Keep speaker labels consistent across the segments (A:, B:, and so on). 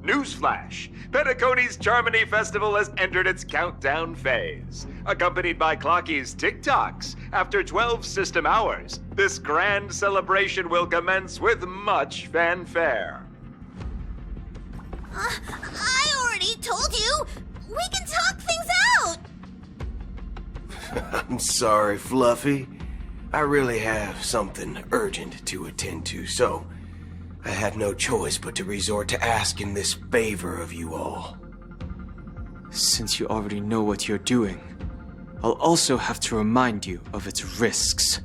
A: Newsflash! Penacony's Charmony Festival has entered its countdown phase. Accompanied by Clocky's TikToks, after 12 system hours, this grand celebration will commence with much fanfare.
B: I already told you! We can talk things out!
C: I'm sorry, Fluffy. I really have something urgent to attend to, so I had no choice but to resort to asking this favor of you all.
D: Since you already know what you're doing, I'll also have to remind you of its risks.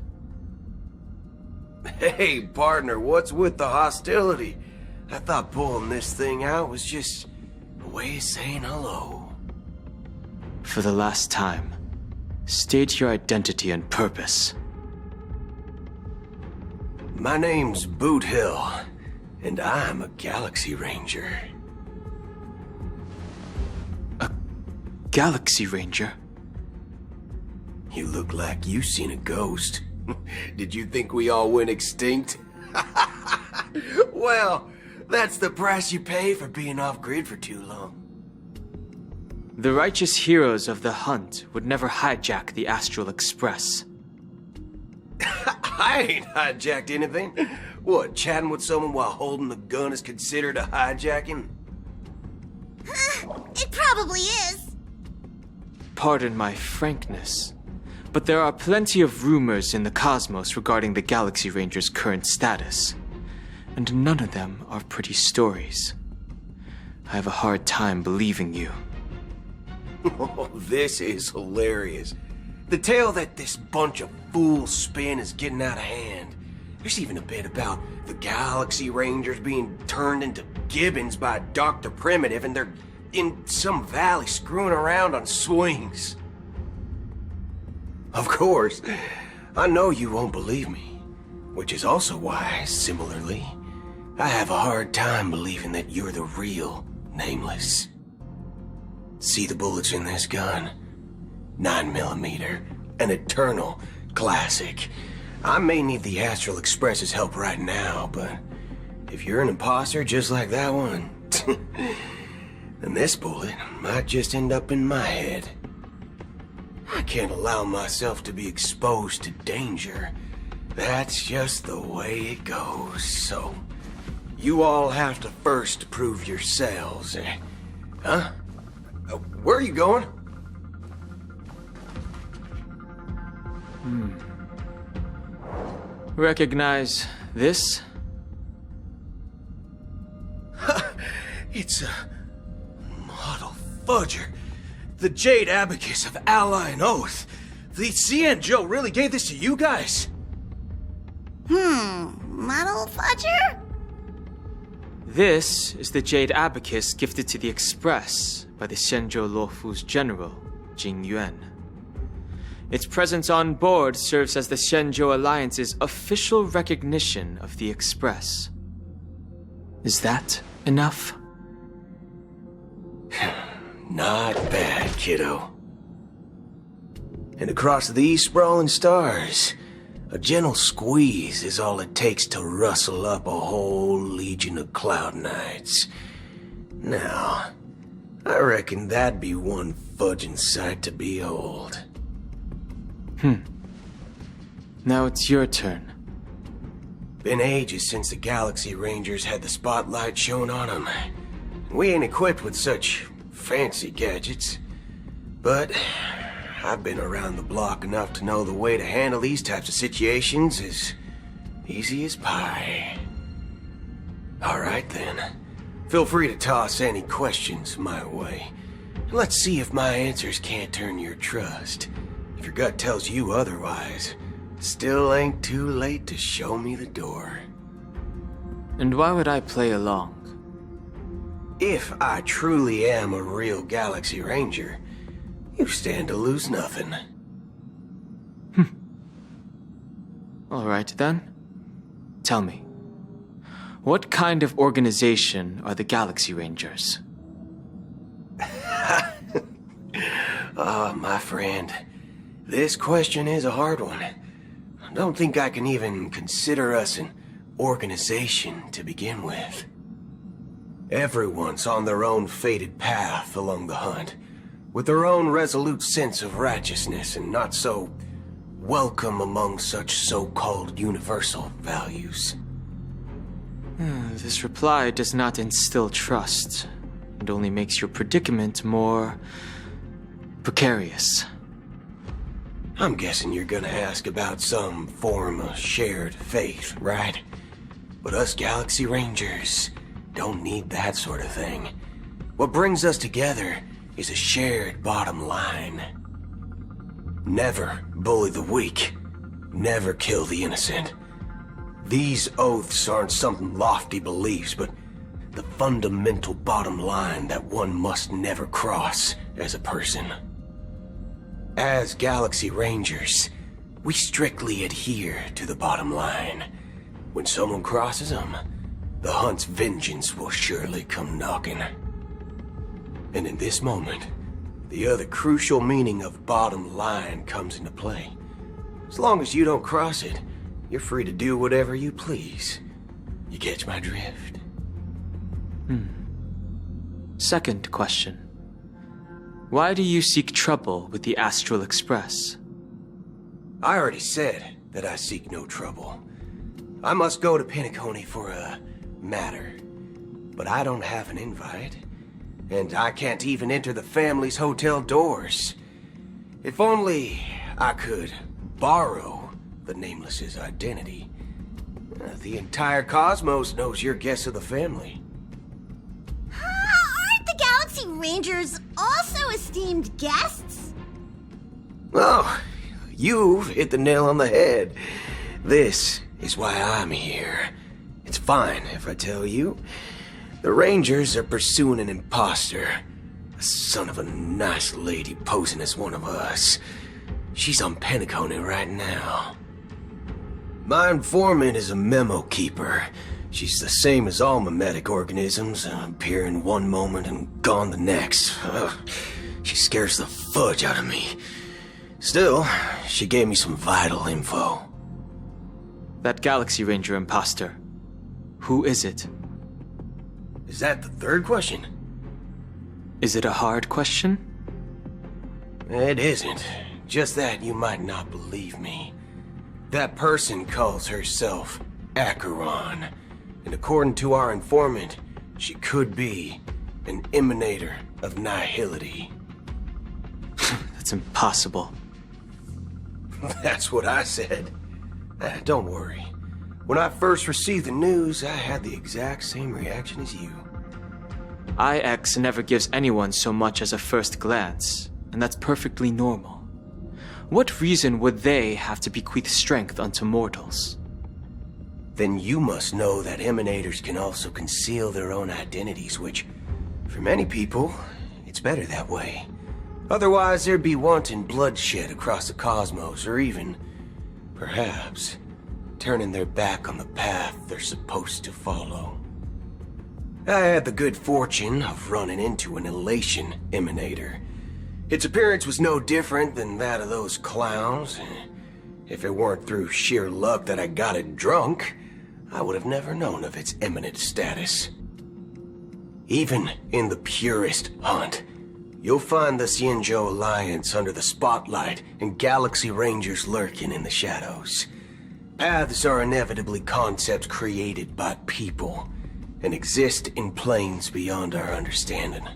C: Hey, partner, what's with the hostility? I thought pulling this thing out was just a way of saying hello.
D: For the last time, state your identity and purpose.
C: My name's Boot Hill, and I'm a Galaxy Ranger.
D: A Galaxy Ranger?
C: You look like you seen a ghost. Did you think we all went extinct? Well, that's the price you pay for being off-grid for too long.
D: The righteous heroes of the hunt would never hijack the Astral Express.
C: I ain't hijacked anything. What, chatting with someone while holding the gun is considered a hijacking?
B: It probably is.
D: Pardon my frankness, but there are plenty of rumors in the cosmos regarding the Galaxy Ranger's current status, and none of them are pretty stories. I have a hard time believing you.
C: Oh, this is hilarious. The tale that this bunch of fools spin is getting out of hand. There's even a bit about the Galaxy Rangers being turned into gibbons by Dr. Primitive, and they're in some valley screwing around on swings. Of course, I know you won't believe me, which is also why, similarly, I have a hard time believing that you're the real Nameless. See the bullets in this gun? 9mm, an eternal classic. I may need the Astral Express's help right now, but if you're an imposter just like that one, then this bullet might just end up in my head. I can't allow myself to be exposed to danger. That's just the way it goes, so you all have to first prove yourselves. Huh? Where are you going?
D: Recognize this?
C: It's a model fudger. The Jade Abacus of Ally and Oath. The CN Joe really gave this to you guys?
B: Model fudger?
D: This is the Jade Abacus gifted to the Express by the Shenzhou Luofu's general, Jing Yuan. Its presence on board serves as the Shenzhou Alliance's official recognition of the Express. Is that enough?
C: Not bad, kiddo. And across these sprawling stars, a gentle squeeze is all it takes to rustle up a whole legion of Cloud Knights. Now, I reckon that'd be one fudging sight to behold.
D: Now it's your turn.
C: Been ages since the Galaxy Rangers had the spotlight shone on them. We ain't equipped with such fancy gadgets. But I've been around the block enough to know the way to handle these types of situations is easy as pie. Alright then. Feel free to toss any questions my way. Let's see if my answers can't turn your trust. If your gut tells you otherwise, still ain't too late to show me the door.
D: And why would I play along?
C: If I truly am a real Galaxy Ranger, you stand to lose nothing.
D: Alright then. Tell me, what kind of organization are the Galaxy Rangers?
C: Oh, my friend. This question is a hard one. I don't think I can even consider us an organization to begin with. Everyone's on their own fated path along the hunt, with their own resolute sense of righteousness and not so welcome among such so-called universal values.
D: This reply does not instill trust. It only makes your predicament more precarious.
C: I'm guessing you're gonna ask about some form of shared faith, right? But us Galaxy Rangers don't need that sort of thing. What brings us together is a shared bottom line. Never bully the weak. Never kill the innocent. These oaths aren't some lofty beliefs, but the fundamental bottom line that one must never cross as a person. As Galaxy Rangers, we strictly adhere to the bottom line. When someone crosses them, the hunt's vengeance will surely come knocking. And in this moment, the other crucial meaning of bottom line comes into play. As long as you don't cross it, you're free to do whatever you please. You catch my drift?
D: Second question. Why do you seek trouble with the Astral Express?
C: I already said that I seek no trouble. I must go to Penacony for a matter. But I don't have an invite. And I can't even enter the family's hotel doors. If only I could borrow the Nameless's identity. The entire cosmos knows you're guests of the family.
B: Aren't the Galaxy Rangers also esteemed guests?
C: Oh, you've hit the nail on the head. This is why I'm here. It's fine if I tell you. The Rangers are pursuing an imposter. A son of a nice lady posing as one of us. She's on Penacony right now. My informant is a memo keeper. She's the same as all mimetic organisms, appearing one moment and gone the next. She scares the fudge out of me. Still, she gave me some vital info.
D: That Galaxy Ranger imposter. Who is it?
C: Is that the third question?
D: Is it a hard question?
C: It isn't. Just that you might not believe me. That person calls herself Acheron. And according to our informant, she could be an emanator of nihility.
D: That's impossible.
C: That's what I said. Don't worry. When I first received the news, I had the exact same reaction as you.
D: IX never gives anyone so much as a first glance, and that's perfectly normal. What reason would they have to bequeath strength unto mortals?
C: Then you must know that emanators can also conceal their own identities, which, for many people, it's better that way. Otherwise, there'd be wanton bloodshed across the cosmos, or even, perhaps, turning their back on the path they're supposed to follow. I had the good fortune of running into an elation emanator. Its appearance was no different than that of those clowns. If it weren't through sheer luck that I got it drunk, I would have never known of its eminent status. Even in the purest hunt, you'll find the Xianzhou Alliance under the spotlight and Galaxy Rangers lurking in the shadows. Paths are inevitably concepts created by people and exist in planes beyond our understanding.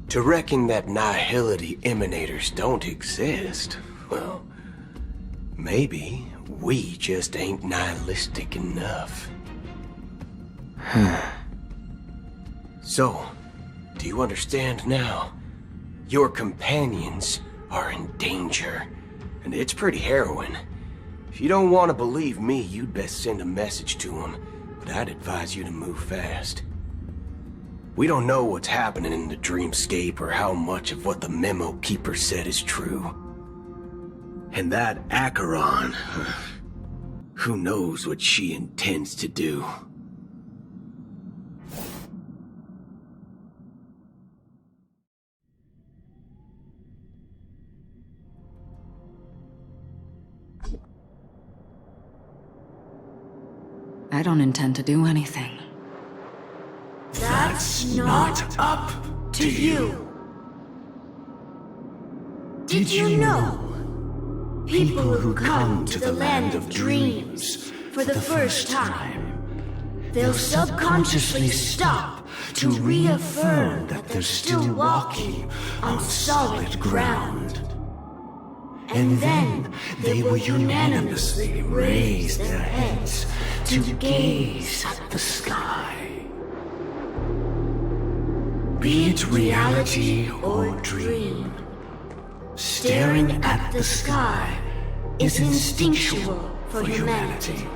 C: To reckon that nihility emanators don't exist, well, maybe we just ain't nihilistic enough. So, do you understand now? Your companions are in danger, and it's pretty harrowing. If you don't want to believe me, you'd best send a message to them, but I'd advise you to move fast. We don't know what's happening in the dreamscape or how much of what the memo keeper said is true. And that Acheron, who knows what she intends to do.
E: I don't intend to do anything.
F: That's not up to you. Did you know? People who come to the land of dreams for the first time, they'll subconsciously stop to reaffirm that they're still walking on solid ground. And then they will unanimously raise their heads to gaze at the sky. Be it reality or dream, staring at the sky is instinctual for humanity.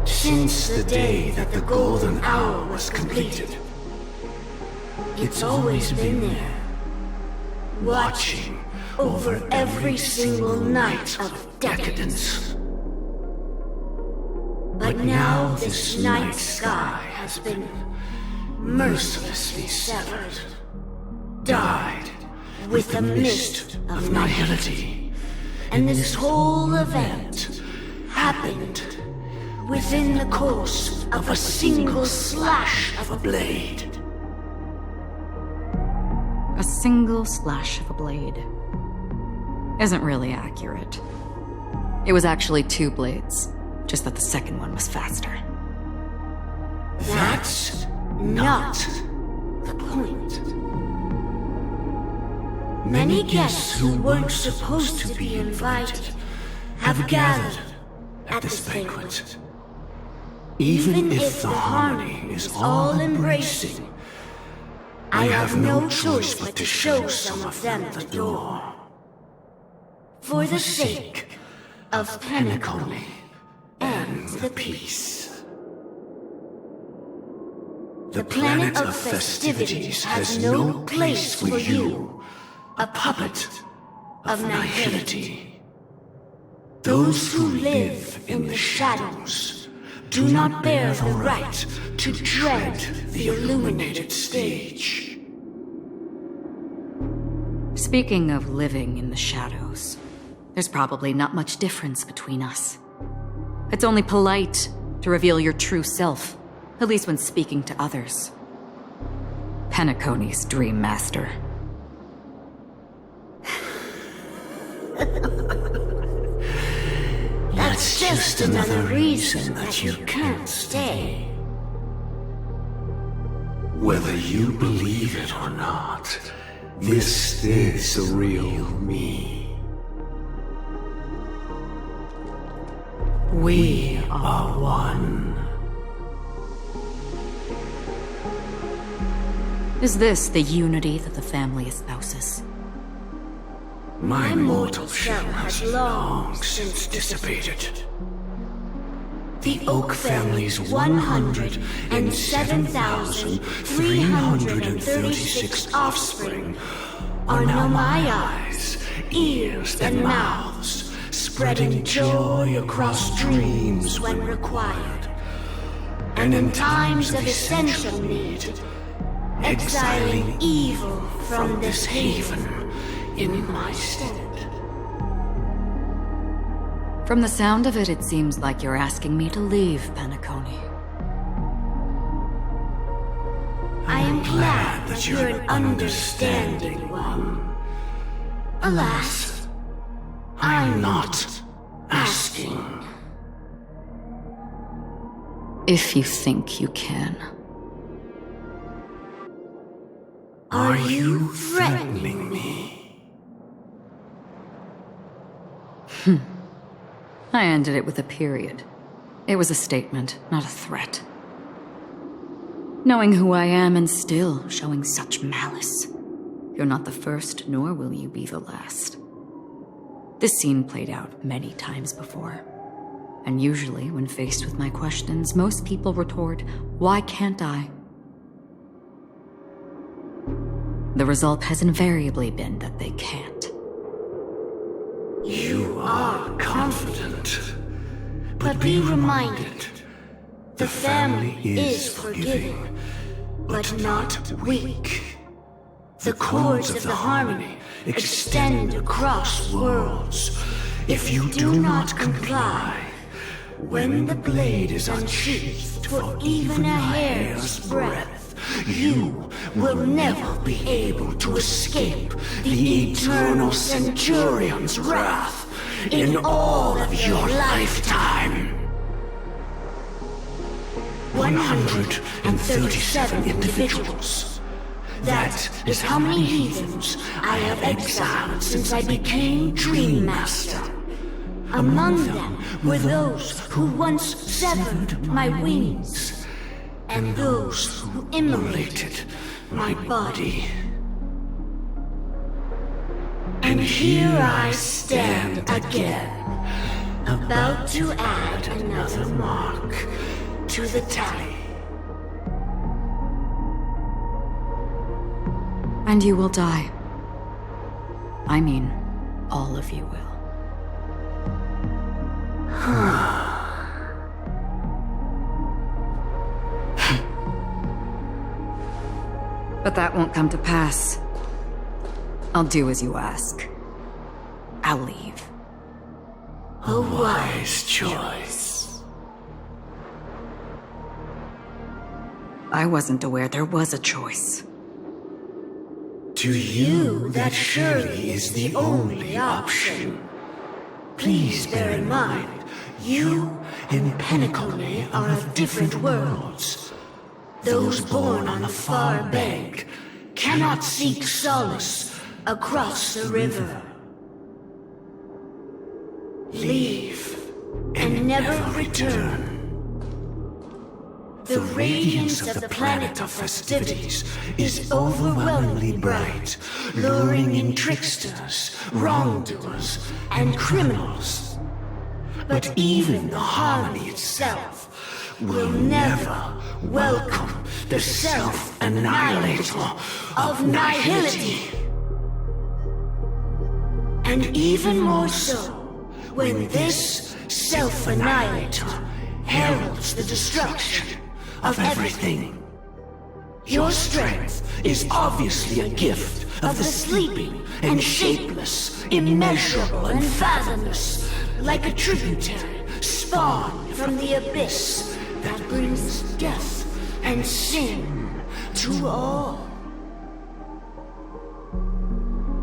F: Since the day that the golden hour was completed, it's always been there, watching over every single night of decadence. But now this night sky has been mercilessly severed, dyed with the mist of nihility, and this whole event happened within the course of a single slash of a blade.
E: A single slash of a blade isn't really accurate. It was actually 2 blades, just that the second one was faster.
F: That's not the point. Many guests who weren't supposed to be invited have gathered at this banquet. Even if the harmony is all-embracing, I have no choice but to show some of them the door. For the sake of Penacony and the peace. The planet of festivities has no place for you, a puppet of nihility. Those who live in the shadows do not bear the right to tread the illuminated stage.
E: Speaking of living in the shadows, there's probably not much difference between us. It's only polite to reveal your true self, at least when speaking to others. Penacony's Dream Master.
F: That's just another reason that you can't stay. Whether you believe it or not, this is the real me. We are one.
E: Is this the unity that the family espouses?
F: My mortal shell has long since dissipated. The Oak family's 107,336 offspring are now my eyes, ears, and mouths, spreading joy across dreams when required, and in times of essential need, exiling evil from this haven in my stead.
E: From the sound of it, it seems like you're asking me to leave Penacony.
F: I am glad that you're an understanding one. Alas, I'm not asking.
E: If you think you can.
F: Are you threatening me?
E: I ended it with a period. It was a statement, not a threat. Knowing who I am and still showing such malice. You're not the first, nor will you be the last. This scene played out many times before. And usually, when faced with my questions, most people retort, "Why can't I?" The result has invariably been that they can't.
F: You are confident. But be reminded, the family is forgiving, but not weak. The cords of the harmony extend across worlds. If you do not comply, When the blade is unsheathed for even a hair's breadth, you will never be able to escape the eternal Centurion's wrath in all of your lifetime. 137 individuals. That is how many heathens I have exiled since I became Dream Master. Among them were those who once severed my wings, and those who immolated my body. And here I stand again, about to add another mark to the tally.
E: And you will die. I mean, all of you will. But that won't come to pass. I'll do as you ask. I'll leave.
F: A wise choice.
E: I wasn't aware there was a choice.
F: To you, that surely is the only option. Please bear in mind, you and Penacony are of different worlds. Those born on the far bank cannot seek solace across the river. Leave and never return. The radiance of the planet of festivities is overwhelmingly bright, luring in tricksters, wrongdoers, and criminals. But even the harmony itself will never welcome the self-annihilator of nihility. And even more so, when this self-annihilator heralds the destruction of everything. Your strength is obviously a gift of the sleeping and shapeless, immeasurable and fathomless, like a tributary spawned from the abyss that brings death and sin to all.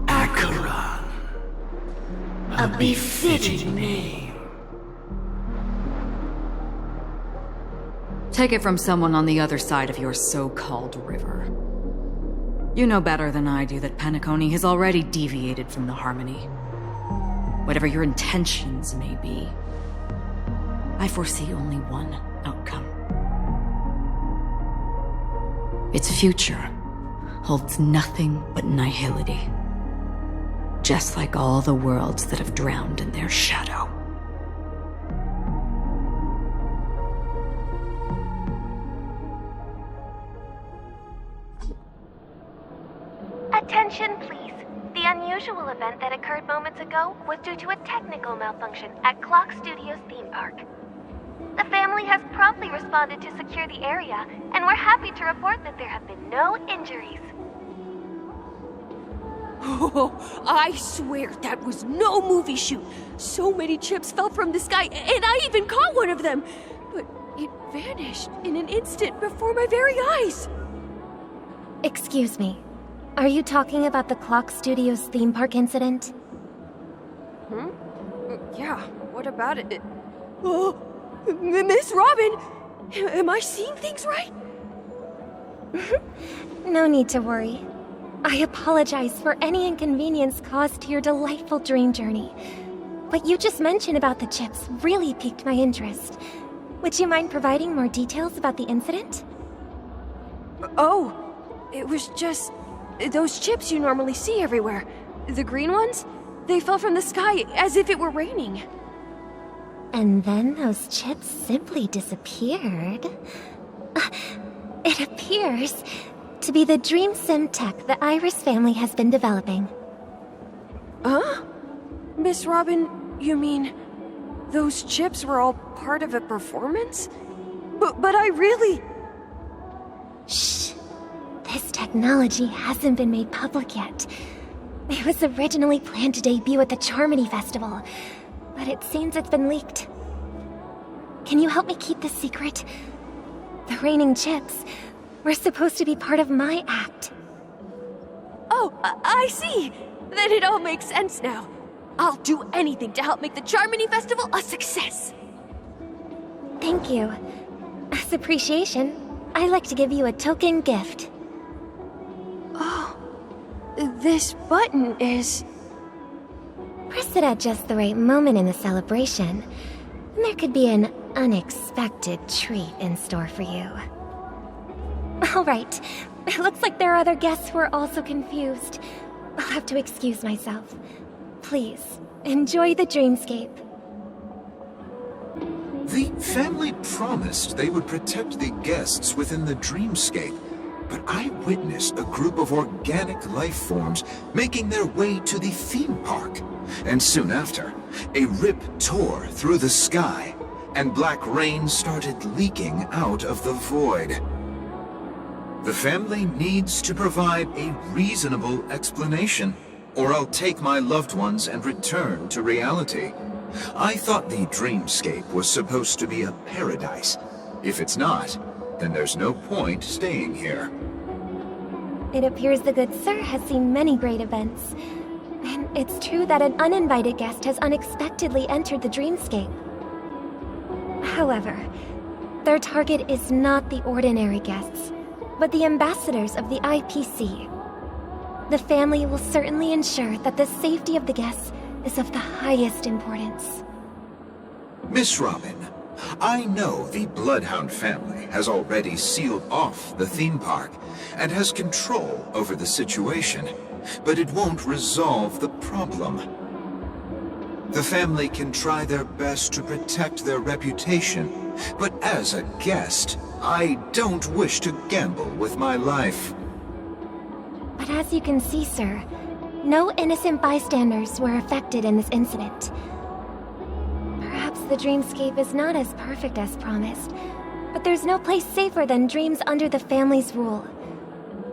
F: Acheron, a befitting name.
E: Take it from someone on the other side of your so-called river. You know better than I do that Penacony has already deviated from the harmony. Whatever your intentions may be, I foresee only one outcome. Its future holds nothing but nihility. Just like all the worlds that have drowned in their shadow.
G: Attention, please. The unusual event that occurred moments ago was due to a technical malfunction at Clock Studios theme park. The family has promptly responded to secure the area, and we're happy to report that there have been no injuries.
H: Oh, I swear that was no movie shoot. So many chips fell from the sky, and I even caught one of them. But it vanished in an instant before my very eyes.
G: Excuse me. Are you talking about the Clock Studios theme park incident?
H: Yeah, what about it? Oh, Miss Robin! Am I seeing things right?
G: No need to worry. I apologize for any inconvenience caused to your delightful dream journey. What you just mentioned about the chips really piqued my interest. Would you mind providing more details about the incident?
H: Oh, it was just those chips you normally see everywhere. The green ones? They fell from the sky as if it were raining.
G: And then those chips simply disappeared. It appears to be the Dream Sim tech the Iris family has been developing.
H: Huh? Miss Robin, you mean those chips were all part of a performance? But I really...
G: Shh. This technology hasn't been made public yet. It was originally planned to debut at the Charmony Festival, but it seems it's been leaked. can you help me keep this secret? The raining chips were supposed to be part of my act.
H: Oh, I see. Then it all makes sense now. I'll do anything to help make the Charmony Festival a success.
G: Thank you. As appreciation, I'd like to give you a token gift.
H: Oh, this button is...
G: Press it at just the right moment in the celebration, and there could be an unexpected treat in store for you. All right. It looks like there are other guests who are also confused. I'll have to excuse myself. Please, enjoy the dreamscape.
I: The family promised they would protect the guests within the dreamscape, but I witnessed a group of organic life forms making their way to the theme park. And soon after, a rip tore through the sky, and black rain started leaking out of the void. The family needs to provide a reasonable explanation, or I'll take my loved ones and return to reality. I thought the dreamscape was supposed to be a paradise. If it's not, then there's no point staying here.
G: It appears the good sir has seen many great events. And it's true that an uninvited guest has unexpectedly entered the dreamscape. However, their target is not the ordinary guests, but the ambassadors of the IPC. The family will certainly ensure that the safety of the guests is of the highest importance.
I: Miss Robin, I know the Bloodhound family has already sealed off the theme park and has control over the situation, but it won't resolve the problem. The family can try their best to protect their reputation, but as a guest, I don't wish to gamble with my life.
G: But as you can see, sir, no innocent bystanders were affected in this incident. Perhaps the dreamscape is not as perfect as promised, but there's no place safer than dreams under the family's rule.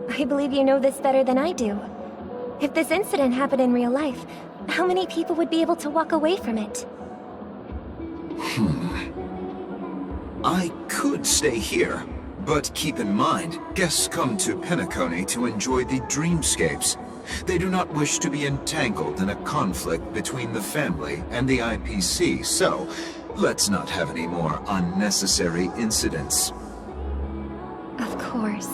G: I believe you know this better than I do. If this incident happened in real life, how many people would be able to walk away from it?
I: I could stay here, but keep in mind, guests come to Penacony to enjoy the dreamscapes. They do not wish to be entangled in a conflict between the family and the IPC, so let's not have any more unnecessary incidents.
G: Of course.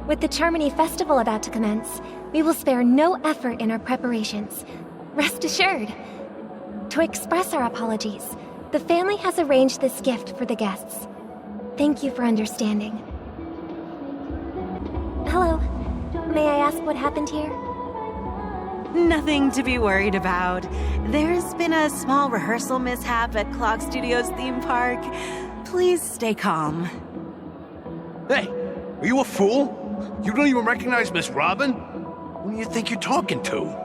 G: With the Charmony Festival about to commence, we will spare no effort in our preparations. Rest assured. To express our apologies, the family has arranged this gift for the guests. Thank you for understanding. Hello. May I ask what happened here?
J: Nothing to be worried about. There's been a small rehearsal mishap at Clock Studios theme park. Please stay calm.
K: Hey, are you a fool? You don't even recognize Miss Robin? Who do you think you're talking to?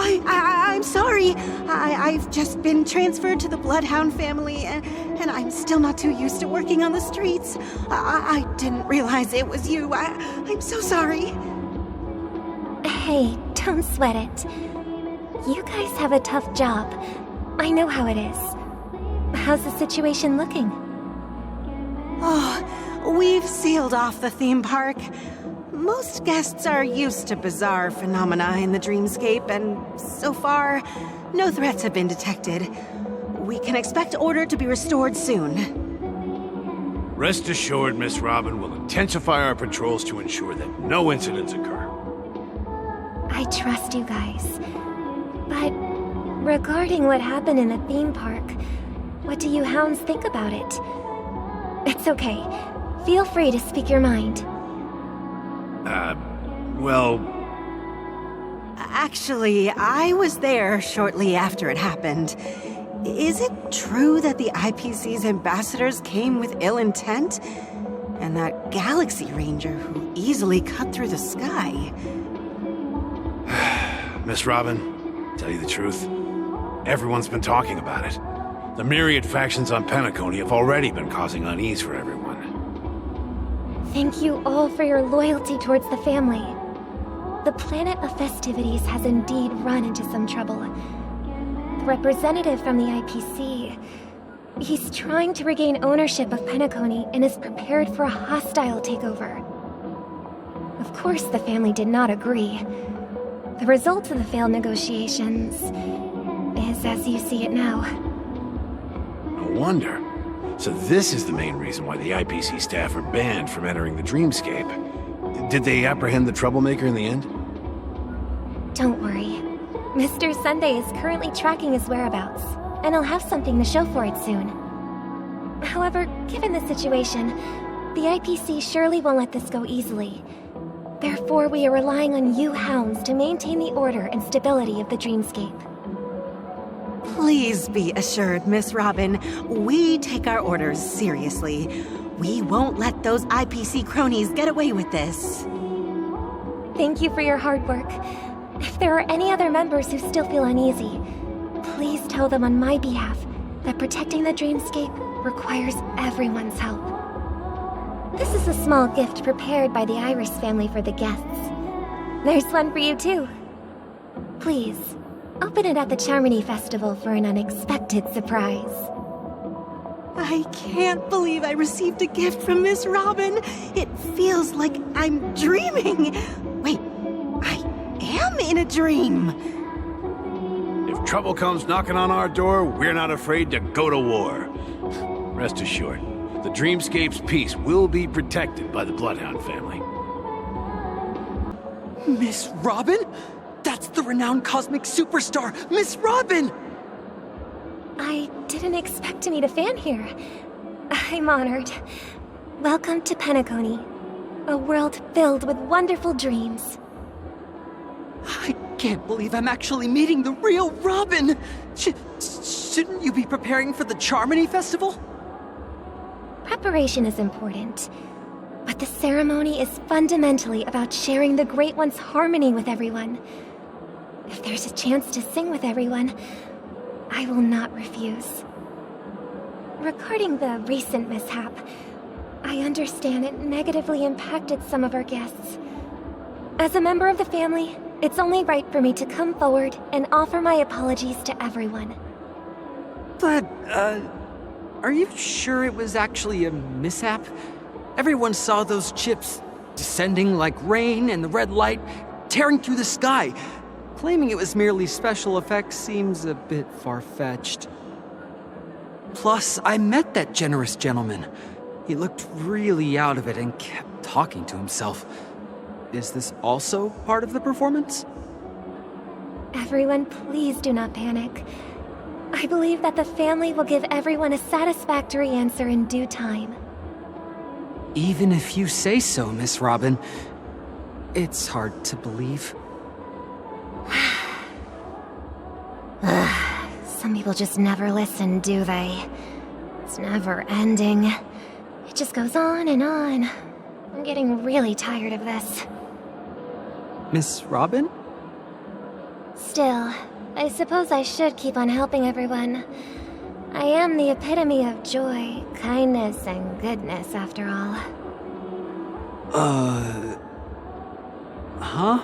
J: I'm sorry. I've just been transferred to the Bloodhound family, and I'm still not too used to working on the streets. I didn't realize it was you. I'm so sorry.
G: Hey, don't sweat it. You guys have a tough job. I know how it is. How's the situation looking?
J: Oh, we've sealed off the theme park. Most guests are used to bizarre phenomena in the dreamscape, and so far, no threats have been detected. We can expect order to be restored soon.
K: Rest assured, Miss Robin will intensify our patrols to ensure that no incidents occur.
G: I trust you guys. But regarding what happened in the theme park, what do you hounds think about it? It's okay. Feel free to speak your mind.
K: Well...
J: Actually, I was there shortly after it happened. Is it true that the IPC's ambassadors came with ill intent? And that Galaxy Ranger who easily cut through the sky?
K: Miss Robin, tell you the truth, everyone's been talking about it. The myriad factions on Penacony have already been causing unease for everyone.
G: Thank you all for your loyalty towards the family. The planet of festivities has indeed run into some trouble. the representative from the IPC. He's trying to regain ownership of Penacony and is prepared for a hostile takeover. Of course, the family did not agree. The result of the failed negotiations is as you see it now.
K: No wonder. So this is the main reason why the IPC staff are banned from entering the Dreamscape. Did they apprehend the troublemaker in the end?
G: Don't worry. Mr. Sunday is currently tracking his whereabouts, and he'll have something to show for it soon. However, given the situation, the IPC surely won't let this go easily. Therefore, we are relying on you hounds to maintain the order and stability of the Dreamscape.
J: Please be assured, Miss Robin, we take our orders seriously. We won't let those IPC cronies get away with this.
G: Thank you for your hard work. If there are any other members who still feel uneasy, please tell them on my behalf that protecting the Dreamscape requires everyone's help. This is a small gift prepared by the Iris family for the guests. There's one for you too. Please, open it at the Charmony Festival for an unexpected surprise.
J: I can't believe I received a gift from Miss Robin. It feels like I'm dreaming. Wait, I am in a dream.
K: If trouble comes knocking on our door, we're not afraid to go to war. Rest assured, the Dreamscape's peace will be protected by the Bloodhound family.
L: Miss Robin? That's the renowned cosmic superstar, Miss Robin!
G: I didn't expect to meet a fan here. I'm honored. Welcome to Penacony, a world filled with wonderful dreams.
L: I can't believe I'm actually meeting the real Robin! Shouldn't you be preparing for the Charmony Festival?
G: Preparation is important, but the ceremony is fundamentally about sharing the Great One's harmony with everyone. If there's a chance to sing with everyone, I will not refuse. Regarding the recent mishap, I understand it negatively impacted some of our guests. As a member of the family, it's only right for me to come forward and offer my apologies to everyone.
L: But, are you sure it was actually a mishap? Everyone saw those chips descending like rain and the red light tearing through the sky. Claiming it was merely special effects seems a bit far-fetched. Plus, I met that generous gentleman. He looked really out of it and kept talking to himself. Is this also part of the performance?
G: Everyone, please do not panic. I believe that the family will give everyone a satisfactory answer in due time.
L: Even if you say so, Miss Robin, it's hard to believe.
G: Some people just never listen, do they? It's never ending. It just goes on and on. I'm getting really tired of this.
L: Miss Robin?
G: Still, I suppose I should keep on helping everyone. I am the epitome of joy, kindness, and goodness, after all.
L: Huh?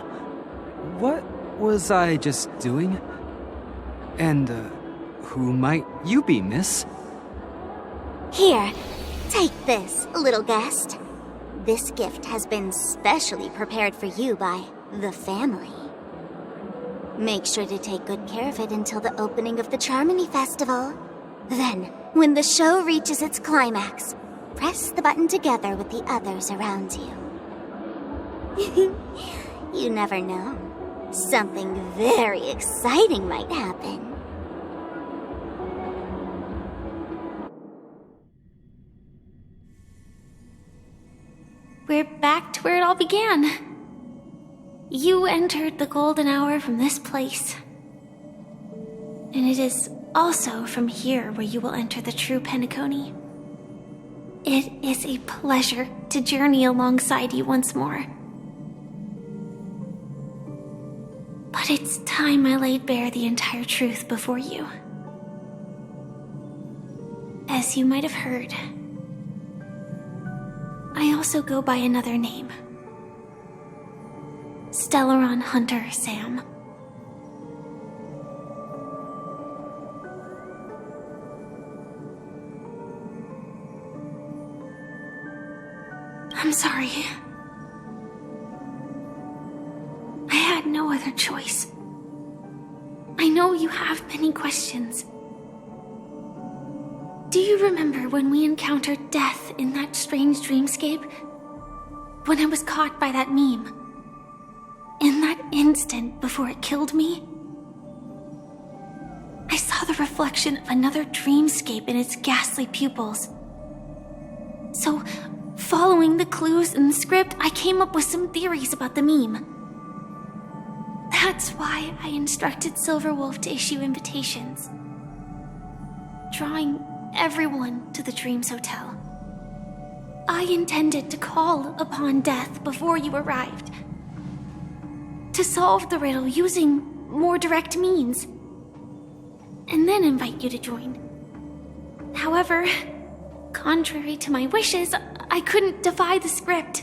L: What was I just doing? And, who might you be, miss?
B: Here, take this, little guest. This gift has been specially prepared for you by the family. Make sure to take good care of it until the opening of the Charmony Festival. Then, when the show reaches its climax, press the button together with the others around you. You never know. Something very exciting might happen.
M: We're back to where it all began. You entered the golden hour from this place. And it is also from here where you will enter the true Penacony. It is a pleasure to journey alongside you once more. But it's time I laid bare the entire truth before you. As you might have heard, I also go by another name. Stellaron Hunter Sam. I'm sorry. I had no other choice. I know you have many questions. Do you remember when we encountered death in that strange dreamscape? When I was caught by that meme? In that instant before it killed me? I saw the reflection of another dreamscape in its ghastly pupils. So, following the clues in the script, I came up with some theories about the meme. That's why I instructed Silverwolf to issue invitations, drawing everyone to the Dreams Hotel. I intended to call upon death before you arrived, to solve the riddle using more direct means, and then invite you to join. However, contrary to my wishes, I couldn't defy the script,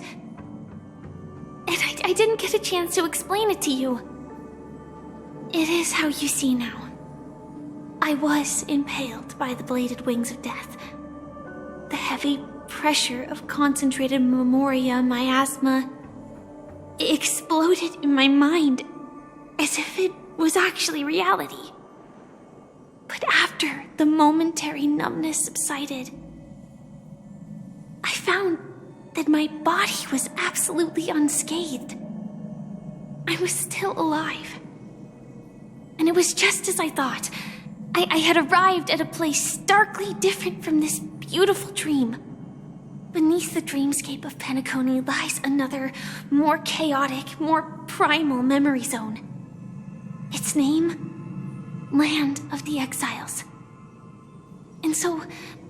M: and I didn't get a chance to explain it to you. It is how you see now. I was impaled by the bladed wings of death. The heavy pressure of concentrated memoria miasma exploded in my mind as if it was actually reality. But after the momentary numbness subsided, I found that my body was absolutely unscathed. I was still alive. And it was just as I thought. I had arrived at a place starkly different from this beautiful dream. Beneath the dreamscape of Penacony lies another, more chaotic, more primal memory zone. Its name? Land of the Exiles. And so,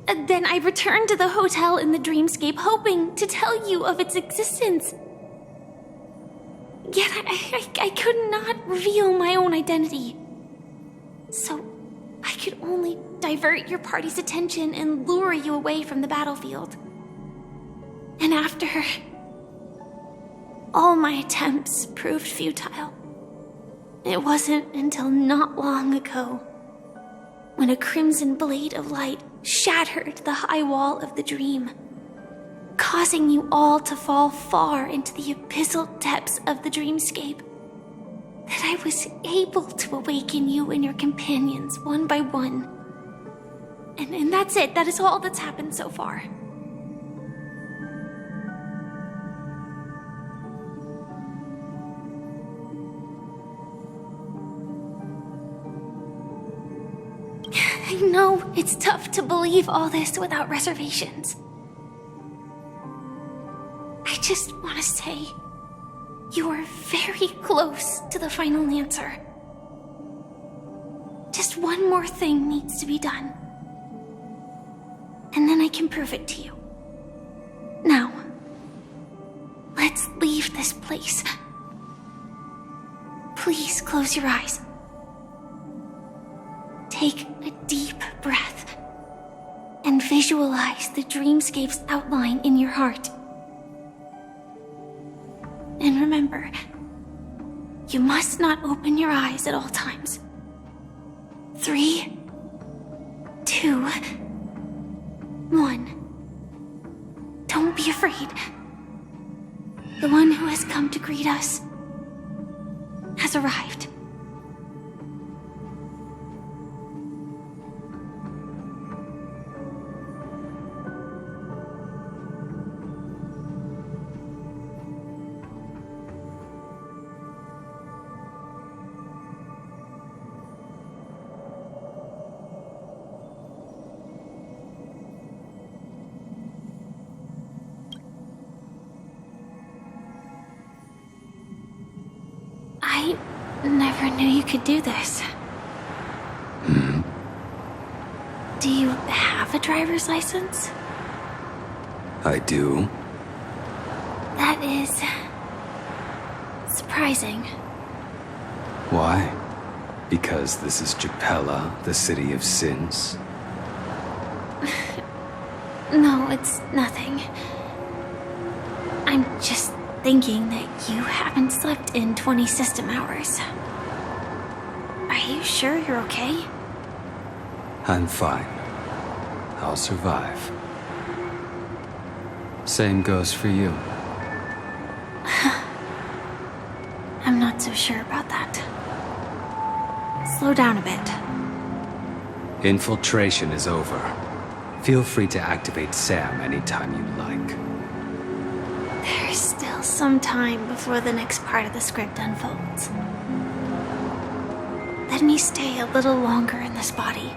M: then I returned to the hotel in the dreamscape, hoping to tell you of its existence. Yet I could not reveal my own identity. So, I could only divert your party's attention and lure you away from the battlefield. And after all my attempts proved futile, it wasn't until not long ago when a crimson blade of light shattered the high wall of the dream, causing you all to fall far into the abyssal depths of the dreamscape, that I was able to awaken you and your companions one by one. And that's it. That is all that's happened so far. I know it's tough to believe all this without reservations. I just want to say, you are very close to the final answer. Just one more thing needs to be done. And then I can prove it to you. Now, let's leave this place. Please close your eyes. Take a deep breath and visualize the dreamscape's outline in your heart. And remember, you must not open your eyes at all times. 3, 2, 1. Don't be afraid. The one who has come to greet us has arrived. I never knew you could do this. Do you have a driver's license?
N: I do.
M: That is surprising.
N: Why? Because this is Japella, the city of sins?
M: No, it's nothing. I'm just thinking that you haven't slept in 20 system hours. Are you sure you're okay?
N: I'm fine. I'll survive. Same goes for you.
M: I'm not so sure about that. Slow down a bit.
N: Infiltration is over. Feel free to activate Sam anytime you like.
M: There's still some time before the next part of the script unfolds. Let me stay a little longer in this body.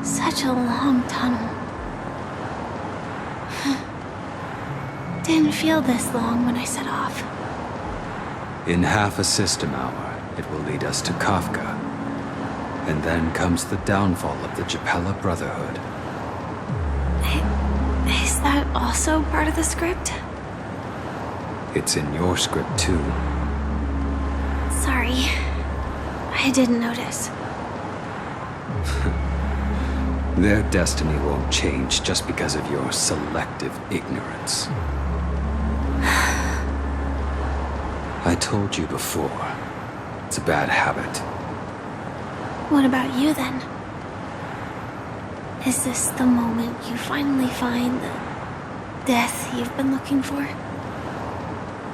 M: Such a long tunnel. Didn't feel this long when I set off.
N: In half a system hour, it will lead us to Kafka. And then comes the downfall of the Japella Brotherhood.
M: Is that also part of the script?
N: It's in your script too.
M: Sorry. I didn't notice.
N: Their destiny won't change just because of your selective ignorance. I told you before, it's a bad habit.
M: What about you then? Is this the moment you finally find the death you've been looking for?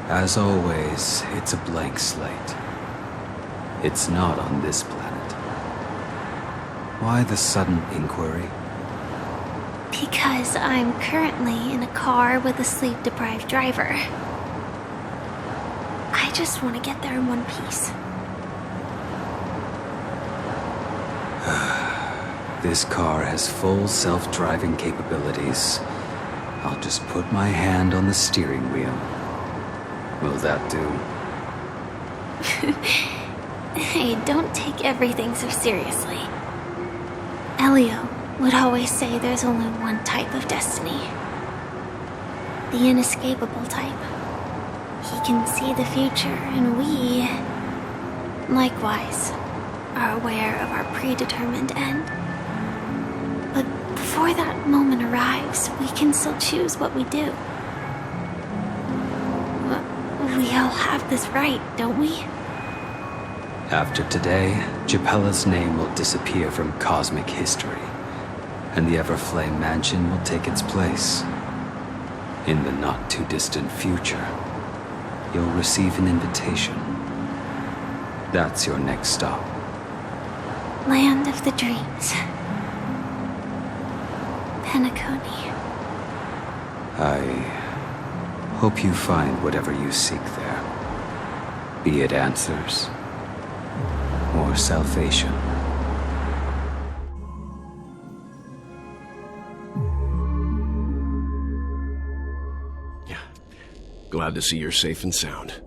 N: As always, it's a blank slate. It's not on this planet. Why the sudden inquiry?
M: Because I'm currently in a car with a sleep-deprived driver. I just want to get there in one piece.
N: This car has full self-driving capabilities. I'll just put my hand on the steering wheel. Will that do?
M: Hey, don't take everything so seriously. Elio would always say there's only one type of destiny. The inescapable type. He can see the future, and we, likewise, are aware of our predetermined end. But before that moment arrives, we can still choose what we do. We all have this right, don't we?
N: After today, Japella's name will disappear from cosmic history, and the Everflame Mansion will take its place. In the not-too-distant future, you'll receive an invitation. That's your next stop.
M: Land of the Dreams. Penacony.
N: I hope you find whatever you seek there. Be it answers or salvation.
C: Yeah. Glad to see you're safe and sound.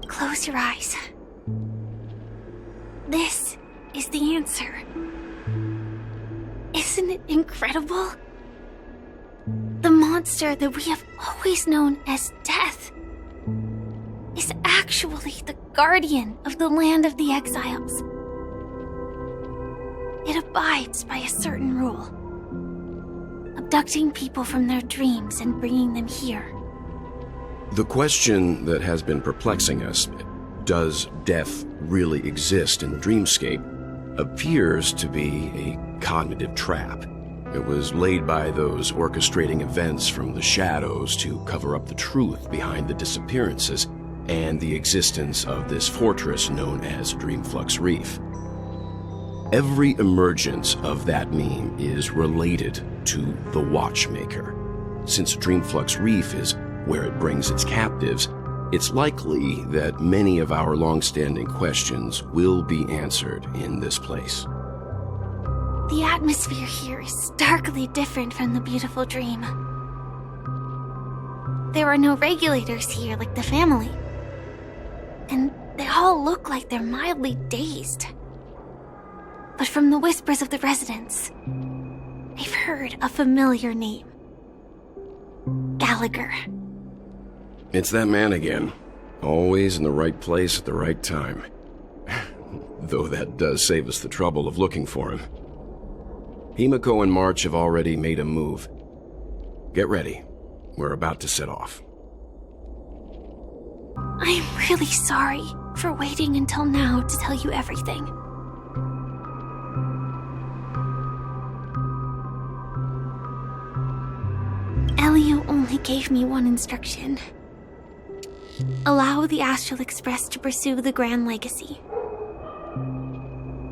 M: Close your eyes. This is the answer. Isn't it incredible? The monster that we have always known as Death is actually the guardian of the land of the exiles. It abides by a certain rule, abducting people from their dreams and bringing them here.
C: The question that has been perplexing us, does death really exist in the dreamscape, appears to be a cognitive trap. It was laid by those orchestrating events from the shadows to cover up the truth behind the disappearances and the existence of this fortress known as Dreamflux Reef. Every emergence of that meme is related to the Watchmaker. Since Dreamflux Reef is where it brings its captives, it's likely that many of our long-standing questions will be answered in this place.
M: The atmosphere here is starkly different from the beautiful dream. There are no regulators here like the family. And they all look like they're mildly dazed. But from the whispers of the residents, they've heard a familiar name. Gallagher.
C: It's that man again. Always in the right place at the right time. Though that does save us the trouble of looking for him. Himiko and March have already made a move. Get ready. We're about to set off.
M: I'm really sorry for waiting until now to tell you everything. Elio only gave me one instruction. Allow the Astral Express to pursue the Grand Legacy.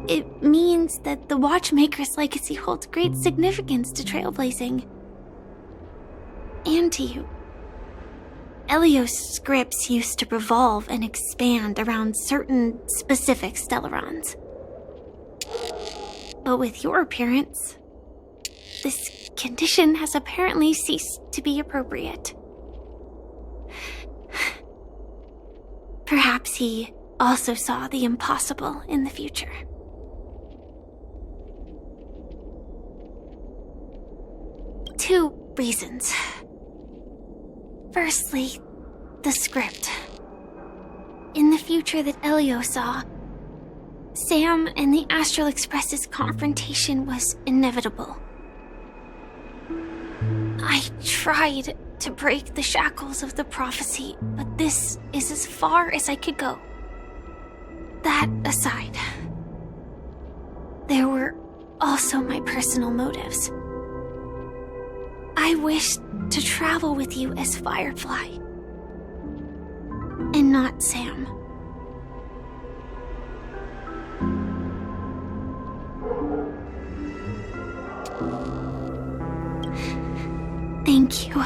M: It means that the Watchmaker's legacy holds great significance to trailblazing. And to you. Elio's scripts used to revolve and expand around certain specific Stellarons. But with your appearance, this condition has apparently ceased to be appropriate. Perhaps he also saw the impossible in the future. Two reasons. Firstly, the script. In the future that Elio saw, Sam and the Astral Express's confrontation was inevitable. I tried to break the shackles of the prophecy, but this is as far as I could go. That aside, there were also my personal motives. I wished to travel with you as Firefly, and not Sam. Thank you.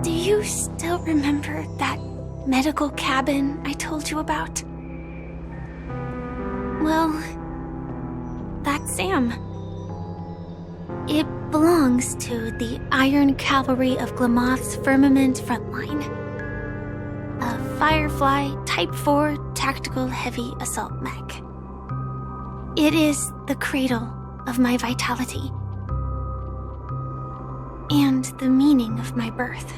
M: Do you still remember that medical cabin I told you about? Well, that's Sam. It belongs to the Iron Cavalry of Glamoth's Firmament Frontline. A Firefly Type 4 Tactical Heavy Assault Mech. It is the cradle of my vitality. And the meaning of my birth.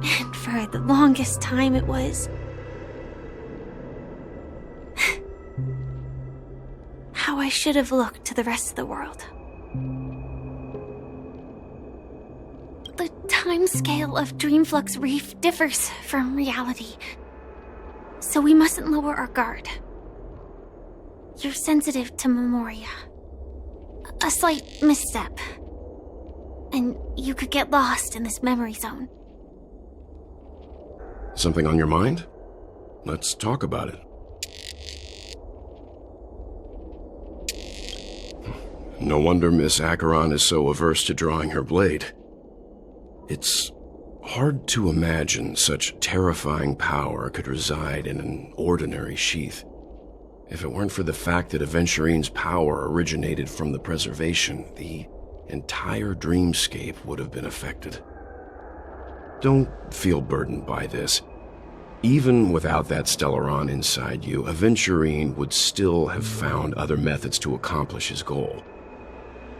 M: And for the longest time it was how I should have looked to the rest of the world. The timescale of Dreamflux Reef differs from reality, so we mustn't lower our guard. You're sensitive to Memoria. A slight misstep, and you could get lost in this memory zone.
C: Something on your mind? Let's talk about it. No wonder Miss Acheron is so averse to drawing her blade. It's hard to imagine such terrifying power could reside in an ordinary sheath. If it weren't for the fact that Aventurine's power originated from the preservation, the entire dreamscape would have been affected. Don't feel burdened by this. Even without that Stellaron inside you, Aventurine would still have found other methods to accomplish his goal.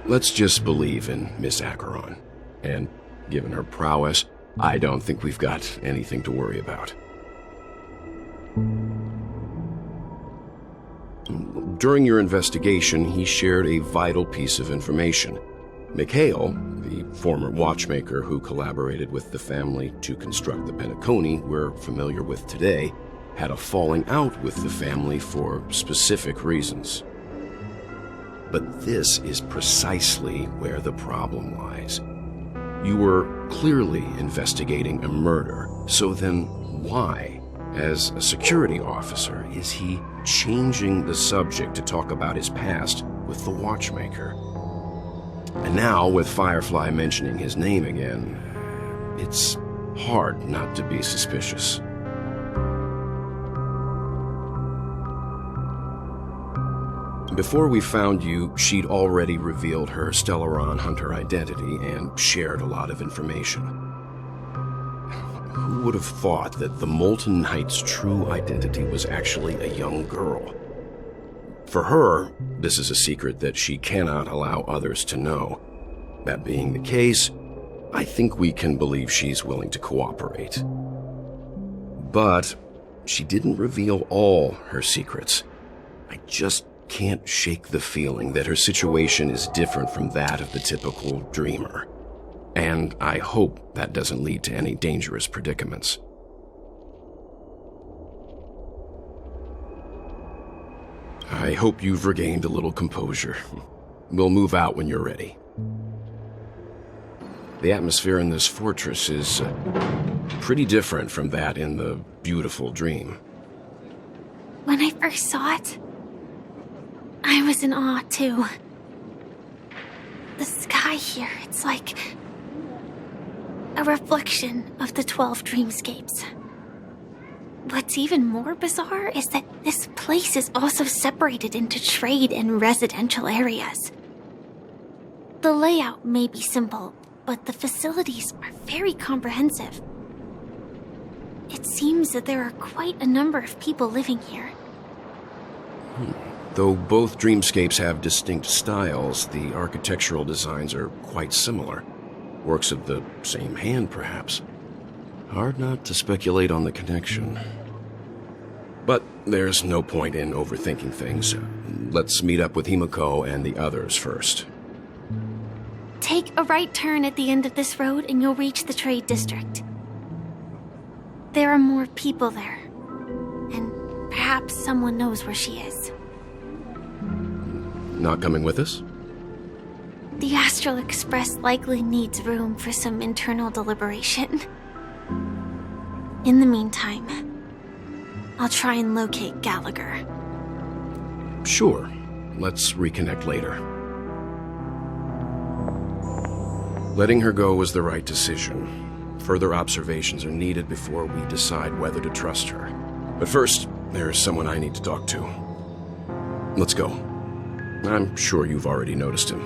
C: Let's just believe in Miss Acheron. And given her prowess, I don't think we've got anything to worry about. During your investigation, he shared a vital piece of information. Mikhail, the former watchmaker who collaborated with the family to construct the Penacony we're familiar with today, had a falling out with the family for specific reasons. But this is precisely where the problem lies. You were clearly investigating a murder, so then why, as a security officer, is he changing the subject to talk about his past with the watchmaker? And now, with Firefly mentioning his name again, it's hard not to be suspicious. Before we found you, she'd already revealed her Stellaron hunter identity and shared a lot of information. Who would have thought that the Molten Knight's true identity was actually a young girl? For her, this is a secret that she cannot allow others to know. That being the case, I think we can believe she's willing to cooperate. But she didn't reveal all her secrets. I just can't shake the feeling that her situation is different from that of the typical dreamer. And I hope that doesn't lead to any dangerous predicaments. I hope you've regained a little composure. We'll move out when you're ready. The atmosphere in this fortress is pretty different from that in the beautiful dream.
M: When I first saw it, I was in awe, too. The sky here, it's like a reflection of the 12 dreamscapes. What's even more bizarre is that this place is also separated into trade and residential areas. The layout may be simple, but the facilities are very comprehensive. It seems that there are quite a number of people living here.
C: Though both dreamscapes have distinct styles, the architectural designs are quite similar. Works of the same hand, perhaps. Hard not to speculate on the connection. But there's no point in overthinking things. Let's meet up with Himiko and the others first.
M: Take a right turn at the end of this road and you'll reach the trade district. There are more people there. And perhaps someone knows where she is.
C: Not coming with us?
M: The Astral Express likely needs room for some internal deliberation. In the meantime, I'll try and locate Gallagher.
C: Sure. Let's reconnect later. Letting her go was the right decision. Further observations are needed before we decide whether to trust her. But first, there's someone I need to talk to. Let's go. I'm sure you've already noticed him.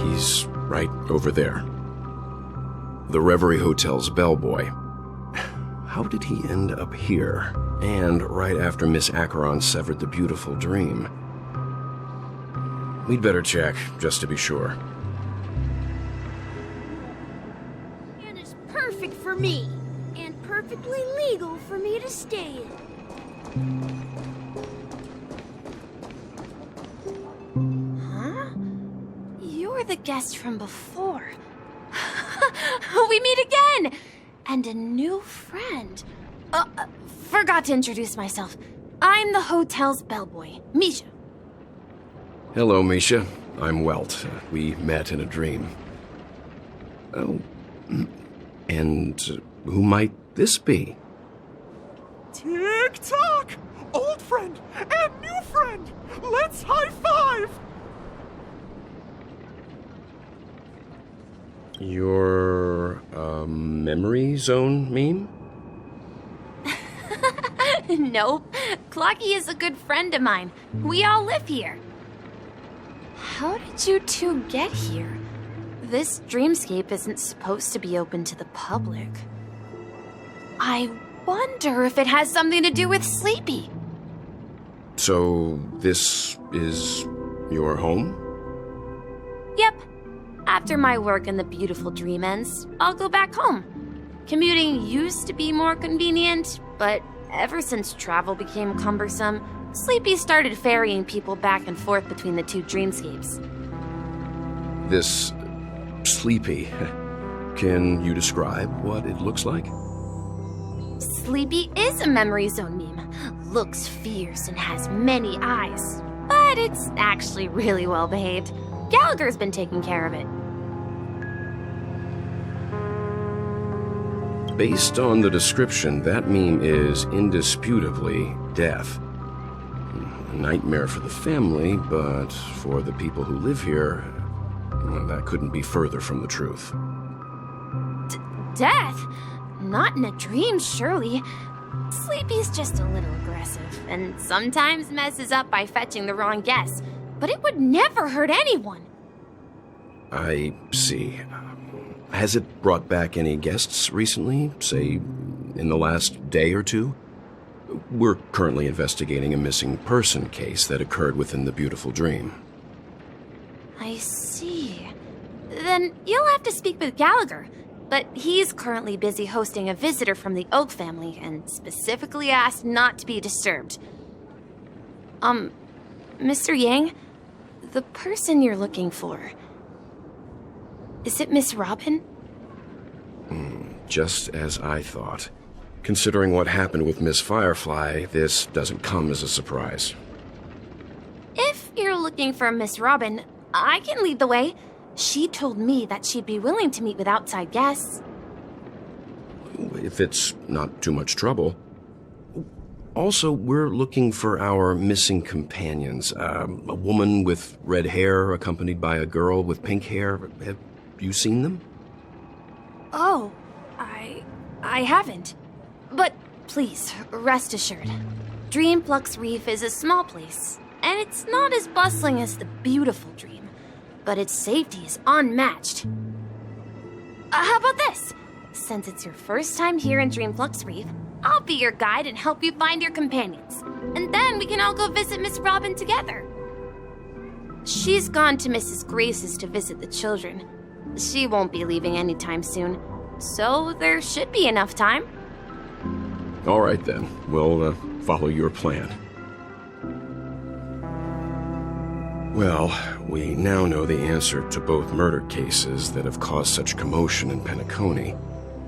C: He's right over there. The Reverie Hotel's bellboy. How did he end up here? And right after Miss Acheron severed the beautiful dream. We'd better check, just to be sure.
H: And it's perfect for me, and perfectly legal for me to stay in. Huh? You're the guest from before. We meet again! And a new friend. Forgot to introduce myself. I'm the hotel's bellboy, Misha.
C: Hello, Misha. I'm Welt. We met in a dream. Oh, and who might this be?
O: Tick-tock! Old friend and new friend! Let's high-five!
C: You're a memory zone meme?
H: Nope. Clocky is a good friend of mine. We all live here. How did you two get here? This dreamscape isn't supposed to be open to the public. I wonder if it has something to do with Sleepy.
C: So, this is your home?
H: Yep. After my work in the beautiful dream ends, I'll go back home. Commuting used to be more convenient, but ever since travel became cumbersome, Sleepy started ferrying people back and forth between the two dreamscapes.
C: This Sleepy. Can you describe what it looks like?
H: Sleepy is a memory zone meme. Looks fierce and has many eyes. But it's actually really well behaved. Gallagher's been taking care of it.
C: Based on the description, that meme is indisputably death. A nightmare for the family, but for the people who live here, well, that couldn't be further from the truth.
H: Death? Not in a dream, surely. Sleepy's just a little aggressive, and sometimes messes up by fetching the wrong guess. But it would never hurt anyone.
C: I see. Has it brought back any guests recently, say, in the last day or two? We're currently investigating a missing person case that occurred within the beautiful dream.
H: I see. Then you'll have to speak with Gallagher.
G: but he's currently busy hosting a visitor from the Oak family and specifically asked not to be disturbed. Mr. Yang, the person you're looking for, is it Miss Robin?
P: Just as I thought. Considering what happened with Miss Firefly, this doesn't come as a surprise.
G: If you're looking for Miss Robin, I can lead the way. She told me that she'd be willing to meet with outside guests.
P: If it's not too much trouble. Also, we're looking for our missing companions. A woman with red hair accompanied by a girl with pink hair. Have you seen them?
G: Oh, I haven't. But please, rest assured. Dreamflux Reef is a small place, and it's not as bustling as the beautiful Dream, but its safety is unmatched. How about this? Since it's your first time here in Dreamflux Reef, I'll be your guide and help you find your companions. And then we can all go visit Miss Robin together. She's gone to Mrs. Grace's to visit the children. She won't be leaving anytime soon, so there should be enough time.
P: All right then, we'll follow your plan. Well, we now know the answer to both murder cases that have caused such commotion in Penacony.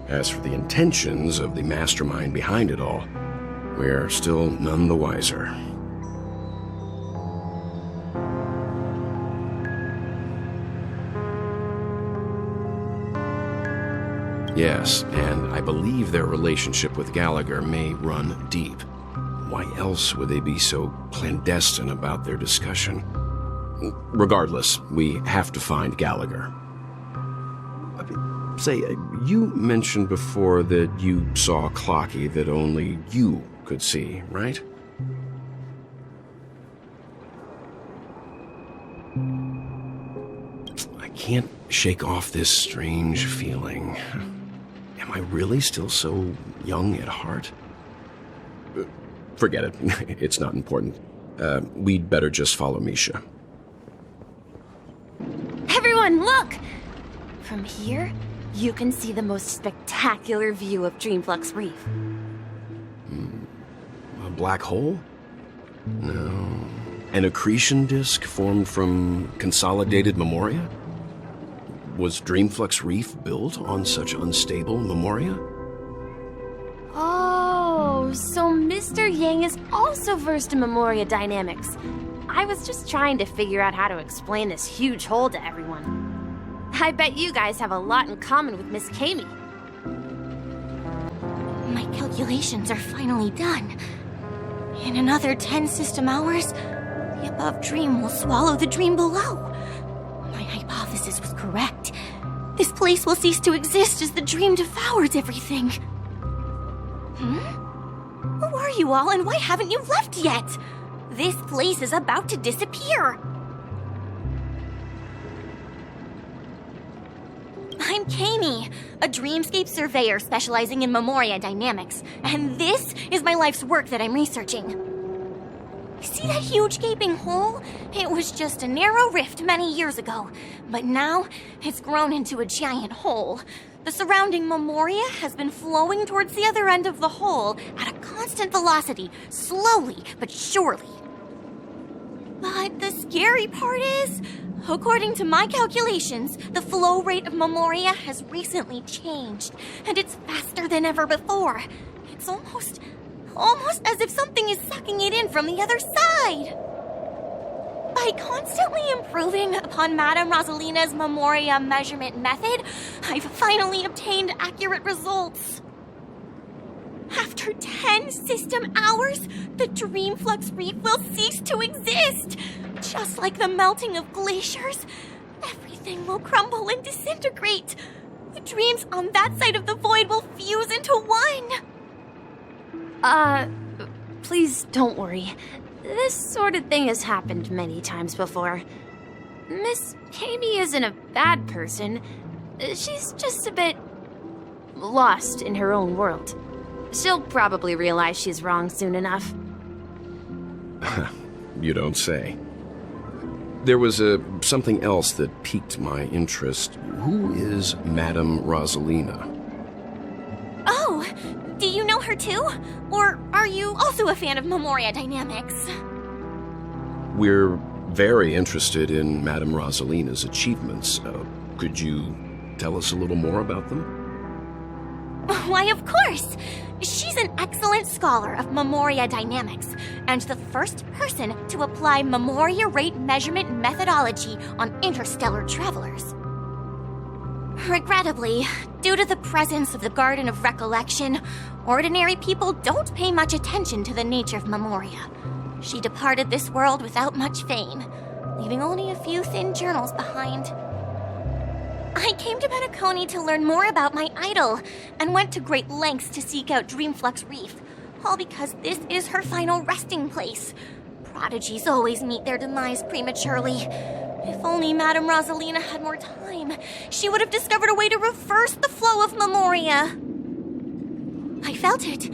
P: As for the intentions of the mastermind behind it all, we're still none the wiser. Yes, and I believe their relationship with Gallagher may run deep. Why else would they be so clandestine about their discussion? Regardless, we have to find Gallagher. Say, you mentioned before that you saw a Clocky that only you could see, right? I can't shake off this strange feeling. Am I really still so young at heart? Forget it. It's not important. We'd better just follow Misha.
G: Everyone, look! From here, you can see the most spectacular view of Dreamflux Reef.
P: A black hole? No. An accretion disk formed from consolidated memoria? Was Dreamflux Reef built on such unstable memoria?
G: Oh, so Mr. Yang is also versed in memoria dynamics. I was just trying to figure out how to explain this huge hole to everyone. I bet you guys have a lot in common with Miss Kami.
B: My calculations are finally done. In another 10 system hours, the above dream will swallow the dream below. My hypothesis was correct. This place will cease to exist as the dream devours everything. Who are you all, and why haven't you left yet? This place is about to disappear. I'm Kami, a dreamscape surveyor specializing in memoria dynamics, and this is my life's work that I'm researching. See that huge gaping hole? It was just a narrow rift many years ago, but now it's grown into a giant hole. The surrounding memoria has been flowing towards the other end of the hole at a constant velocity, slowly but surely. But the scary part is, according to my calculations, the flow rate of memoria has recently changed, and it's faster than ever before. It's almost as if something is sucking it in from the other side. By constantly improving upon Madame Rosalina's memoria measurement method, I've finally obtained accurate results. After 10 system hours, the Dreamflux Reef will cease to exist. Just like the melting of glaciers, everything will crumble and disintegrate. The dreams on that side of the void will fuse into one.
G: Please don't worry. This sort of thing has happened many times before. Miss Kami isn't a bad person. She's just a bit lost in her own world. She'll probably realize she's wrong soon enough.
P: You don't say. There was something else that piqued my interest. Who is Madame Rosalina?
G: Oh, do you know her too? Or are you also a fan of Memoria Dynamics?
P: We're very interested in Madame Rosalina's achievements. Could you tell us a little more about them?
G: Why, of course! She's an excellent scholar of Memoria Dynamics, and the first person to apply Memoria rate measurement methodology on interstellar travelers. Regrettably, due to the presence of the Garden of Recollection, ordinary people don't pay much attention to the nature of Memoria. She departed this world without much fame, leaving only a few thin journals behind. I came to Penacony to learn more about my idol, and went to great lengths to seek out Dreamflux Reef, all because this is her final resting place. Prodigies always meet their demise prematurely. If only Madame Rosalina had more time, she would have discovered a way to reverse the flow of Memoria. I felt it.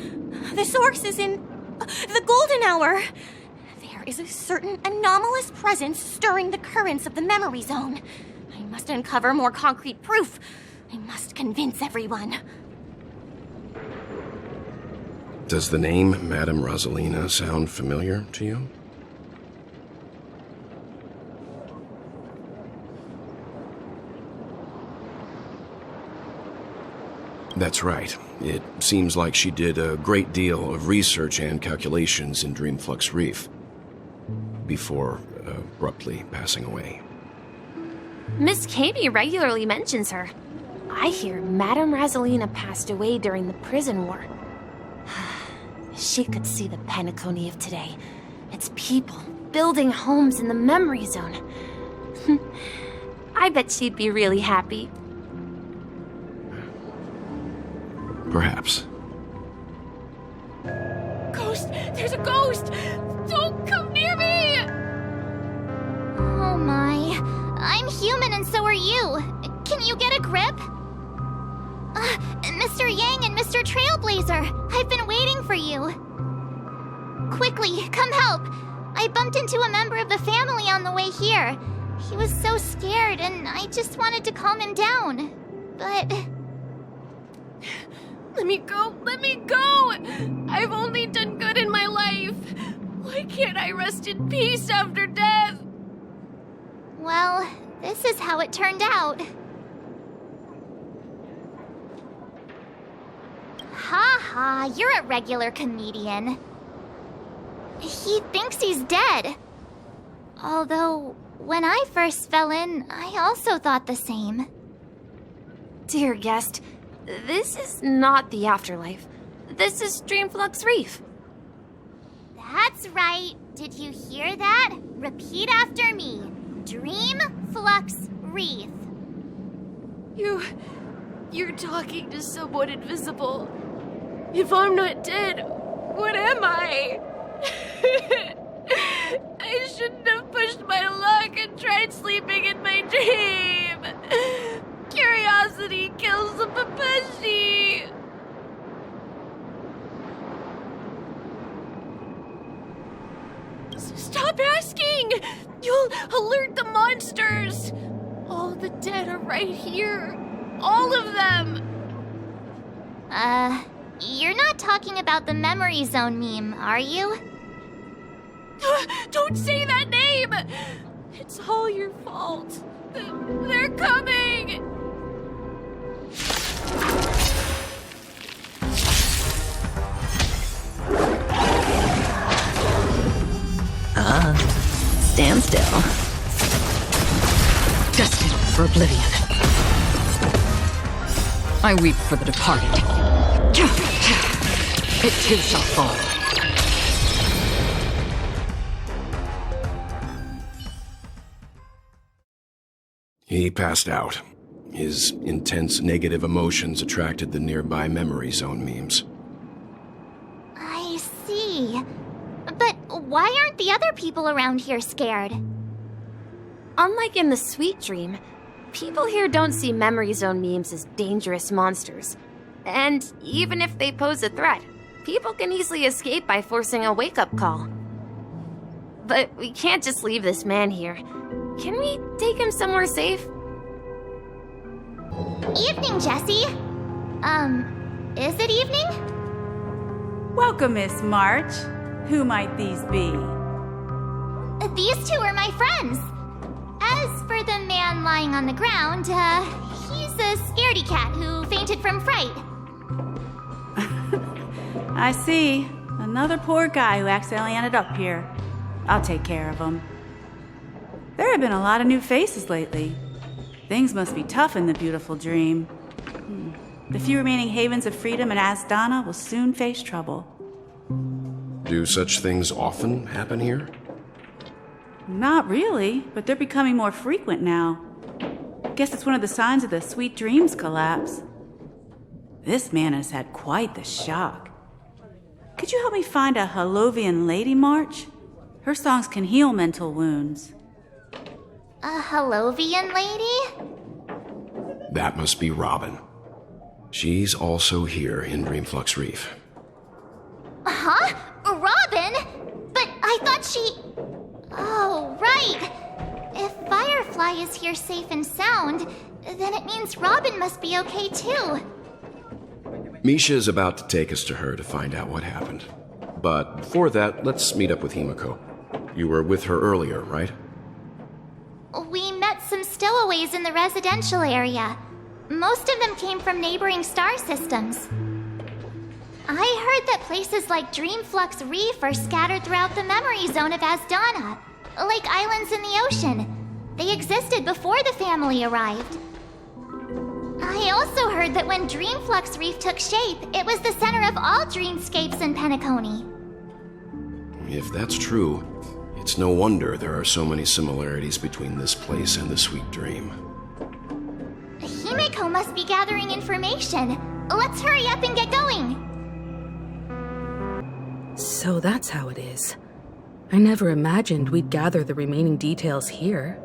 G: The source is in the Golden Hour. There is a certain anomalous presence stirring the currents of the memory zone. I must uncover more concrete proof. I must convince everyone.
P: Does the name Madame Rosalina sound familiar to you? That's right. It seems like she did a great deal of research and calculations in Dreamflux Reef before abruptly passing away.
Q: Miss Katie regularly mentions her. I hear Madame Rosalina passed away during the prison war. She could see the Penacony of today. Its people building homes in the memory zone. I bet she'd be really happy.
P: Perhaps.
H: Ghost! There's a ghost! Don't come near me!
B: Oh my. I'm human and so are you. Can you get a grip? Mr. Yang and Mr. Trailblazer, I've been waiting for you. Quickly, come help. I bumped into a member of the family on the way here. He was so scared and I just wanted to calm him down. But...
H: Let me go! Let me go! I've only done good in my life. Why can't I rest in peace after death?
B: Well, this is how it turned out. Ha ha, you're a regular comedian. He thinks he's dead. Although, when I first fell in, I also thought the same.
Q: Dear guest, this is not the afterlife. This is Dreamflux Reef.
B: That's right. Did you hear that? Repeat after me. Dreamflux Reef.
H: You're talking to someone invisible. If I'm not dead, what am I? I shouldn't have pushed my luck and tried sleeping in my dream. Curiosity kills the Papashi. Stop asking! You'll alert the monsters! All the dead are right here. All of them!
B: You're not talking about the memory zone meme, are you?
H: Don't say that name! It's all your fault. They're coming!
E: Stand still. Destined for oblivion. I weep for the departed. It too shall fall.
P: He passed out. His intense negative emotions attracted the nearby memory zone memes.
B: I see. But why aren't the other people around here scared?
Q: Unlike in the Sweet Dream, people here don't see memory zone memes as dangerous monsters. And even if they pose a threat, people can easily escape by forcing a wake-up call. But we can't just leave this man here. Can we take him somewhere safe?
B: Evening, Jessie. Is it evening?
R: Welcome, Miss March. Who might these be?
B: These two are my friends. As for the man lying on the ground, he's a scaredy cat who fainted from fright.
R: I see. Another poor guy who accidentally ended up here. I'll take care of him. There have been a lot of new faces lately. Things must be tough in the beautiful dream. The few remaining havens of freedom in Asdana will soon face trouble.
P: Do such things often happen here?
R: Not really, but they're becoming more frequent now. Guess it's one of the signs of the Sweet Dreams collapse. This man has had quite the shock. Could you help me find a Halovian lady, March? Her songs can heal mental wounds.
B: A Halovian lady?
P: That must be Robin. She's also here in Dreamflux Reef.
B: Huh? Robin? But I thought she... Oh, right. If Firefly is here safe and sound, then it means Robin must be okay too.
P: Misha is about to take us to her to find out what happened. But before that, let's meet up with Himiko. You were with her earlier, right?
B: We met some stowaways in the residential area. Most of them came from neighboring star systems. I heard that places like Dreamflux Reef are scattered throughout the memory zone of Asdana, like islands in the ocean. They existed before the family arrived. I also heard that when Dreamflux Reef took shape, it was the center of all dreamscapes in Penacony.
P: If that's true, it's no wonder there are so many similarities between this place and the Sweet Dream.
B: Himiko must be gathering information. Let's hurry up and get going.
S: So that's how it is. I never imagined we'd gather the remaining details here.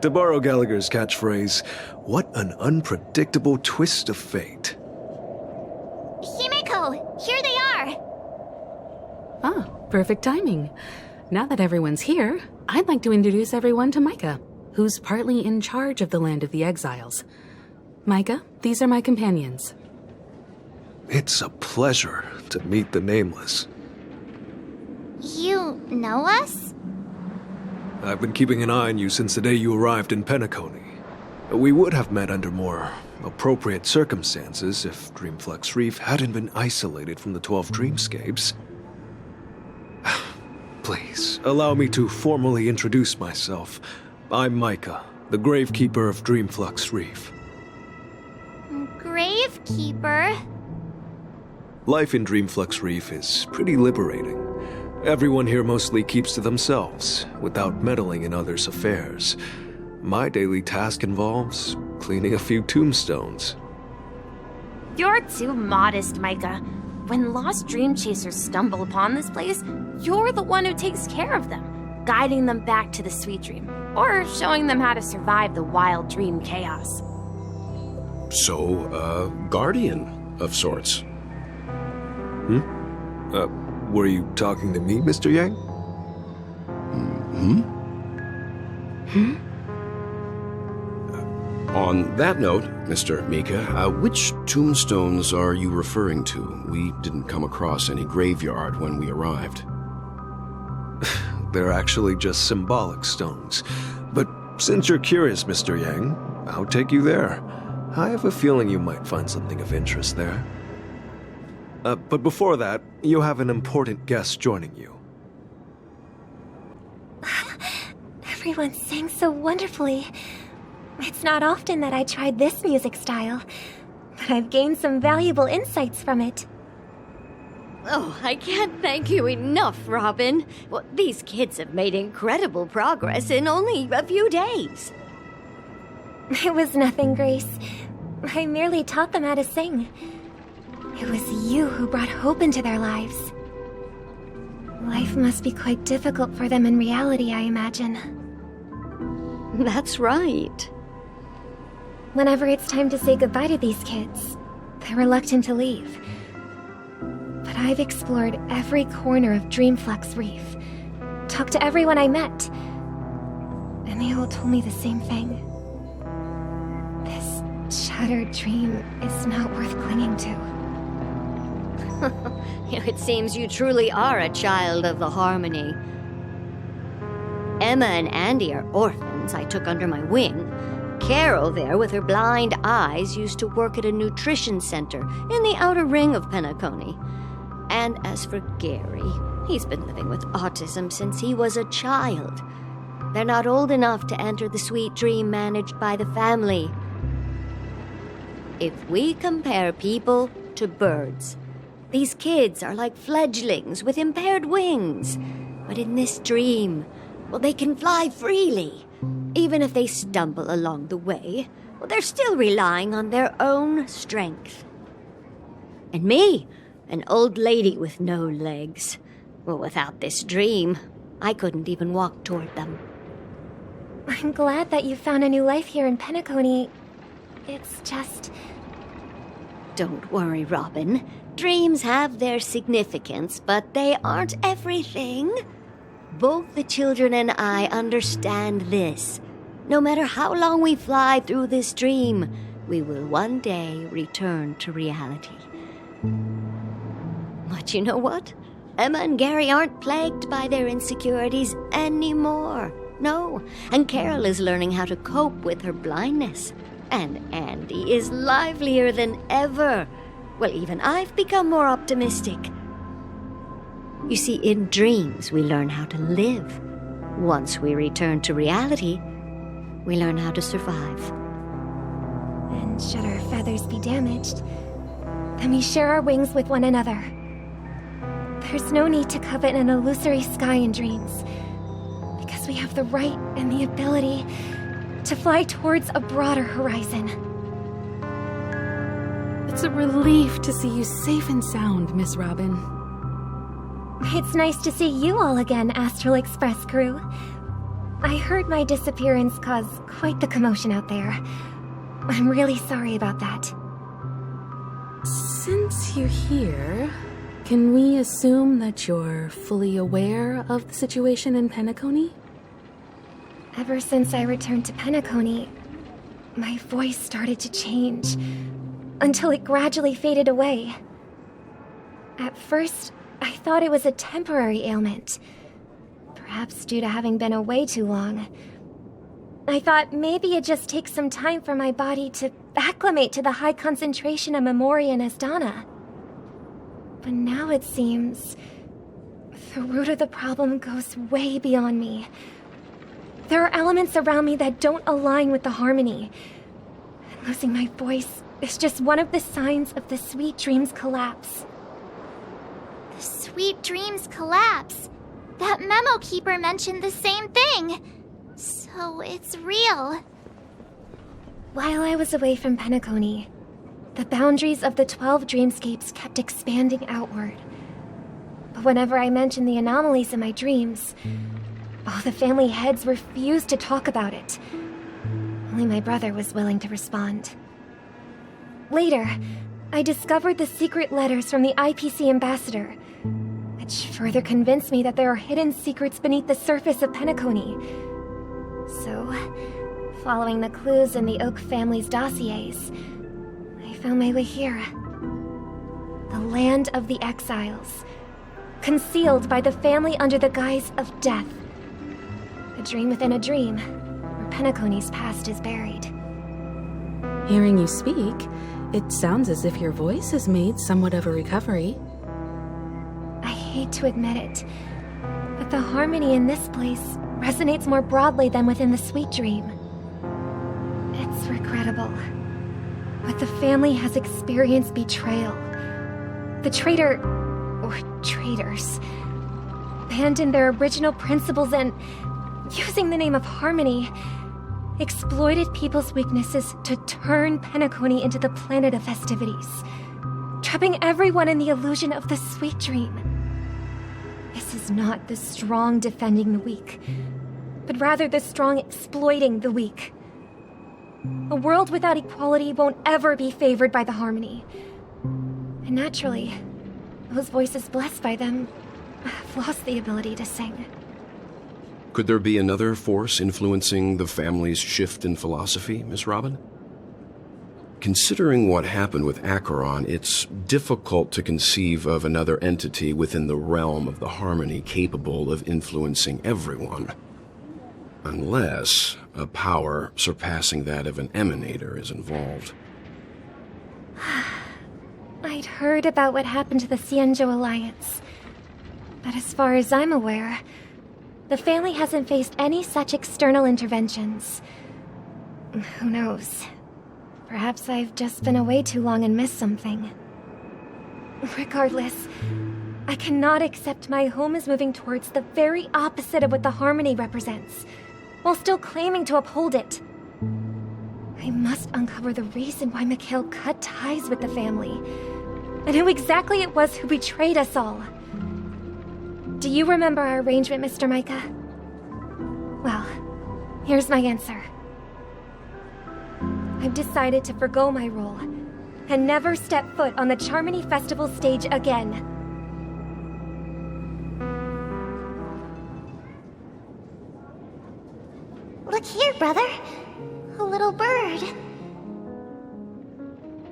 T: To borrow Gallagher's catchphrase, what an unpredictable twist of fate.
B: Himiko, here they are.
S: Ah, perfect timing. Now that everyone's here, I'd like to introduce everyone to Micah, who's partly in charge of the Land of the Exiles. Micah, these are my companions.
T: It's a pleasure to meet the Nameless.
B: You know us?
T: I've been keeping an eye on you since the day you arrived in Penacony. We would have met under more appropriate circumstances if Dreamflux Reef hadn't been isolated from the 12 dreamscapes. Please, allow me to formally introduce myself. I'm Micah, the Gravekeeper of Dreamflux Reef.
B: Gravekeeper?
T: Life in Dreamflux Reef is pretty liberating. Everyone here mostly keeps to themselves, without meddling in others' affairs. My daily task involves cleaning a few tombstones.
Q: You're too modest, Micah. When lost dream chasers stumble upon this place, you're the one who takes care of them, guiding them back to the Sweet Dream, or showing them how to survive the wild dream chaos.
P: So, a guardian of sorts.
T: Were you talking to me, Mr. Yang?
P: On that note, Mr. Mika, which tombstones are you referring to? We didn't come across any graveyard when we arrived.
T: They're actually just symbolic stones. But since you're curious, Mr. Yang, I'll take you there. I have a feeling you might find something of interest there. But before that, you have an important guest joining you.
G: Everyone sang so wonderfully. It's not often that I tried this music style, but I've gained some valuable insights from it.
U: Oh, I can't thank you enough, Robin. Well, these kids have made incredible progress in only a few days.
G: It was nothing, Grace. I merely taught them how to sing. It was you who brought hope into their lives. Life must be quite difficult for them in reality, I imagine.
U: That's right.
G: Whenever it's time to say goodbye to these kids, they're reluctant to leave. But I've explored every corner of Dreamflux Reef, talked to everyone I met, and they all told me the same thing. This shattered dream is not worth clinging to.
U: It seems you truly are a child of the Harmony. Emma and Andy are orphans I took under my wing. Carol there, with her blind eyes, used to work at a nutrition center in the outer ring of Penacony. And as for Gary, he's been living with autism since he was a child. They're not old enough to enter the sweet dream managed by the family. If we compare people to birds, these kids are like fledglings with impaired wings. But in this dream, well, they can fly freely. Even if they stumble along the way, well, they're still relying on their own strength. And me, an old lady with no legs. Well, without this dream, I couldn't even walk toward them.
G: I'm glad that you found a new life here in Penacony. It's just...
U: Don't worry, Robin. Dreams have their significance, but they aren't everything. Both the children and I understand this. No matter how long we fly through this dream, we will one day return to reality. But you know what? Emma and Gary aren't plagued by their insecurities anymore. No, and Carol is learning how to cope with her blindness. And Andy is livelier than ever. Well, even I've become more optimistic. You see, in dreams, we learn how to live. Once we return to reality, we learn how to survive.
G: And should our feathers be damaged, then we share our wings with one another. There's no need to covet an illusory sky in dreams, because we have the right and the ability to fly towards a broader horizon.
S: It's a relief to see you safe and sound, Miss Robin.
G: It's nice to see you all again, Astral Express crew. I heard my disappearance caused quite the commotion out there. I'm really sorry about that.
S: Since you're here, can we assume that you're fully aware of the situation in Penacony?
G: Ever since I returned to Penacony, my voice started to change, until it gradually faded away. At first, I thought it was a temporary ailment, perhaps due to having been away too long. I thought maybe it just takes some time for my body to acclimate to the high concentration of Memoria and Asdana. But now it seems the root of the problem goes way beyond me. There are elements around me that don't align with the Harmony. And losing my voice is just one of the signs of the Sweet Dreams collapse.
B: The Sweet Dreams collapse. That memo keeper mentioned the same thing. So it's real.
G: While I was away from Penacony, the boundaries of the 12 dreamscapes kept expanding outward. But whenever I mentioned the anomalies in my dreams, all the family heads refused to talk about it. Only my brother was willing to respond. Later, I discovered the secret letters from the IPC ambassador, which further convinced me that there are hidden secrets beneath the surface of Penacony. So, following the clues in the Oak family's dossiers, I found my way here. The land of the exiles, concealed by the family under the guise of death. A dream within a dream, where Penacony's past is buried.
S: Hearing you speak, it sounds as if your voice has made somewhat of a recovery.
G: I hate to admit it, but the harmony in this place resonates more broadly than within the Sweet Dream. It's regrettable, but the family has experienced betrayal. The traitor, or traitors, abandoned their original principles and, using the name of Harmony, exploited people's weaknesses to turn Penacony into the planet of festivities, trapping everyone in the illusion of the Sweet Dream. This is not the strong defending the weak, but rather the strong exploiting the weak. A world without equality won't ever be favored by the Harmony. And naturally, those voices blessed by them have lost the ability to sing.
P: Could there be another force influencing the family's shift in philosophy, Miss Robin? Considering what happened with Acheron, it's difficult to conceive of another entity within the realm of the Harmony capable of influencing everyone. Unless a power surpassing that of an emanator is involved.
Q: I'd heard about what happened to the Xianzhou Alliance. But as far as I'm aware, the family hasn't faced any such external interventions. Who knows? Perhaps I've just been away too long and missed something. Regardless, I cannot accept my home is moving towards the very opposite of what the Harmony represents, while still claiming to uphold it. I must uncover the reason why Mikhail cut ties with the family, and who exactly it was who betrayed us all. Do you remember our arrangement, Mr. Micah? Well, here's my answer. I've decided to forgo my role, and never step foot on the Charmony Festival stage again.
M: Look here, brother. A little bird.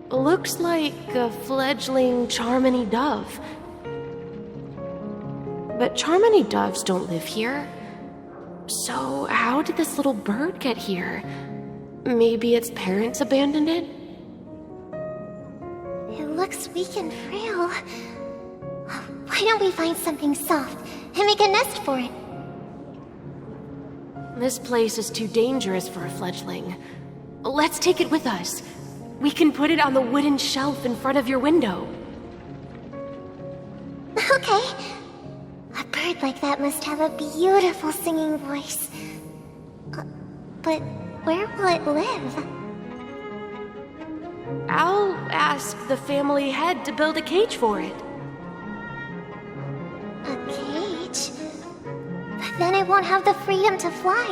A: Looks like a fledgling Charmony dove. But Charmony doves don't live here. So how did this little bird get here? Maybe its parents abandoned it?
M: It looks weak and frail. Why don't we find something soft and make a nest for it?
A: This place is too dangerous for a fledgling. Let's take it with us. We can put it on the wooden shelf in front of your window.
M: Okay. A bird like that must have a beautiful singing voice. But where will it live?
A: I'll ask the family head to build a cage for it.
M: A cage? But then it won't have the freedom to fly,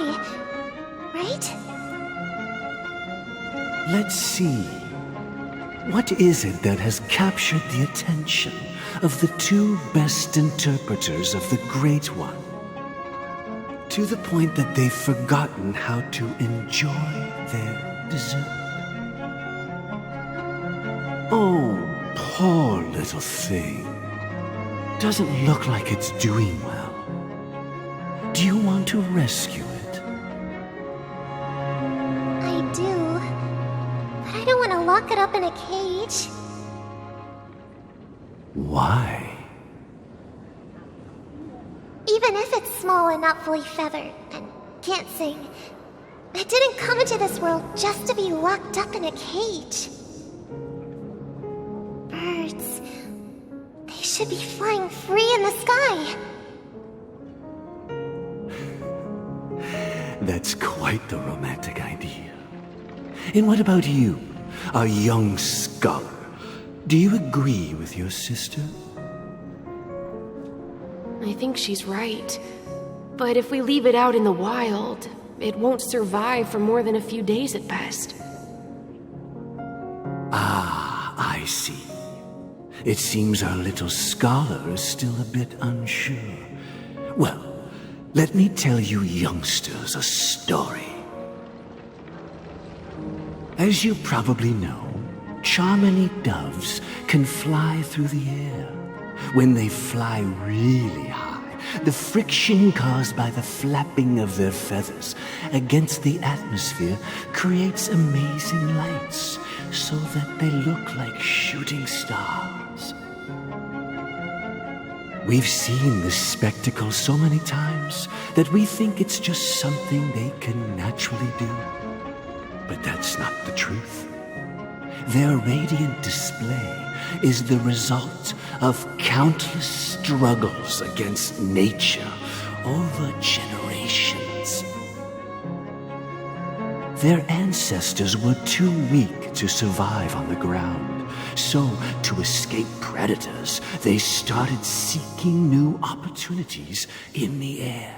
M: right?
F: Let's see. What is it that has captured the attention of the two best interpreters of the Great One? To the point that they've forgotten how to enjoy their dessert. Oh, poor little thing. Doesn't look like it's doing well. Do you want to rescue it?
M: I do. But I don't want to lock it up in a cage.
F: Why?
M: Even if it's small and not fully feathered, and can't sing, it didn't come into this world just to be locked up in a cage. Birds, they should be flying free in the sky.
F: That's quite the romantic idea. And what about you, a young scholar? Do you agree with your sister?
A: I think she's right. But if we leave it out in the wild, it won't survive for more than a few days at best.
F: Ah, I see. It seems our little scholar is still a bit unsure. Well, let me tell you youngsters a story. As you probably know, Charmony doves can fly through the air. When they fly really high, the friction caused by the flapping of their feathers against the atmosphere creates amazing lights, so that they look like shooting stars. We've seen this spectacle so many times that we think it's just something they can naturally do. But that's not the truth. Their radiant display is the result of countless struggles against nature over generations. Their ancestors were too weak to survive on the ground, so to escape predators, they started seeking new opportunities in the air.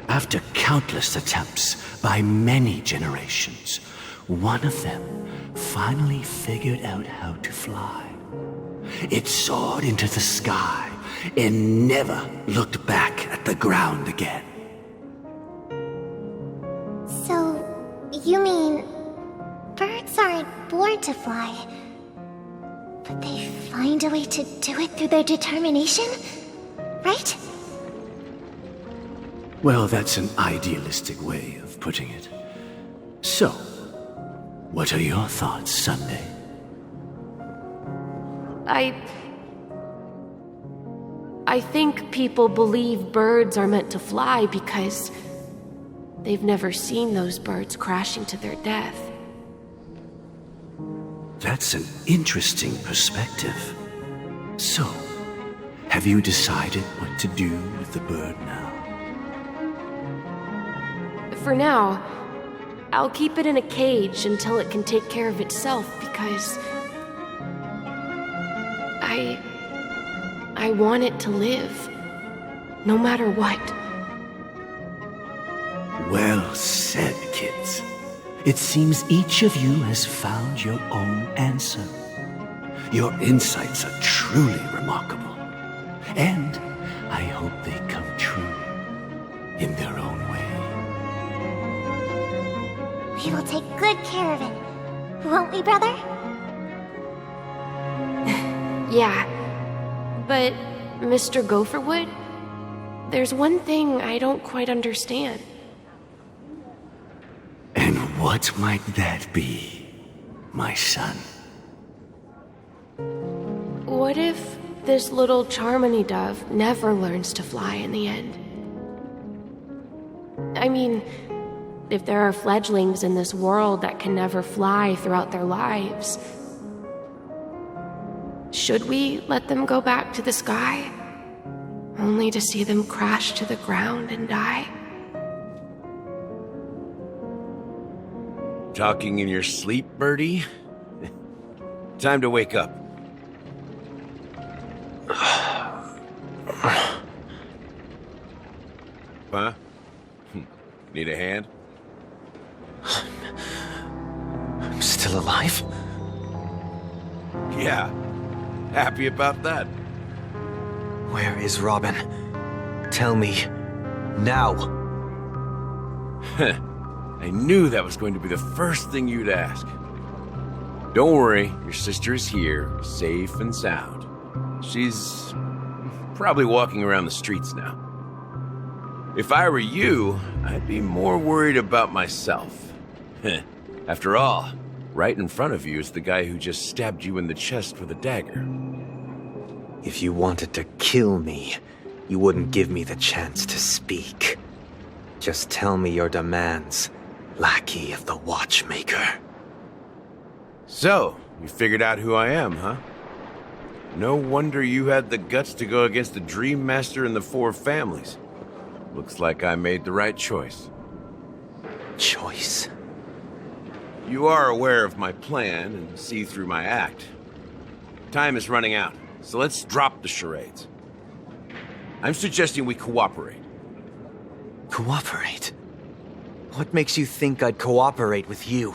F: After countless attempts by many generations, one of them finally figured out how to fly. It soared into the sky and never looked back at the ground again.
B: So, you mean birds aren't born to fly, but they find a way to do it through their determination, right?
F: Well, that's an idealistic way of putting it. So, what are your thoughts, Sunday?
A: I think people believe birds are meant to fly because they've never seen those birds crashing to their death.
F: That's an interesting perspective. So, have you decided what to do with the bird now?
A: For now, I'll keep it in a cage until it can take care of itself because I want it to live, no matter what.
F: Well said, kids. It seems each of you has found your own answer. Your insights are truly remarkable, and I hope they come true in their own way.
B: We will take good care of it, won't we, brother?
A: Yeah, but Mr. Gopherwood, there's one thing I don't quite understand.
F: And what might that be, my son?
A: What if this little Charmony dove never learns to fly in the end? I mean, if there are fledglings in this world that can never fly throughout their lives, should we let them go back to the sky, only to see them crash to the ground and die?
K: Talking in your sleep, Birdie? Time to wake up. Huh? Need a hand?
C: I'm still alive?
K: Yeah. Happy about that.
C: Where is Robin? Tell me. Now.
K: I knew that was going to be the first thing you'd ask. Don't worry, your sister is here, safe and sound. She's probably walking around the streets now. If I were you, I'd be more worried about myself. After all, right in front of you is the guy who just stabbed you in the chest with a dagger.
C: If you wanted to kill me, you wouldn't give me the chance to speak. Just tell me your demands, lackey of the Watchmaker.
K: So, you figured out who I am, huh? No wonder you had the guts to go against the Dream Master and the Four Families. Looks like I made the right choice.
C: Choice?
K: You are aware of my plan and see through my act. Time is running out, so let's drop the charades. I'm suggesting we cooperate.
C: Cooperate? What makes you think I'd cooperate with you?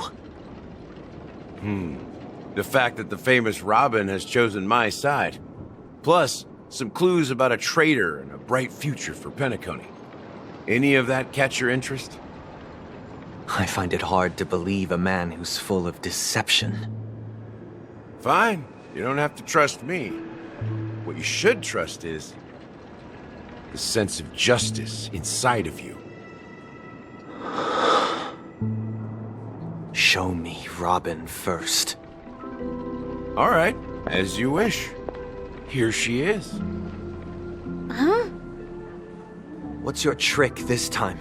K: The fact that the famous Robin has chosen my side. Plus, some clues about a traitor and a bright future for Penacony. Any of that catch your interest?
C: I find it hard to believe a man who's full of deception.
K: Fine. You don't have to trust me. What you should trust is the sense of justice inside of you.
C: Show me Robin first.
K: All right, as you wish. Here she is.
B: Huh?
C: What's your trick this time?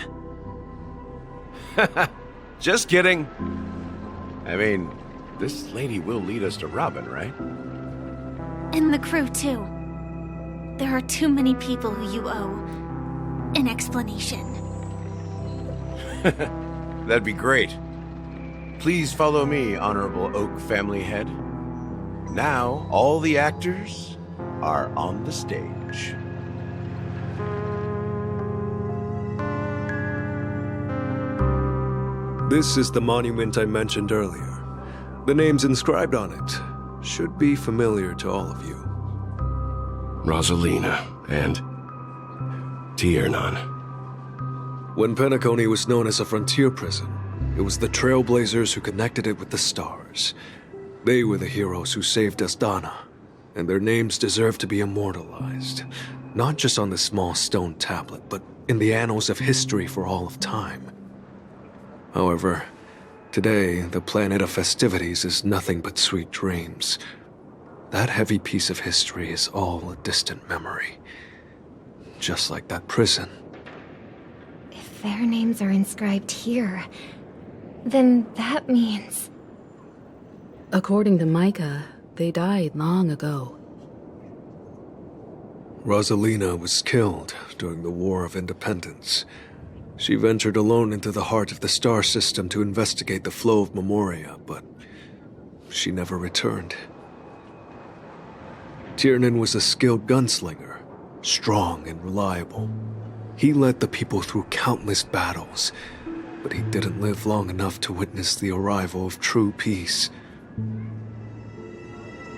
K: Just kidding. I mean, this lady will lead us to Robin, right?
M: And the crew, too. There are too many people who you owe an explanation.
K: That'd be great. Please follow me, Honorable Oak Family Head. Now, all the actors are on the stage.
T: This is the monument I mentioned earlier. The names inscribed on it should be familiar to all of you.
P: Rosalina and Tiernan.
T: When Penacony was known as a frontier prison, it was the Trailblazers who connected it with the stars. They were the heroes who saved Asdana, and their names deserve to be immortalized, not just on this small stone tablet, but in the annals of history for all of time. However, today, the planet of festivities is nothing but sweet dreams. That heavy piece of history is all a distant memory. Just like that prison.
Q: If their names are inscribed here, then that means...
S: According to Micah, they died long ago.
T: Rosalina was killed during the War of Independence. She ventured alone into the heart of the star system to investigate the flow of Memoria, but she never returned. Tiernan was a skilled gunslinger, strong and reliable. He led the people through countless battles, but he didn't live long enough to witness the arrival of true peace.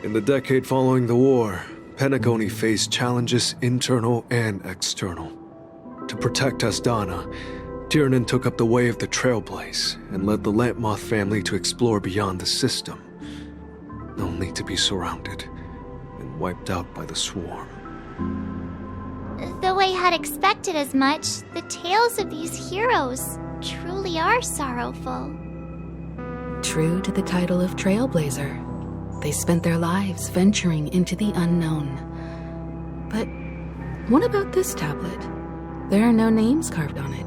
T: In the decade following the war, Penacony faced challenges internal and external. To protect Asdana, Tiernan took up the way of the Trailblaze and led the Lampmoth family to explore beyond the system, only to be surrounded and wiped out by the Swarm.
B: Though I had expected as much, the tales of these heroes truly are sorrowful.
S: True to the title of Trailblazer, they spent their lives venturing into the unknown. But what about this tablet? There are no names carved on it.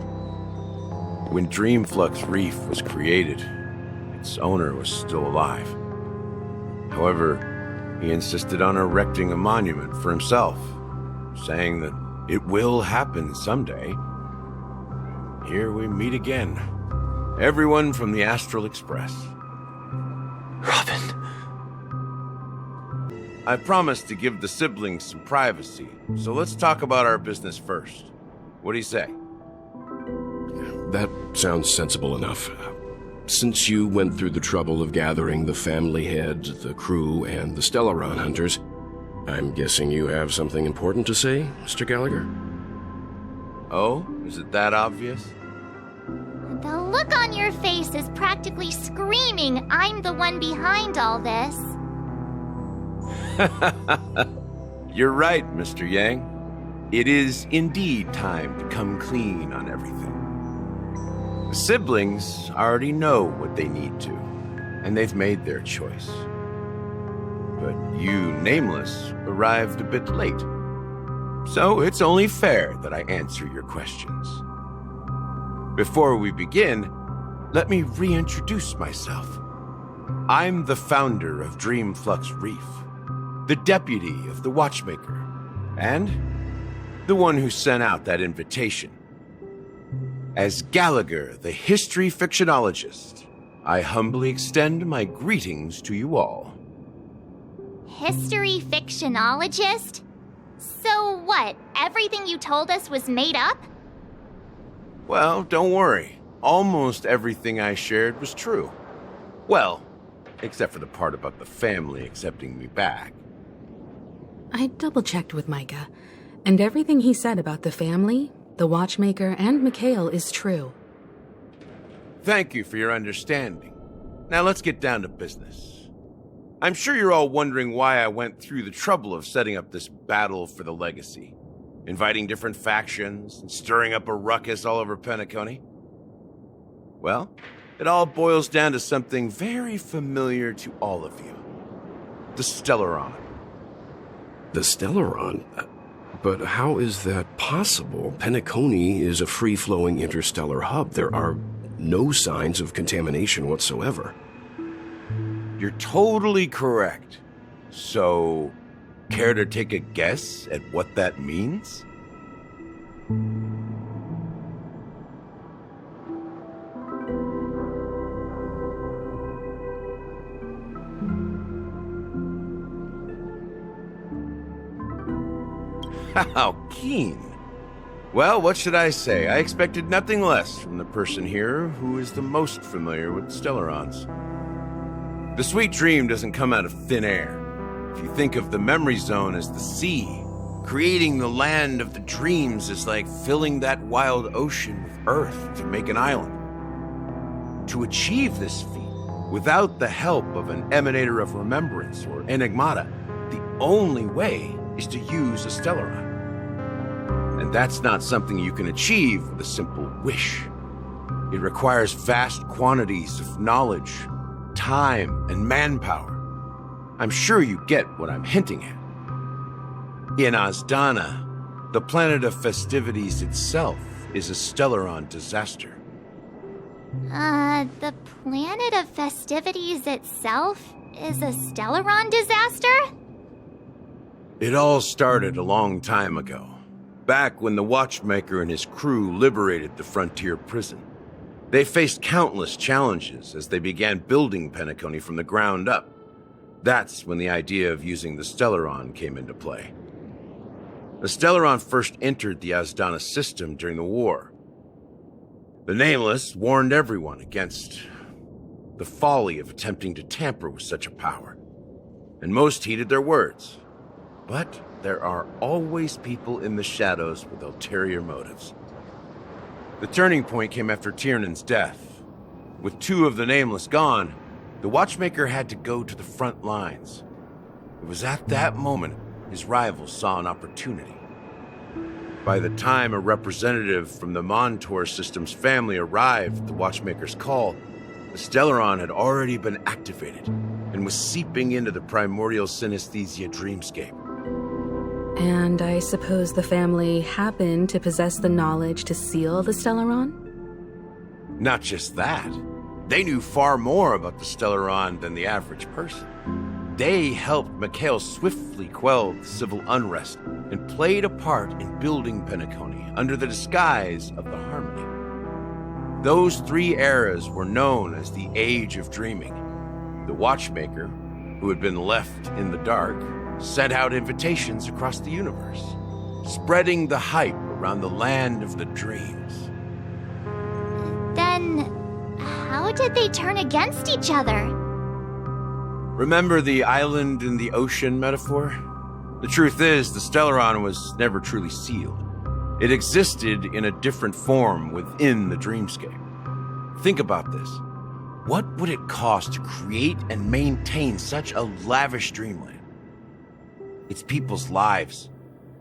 K: When Dreamflux Reef was created, its owner was still alive. However, he insisted on erecting a monument for himself, saying that it will happen someday. Here we meet again. Everyone from the Astral Express.
T: Robin.
K: I promised to give the siblings some privacy, so let's talk about our business first. What do you say?
P: That sounds sensible enough. Since you went through the trouble of gathering the family head, the crew, and the Stellaron hunters, I'm guessing you have something important to say, Mr. Gallagher?
K: Oh? Is it that obvious?
B: The look on your face is practically screaming I'm the one behind all this.
K: You're right, Mr. Yang. It is indeed time to come clean on everything. The siblings already know what they need to, and they've made their choice. But you, Nameless, arrived a bit late. So it's only fair that I answer your questions. Before we begin, let me reintroduce myself. I'm the founder of Dreamflux Reef, the deputy of the Watchmaker, and the one who sent out that invitation. As Gallagher, the history fictionologist, I humbly extend my greetings to you all.
B: History fictionologist? So what, everything you told us was made up?
K: Well, don't worry. Almost everything I shared was true. Well, except for the part about the family accepting me back.
S: I double-checked with Micah, and everything he said about the family, the Watchmaker, and Mikhail is true.
K: Thank you for your understanding. Now let's get down to business. I'm sure you're all wondering why I went through the trouble of setting up this battle for the legacy, inviting different factions and stirring up a ruckus all over Penacony. Well, it all boils down to something very familiar to all of you. The Stellaron.
P: The Stellaron? But how is that possible? Penacony is a free-flowing interstellar hub. There are no signs of contamination whatsoever.
K: You're totally correct. So, care to take a guess at what that means? How keen. Well, what should I say? I expected nothing less from the person here who is the most familiar with Stellarons. The sweet dream doesn't come out of thin air. If you think of the memory zone as the sea, creating the land of the dreams is like filling that wild ocean with earth to make an island. To achieve this feat, without the help of an emanator of remembrance or enigmata, the only way is to use a Stellaron. And that's not something you can achieve with a simple wish. It requires vast quantities of knowledge, time, and manpower. I'm sure you get what I'm hinting at. In Azdana, the planet of festivities itself is a Stellaron disaster.
B: The planet of festivities itself is a Stellaron disaster?
K: It all started a long time ago, back when the Watchmaker and his crew liberated the frontier prison. They faced countless challenges as they began building Penacony from the ground up. That's when the idea of using the Stellaron came into play. The Stellaron first entered the Azdana system during the war. The Nameless warned everyone against the folly of attempting to tamper with such a power, and most heeded their words. But there are always people in the shadows with ulterior motives. The turning point came after Tiernan's death. With 2 of the Nameless gone, the Watchmaker had to go to the front lines. It was at that moment his rivals saw an opportunity. By the time a representative from the Montour Systems family arrived at the Watchmaker's call, the Stellaron had already been activated and was seeping into the primordial synesthesia dreamscape.
S: And I suppose the family happened to possess the knowledge to seal the Stellaron?
K: Not just that. They knew far more about the Stellaron than the average person. They helped Mikhail swiftly quell the civil unrest and played a part in building Penacony under the disguise of the Harmony. Those 3 eras were known as the Age of Dreaming. The Watchmaker, who had been left in the dark, sent out invitations across the universe, spreading the hype around the land of the dreams.
B: Then, how did they turn against each other?
K: Remember the island in the ocean metaphor? The truth is, the Stellaron was never truly sealed. It existed in a different form within the dreamscape. Think about this. What would it cost to create and maintain such a lavish dreamland? It's people's lives.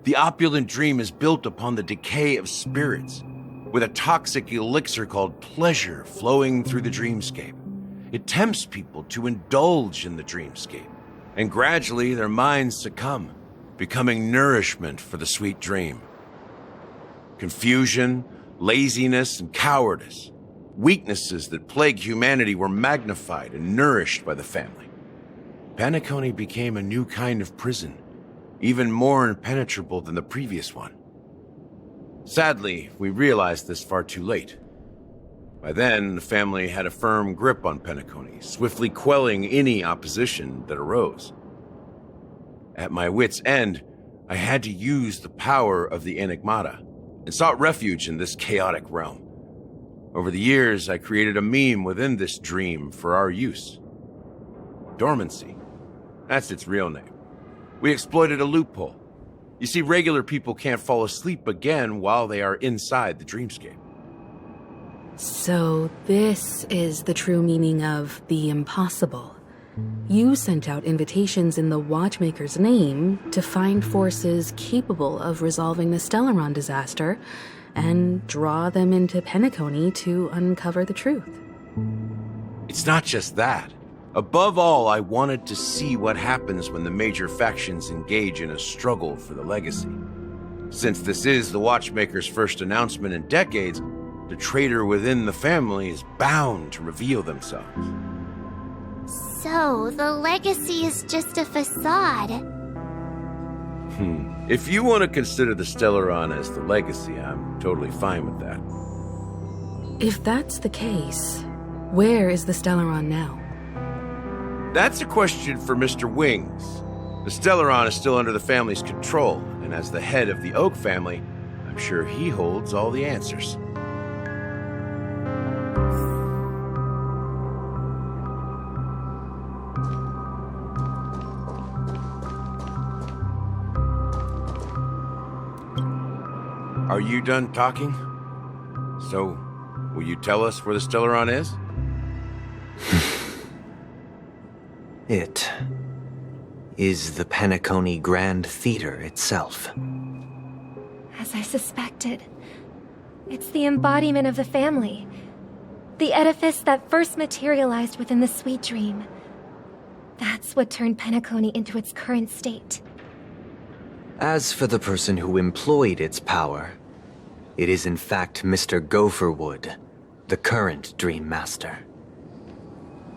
K: The opulent dream is built upon the decay of spirits, with a toxic elixir called pleasure flowing through the dreamscape. It tempts people to indulge in the dreamscape, and gradually their minds succumb, becoming nourishment for the sweet dream. Confusion, laziness, and cowardice, weaknesses that plague humanity, were magnified and nourished by the family. Penacony became a new kind of prison, even more impenetrable than the previous one. Sadly, we realized this far too late. By then, the family had a firm grip on Penacony, swiftly quelling any opposition that arose. At my wit's end, I had to use the power of the Enigmata, and sought refuge in this chaotic realm. Over the years, I created a meme within this dream for our use. Dormancy. That's its real name. We exploited a loophole. You see, regular people can't fall asleep again while they are inside the dreamscape.
S: So this is the true meaning of the impossible. You sent out invitations in the Watchmaker's name to find forces capable of resolving the Stellaron disaster and draw them into Penacony to uncover the truth.
K: It's not just that. Above all, I wanted to see what happens when the major factions engage in a struggle for the legacy. Since this is the Watchmaker's first announcement in decades, the traitor within the family is bound to reveal themselves.
B: So, the legacy is just a facade.
K: If you want to consider the Stellaron as the legacy, I'm totally fine with that.
S: If that's the case, where is the Stellaron now?
K: That's a question for Mr. Wings. The Stellaron is still under the family's control, and as the head of the Oak family, I'm sure he holds all the answers. Are you done talking? So, will you tell us where the Stellaron is?
D: It is the Penacony Grand Theater itself.
G: As I suspected, it's the embodiment of the family. The edifice that first materialized within the Sweet Dream. That's what turned Penacony into its current state.
D: As for the person who employed its power, it is in fact Mr. Gopherwood, the current Dream Master.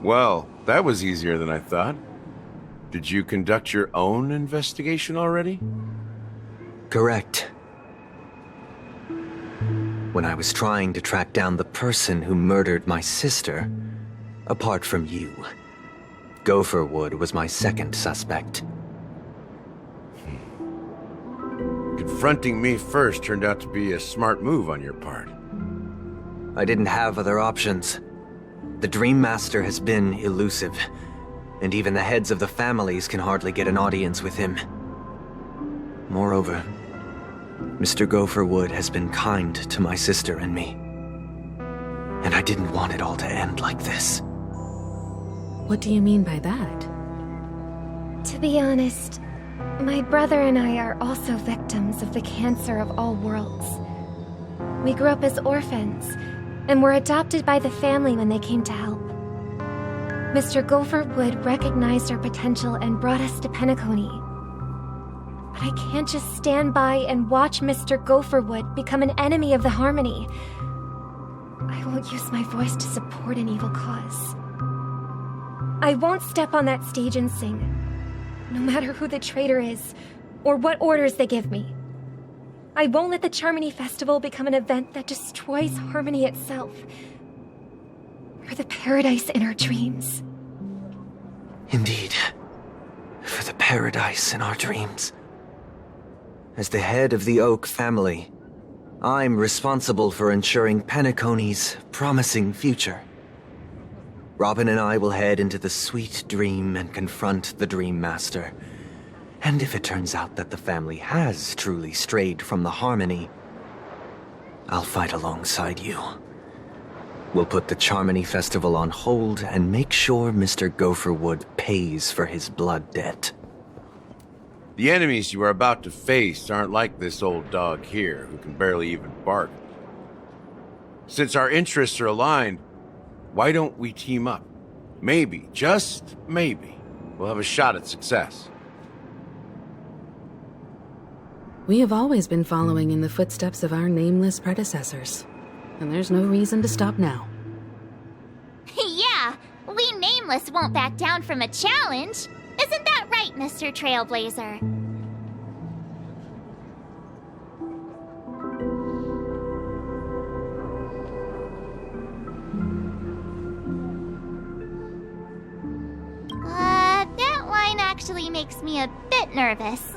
K: Well, that was easier than I thought. Did you conduct your own investigation already?
D: Correct. When I was trying to track down the person who murdered my sister, apart from you, Gopherwood was my second suspect.
K: Confronting me first turned out to be a smart move on your part.
D: I didn't have other options. The Dream Master has been elusive, and even the heads of the families can hardly get an audience with him. Moreover, Mr. Gopherwood has been kind to my sister and me. And I didn't want it all to end like this.
S: What do you mean by that?
G: To be honest, my brother and I are also victims of the cancer of all worlds. We grew up as orphans, and were adopted by the family when they came to help. Mr. Gopherwood recognized our potential and brought us to Penacony. But I can't just stand by and watch Mr. Gopherwood become an enemy of the Harmony. I won't use my voice to support an evil cause. I won't step on that stage and sing, no matter who the traitor is, or what orders they give me. I won't let the Charmony Festival become an event that destroys Harmony itself, or the paradise in our dreams.
D: Indeed, for the paradise in our dreams. As the head of the Oak family, I'm responsible for ensuring Penacony's promising future. Robin and I will head into the Sweet Dream and confront the Dream Master. And if it turns out that the family has truly strayed from the Harmony, I'll fight alongside you. We'll put the Charmony Festival on hold and make sure Mr. Gopherwood pays for his blood debt.
K: The enemies you are about to face aren't like this old dog here, who can barely even bark. Since our interests are aligned, why don't we team up? Maybe, just maybe, we'll have a shot at success.
S: We have always been following in the footsteps of our nameless predecessors, and there's no reason to stop now.
B: Yeah, we Nameless won't back down from a challenge. Isn't that right, Mr. Trailblazer? That line actually makes me a bit nervous.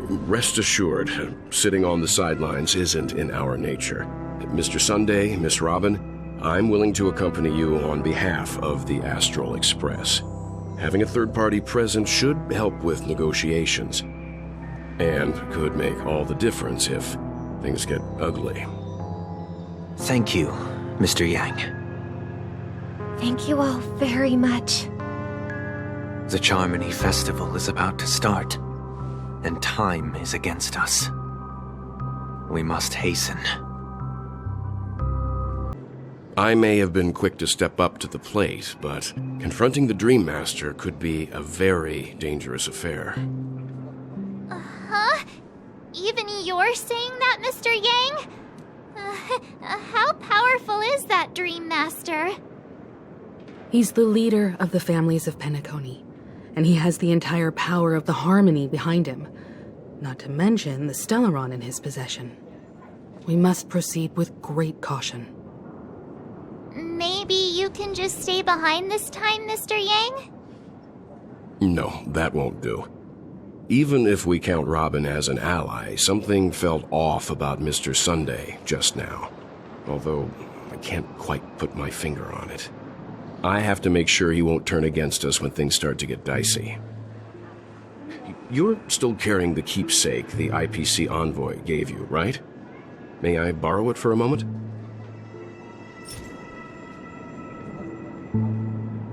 P: Rest assured, sitting on the sidelines isn't in our nature. Mr. Sunday, Miss Robin, I'm willing to accompany you on behalf of the Astral Express. Having a third party present should help with negotiations, and could make all the difference if things get ugly.
D: Thank you, Mr. Yang.
G: Thank you all very much.
D: The Charmony Festival is about to start, and time is against us. We must hasten.
P: I may have been quick to step up to the plate, but confronting the Dream Master could be a very dangerous affair.
B: Huh? Even you're saying that, Mr. Yang? How powerful is that Dream Master?
S: He's the leader of the families of Penacony, and he has the entire power of the Harmony behind him, not to mention the Stellaron in his possession. We must proceed with great caution.
B: Maybe you can just stay behind this time, Mr. Yang?
P: No, that won't do. Even if we count Robin as an ally, something felt off about Mr. Sunday just now. Although, I can't quite put my finger on it. I have to make sure he won't turn against us when things start to get dicey. You're still carrying the keepsake the IPC envoy gave you, right? May I borrow it for a moment?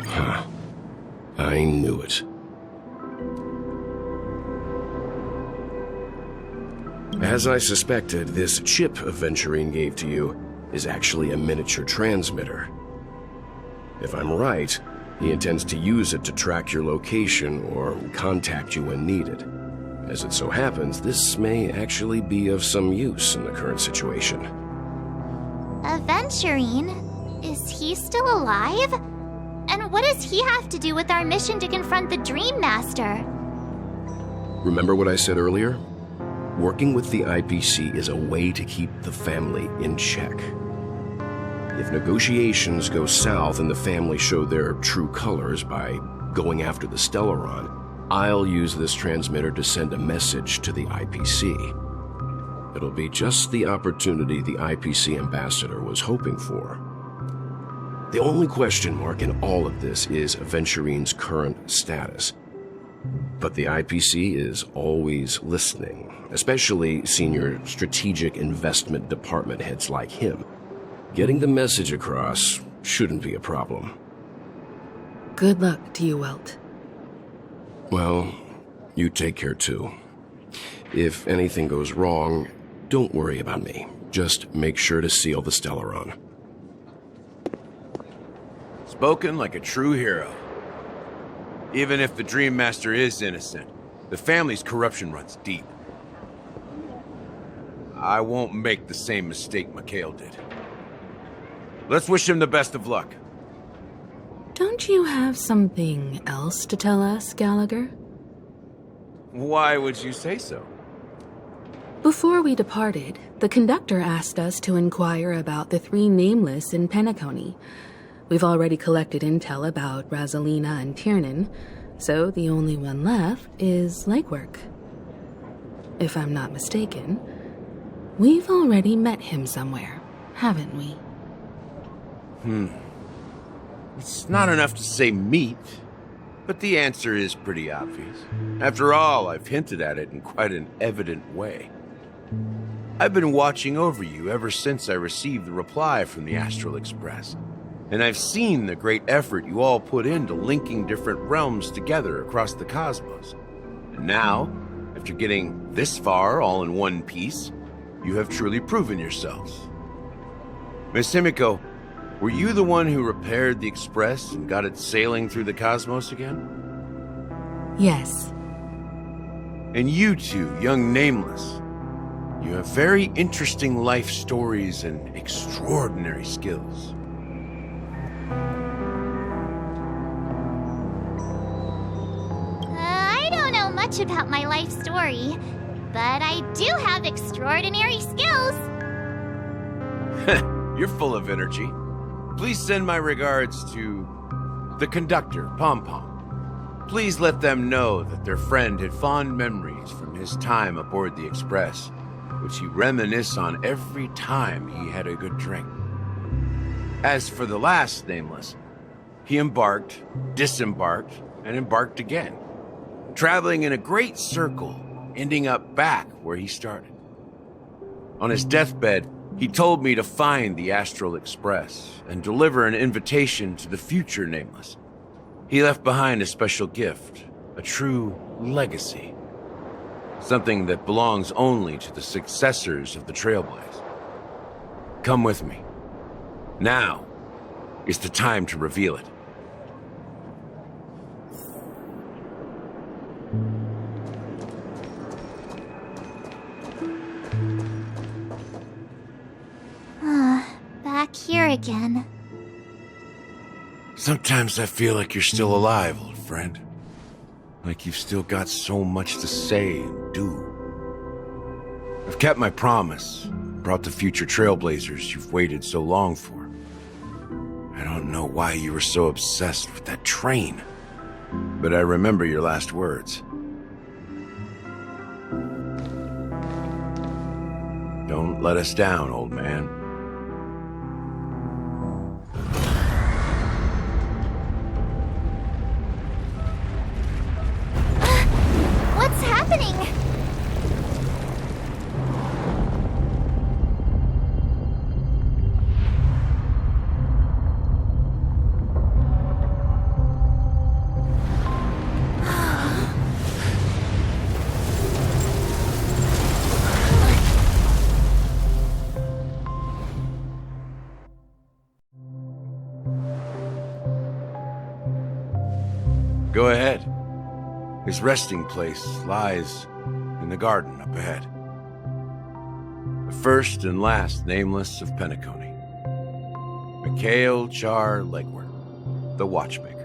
P: Huh. I knew it. As I suspected, this chip Aventurine gave to you is actually a miniature transmitter. If I'm right, he intends to use it to track your location or contact you when needed. As it so happens, this may actually be of some use in the current situation.
B: Aventurine? Is he still alive? And what does he have to do with our mission to confront the Dream Master?
P: Remember what I said earlier? Working with the IPC is a way to keep the family in check. If negotiations go south and the family show their true colors by going after the Stellaron, I'll use this transmitter to send a message to the IPC. It'll be just the opportunity the IPC ambassador was hoping for. The only question mark in all of this is Aventurine's current status. But the IPC is always listening, especially senior strategic investment department heads like him. Getting the message across shouldn't be a problem.
S: Good luck to you, Welt.
P: Well, you take care too. If anything goes wrong, don't worry about me. Just make sure to seal the Stellaron.
K: Spoken like a true hero. Even if the Dream Master is innocent, the family's corruption runs deep. I won't make the same mistake Mikhail did. Let's wish him the best of luck.
S: Don't you have something else to tell us, Gallagher?
K: Why would you say so?
S: Before we departed, the conductor asked us to inquire about the 3 nameless in Penacony. We've already collected intel about Razelina and Tiernan, so the only one left is legwork. If I'm not mistaken, we've already met him somewhere, haven't we?
K: It's not enough to say meet, but the answer is pretty obvious. After all, I've hinted at it in quite an evident way. I've been watching over you ever since I received the reply from the Astral Express, and I've seen the great effort you all put into linking different realms together across the cosmos. And now, after getting this far all in one piece, you have truly proven yourselves. Miss Himiko, were you the one who repaired the Express and got it sailing through the cosmos again?
S: Yes.
K: And you two, young Nameless, you have very interesting life stories and extraordinary skills.
B: I don't know much about my life story, but I do have extraordinary skills.
K: You're full of energy. Please send my regards to the conductor, Pom Pom. Please let them know that their friend had fond memories from his time aboard the Express, which he reminisced on every time he had a good drink. As for the last Nameless, he embarked, disembarked, and embarked again, traveling in a great circle, ending up back where he started. On his deathbed, he told me to find the Astral Express and deliver an invitation to the future Nameless. He left behind a special gift, a true legacy. Something that belongs only to the successors of the Trailblaze. Come with me. Now is the time to reveal it.
B: Back here again.
K: Sometimes I feel like you're still alive, old friend. Like you've still got so much to say and do. I've kept my promise, brought the future Trailblazers you've waited so long for. I don't know why you were so obsessed with that train, but I remember your last words. Don't let us down, old man.
B: What's happening?
K: Go ahead. His resting place lies in the garden up ahead. The first and last nameless of Penacony. Mikhail Char Legward, the Watchmaker.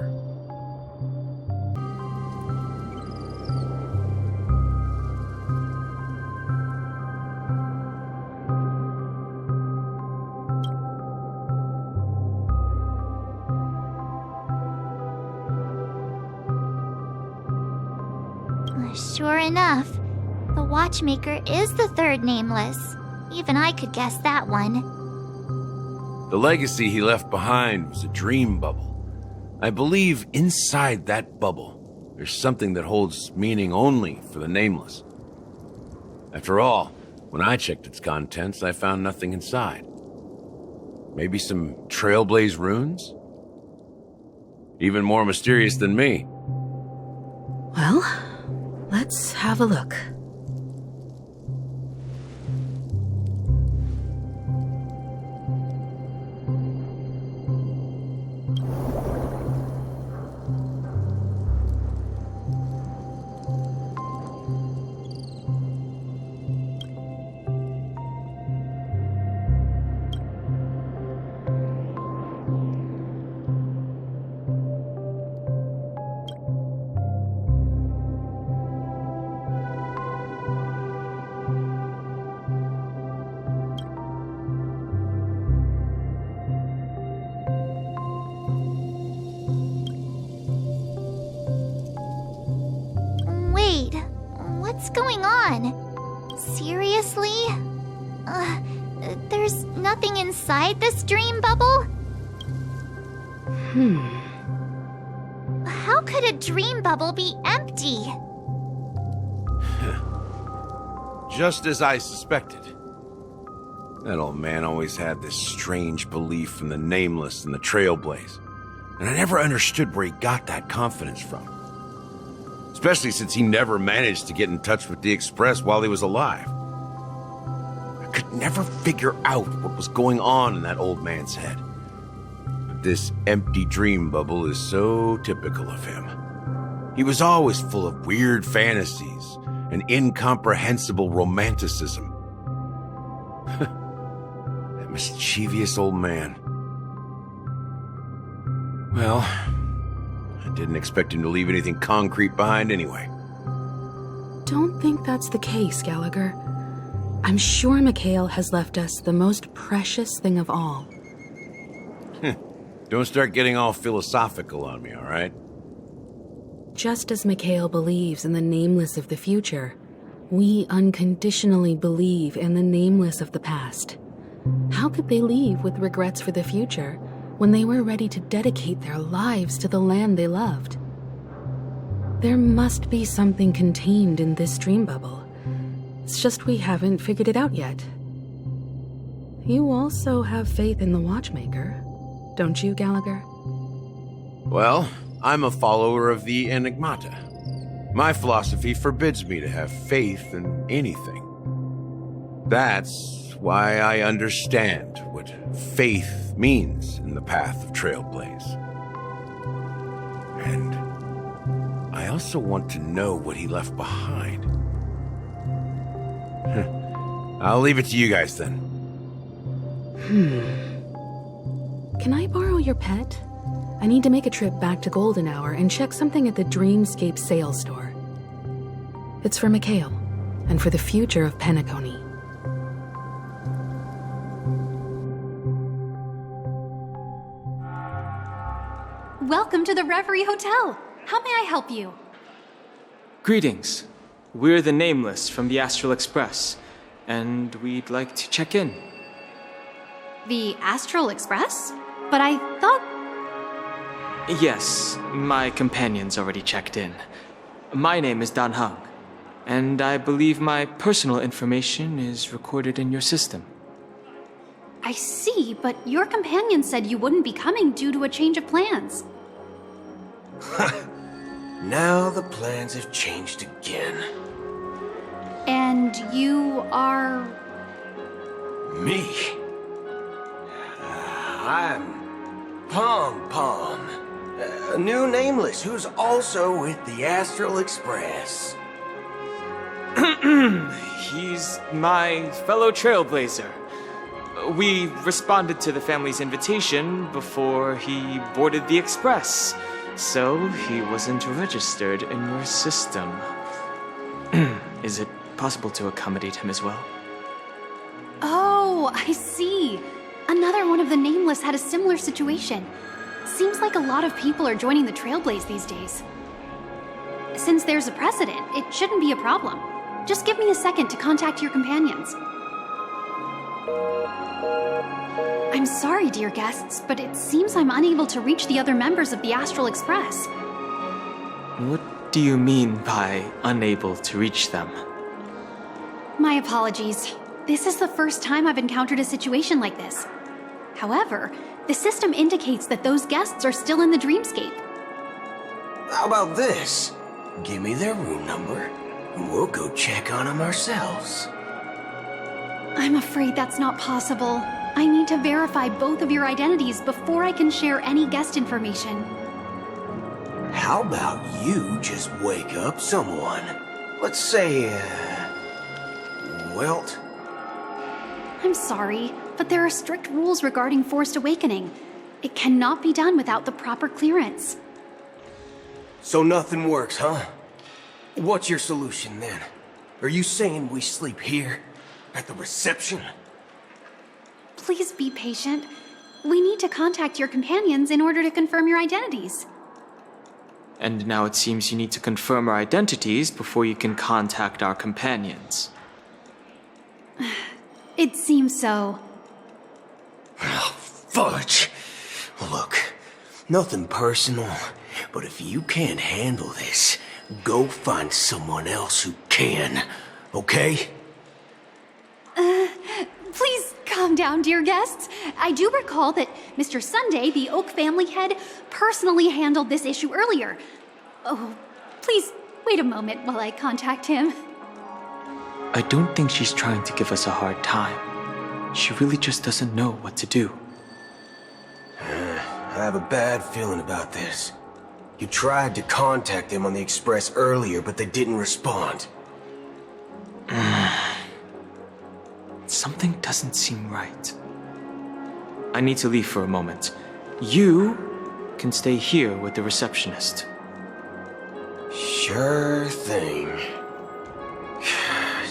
B: Sure enough, the Watchmaker is the third nameless. Even I could guess that one.
K: The legacy he left behind was a dream bubble. I believe inside that bubble, there's something that holds meaning only for the nameless. After all, when I checked its contents, I found nothing inside. Maybe some Trailblaze runes? Even more mysterious than me.
S: Well, let's have a look.
B: Wait, what's going on? Seriously? There's nothing inside this dream bubble? How could a dream bubble be empty?
K: Just as I suspected. That old man always had this strange belief in the nameless and the Trailblaze, and I never understood where he got that confidence from. Especially since he never managed to get in touch with the Express while he was alive. I could never figure out what was going on in that old man's head. But this empty dream bubble is so typical of him. He was always full of weird fantasies and incomprehensible romanticism. That mischievous old man. Well, I didn't expect him to leave anything concrete behind anyway.
S: Don't think that's the case, Gallagher. I'm sure Mikhail has left us the most precious thing of all.
K: Don't start getting all philosophical on me, all right?
S: Just as Mikhail believes in the nameless of the future, we unconditionally believe in the nameless of the past. How could they leave with regrets for the future when they were ready to dedicate their lives to the land they loved? There must be something contained in this dream bubble. It's just we haven't figured it out yet. You also have faith in the Watchmaker, don't you, Gallagher?
K: Well, I'm a follower of the Enigmata. My philosophy forbids me to have faith in anything. That's why I understand what faith means in the path of Trailblaze. And I also want to know what he left behind. I'll leave it to you guys then.
S: Can I borrow your pet? I need to make a trip back to Golden Hour and check something at the Dreamscape sales store. It's for Mikhail, and for the future of Penacony.
I: Welcome to the Reverie Hotel. How may I help you?
V: Greetings. We're the Nameless from the Astral Express, and we'd like to check in.
I: The Astral Express? But I thought...
V: Yes, my companion's already checked in. My name is Dan Hung, And I believe my personal information is recorded in your system.
I: I see, but your companion said you wouldn't be coming due to a change of plans.
C: Now the plans have changed again.
I: And you are...
C: Me? I'm Pom Pom, a new nameless who's also with the Astral Express.
V: He's my fellow trailblazer. We responded to the family's invitation before he boarded the express, so he wasn't registered in your system. Is it possible to accommodate him as well?
I: Oh, I see. Another one of the Nameless had a similar situation. Seems like a lot of people are joining the Trailblaze these days. Since there's a precedent, it shouldn't be a problem. Just give me a second to contact your companions. I'm sorry, dear guests, but it seems I'm unable to reach the other members of the Astral Express.
V: What do you mean by unable to reach them?
I: My apologies. This is the first time I've encountered a situation like this. However, the system indicates that those guests are still in the dreamscape.
C: How about this? Give me their room number, and we'll go check on them ourselves.
I: I'm afraid that's not possible. I need to verify both of your identities before I can share any guest information.
C: How about you just wake up someone? Let's say, Welt?
I: I'm sorry, but there are strict rules regarding forced awakening. It cannot be done without the proper clearance.
C: So nothing works, huh? What's your solution then? Are you saying we sleep here? At the reception?
I: Please be patient. We need to contact your companions in order to confirm your identities.
V: And now it seems you need to confirm our identities before you can contact our companions.
I: It seems so.
C: Oh, fudge! Look, nothing personal, but if you can't handle this, go find someone else who can, okay?
I: Please calm down, dear guests. I do recall that Mr. Sunday, the Oak family head, personally handled this issue earlier. Oh, please wait a moment while I contact him.
V: I don't think she's trying to give us a hard time. She really just doesn't know what to do.
C: I have a bad feeling about this. You tried to contact them on the express earlier, but they didn't respond.
V: Something doesn't seem right. I need to leave for a moment. You can stay here with the receptionist.
C: Sure thing.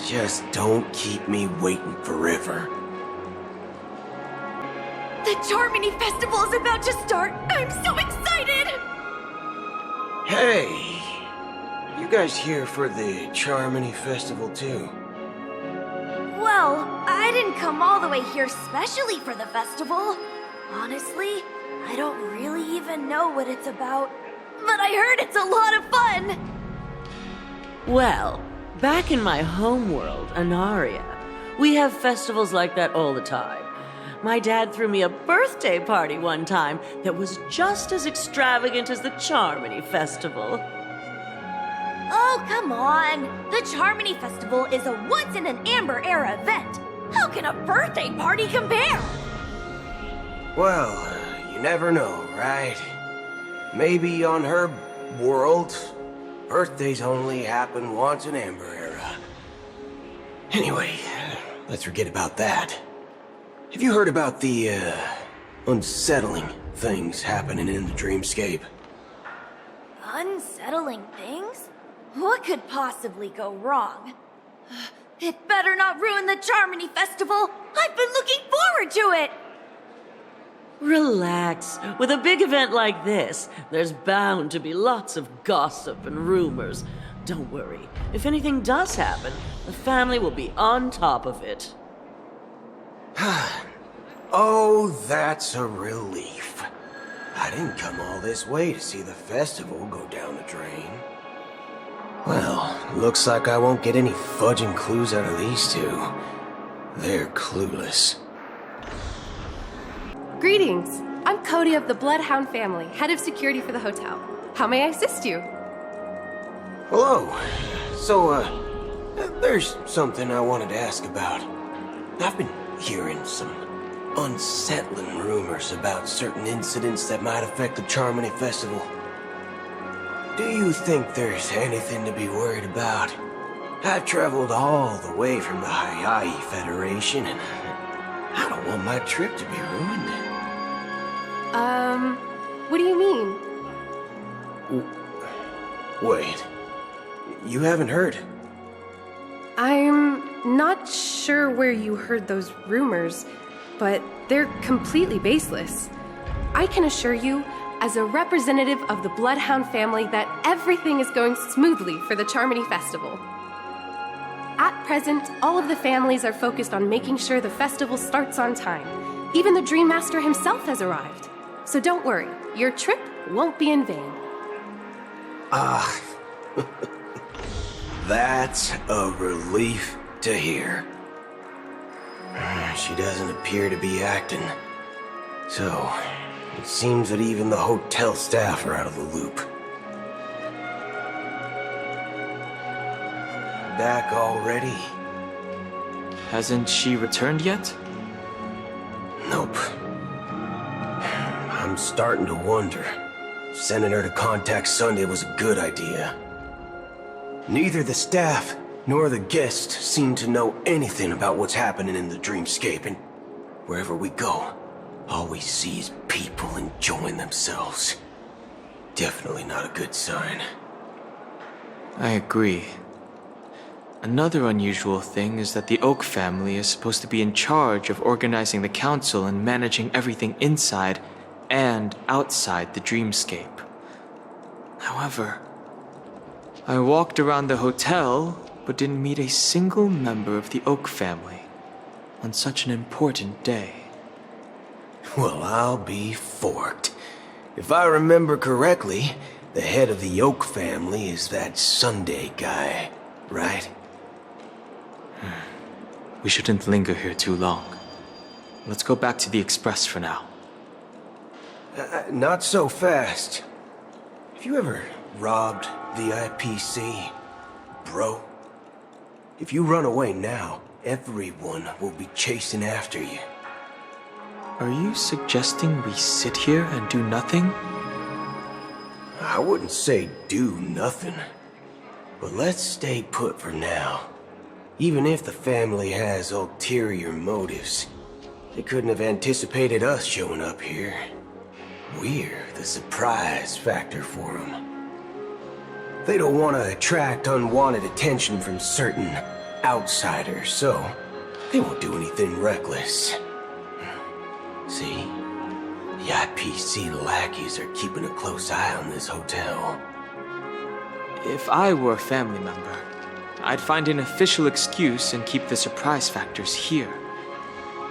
C: Just don't keep me waiting forever.
H: The Charmony Festival is about to start! I'm so excited!
C: Hey! You guys here for the Charmony Festival too?
J: Well, I didn't come all the way here specially for the festival. Honestly, I don't really even know what it's about. But I heard it's a lot of fun!
L: Well, back in my homeworld, Anaria, we have festivals like that all the time. My dad threw me a birthday party one time that was just as extravagant as the Charmony Festival.
J: Oh, come on! The Charmony Festival is a once-in-an-Amber Era event. How can a birthday party compare?
C: Well, you never know, right? Maybe on her world, birthdays only happen once in Amber Era. Anyway, let's forget about that. Have you heard about the, unsettling things happening in the dreamscape?
J: Unsettling things? What could possibly go wrong? It better not ruin the Charmony Festival! I've been looking forward to it!
L: Relax. With a big event like this, there's bound to be lots of gossip and rumors. Don't worry. If anything does happen, the family will be on top of it.
C: Oh, that's a relief. I didn't come all this way to see the festival go down the drain. Well, looks like I won't get any fudging clues out of these two. They're clueless.
N: Greetings! I'm Cody of the Bloodhound family, head of security for the hotel. How may I assist you?
C: Hello. So, there's something I wanted to ask about. I've been hearing some unsettling rumors about certain incidents that might affect the Charmony Festival. Do you think there's anything to be worried about? I've traveled all the way from the Hawaii Federation, and I don't want my trip to be ruined.
N: What do you mean?
C: Wait. You haven't heard?
N: I'm not sure where you heard those rumors, but they're completely baseless. I can assure you, as a representative of the Bloodhound family, that everything is going smoothly for the Charmony Festival. At present, all of the families are focused on making sure the festival starts on time. Even the Dream Master himself has arrived. So don't worry, your trip won't be in vain.
C: That's a relief to hear. She doesn't appear to be acting. So, it seems that even the hotel staff are out of the loop. Back already?
V: Hasn't she returned yet?
C: Nope. I'm starting to wonder. Sending her to contact Sunday was a good idea. Neither the staff nor the guests seem to know anything about what's happening in the dreamscape, and wherever we go, all we see is people enjoying themselves. Definitely not a good sign.
V: I agree. Another unusual thing is that the Oak family is supposed to be in charge of organizing the council and managing everything inside and outside the dreamscape. However, I walked around the hotel but didn't meet a single member of the Oak family on such an important day.
C: Well, I'll be forked. If I remember correctly, the head of the Oak family is that Sunday guy, right?
V: We shouldn't linger here too long. Let's go back to the Express for now.
C: Not so fast. Have you ever robbed the IPC, bro? If you run away now, everyone will be chasing after you.
V: Are you suggesting we sit here and do nothing?
C: I wouldn't say do nothing, but let's stay put for now. Even if the family has ulterior motives, they couldn't have anticipated us showing up here. We're the surprise factor for them. They don't want to attract unwanted attention from certain outsiders, so they won't do anything reckless. See? The IPC lackeys are keeping a close eye on this hotel.
V: If I were a family member, I'd find an official excuse and keep the surprise factors here.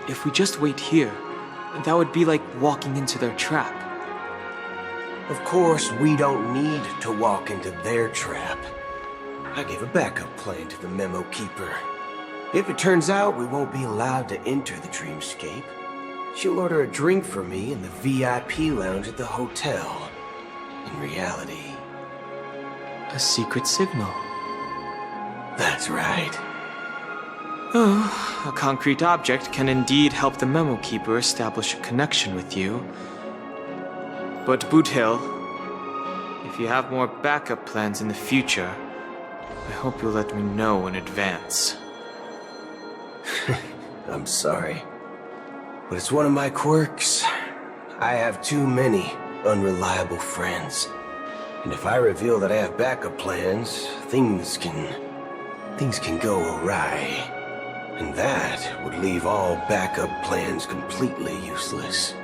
V: If we just wait here, that would be like walking into their trap.
C: Of course, we don't need to walk into their trap. I gave a backup plan to the memo keeper. If it turns out we won't be allowed to enter the dreamscape, she'll order a drink for me in the VIP lounge at the hotel. In reality,
V: a secret signal.
C: That's right.
V: Oh, a concrete object can indeed help the memo keeper establish a connection with you. But Boot Hill, if you have more backup plans in the future, I hope you'll let me know in advance.
C: I'm sorry, but it's one of my quirks. I have too many unreliable friends. And if I reveal that I have backup plans, things can go awry. And that would leave all backup plans completely useless.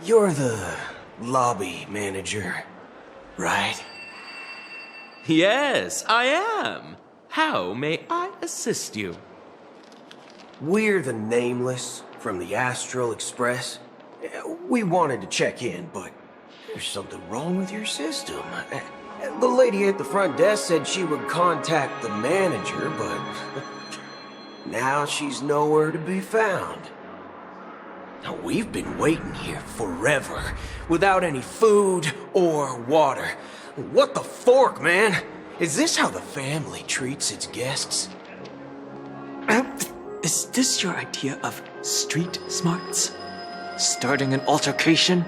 C: You're the lobby manager, right?
O: Yes, I am. How may I assist you?
C: We're the Nameless from the Astral Express. We wanted to check in, but there's something wrong with your system. The lady at the front desk said she would contact the manager, but now she's nowhere to be found. Now, we've been waiting here forever, without any food or water. What the fork, man? Is this how the family treats its guests?
V: Is this your idea of street smarts? Starting an altercation?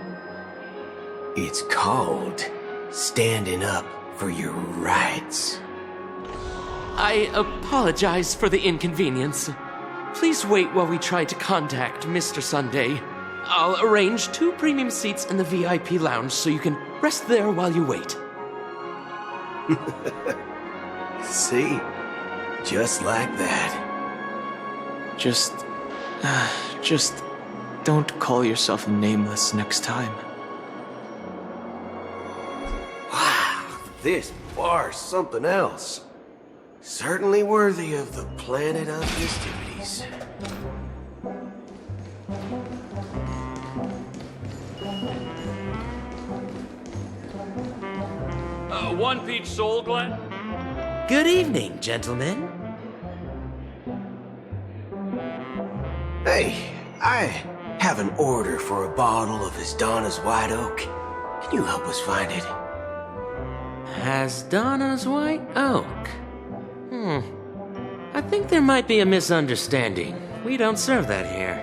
C: It's called standing up for your rights.
O: I apologize for the inconvenience. Please wait while we try to contact Mr. Sunday. I'll arrange 2 premium seats in the VIP lounge so you can rest there while you wait.
C: See? Just like that.
V: Just don't call yourself nameless next time.
C: Wow, this bar's something else. Certainly worthy of the planet of festivities.
O: One peach soul, Glenn?
E: Good evening, gentlemen.
C: Hey, I have an order for a bottle of Donna's White Oak. Can you help us find it?
E: Donna's White Oak? I think there might be a misunderstanding. We don't serve that here.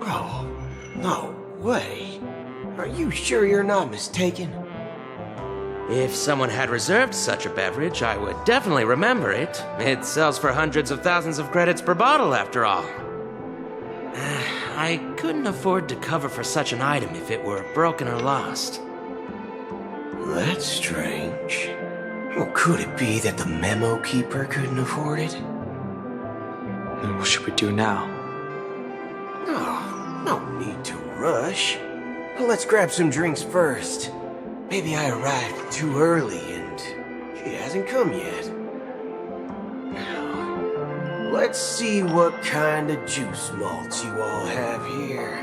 C: Oh, no way. Are you sure you're not mistaken?
E: If someone had reserved such a beverage, I would definitely remember it. It sells for hundreds of thousands of credits per bottle, after all. I couldn't afford to cover for such an item if it were broken or lost.
C: That's strange. Well, could it be that the memo keeper couldn't afford it?
V: Then what should we do now?
C: Oh, no need to rush. Let's grab some drinks first. Maybe I arrived too early and she hasn't come yet. Now, let's see what kind of juice malts you all have here.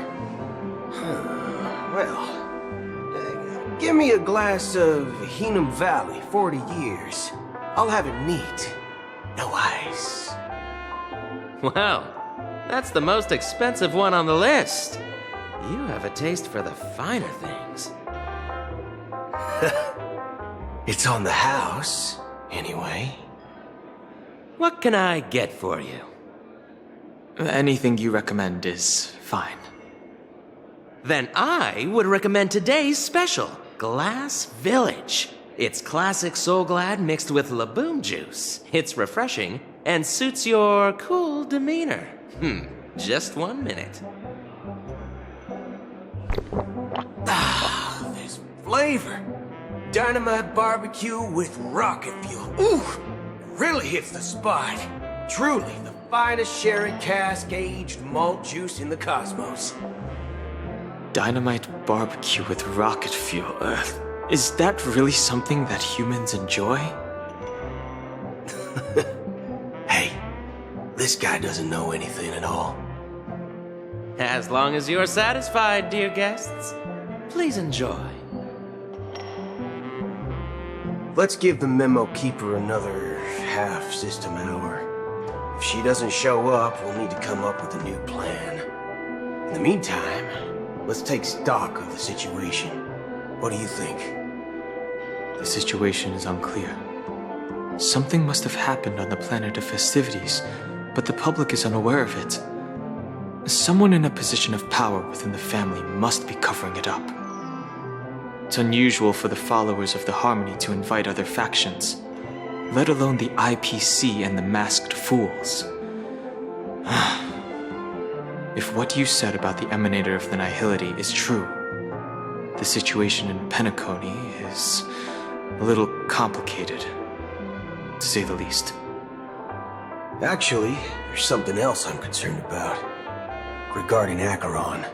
C: Well, give me a glass of Heenum Valley, 40 years. I'll have it neat. No ice.
E: Well, that's the most expensive one on the list. You have a taste for the finer things.
C: It's on the house, anyway.
E: What can I get for you?
V: Anything you recommend is fine.
E: Then I would recommend today's special, Glass Village. It's classic Soul Glad mixed with Laboom juice. It's refreshing and suits your cool demeanor. Just 1 minute.
C: Ah, this flavor. Dynamite barbecue with rocket fuel. Ooh, really hits the spot. Truly the finest sherry cask aged malt juice in the cosmos.
V: Dynamite barbecue with rocket fuel. Is that really something that humans enjoy?
C: Hey, this guy doesn't know anything at all.
E: As long as you're satisfied, dear guests, please enjoy.
C: Let's give the memo keeper another half system hour. If she doesn't show up, we'll need to come up with a new plan. In the meantime, let's take stock of the situation. What do you think?
V: The situation is unclear. Something must have happened on the planet of festivities, but the public is unaware of it. Someone in a position of power within the family must be covering it up. It's unusual for the followers of the Harmony to invite other factions, let alone the IPC and the Masked Fools. If what you said about the Emanator of the Nihility is true, the situation in Penacony is a little complicated, to say the least.
C: Actually, there's something else I'm concerned about. Regarding Acheron.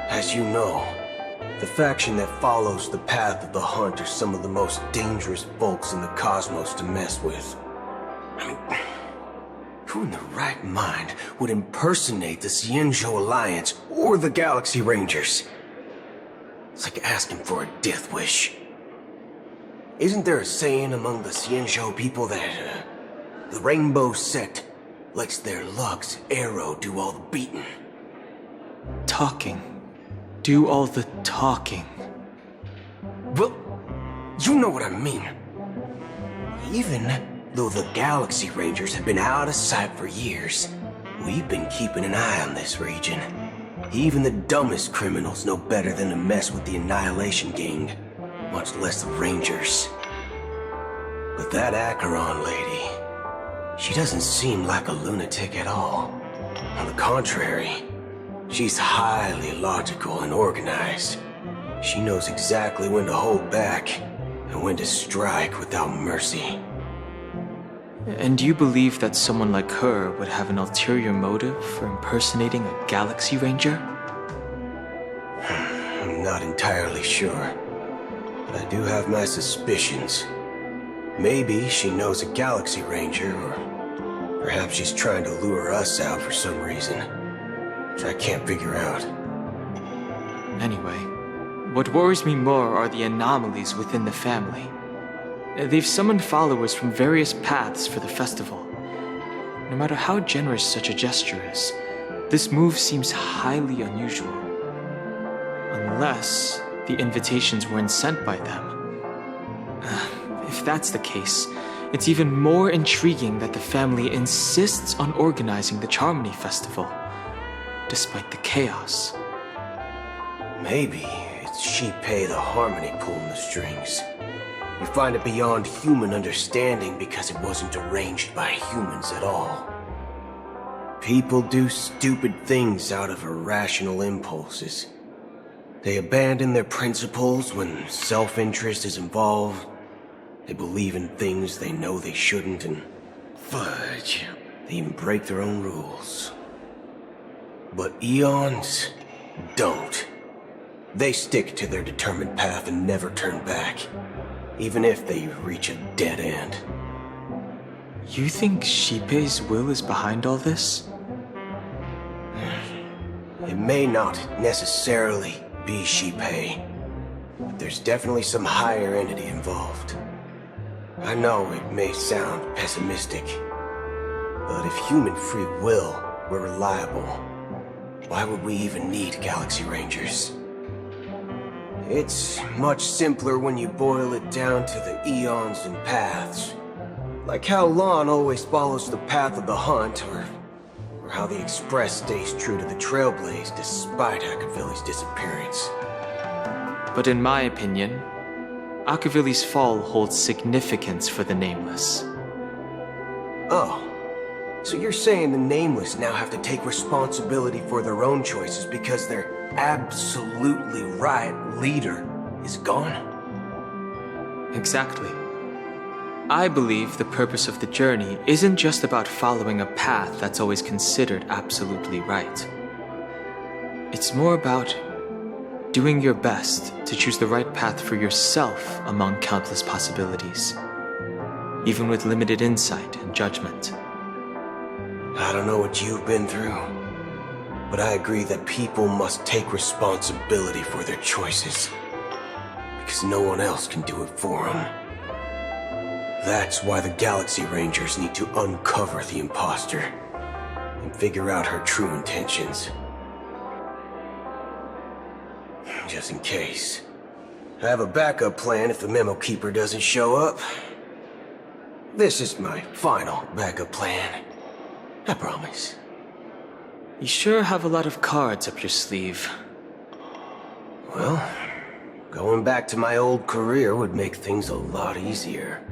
C: As you know, the faction that follows the path of the Hunt are some of the most dangerous folks in the cosmos to mess with. I mean, who in their right mind would impersonate the Cienjo Alliance or the Galaxy Rangers? It's like asking for a death wish. Isn't there a saying among the Xianzhou people that the rainbow sect lets their luck's arrow do all the beating?
V: Talking. Do all the talking.
C: Well, you know what I mean. Even though the Galaxy Rangers have been out of sight for years, we've been keeping an eye on this region. Even the dumbest criminals know better than to mess with the Annihilation Gang, much less the Rangers. But that Acheron lady, she doesn't seem like a lunatic at all. On the contrary, she's highly logical and organized. She knows exactly when to hold back and when to strike without mercy.
V: And you believe that someone like her would have an ulterior motive for impersonating a Galaxy Ranger?
C: I'm not entirely sure, but I do have my suspicions. Maybe she knows a Galaxy Ranger, or perhaps she's trying to lure us out for some reason, which I can't figure out.
V: Anyway, what worries me more are the anomalies within the family. They've summoned followers from various paths for the festival. No matter how generous such a gesture is, this move seems highly unusual. Unless the invitations weren't sent by them. If that's the case, it's even more intriguing that the family insists on organizing the Charmony Festival, despite the chaos.
C: Maybe it's Shipei the Harmony pulling the strings. We find it beyond human understanding because it wasn't arranged by humans at all. People do stupid things out of irrational impulses. They abandon their principles when self-interest is involved. They believe in things they know they shouldn't, and fudge, they even break their own rules. But Eons don't. They stick to their determined path and never turn back, even if they reach a dead end.
V: You think Shipei's will is behind all this?
C: It may not necessarily be Shipei, but there's definitely some higher entity involved. I know it may sound pessimistic, but if human free will were reliable, why would we even need Galaxy Rangers? It's much simpler when you boil it down to the eons and paths. Like how Lon always follows the path of the hunt, or how the Express stays true to the Trailblaze despite Akavili's disappearance.
V: But in my opinion, Akavili's fall holds significance for the Nameless.
C: Oh, so you're saying the Nameless now have to take responsibility for their own choices because their absolutely right leader is gone?
V: Exactly. I believe the purpose of the journey isn't just about following a path that's always considered absolutely right. It's more about doing your best to choose the right path for yourself among countless possibilities, even with limited insight and judgment.
C: I don't know what you've been through, but I agree that people must take responsibility for their choices, because no one else can do it for them. That's why the Galaxy Rangers need to uncover the imposter and figure out her true intentions. Just in case. I have a backup plan if the Memo Keeper doesn't show up. This is my final backup plan. I promise.
V: You sure have a lot of cards up your sleeve.
C: Well, going back to my old career would make things a lot easier.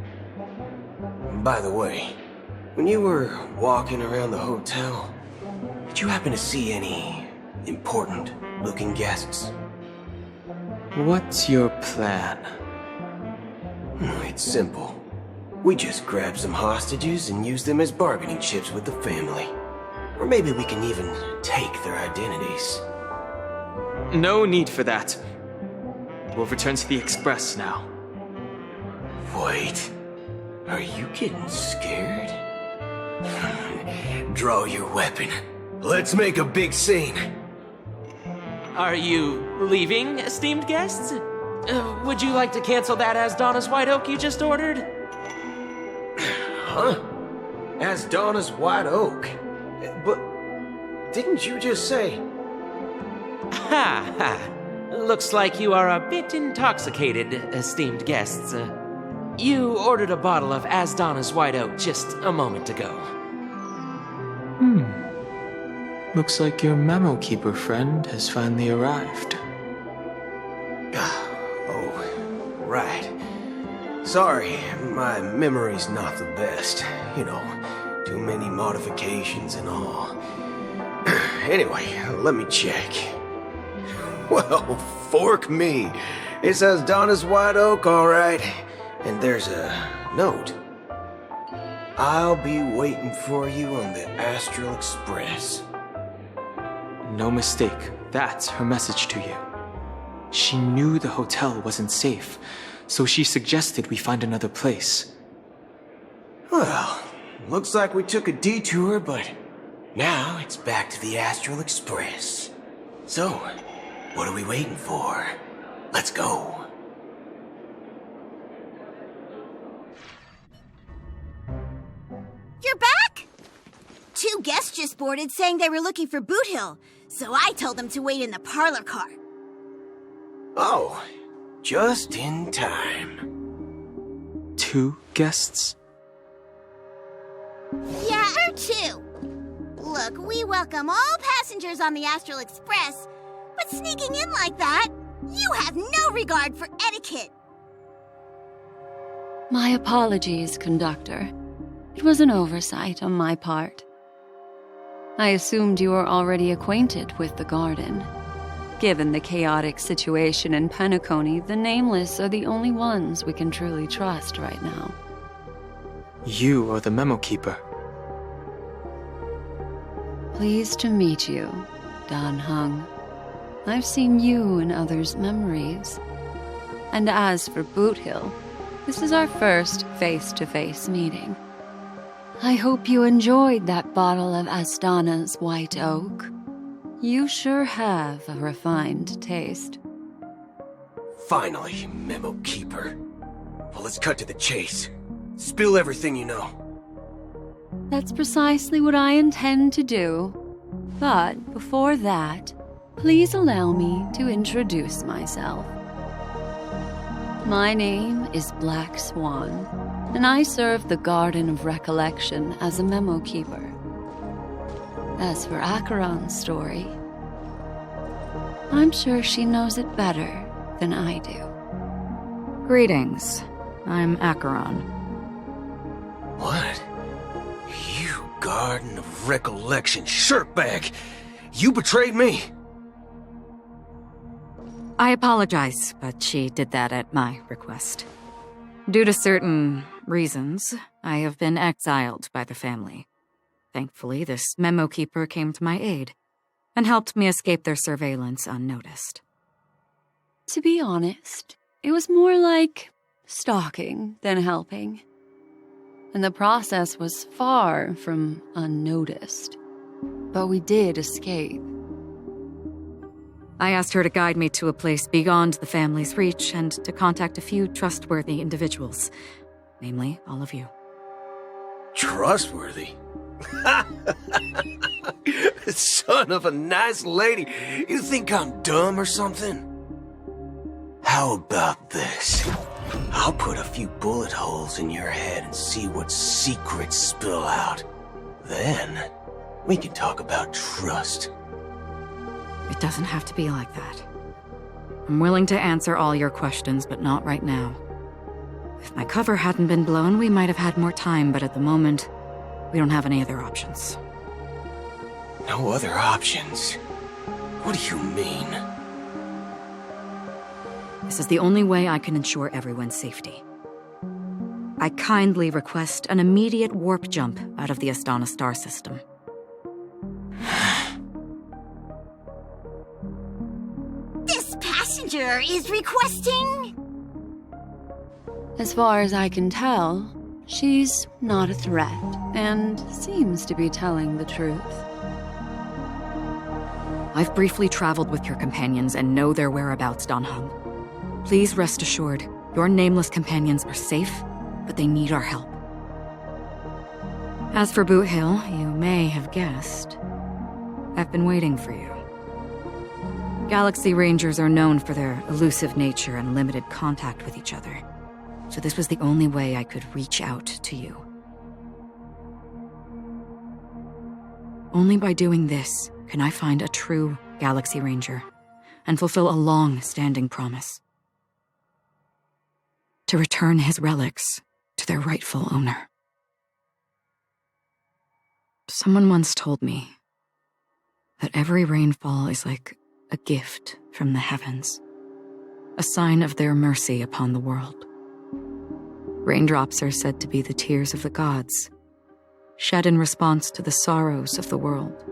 C: By the way, when you were walking around the hotel, did you happen to see any important-looking guests?
V: What's your plan?
C: It's simple. We just grab some hostages and use them as bargaining chips with the family. Or maybe we can even take their identities.
V: No need for that. We'll return to the Express now.
C: Wait. Are you getting scared? Draw your weapon. Let's make a big scene.
E: Are you leaving, esteemed guests? Would you like to cancel that Asdona's White Oak you just ordered?
C: Huh? Asdona's White Oak? But didn't you just say...
E: Ha ha. Looks like you are a bit intoxicated, esteemed guests. You ordered a bottle of Asdona's White Oak just a moment ago.
V: Looks like your memo keeper friend has finally arrived.
C: Oh, right. Sorry, my memory's not the best. You know, too many modifications and all. Anyway, let me check. Well, fork me. It says Donna's White Oak, all right. And there's a note. I'll be waiting for you on the Astral Express.
V: No mistake, that's her message to you. She knew the hotel wasn't safe, so she suggested we find another place.
C: Well, looks like we took a detour, but now it's back to the Astral Express. So, what are we waiting for? Let's go.
B: You're back? Two guests just boarded saying they were looking for Boot Hill, so I told them to wait in the parlor car.
C: Oh, just in time.
V: Two guests?
B: Yeah, two. Look, we welcome all passengers on the Astral Express, but sneaking in like that, you have no regard for etiquette.
R: My apologies, conductor. It was an oversight on my part. I assumed you were already acquainted with the garden. Given the chaotic situation in Penacony, the Nameless are the only ones we can truly trust right now.
V: You are the memo keeper.
R: Pleased to meet you, Dan Hung. I've seen you in others' memories. And as for Boot Hill, this is our first face-to-face meeting. I hope you enjoyed that bottle of Astana's White Oak. You sure have a refined taste.
C: Finally, Memo Keeper. Well, let's cut to the chase. Spill everything you know.
R: That's precisely what I intend to do. But before that, please allow me to introduce myself. My name is Black Swan, and I serve the Garden of Recollection as a memo keeper. As for Acheron's story, I'm sure she knows it better than I do.
U: Greetings. I'm Acheron.
C: What? You Garden of Recollection shirtbag! You betrayed me!
U: I apologize, but she did that at my request. Due to certain reasons, I have been exiled by the family. Thankfully, this memo keeper came to my aid and helped me escape their surveillance unnoticed.
R: To be honest, it was more like stalking than helping. And the process was far from unnoticed. But we did escape.
U: I asked her to guide me to a place beyond the family's reach and to contact a few trustworthy individuals, namely all of you.
C: Trustworthy? Son of a nice lady, you think I'm dumb or something? How about this? I'll put a few bullet holes in your head and see what secrets spill out. Then, we can talk about trust.
U: It doesn't have to be like that. I'm willing to answer all your questions, but not right now. If my cover hadn't been blown, we might have had more time, but at the moment, we don't have any other options.
C: No other options? What do you mean?
U: This is the only way I can ensure everyone's safety. I kindly request an immediate warp jump out of the Astana star system.
B: This passenger is requesting...
R: As far as I can tell, she's not a threat and seems to be telling the truth.
U: I've briefly traveled with your companions and know their whereabouts, Dan Hung. Please rest assured, your nameless companions are safe, but they need our help. As for Boot Hill, you may have guessed, I've been waiting for you. Galaxy Rangers are known for their elusive nature and limited contact with each other, so this was the only way I could reach out to you. Only by doing this can I find a true Galaxy Ranger and fulfill a long-standing promise. To return his relics to their rightful owner. Someone once told me that every rainfall is like a gift from the heavens, a sign of their mercy upon the world. Raindrops are said to be the tears of the gods, shed in response to the sorrows of the world.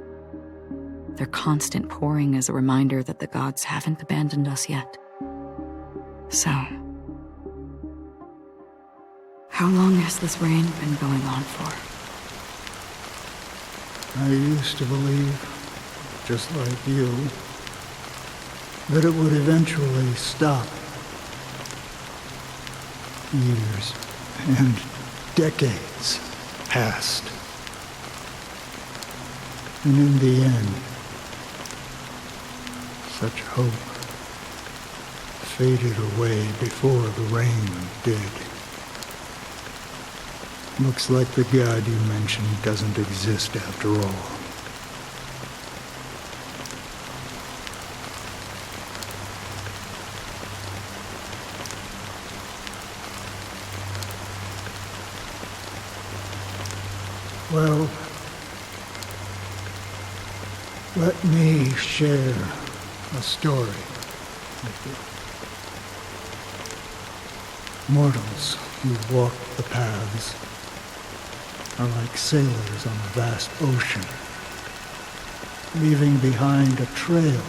U: Their constant pouring is a reminder that the gods haven't abandoned us yet. So, how long has this rain been going on for?
A: I used to believe, just like you, that it would eventually stop. Years and decades passed. And in the end, such hope faded away before the rain did. Looks like the god you mentioned doesn't exist after all. Well, let me share a story with you. Mortals who walk the paths are like sailors on a vast ocean, leaving behind a trail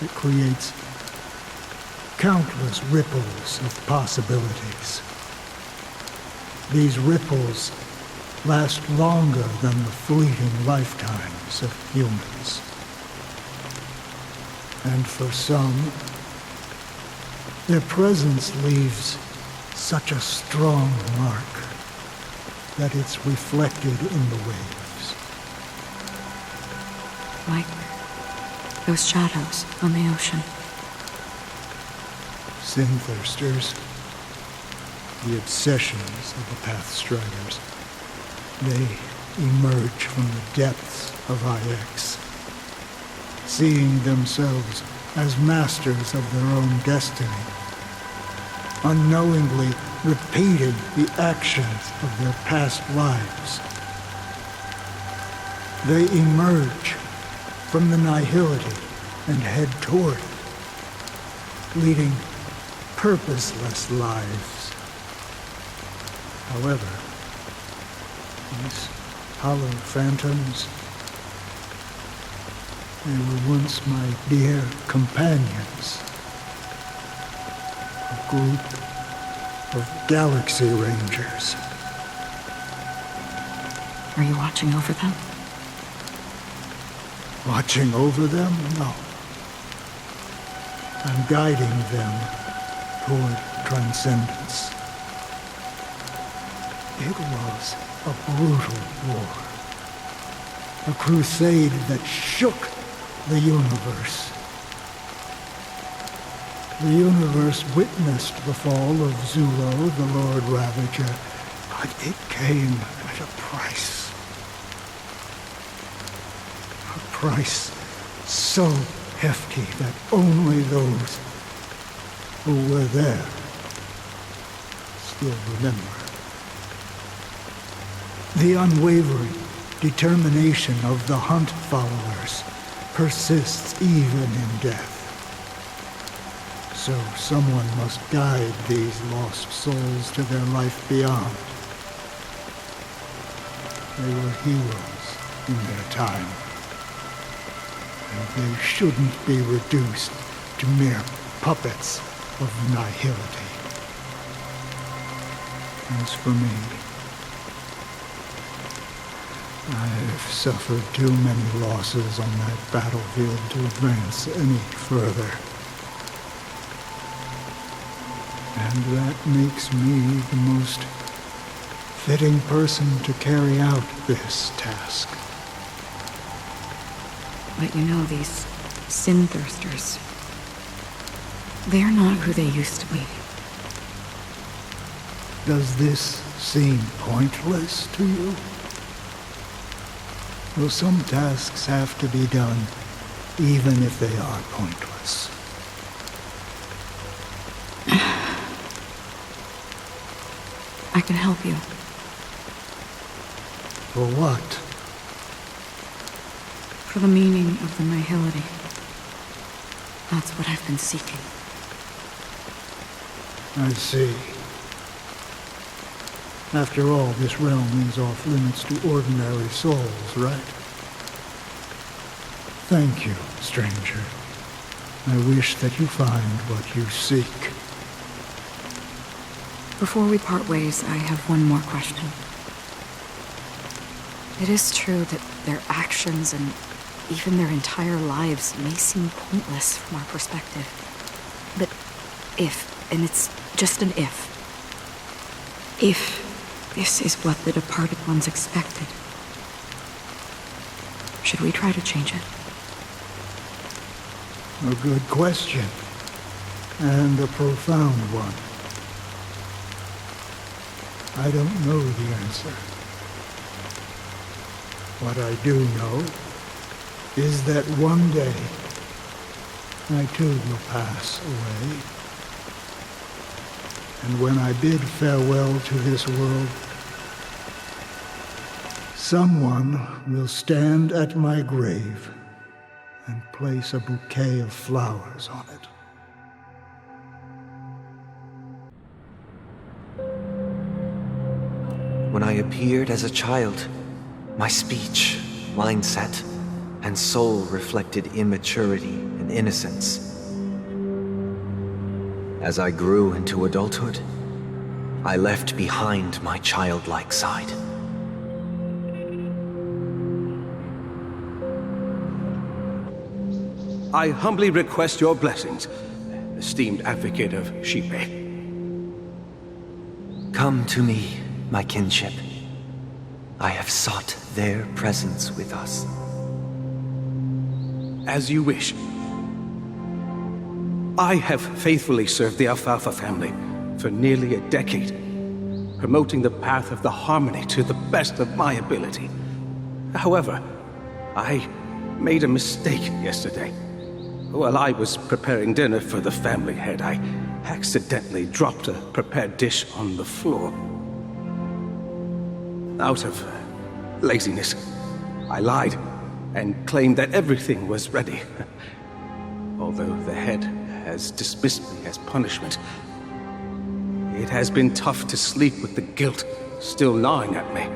A: that creates countless ripples of possibilities. These ripples last longer than the fleeting lifetimes of humans. And for some, their presence leaves such a strong mark that it's reflected in the waves.
U: Like those shadows on the ocean.
A: Sin-thirsters, the obsessions of the Pathstriders, they emerge from the depths of IX, seeing themselves as masters of their own destiny, unknowingly repeating the actions of their past lives. They emerge from the nihility and head toward it, leading purposeless lives. However, these hollow phantoms, they were once my dear companions. A group of Galaxy Rangers.
U: Are you watching over them?
A: Watching over them? No. I'm guiding them toward transcendence. It was a brutal war. A crusade that shook the universe. The universe witnessed the fall of Zulo, the Lord Ravager, but it came at a price. A price so hefty that only those who were there still remember. The unwavering determination of the Hunt followers persists even in death. So someone must guide these lost souls to their life beyond. They were heroes in their time, and they shouldn't be reduced to mere puppets of nihility. As for me, I've suffered too many losses on that battlefield to advance any further. And that makes me the most fitting person to carry out this task.
U: But you know, these sin thirsters, they're not who they used to be.
A: Does this seem pointless to you? Well, some tasks have to be done, even if they are pointless.
U: I can help you.
A: For what?
U: For the meaning of the nihility. That's what I've been seeking.
A: I see. After all, this realm is off limits to ordinary souls, right? Thank you, stranger. I wish that you find what you seek.
U: Before we part ways, I have one more question. It is true that their actions and even their entire lives may seem pointless from our perspective. But if, and it's just an if this is what the departed ones expected, should we try to change it?
A: A good question, and a profound one. I don't know the answer. What I do know is that one day I too will pass away. And when I bid farewell to this world, someone will stand at my grave and place a bouquet of flowers on it.
D: When I appeared as a child, my speech, mindset, and soul reflected immaturity and innocence. As I grew into adulthood, I left behind my childlike side.
F: I humbly request your blessings, esteemed advocate of Shipe.
D: Come to me, my kinship. I have sought their presence with us.
F: As you wish. I have faithfully served the Alfalfa family for nearly a decade, promoting the path of the harmony to the best of my ability. However, I made a mistake yesterday. While I was preparing dinner for the family head, I accidentally dropped a prepared dish on the floor. Out of laziness, I lied and claimed that everything was ready. Although the head has dismissed me as punishment, it has been tough to sleep with the guilt still gnawing at me,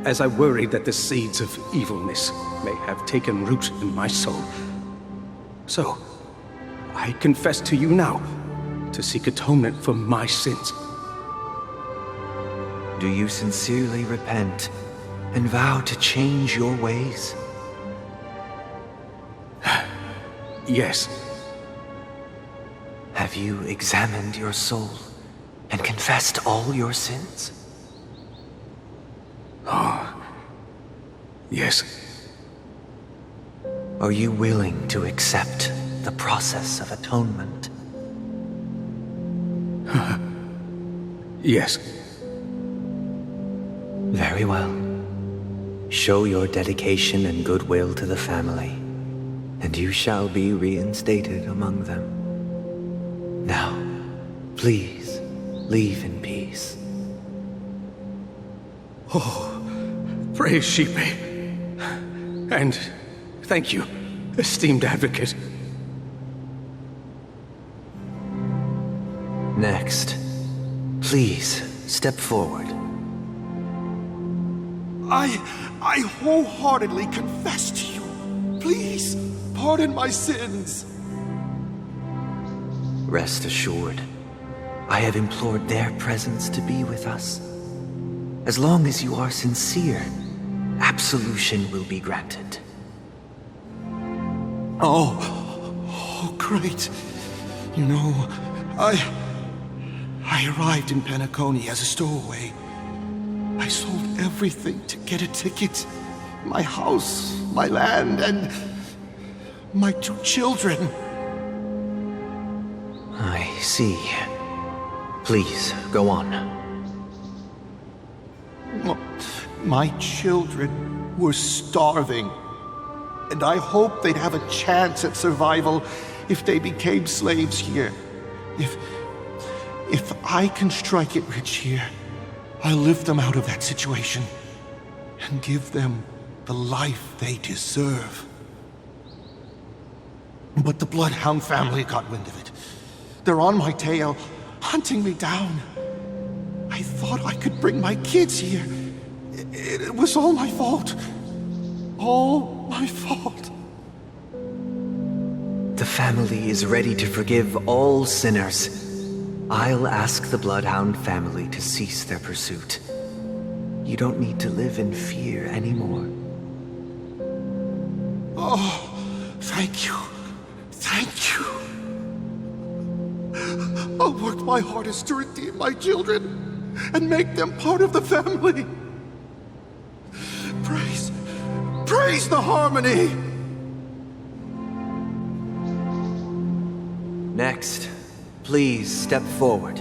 F: as I worried that the seeds of evilness may have taken root in my soul. So, I confess to you now to seek atonement for my sins.
D: Do you sincerely repent and vow to change your ways?
F: Yes.
D: Have you examined your soul and confessed all your sins?
F: Yes.
D: Are you willing to accept the process of atonement?
F: Yes.
D: Very well. Show your dedication and goodwill to the family, and you shall be reinstated among them. Now, please, leave in peace.
F: Oh, praise Shipe. And thank you, esteemed advocate.
D: Next, please step forward.
M: I wholeheartedly confess to you. Please, pardon my sins.
D: Rest assured, I have implored their presence to be with us. As long as you are sincere, absolution will be granted.
M: Oh, great. You know, I arrived in Penacony as a stowaway. I sold everything to get a ticket. My house, my land, and my 2 children.
D: I see. Please, go on.
M: My children were starving, and I hoped they'd have a chance at survival if they became slaves here. If I can strike it rich here, I'll lift them out of that situation and give them the life they deserve. But the Bloodhound family got wind of it. They're on my tail, hunting me down. I thought I could bring my kids here. It was all my fault. All my fault.
D: The family is ready to forgive all sinners. I'll ask the Bloodhound family to cease their pursuit. You don't need to live in fear anymore.
M: Oh, thank you. Thank you. I'll work my hardest to redeem my children and make them part of the family. Praise the harmony!
D: Next, please step forward.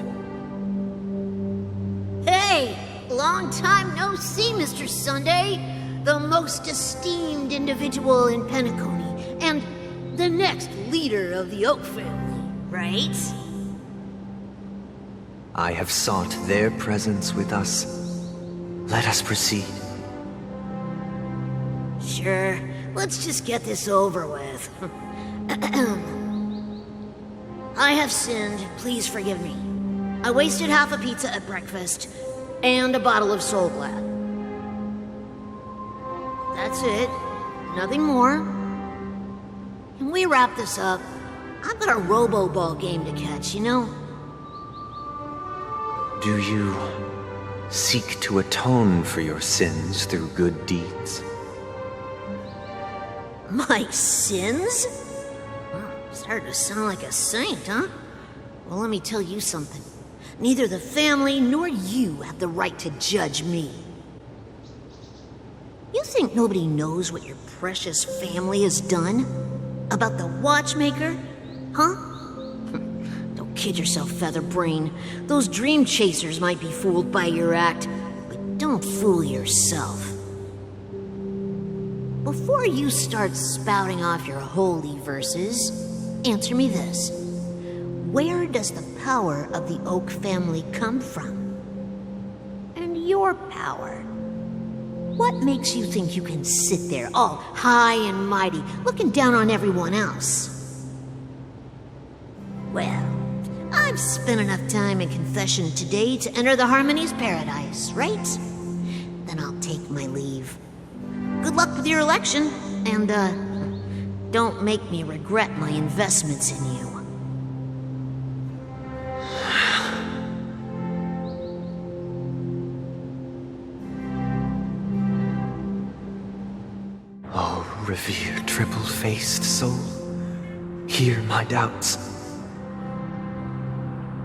Q: Hey! Long time no see, Mr. Sunday. The most esteemed individual in Penacony, and the next leader of the Oak family, right?
D: I have sought their presence with us. Let us proceed.
Q: Sure. Let's just get this over with. I have sinned. Please forgive me. I wasted half a pizza at breakfast, and a bottle of Soul Glad. That's it. Nothing more. Can we wrap this up? I've got a robo-ball game to catch, you know?
D: Do you seek to atone for your sins through good deeds?
Q: My sins? Starting to sound like a saint, huh? Well, let me tell you something. Neither the family nor you have the right to judge me. You think nobody knows what your precious family has done? About the watchmaker? Huh? Don't kid yourself, Featherbrain. Those dream chasers might be fooled by your act, but don't fool yourself. Before you start spouting off your holy verses, answer me this. Where does the power of the Oak family come from? And your power? What makes you think you can sit there all high and mighty, looking down on everyone else? Well, I've spent enough time in confession today to enter the Harmony's paradise, right? Then I'll take my leave. Good luck with your election, and, don't make me regret my investments in you.
D: Oh, revered triple-faced soul, hear my doubts.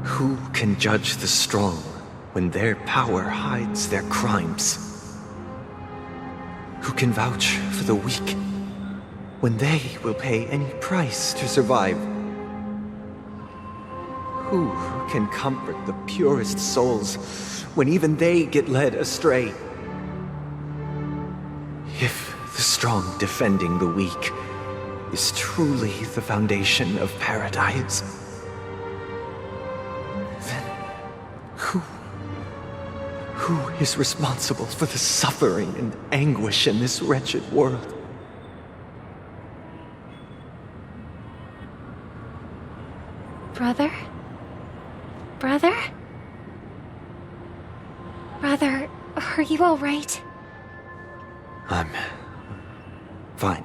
D: Who can judge the strong when their power hides their crimes? Who can vouch for the weak when they will pay any price to survive? Who can comfort the purest souls when even they get led astray? If the strong defending the weak is truly the foundation of paradise, then who is responsible for the suffering and anguish in this wretched world?
I: Brother? Brother? Brother, are you all right?
D: I'm fine.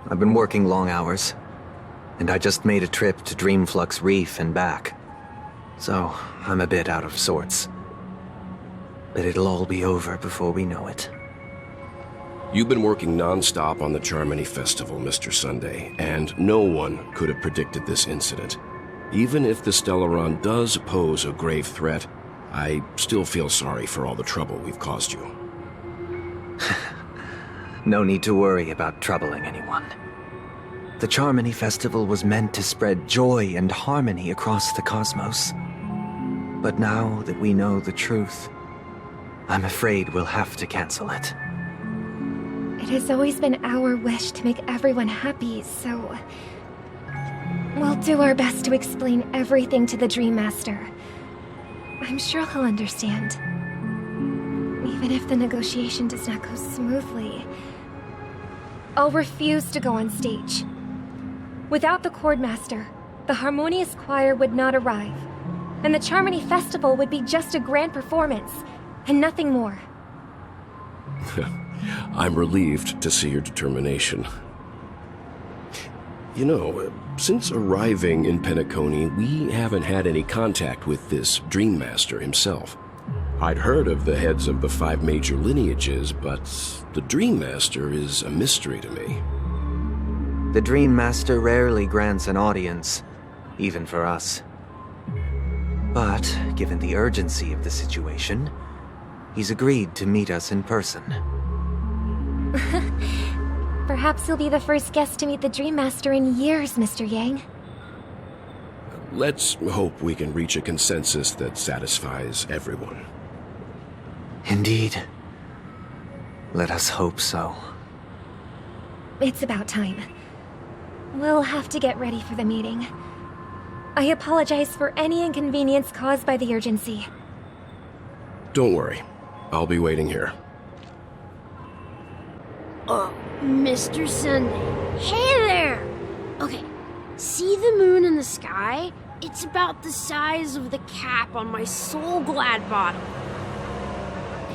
D: I've been working long hours, and I just made a trip to Dreamflux Reef and back. So, I'm a bit out of sorts. But it'll all be over before we know it.
P: You've been working non-stop on the Charmony Festival, Mr. Sunday, and no one could have predicted this incident. Even if the Stellaron does pose a grave threat, I still feel sorry for all the trouble we've caused you.
D: No need to worry about troubling anyone. The Charmony Festival was meant to spread joy and harmony across the cosmos. But now that we know the truth, I'm afraid we'll have to cancel it.
G: It has always been our wish to make everyone happy, so... we'll do our best to explain everything to the Dream Master. I'm sure he'll understand. Even if the negotiation does not go smoothly, I'll refuse to go on stage. Without the Chord Master, the Harmonious Choir would not arrive, and the Charmony Festival would be just a grand performance, and nothing more.
P: I'm relieved to see your determination. You know, since arriving in Penacony, we haven't had any contact with this Dream Master himself. I'd heard of the heads of the 5 major lineages, but the Dream Master is a mystery to me.
D: The Dream Master rarely grants an audience, even for us. But, given the urgency of the situation, he's agreed to meet us in person.
G: Perhaps you'll be the first guest to meet the Dream Master in years, Mr. Yang.
P: Let's hope we can reach a consensus that satisfies everyone.
D: Indeed. Let us hope so.
G: It's about time. We'll have to get ready for the meeting. I apologize for any inconvenience caused by the urgency.
P: Don't worry. I'll be waiting here.
T: Mr. Sunday. Hey there! Okay, see the moon in the sky? It's about the size of the cap on my Soul Glad bottle.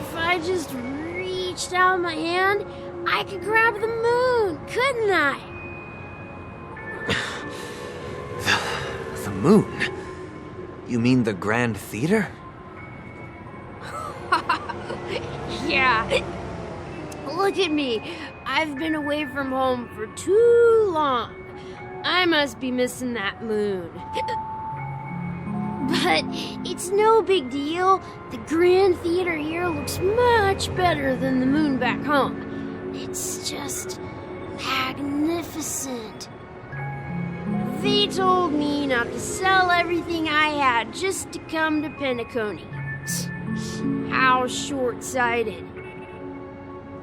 T: If I just reached out my hand, I could grab the moon, couldn't I?
D: The moon? You mean the Grand Theater?
T: Yeah. Look at me. I've been away from home for too long. I must be missing that moon. But it's no big deal. The Grand Theater here looks much better than the moon back home. It's just magnificent. They told me not to sell everything I had just to come to Penacony. How short-sighted.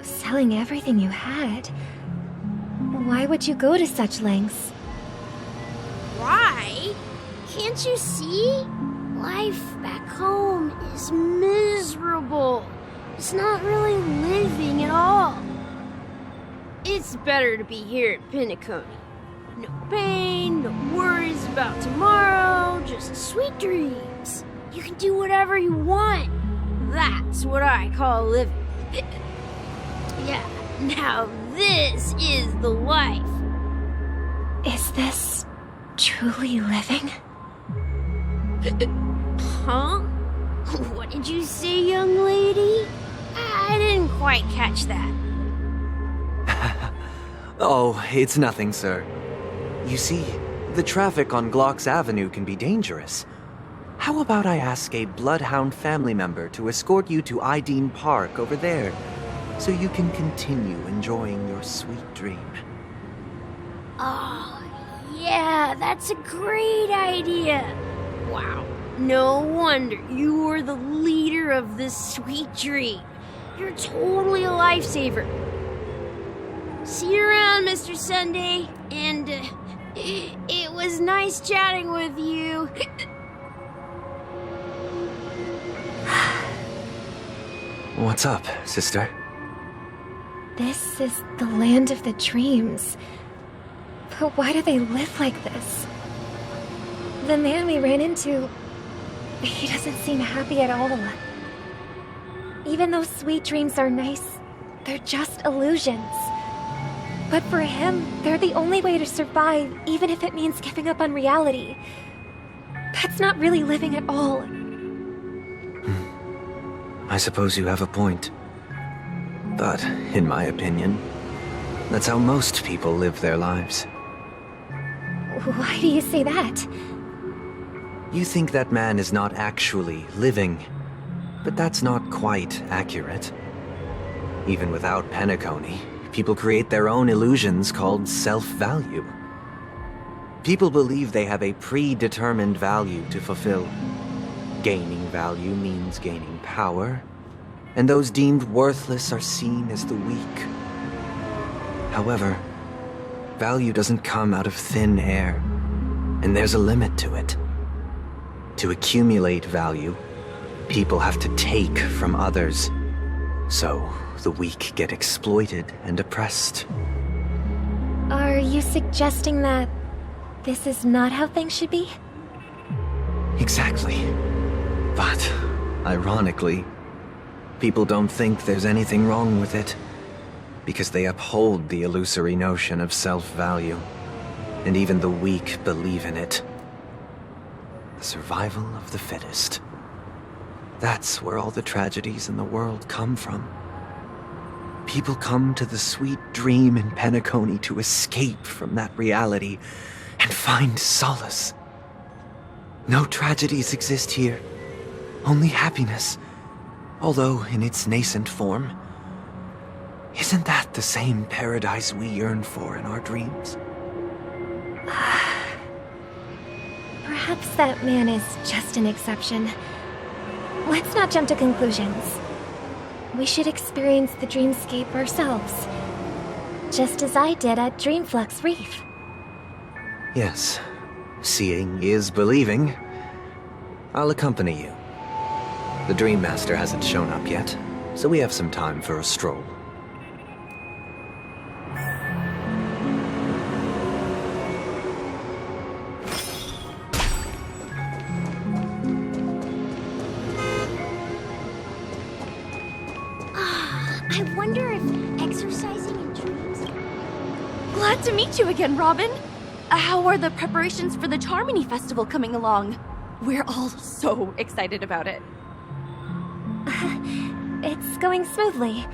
G: Selling everything you had? Why would you go to such lengths?
T: Why? Can't you see? Life back home is miserable. It's not really living at all. It's better to be here at Penacony. No pain, no worries about tomorrow, just sweet dreams. You can do whatever you want. That's what I call living. Yeah, now this is the life.
G: Is this truly living?
T: Huh? What did you say, young lady? I didn't quite catch that.
D: Oh, it's nothing, sir. You see, the traffic on Glock's Avenue can be dangerous. How about I ask a Bloodhound family member to escort you to Ideen Park over there, so you can continue enjoying your sweet dream?
T: Oh, yeah, that's a great idea. Wow, no wonder you were the leader of this sweet dream. You're totally a lifesaver. See you around, Mr. Sunday, and it was nice chatting with you.
D: What's up, sister?
G: This is the land of the dreams. But why do they live like this? The man we ran into, he doesn't seem happy at all. Even though sweet dreams are nice, they're just illusions. But for him, they're the only way to survive, even if it means giving up on reality. That's not really living at all.
D: I suppose you have a point. But, in my opinion, that's how most people live their lives.
G: Why do you say that?
D: You think that man is not actually living, but that's not quite accurate. Even without Penacony, people create their own illusions called self-value. People believe they have a predetermined value to fulfill. Gaining value means gaining power, and those deemed worthless are seen as the weak. However, value doesn't come out of thin air, and there's a limit to it. To accumulate value, people have to take from others, so the weak get exploited and oppressed.
G: Are you suggesting that this is not how things should be?
D: Exactly. But, ironically, people don't think there's anything wrong with it, because they uphold the illusory notion of self-value, and even the weak believe in it. The survival of the fittest. That's where all the tragedies in the world come from. People come to the sweet dream in Penacony to escape from that reality and find solace. No tragedies exist here, only happiness, although in its nascent form. Isn't that the same paradise we yearn for in our dreams?
G: Perhaps that man is just an exception. Let's not jump to conclusions. We should experience the dreamscape ourselves, just as I did at Dreamflux Reef.
D: Yes, seeing is believing. I'll accompany you. The Dream Master hasn't shown up yet, so we have some time for a stroll.
J: I wonder if exercising in dreams...
H: Glad to meet you again, Robin. How are the preparations for the Charmony Festival coming along? We're all so excited about it.
G: It's going smoothly.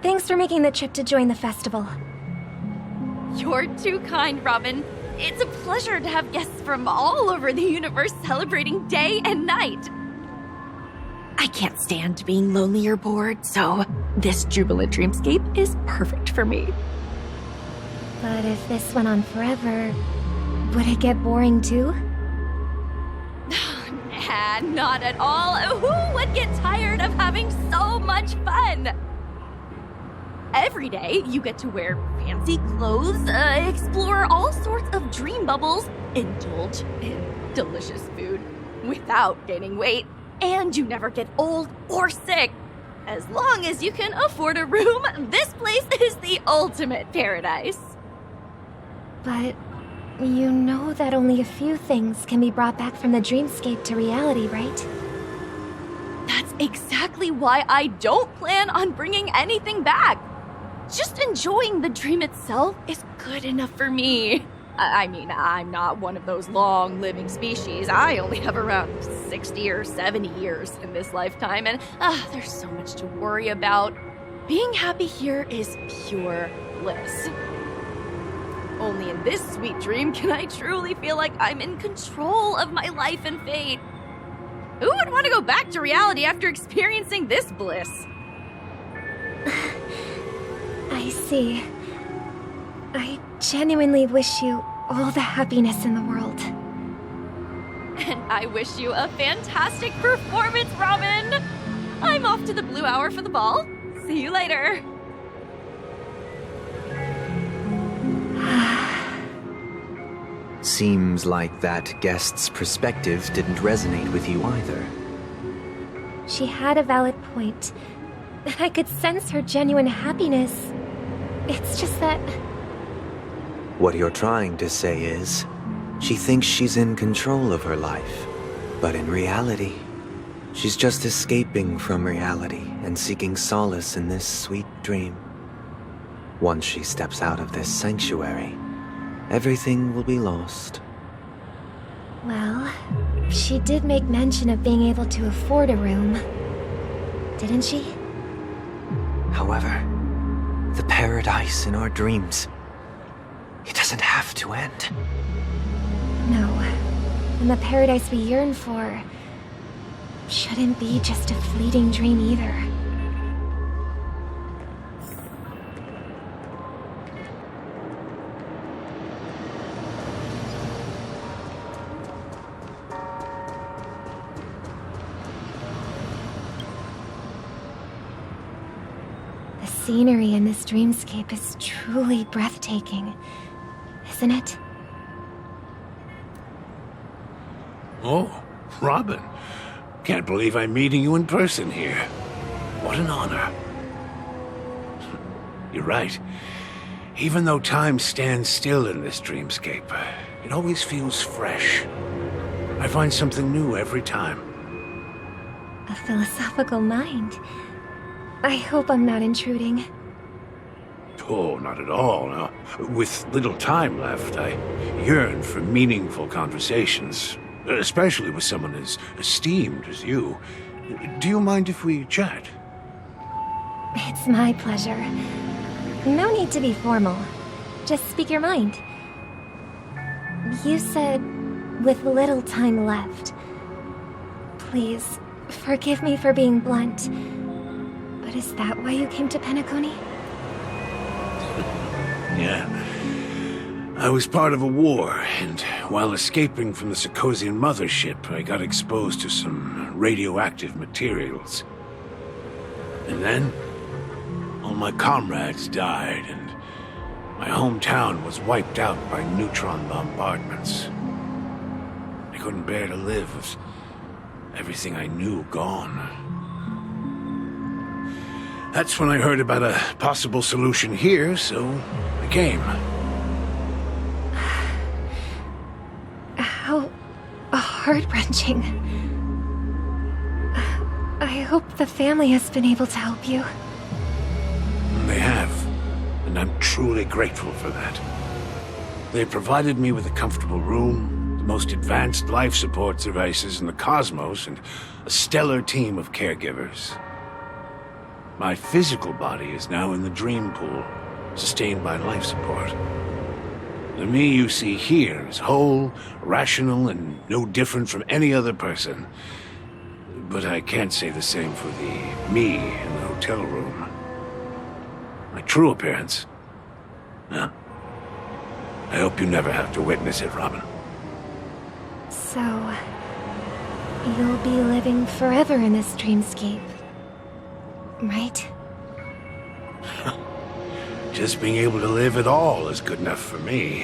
G: Thanks for making the trip to join the festival.
H: You're too kind, Robin. It's a pleasure to have guests from all over the universe celebrating day and night. I can't stand being lonely or bored, so this jubilant dreamscape is perfect for me.
G: But if this went on forever, would it get boring too?
H: Nah, not at all. Who would get tired of having so much fun? Every day, you get to wear fancy clothes, explore all sorts of dream bubbles, indulge in delicious food without gaining weight, and you never get old or sick. As long as you can afford a room, this place is the ultimate paradise.
G: But you know that only a few things can be brought back from the dreamscape to reality, right?
H: That's exactly why I don't plan on bringing anything back. Just enjoying the dream itself is good enough for me. I mean, I'm not one of those long-living species. I only have around 60 or 70 years in this lifetime, and there's so much to worry about. Being happy here is pure bliss. Only in this sweet dream can I truly feel like I'm in control of my life and fate. Who would want to go back to reality after experiencing this bliss?
G: I see. I genuinely wish you all the happiness in the world.
H: And I wish you a fantastic performance, Robin! I'm off to the Blue Hour for the ball. See you later.
D: Seems like that guest's perspective didn't resonate with you either.
G: She had a valid point. I could sense her genuine happiness. It's just that...
D: What you're trying to say is, she thinks she's in control of her life, but in reality, she's just escaping from reality and seeking solace in this sweet dream. Once she steps out of this sanctuary, everything will be lost.
G: Well, she did make mention of being able to afford a room, didn't she?
D: However, the paradise in our dreams, it doesn't have to end.
G: No, And the paradise we yearn for shouldn't be just a fleeting dream either. The scenery in this dreamscape is truly breathtaking, isn't it?
K: Oh, Robin. Can't believe I'm meeting you in person here. What an honor. You're right. Even though time stands still in this dreamscape, it always feels fresh. I find something new every time.
G: A philosophical mind. I hope I'm not intruding.
K: Oh, not at all. No. With little time left, I yearn for meaningful conversations, especially with someone as esteemed as you. Do you mind if we chat?
G: It's my pleasure. No need to be formal. Just speak your mind. You said, with little time left. Please, forgive me for being blunt. But is that why you came to Penacony?
K: Yeah. I was part of a war, and while escaping from the Sarkosian mothership, I got exposed to some radioactive materials. And then, all my comrades died, and my hometown was wiped out by neutron bombardments. I couldn't bear to live with everything I knew gone. That's when I heard about a possible solution here, so I came.
G: How heart-wrenching. I hope the family has been able to help you.
K: They have, and I'm truly grateful for that. They provided me with a comfortable room, the most advanced life support devices in the cosmos, and a stellar team of caregivers. My physical body is now in the dream pool, sustained by life support. The me you see here is whole, rational, and no different from any other person. But I can't say the same for the me in the hotel room. My true appearance? No. I hope you never have to witness it, Robin.
G: So, you'll be living forever in this dreamscape, right?
K: Just being able to live at all is good enough for me.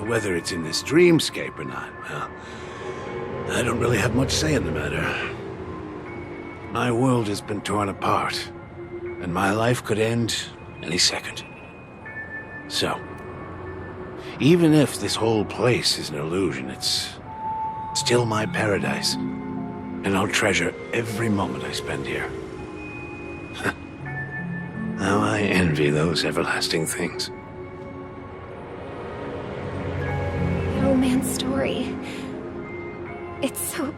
K: Whether it's in this dreamscape or not, well, I don't really have much say in the matter. My world has been torn apart, and my life could end any second. So, even if this whole place is an illusion, it's still my paradise, and I'll treasure every moment I spend here. How I envy those everlasting things.
G: An old man's story. It's so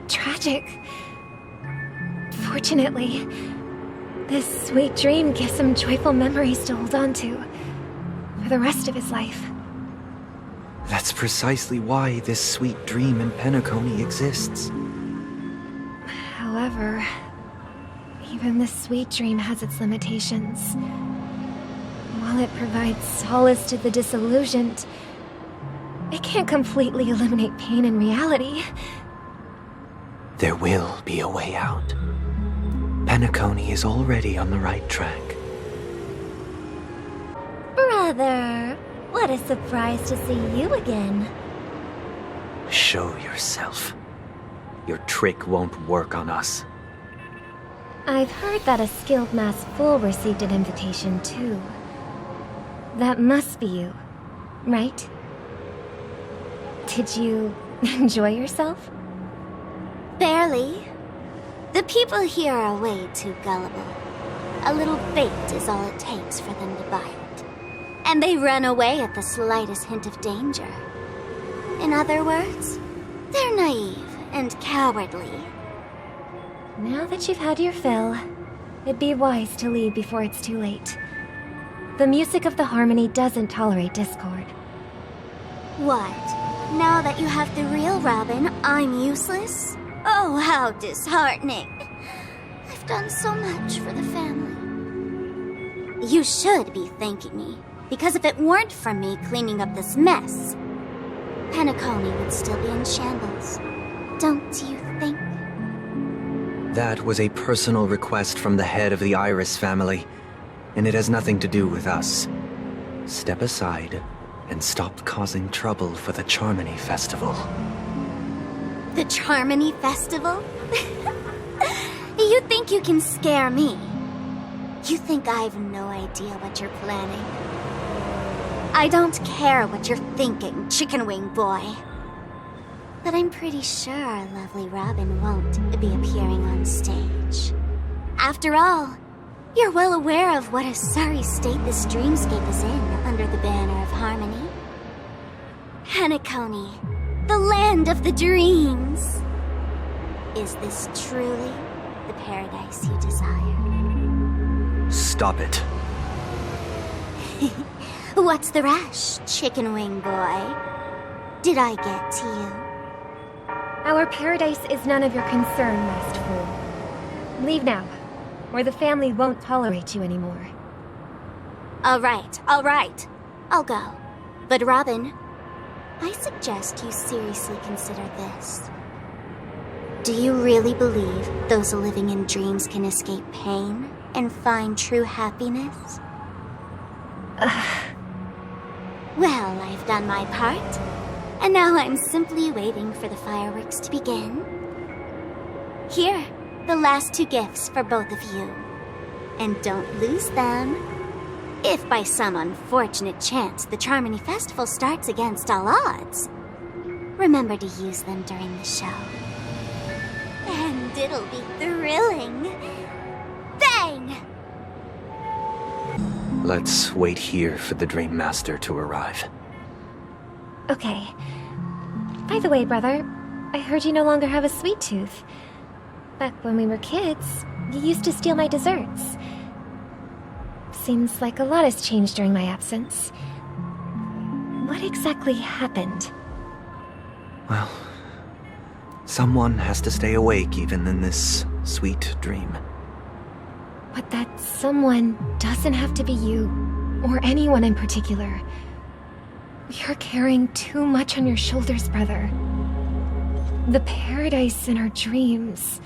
G: tragic. Fortunately, this sweet dream gives him joyful memories to hold on to for the rest of his life.
D: That's precisely why this sweet dream in Penacony exists.
G: However, even this sweet dream has its limitations. While it provides solace to the disillusioned, it can't completely eliminate pain in reality.
D: There will be a way out. Penacony is already on the right track.
B: Brother, what a surprise to see you again.
D: Show yourself. Your trick won't work on us.
G: I've heard that a skilled mass fool received an invitation too. That must be you, right? Did you enjoy yourself?
B: Barely. The people here are way too gullible. A little bait is all it takes for them to bite. And they run away at the slightest hint of danger. In other words, they're naive and cowardly.
G: Now that you've had your fill, it'd be wise to leave before it's too late. The music of the harmony doesn't tolerate discord.
B: What? Now that you have the real Robin, I'm useless? Oh, how disheartening. I've done so much for the family. You should be thanking me, because if it weren't for me cleaning up this mess, Penacony would still be in shambles. Don't you think?
D: That was a personal request from the head of the Iris family, and it has nothing to do with us. Step aside and stop causing trouble for the Charmony Festival.
B: The Charmony Festival? You think you can scare me? You think I've no idea what you're planning? I don't care what you're thinking, Chicken Wing Boy. But I'm pretty sure our lovely Robin won't be appearing on stage. After all, you're well aware of what a sorry state this dreamscape is in under the banner of harmony. Penacony, the land of the dreams. Is this truly the paradise you desire?
D: Stop it.
B: What's the rush, Chicken Wing Boy? Did I get to you?
G: Our paradise is none of your concern, Masked Fool. Leave now, or the family won't tolerate you anymore.
B: All right. I'll go. But Robin, I suggest you seriously consider this. Do you really believe those living in dreams can escape pain and find true happiness? Well, I've done my part, and now I'm simply waiting for the fireworks to begin. Here, the last 2 gifts for both of you. And don't lose them. If by some unfortunate chance the Charmony Festival starts against all odds, remember to use them during the show. And it'll be thrilling. Bang!
D: Let's wait here for the Dream Master to arrive.
G: Okay. By the way, brother, I heard you no longer have a sweet tooth. Back when we were kids, you used to steal my desserts. Seems like a lot has changed during my absence. What exactly happened?
D: Well, someone has to stay awake even in this sweet dream.
G: But that someone doesn't have to be you, or anyone in particular. You're carrying too much on your shoulders, brother. The paradise in our dreams.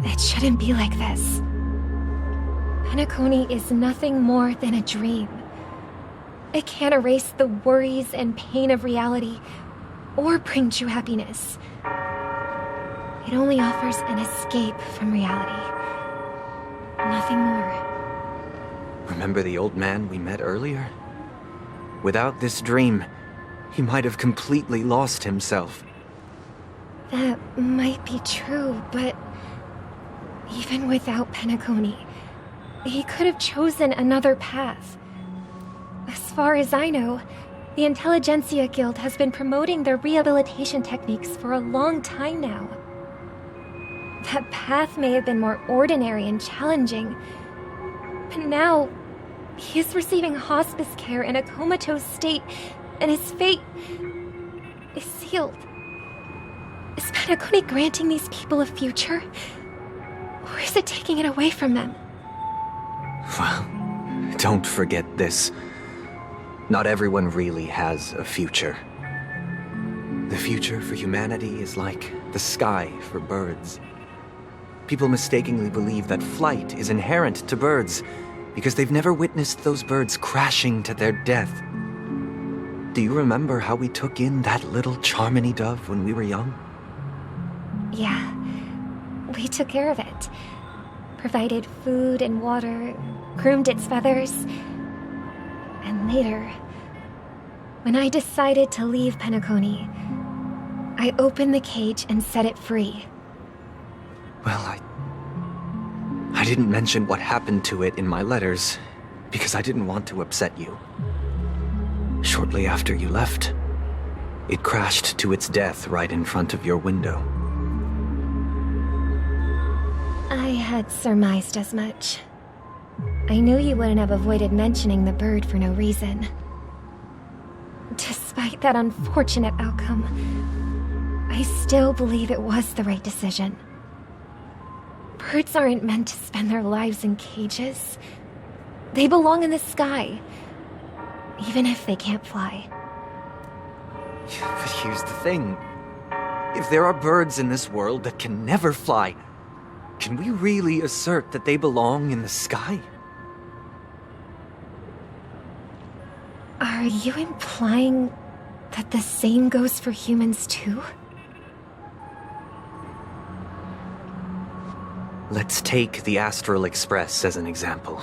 G: It shouldn't be like this. Penacony is nothing more than a dream. It can't erase the worries and pain of reality, or bring true happiness. It only offers an escape from reality. Nothing more.
D: Remember the old man we met earlier? Without this dream, he might have completely lost himself.
G: That might be true, but even without Penacony, he could have chosen another path. As far as I know, the Intelligentsia Guild has been promoting their rehabilitation techniques for a long time now. That path may have been more ordinary and challenging, but now he is receiving hospice care in a comatose state, and his fate is sealed. Is Penacony granting these people a future? Or is it taking it away from them?
D: Well, don't forget this. Not everyone really has a future. The future for humanity is like the sky for birds. People mistakenly believe that flight is inherent to birds because they've never witnessed those birds crashing to their death. Do you remember how we took in that little Charmony dove when we were young?
G: Yeah, we took care of it. Provided food and water, groomed its feathers. And later, when I decided to leave Penacony, I opened the cage and set it free.
D: Well, I didn't mention what happened to it in my letters because I didn't want to upset you. Shortly after you left, it crashed to its death right in front of your window.
G: I had surmised as much. I knew you wouldn't have avoided mentioning the bird for no reason. Despite that unfortunate outcome, I still believe it was the right decision. Birds aren't meant to spend their lives in cages. They belong in the sky, even if they can't fly.
D: But here's the thing. If there are birds in this world that can never fly, can we really assert that they belong in the sky?
G: Are you implying that the same goes for humans too?
D: Let's take the Astral Express as an example.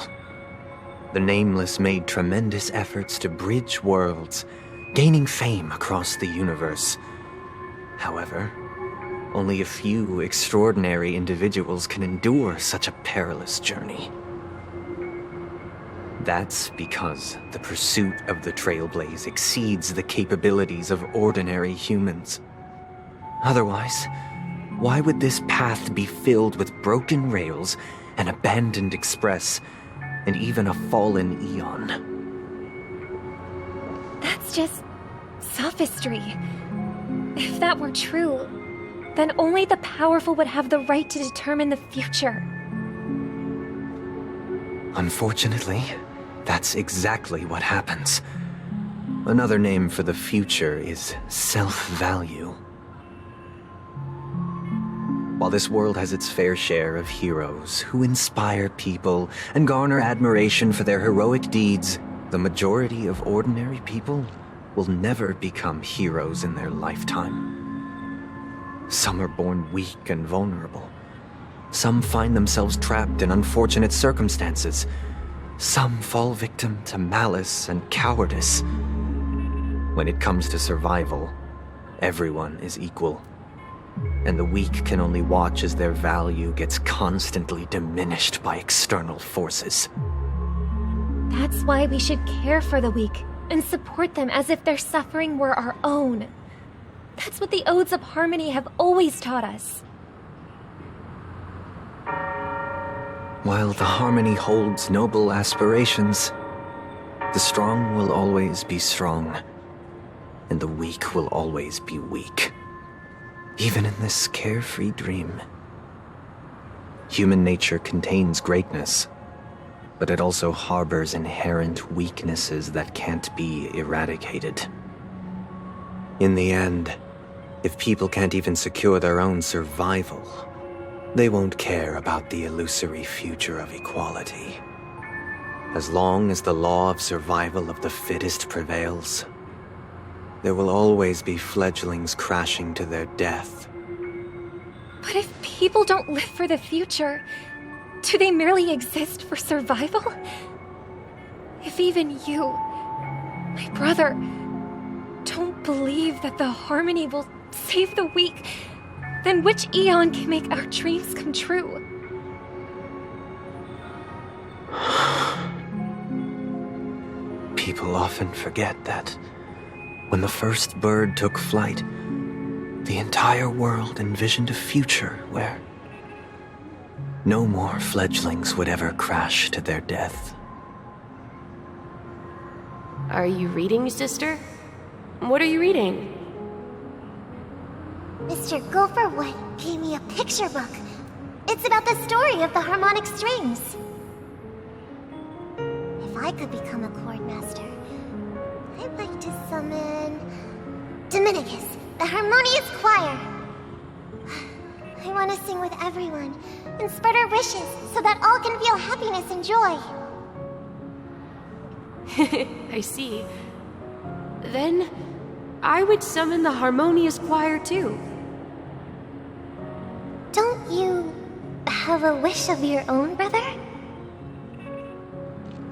D: The Nameless made tremendous efforts to bridge worlds, gaining fame across the universe. However, only a few extraordinary individuals can endure such a perilous journey. That's because the pursuit of the Trailblaze exceeds the capabilities of ordinary humans. Otherwise, why would this path be filled with broken rails, an abandoned express, and even a fallen Eon?
G: That's just sophistry. If that were true, then only the powerful would have the right to determine the future.
D: Unfortunately, that's exactly what happens. Another name for the future is self-value. While this world has its fair share of heroes who inspire people and garner admiration for their heroic deeds, the majority of ordinary people will never become heroes in their lifetime. Some are born weak and vulnerable. Some find themselves trapped in unfortunate circumstances. Some fall victim to malice and cowardice. When it comes to survival, everyone is equal. And the weak can only watch as their value gets constantly diminished by external forces.
G: That's why we should care for the weak and support them as if their suffering were our own. That's what the Odes of Harmony have always taught us.
D: While the Harmony holds noble aspirations, the strong will always be strong, and the weak will always be weak. Even in this carefree dream. Human nature contains greatness, but it also harbors inherent weaknesses that can't be eradicated. In the end, if people can't even secure their own survival, they won't care about the illusory future of equality. As long as the law of survival of the fittest prevails, there will always be fledglings crashing to their death.
G: But if people don't live for the future, do they merely exist for survival? If even you, my brother, don't believe that the Harmony will save the weak, then which Eon can make our dreams come true?
D: People often forget that when the first bird took flight, the entire world envisioned a future where no more fledglings would ever crash to their death.
H: Are you reading, sister? What are you reading?
B: Mr. Gopherwood gave me a picture book. It's about the story of the harmonic strings. If I could become a chord master, I'd like to summon Dominicus, the harmonious choir. I want to sing with everyone and spread our wishes so that all can feel happiness and joy.
H: I see. Then, I would summon the harmonious choir too.
B: Don't you have a wish of your own, brother?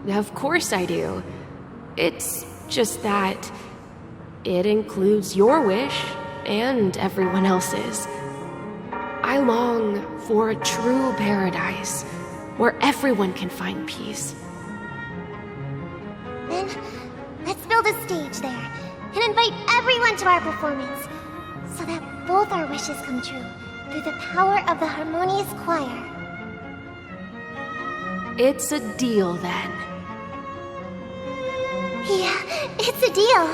H: Of course I do. It's just that it includes your wish and everyone else's. I long for a true paradise where everyone can find peace.
B: Then, let's build a stage there and invite everyone to our performance so that both our wishes come true through the power of the harmonious choir.
H: It's a deal then.
B: Yeah, it's a deal.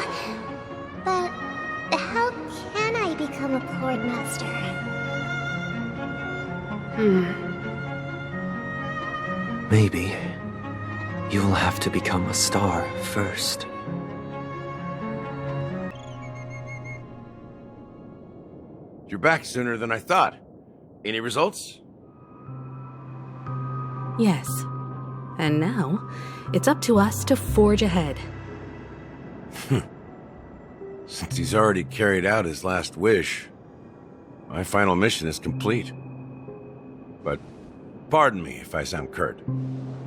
B: But how can I become a Lord Master?
D: Maybe you'll have to become a star first.
K: You're back sooner than I thought. Any results?
L: Yes. And now, it's up to us to forge ahead.
K: Since he's already carried out his last wish, my final mission is complete. But pardon me if I sound curt.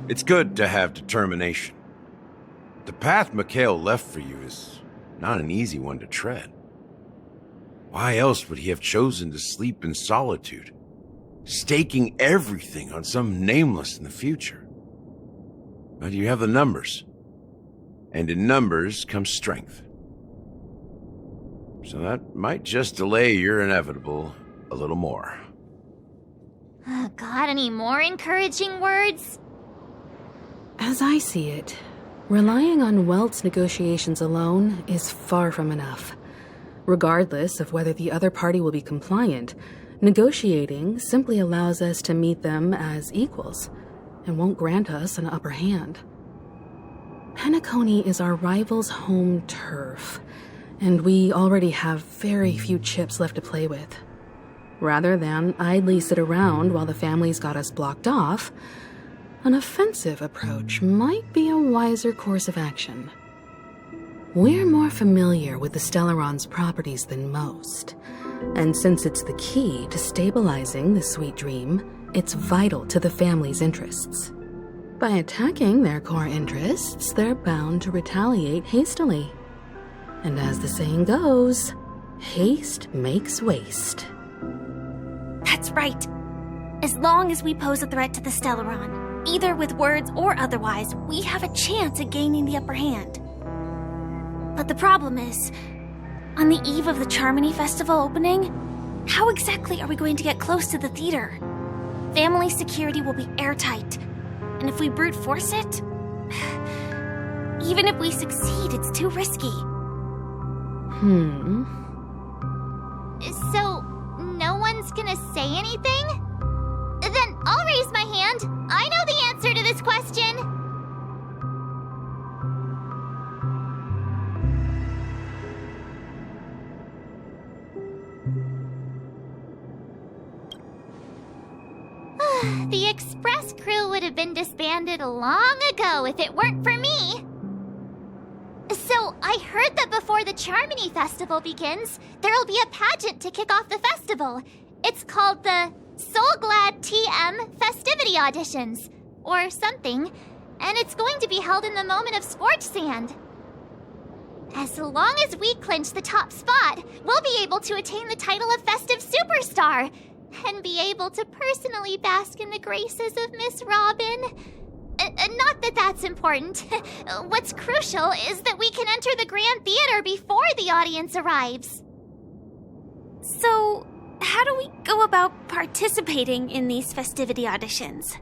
K: It's good to have determination. The path Mikhail left for you is not an easy one to tread. Why else would he have chosen to sleep in solitude, staking everything on some nameless in the future? But you have the numbers, and in numbers comes strength. So that might just delay your inevitable a little more.
B: Got any more encouraging words?
L: As I see it, relying on Welt's negotiations alone is far from enough. Regardless of whether the other party will be compliant, negotiating simply allows us to meet them as equals and won't grant us an upper hand. Penacony is our rival's home turf, and we already have very few chips left to play with. Rather than idly sit around while the family's got us blocked off, an offensive approach might be a wiser course of action. We're more familiar with the Stellaron's properties than most, and since it's the key to stabilizing the sweet dream, it's vital to the family's interests. By attacking their core interests, they're bound to retaliate hastily. And as the saying goes, haste makes waste.
J: That's right. As long as we pose a threat to the Stellaron, either with words or otherwise, we have a chance at gaining the upper hand. But the problem is, on the eve of the Charmony Festival opening, how exactly are we going to get close to the theater? Family security will be airtight, and if we brute force it, even if we succeed, it's too risky.
B: So, no one's gonna say anything? Then I'll raise my hand. I know the answer to this question. The express crew would have been disbanded long ago if it weren't for me. So, I heard that before the Charmony Festival begins, there'll be a pageant to kick off the festival. It's called the Soulglad TM Festivity Auditions, or something, and it's going to be held in the moment of Scorch Sand. As long as we clinch the top spot, we'll be able to attain the title of Festive Superstar, and be able to personally bask in the graces of Miss Robin. Not that that's important. What's crucial is that we can enter the Grand Theater before the audience arrives.
J: So, how do we go about participating in these festivity auditions?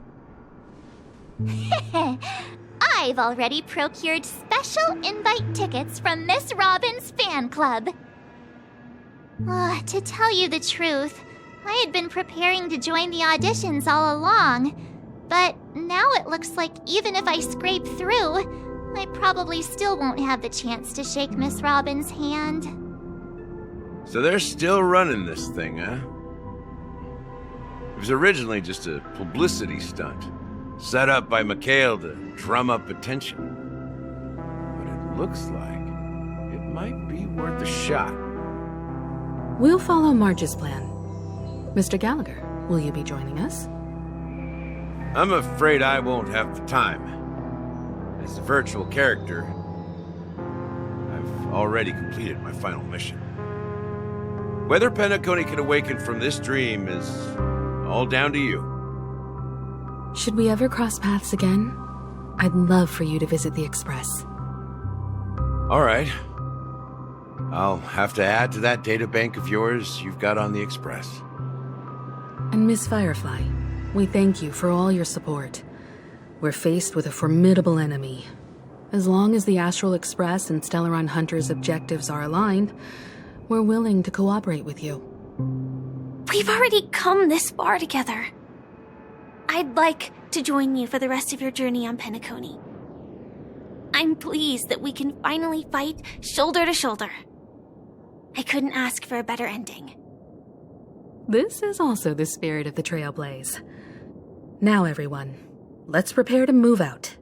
B: I've already procured special invite tickets from Miss Robin's fan club. To tell you the truth, I had been preparing to join the auditions all along, but now it looks like even if I scrape through, I probably still won't have the chance to shake Miss Robin's hand.
K: So they're still running this thing, huh? It was originally just a publicity stunt, set up by Mikhail to drum up attention. But it looks like it might be worth a shot.
L: We'll follow Marge's plan. Mr. Gallagher, will you be joining us?
K: I'm afraid I won't have the time. As a virtual character, I've already completed my final mission. Whether Penacony can awaken from this dream is all down to you.
L: Should we ever cross paths again? I'd love for you to visit the Express.
K: All right. I'll have to add to that data bank of yours you've got on the Express.
L: And Miss Firefly, we thank you for all your support. We're faced with a formidable enemy. As long as the Astral Express and Stellaron Hunter's objectives are aligned, we're willing to cooperate with you.
J: We've already come this far together. I'd like to join you for the rest of your journey on Penacony. I'm pleased that we can finally fight shoulder to shoulder. I couldn't ask for a better ending.
L: This is also the spirit of the Trailblaze. Now, everyone, let's prepare to move out.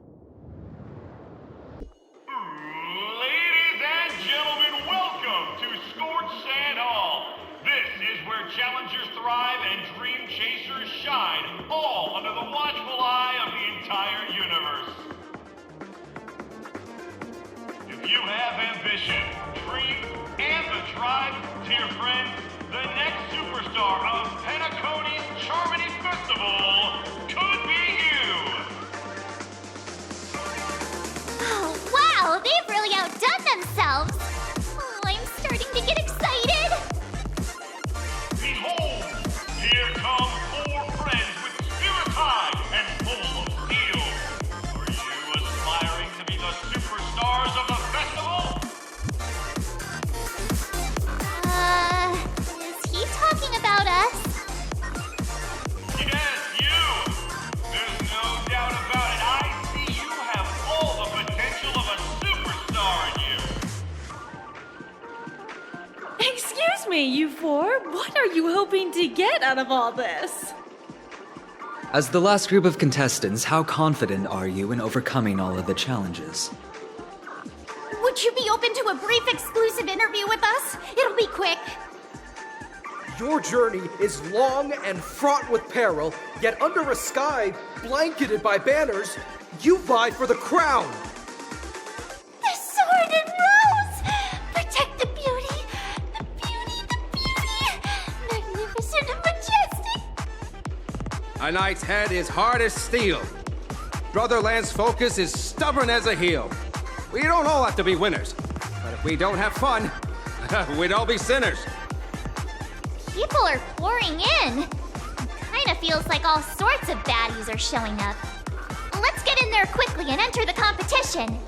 N: Ladies and gentlemen, welcome to Scorched Sand Hall. This is where challengers thrive and dream chasers shine, all under the watchful eye of the entire universe. If you have ambition, dreams, and the drive, dear friend, the next superstar of Penacony's Charmony Festival could be you!
B: Oh, wow! They've really outdone themselves! Oh, I'm starting to get excited!
N: Behold! Here come 4 friends with spirits high and full of steel! Are you aspiring to be the superstars of the festival?
B: Is he talking about us?
N: Yes, you! There's no doubt about it. I see you have all the potential of a superstar in you!
S: Excuse me, you 4. What are you hoping to get out of all this?
D: As the last group of contestants, how confident are you in overcoming all of the challenges?
B: Would you be open to a brief exclusive interview with us? It'll be quick.
W: Your journey is long and fraught with peril, yet under a sky blanketed by banners, you vie for the crown.
B: The sword and rose! Protect the beauty! The beauty! The beauty! Magnificent and majestic!
F: A knight's head is hard as steel. Brotherland's focus is stubborn as a heel. We don't all have to be winners, but if we don't have fun, we'd all be sinners.
B: People are pouring in. It kind of feels like all sorts of baddies are showing up. Let's get in there quickly and enter the competition.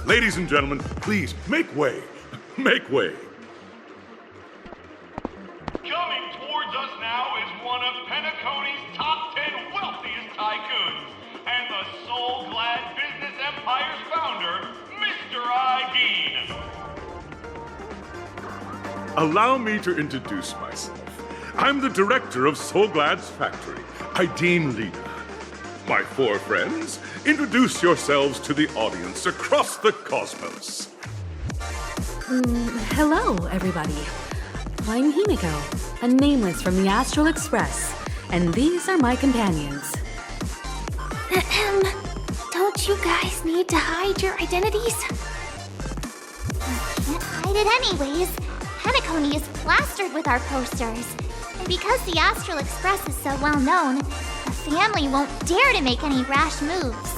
X: Ladies and gentlemen, please make way. Make way.
N: Coming towards us now is one of Penacony's top 10 wealthiest tycoons, and the soul-glad business empire's founder, Mr. Ideen.
X: Allow me to introduce myself. I'm the director of Soulglad's factory, Ideen Lena. My 4 friends, introduce yourselves to the audience across the cosmos.
L: Hello, everybody. I'm Himiko, a nameless from the Astral Express, and these are my companions.
B: Don't you guys need to hide your identities? Can't hide it anyways. Penacony is plastered with our posters. And because the Astral Express is so well known, the family won't dare to make any rash moves.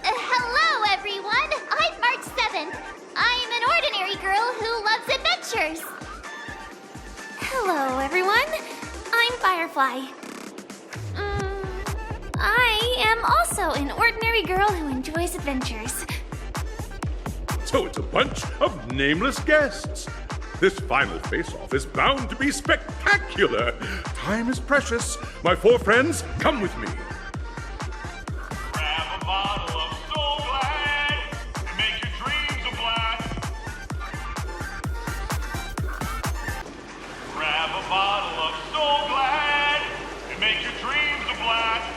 B: Hello, everyone! I'm March 7th. I'm an ordinary girl who loves adventures.
J: Hello, everyone. I'm Firefly. I am also an ordinary girl who enjoys adventures.
X: So it's a bunch of nameless guests. This final face-off is bound to be spectacular. Time is precious. My 4 friends, come with me.
N: Grab a bottle of Soul Glad and make your dreams a blast. Grab a bottle of Soul Glad and make your dreams a blast.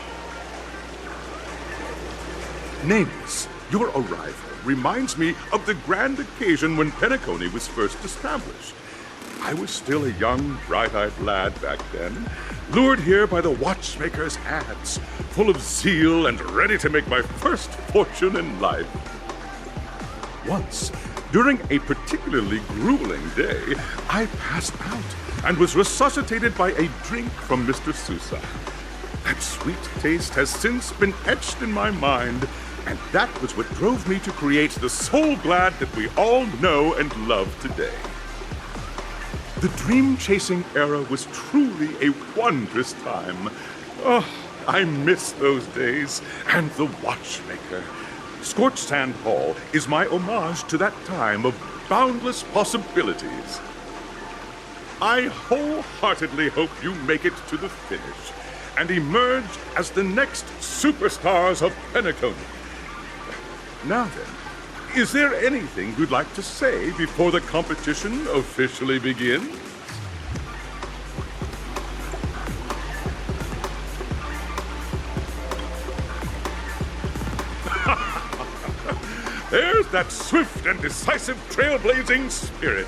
X: Nameless, your arrival reminds me of the grand occasion when Penacony was first established. I was still a young, bright-eyed lad back then, lured here by the watchmaker's ads, full of zeal and ready to make my first fortune in life. Once, During a particularly grueling day, I passed out and was resuscitated by a drink from Mr. Sousa. That sweet taste has since been etched in my mind, and that was what drove me to create the Soul Glad that we all know and love today. The dream-chasing era was truly a wondrous time. Oh, I miss those days, and the watchmaker. Scorched Sand Hall is my homage to that time of boundless possibilities. I wholeheartedly hope you make it to the finish and emerge as the next superstars of Penacony. Now then, is there anything you'd like to say before the competition officially begins? There's that swift and decisive trailblazing spirit.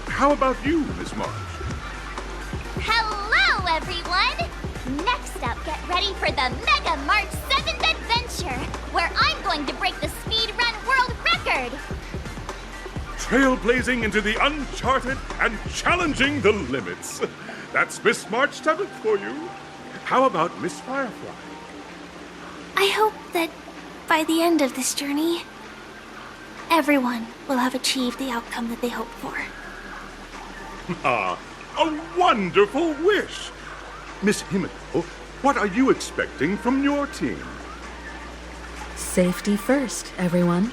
X: How about you, Miss March?
B: Hello, everyone! Next up, get ready for the Mega March 7th Adventure, where I'm going to break the speed run world record!
X: Trailblazing into the uncharted and challenging the limits. That's Miss March 7th for you. How about Miss Firefly?
J: I hope that by the end of this journey, everyone will have achieved the outcome that they hoped for.
X: Ah, a wonderful wish! Miss Himiko, what are you expecting from your team?
L: Safety first, everyone.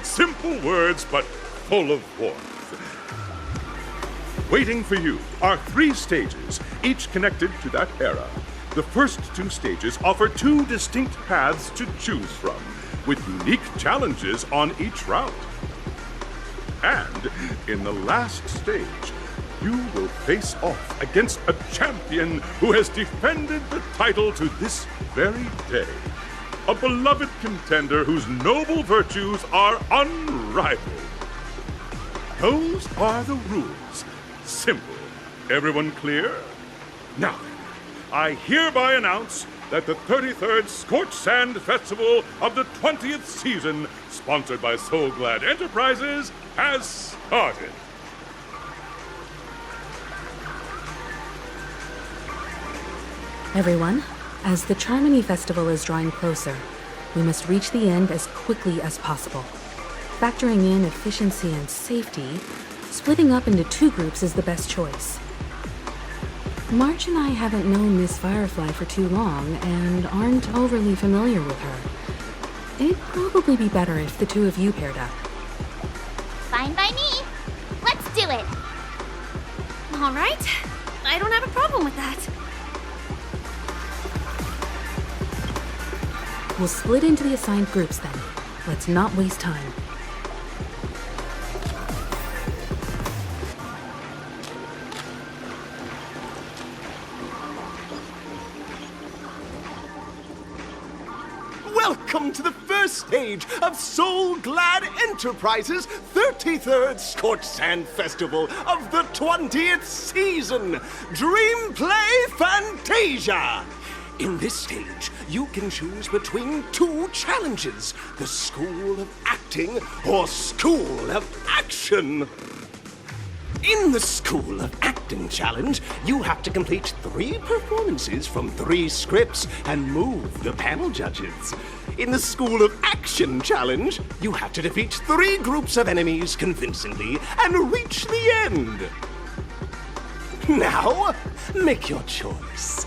X: Simple words, but full of warmth. Waiting for you are 3 stages, each connected to that era. The first 2 stages offer 2 distinct paths to choose from, with unique challenges on each route. And in the last stage, you will face off against a champion who has defended the title to this very day. A beloved contender whose noble virtues are unrivaled. Those are the rules. Simple. Everyone clear? Now, I hereby announce that the 33rd Scorched Sand Festival of the 20th season, sponsored by Soul Glad Enterprises, has started.
L: Everyone, as the Charmony Festival is drawing closer, we must reach the end as quickly as possible. Factoring in efficiency and safety, splitting up into 2 groups is the best choice. March and I haven't known Miss Firefly for too long and aren't overly familiar with her. It'd probably be better if the 2 of you paired up.
B: Fine by me. Let's do it.
J: All right. I don't have a problem with that.
L: We'll split into the assigned groups then. Let's not waste time.
C: Welcome to the first stage of Soul Glad Enterprises' 33rd Scorched Sand Festival of the 20th season, Dream Play Fantasia! In this stage, you can choose between 2 challenges, the School of Acting or School of Action. In the School of Acting challenge, you have to complete 3 performances from 3 scripts and move the panel judges. In the School of Action challenge, you have to defeat 3 groups of enemies convincingly and reach the end. Now, make your choice.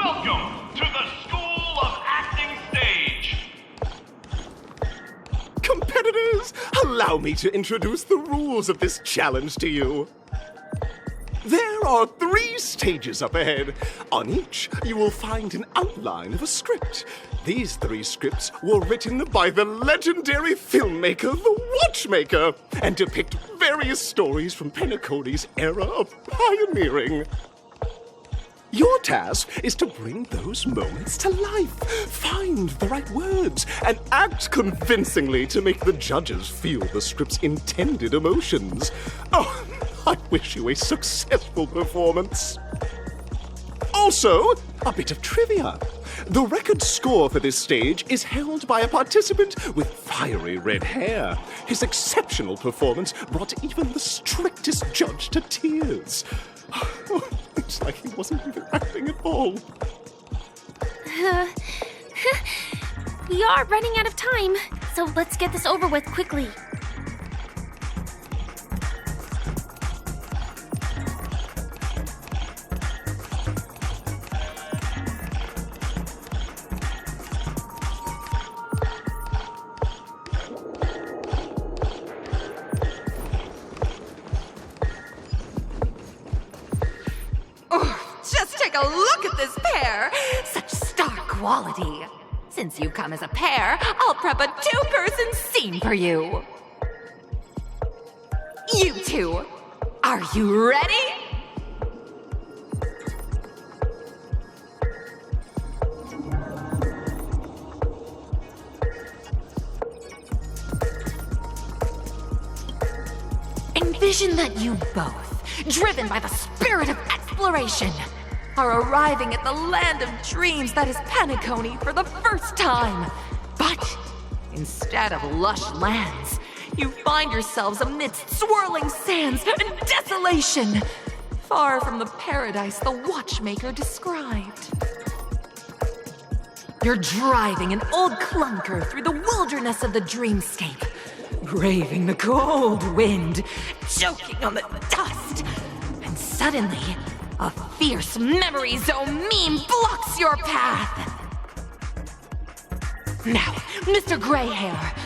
N: welcome to the School of Acting Stage.
C: Competitors, allow me to introduce the rules of this challenge to you. There are 3 stages up ahead. On each, you will find an outline of a script. These 3 scripts were written by the legendary filmmaker, The Watchmaker, and depict various stories from Penacony's era of pioneering. Your task is to bring those moments to life, find the right words, and act convincingly to make the judges feel the script's intended emotions. Oh, I wish you a successful performance. Also, a bit of trivia. The record score for this stage is held by a participant with fiery red hair. His exceptional performance brought even the strictest judge to tears. It's like he wasn't even acting at all.
J: We are running out of time, so let's get this over with quickly.
E: Just take a look at this pair! Such star quality. Since you come as a pair, I'll prep a 2-person scene for you. You two, are you ready? Envision that you both, driven by the spirit of exploration, are arriving at the land of dreams that is Penacony for the first time. But instead of lush lands, you find yourselves amidst swirling sands and desolation, far from the paradise the Watchmaker described. You're driving an old clunker through the wilderness of the dreamscape, braving the cold wind, choking on the dust, and suddenly, a fierce memory zone meme blocks your path! Now, Mr. Greyhair,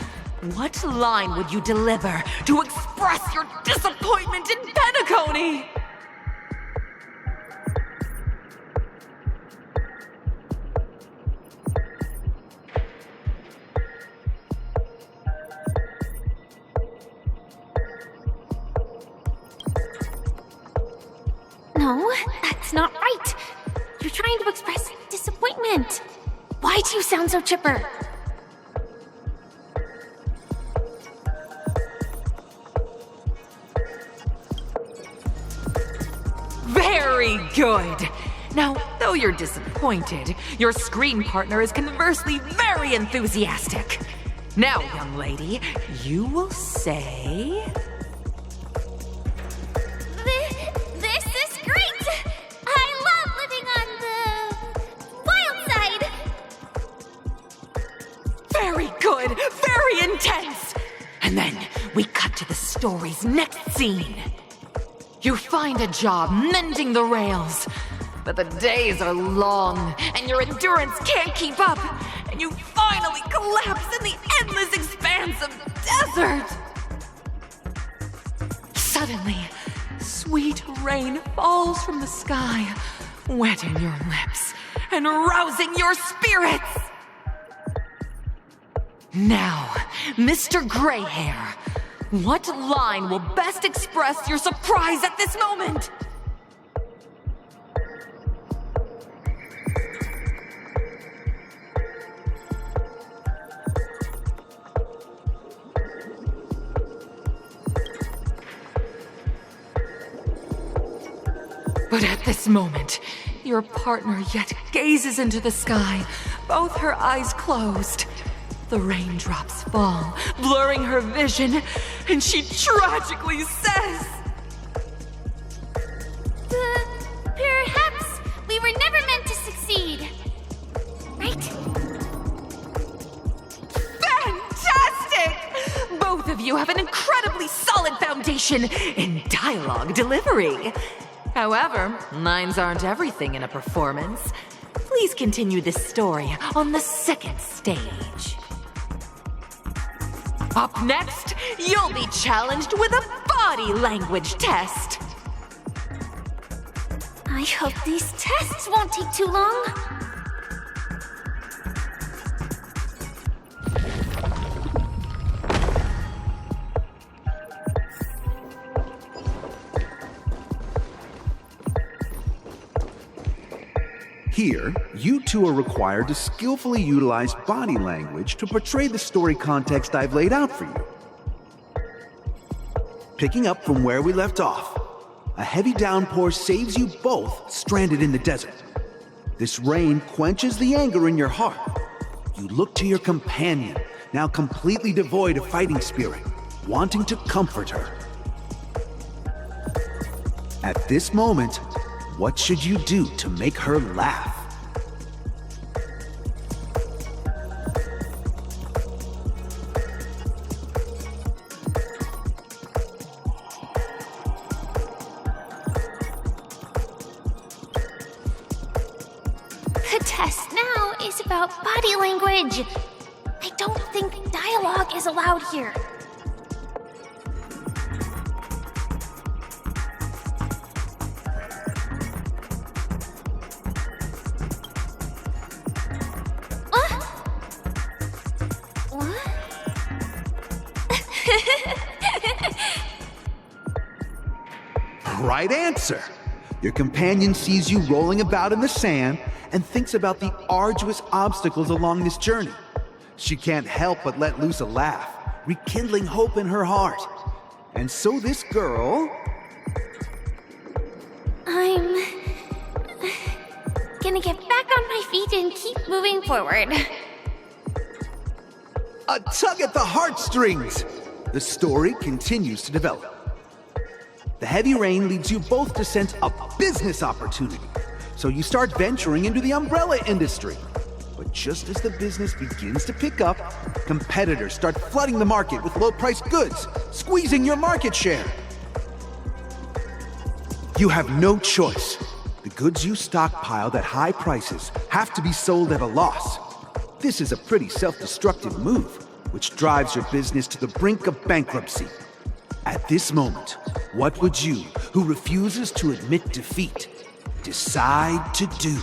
E: what line would you deliver to express your disappointment in Penacony?
J: No, that's not right. You're trying to express disappointment. Why do you sound so chipper?
E: Very good! Now, though you're disappointed, your screen partner is conversely very enthusiastic. Now, young lady, you will say...
J: This is great! I love living on the wild side!
E: Very good! Very intense! And then we cut to the story's next scene. You find a job mending the rails, but the days are long and your endurance can't keep up, and you finally collapse in the endless expanse of desert. Suddenly, sweet rain falls from the sky, wetting your lips and rousing your spirits. Now, Mr. Greyhair, what line will best express your surprise at this moment? But at this moment, your partner yet gazes into the sky, both her eyes closed. The raindrops fall, blurring her vision, and she tragically says...
J: Perhaps we were never meant to succeed. Right?
E: Fantastic! Both of you have an incredibly solid foundation in dialogue delivery. However, lines aren't everything in a performance. Please continue this story on the second stage. Up next, you'll be challenged with a body language test.
J: I hope these tests won't take too long.
O: Here, you two are required to skillfully utilize body language to portray the story context I've laid out for you. Picking up from where we left off, a heavy downpour saves you both stranded in the desert. This rain quenches the anger in your heart. You look to your companion, now completely devoid of fighting spirit, wanting to comfort her. At this moment, what should you do to make her laugh?
J: The test now is about body language. I don't think dialogue is allowed here.
O: Right answer! Your companion sees you rolling about in the sand and thinks about the arduous obstacles along this journey. She can't help but let loose a laugh, rekindling hope in her heart. And so this girl...
J: I'm gonna get back on my feet and keep moving forward.
O: A tug at the heartstrings! The story continues to develop. The heavy rain leads you both to sense a business opportunity, so you start venturing into the umbrella industry. But just as the business begins to pick up, competitors start flooding the market with low-priced goods, squeezing your market share. You have no choice. The goods you stockpiled at high prices have to be sold at a loss. This is a pretty self-destructive move, which drives your business to the brink of bankruptcy. At this moment, what would you, who refuses to admit defeat, decide to do?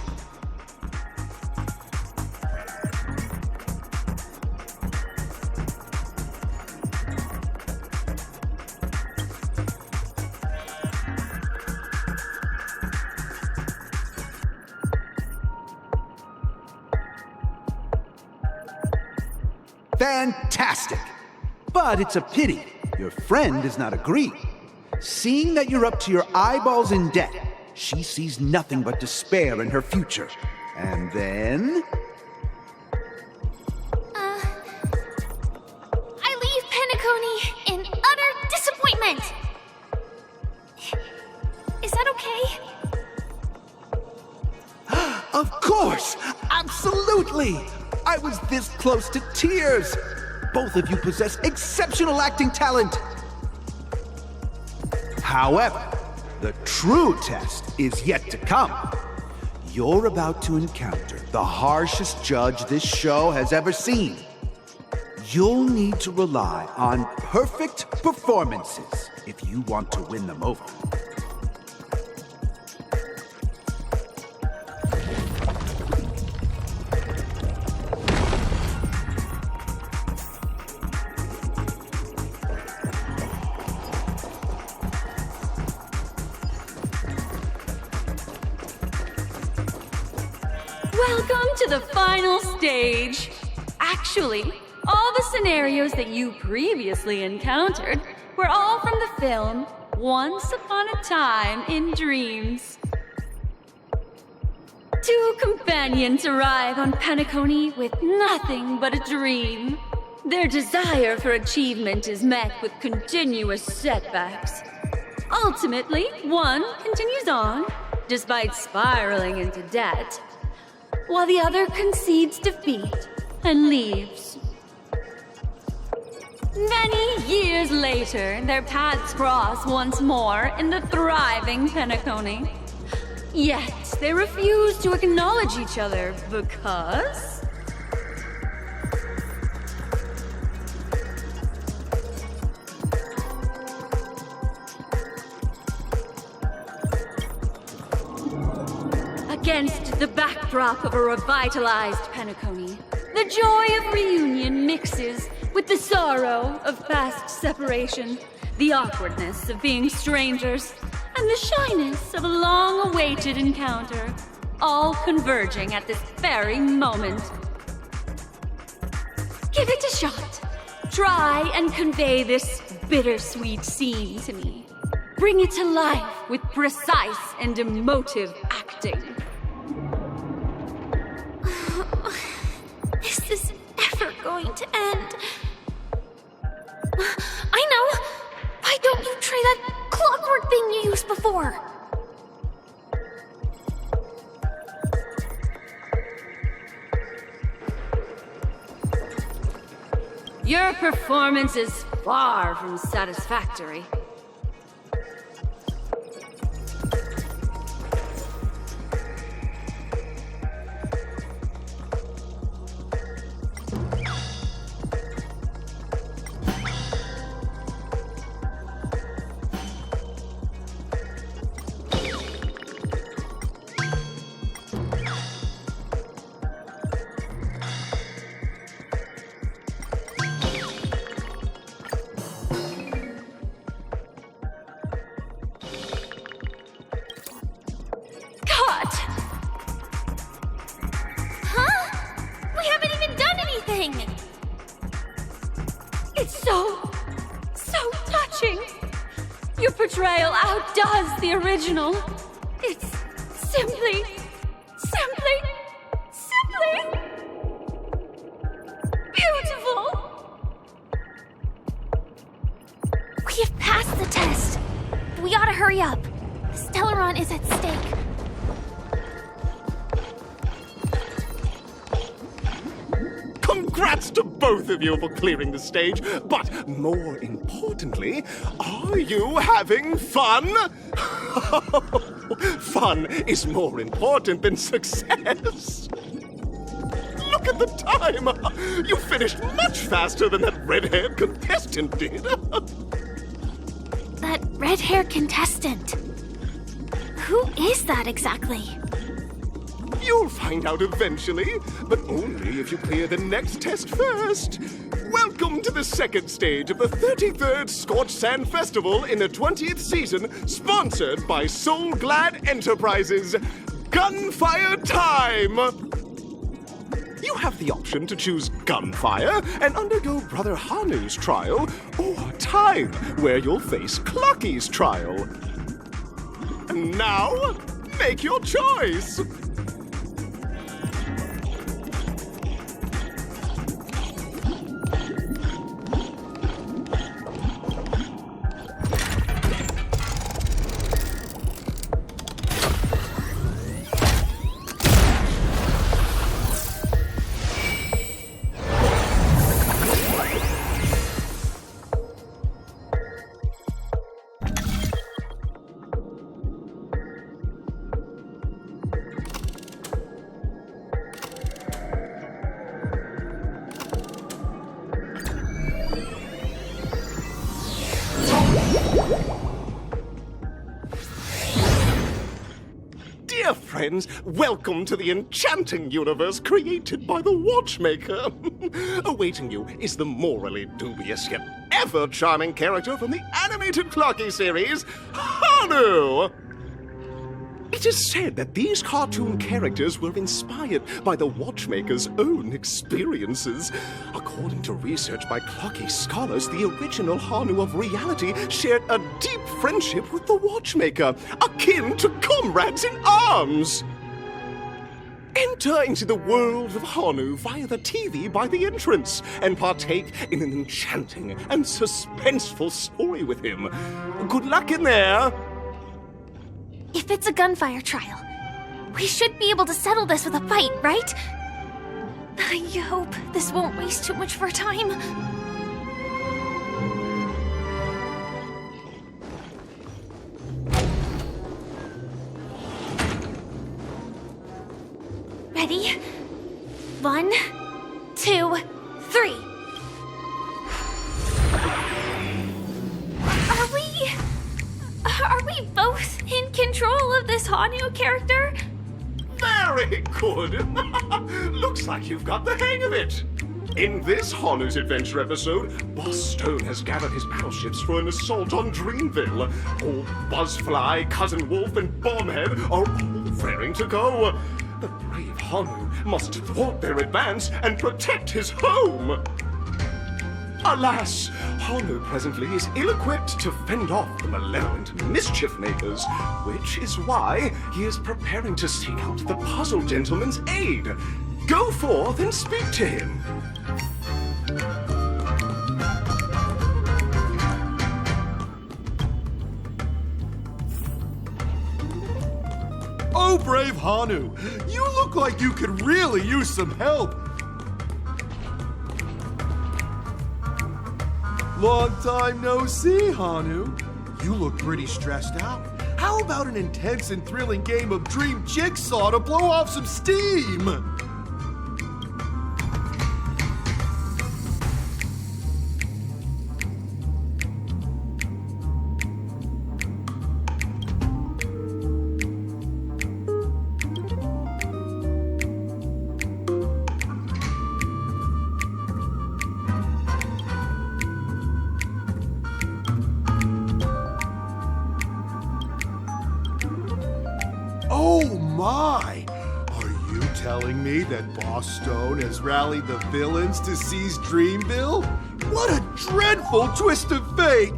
O: Fantastic! But it's a pity your friend does not agree. Seeing that you're up to your eyeballs in debt, she sees nothing but despair in her future. And then...
J: I leave Penacony in utter disappointment. Is that okay?
O: Of course! Absolutely! I was this close to tears! Both of you possess exceptional acting talent! However, the true test is yet to come. You're about to encounter the harshest judge this show has ever seen. You'll need to rely on perfect performances if you want to win them over.
H: Welcome to the final stage. Actually, all the scenarios that you previously encountered were all from the film Once Upon a Time in Dreams. Two companions arrive on Penacony with nothing but a dream. Their desire for achievement is met with continuous setbacks. Ultimately, one continues on, despite spiraling into debt, while the other concedes defeat and leaves. Many years later, their paths cross once more in the thriving Penacony. Yet, they refuse to acknowledge each other because... Against the backdrop of a revitalized Penacony, the joy of reunion mixes with the sorrow of past separation, the awkwardness of being strangers, and the shyness of a long-awaited encounter, all converging at this very moment. Give it a shot. Try and convey this bittersweet scene to me. Bring it to life with precise and emotive acting.
J: This is never going to end. I know! Why don't you try that clockwork thing you used before?
H: Your performance is far from satisfactory. It's so touching. Your portrayal outdoes the original. It's simply beautiful.
J: We have passed the test. We ought to hurry up. Stellaron is at stake.
C: Congrats to both of you for clearing the stage, but more importantly, are you having fun? Fun is more important than success. Look at the time! You finished much faster than that red-haired contestant did.
J: That red-haired contestant? Who is that exactly?
C: You'll find out eventually, but only if you clear the next test first. Welcome to the second stage of the 33rd Scorched Sand Festival in the 20th season, sponsored by Soul Glad Enterprises. Gunfire time! You have the option to choose gunfire and undergo Brother Hanu's trial, or time, where you'll face Clucky's trial. And now, make your choice! Dear friends, welcome to the enchanting universe created by the Watchmaker. Awaiting you is the morally dubious yet ever-charming character from the animated Clocky series, Hanu! It is said that these cartoon characters were inspired by the Watchmaker's own experiences. According to research by Clocky scholars, the original Hanu of reality shared a deep friendship with the Watchmaker, akin to comrades in arms. Enter into the world of Hanu via the TV by the entrance and partake in an enchanting and suspenseful story with him. Good luck in there!
J: If it's a gunfire trial, we should be able to settle this with a fight, right? I hope this won't waste too much of our time. 1, 2, 3. Are we both in control of this Hanu character?
C: Very good. Looks like you've got the hang of it. In this Hanu's Adventure episode, Boss Stone has gathered his battleships for an assault on Dreamville. Old Buzzfly, Cousin Wolf, and Bombhead are all raring to go. The brave Hanu must thwart their advance and protect his home. Alas, Hanu presently is ill-equipped to fend off the malevolent mischief makers, which is why he is preparing to seek out the Puzzle Gentleman's aid. Go forth and speak to him.
A: Oh, brave Hanu, you look like you could really use some help. Long time no see, Hanu. You look pretty stressed out. How about an intense and thrilling game of Dream Jigsaw to blow off some steam? Oh my! Are you telling me that Boss Stone has rallied the villains to seize Dreamville? What a dreadful twist of fate!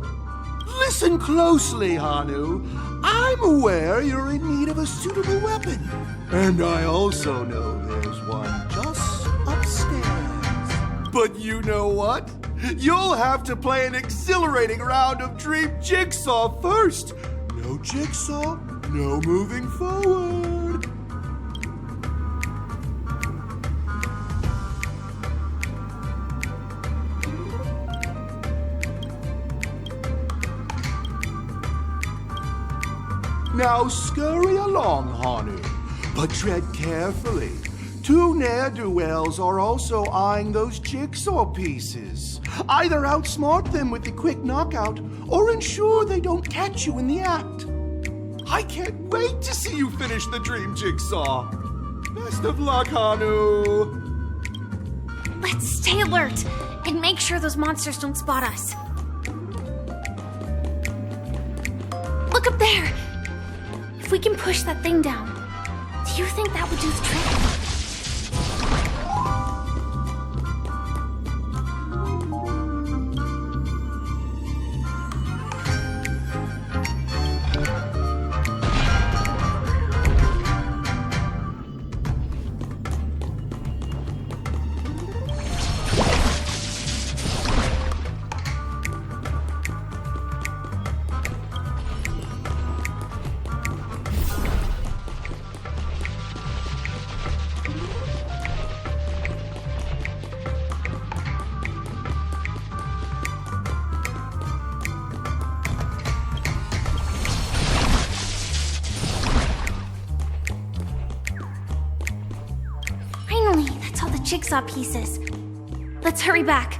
A: Listen closely, Hanu. I'm aware you're in need of a suitable weapon. And I also know there's one just upstairs. But you know what? You'll have to play an exhilarating round of Dream Jigsaw first. No Jigsaw, no moving forward. Now scurry along, Hanu, but tread carefully. Two ne'er-do-wells are also eyeing those jigsaw pieces. Either outsmart them with the quick knockout, or ensure they don't catch you in the act. I can't wait to see you finish the dream jigsaw. Best of luck, Hanu.
J: Let's stay alert and make sure those monsters don't spot us. Look up there! If we can push that thing down, do you think that would do the trick? Finally, that's all the jigsaw pieces. Let's hurry back.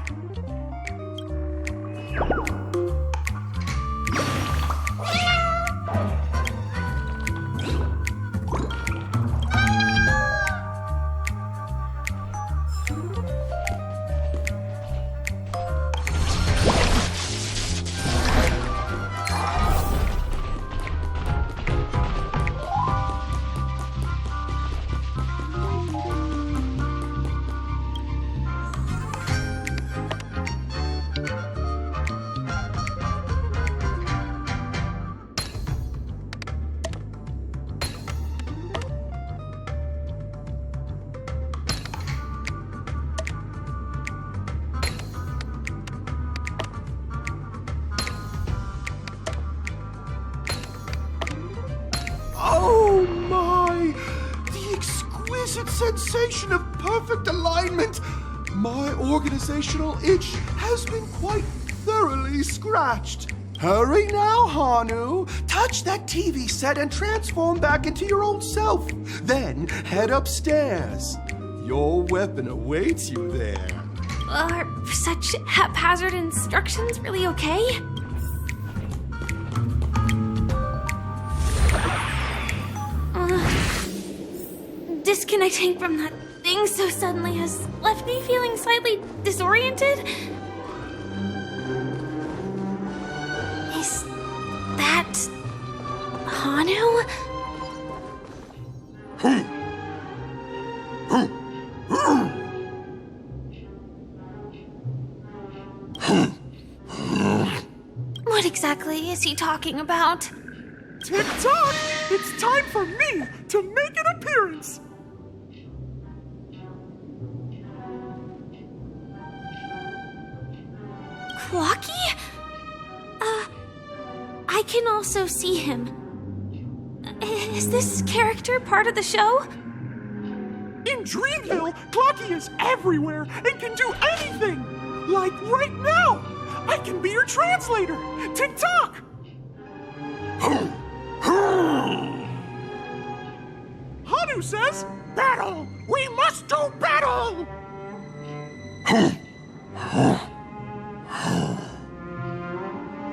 A: Oh my! The exquisite sensation of perfect alignment! My organizational itch has been quite thoroughly scratched. Hurry now, Hanu! Touch that TV set and transform back into your old self. Then head upstairs. your weapon awaits you there.
H: Are such haphazard instructions really okay? Disconnecting from that thing so suddenly has left me feeling slightly disoriented. Is that Hanu? What exactly is he talking about?
M: Tick-tock! It's time for me to make an appearance!
H: Clocky? I can also see him. Is this character part of the show?
M: In Dreamville, Clocky is everywhere and can do anything! Like right now! I can be your translator! Tick-tock! Hanu says, battle! We must do battle!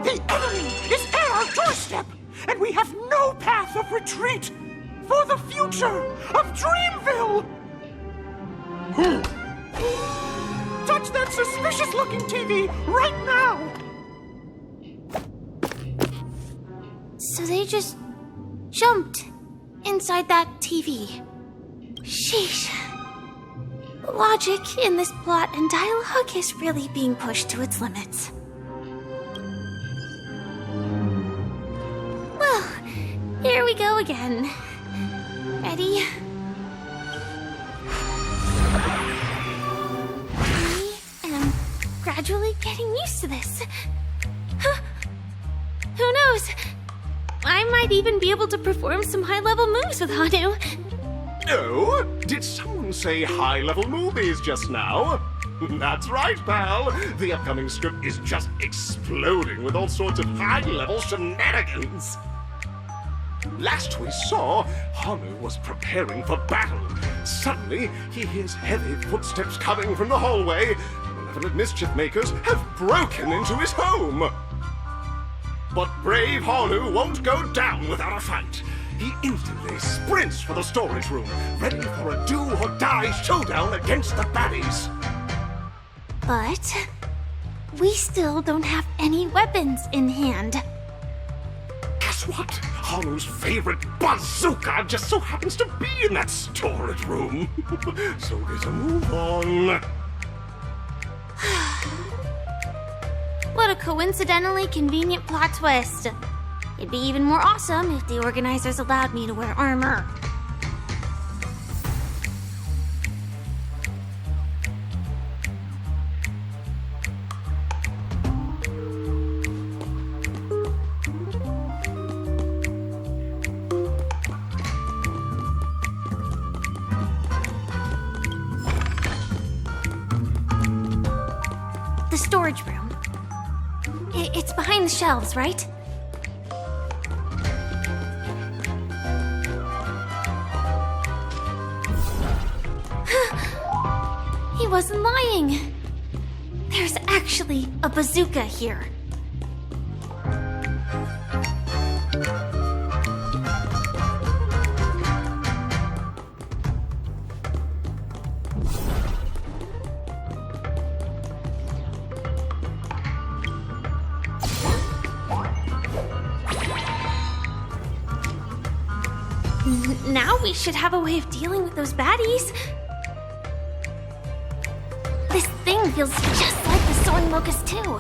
M: The enemy is at our doorstep, and we have no path of retreat for the future of Dreamville! Touch that suspicious-looking TV right now!
H: So they just jumped inside that TV. Sheesh. Logic in this plot and dialogue is really being pushed to its limits. Well, here we go again. Ready? I am gradually getting used to this. Huh. Who knows? I might even be able to perform some high-level moves with Hanu.
C: Oh, did someone say high-level movies just now? That's right, pal. The upcoming script is just exploding with all sorts of high-level shenanigans. Last we saw, Hanu was preparing for battle. Suddenly, he hears heavy footsteps coming from the hallway. Malevolent mischief makers have broken into his home. But brave Hanu won't go down without a fight. He instantly sprints for the storage room, ready for a do-or-die showdown against the baddies.
H: But we still don't have any weapons in hand.
C: Guess what? Hanu's favorite bazooka just so happens to be in that storage room. So there's a move on.
H: What a coincidentally convenient plot twist. It'd be even more awesome if the organizers allowed me to wear armor. The storage room. It's behind the shelves, right? He wasn't lying. There's actually a bazooka here. Now we should have a way of dealing with those baddies. This thing feels just like the soaring locust too.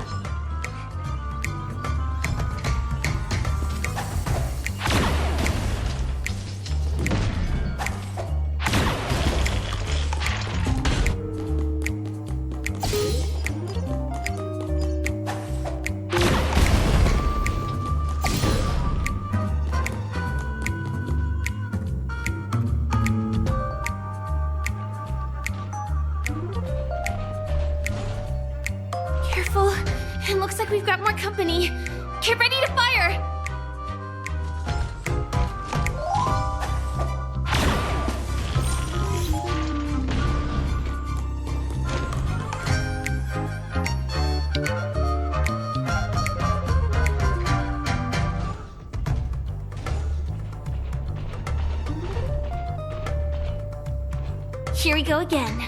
H: Careful. It looks like we've got more company. Get ready to fire!
B: we go again.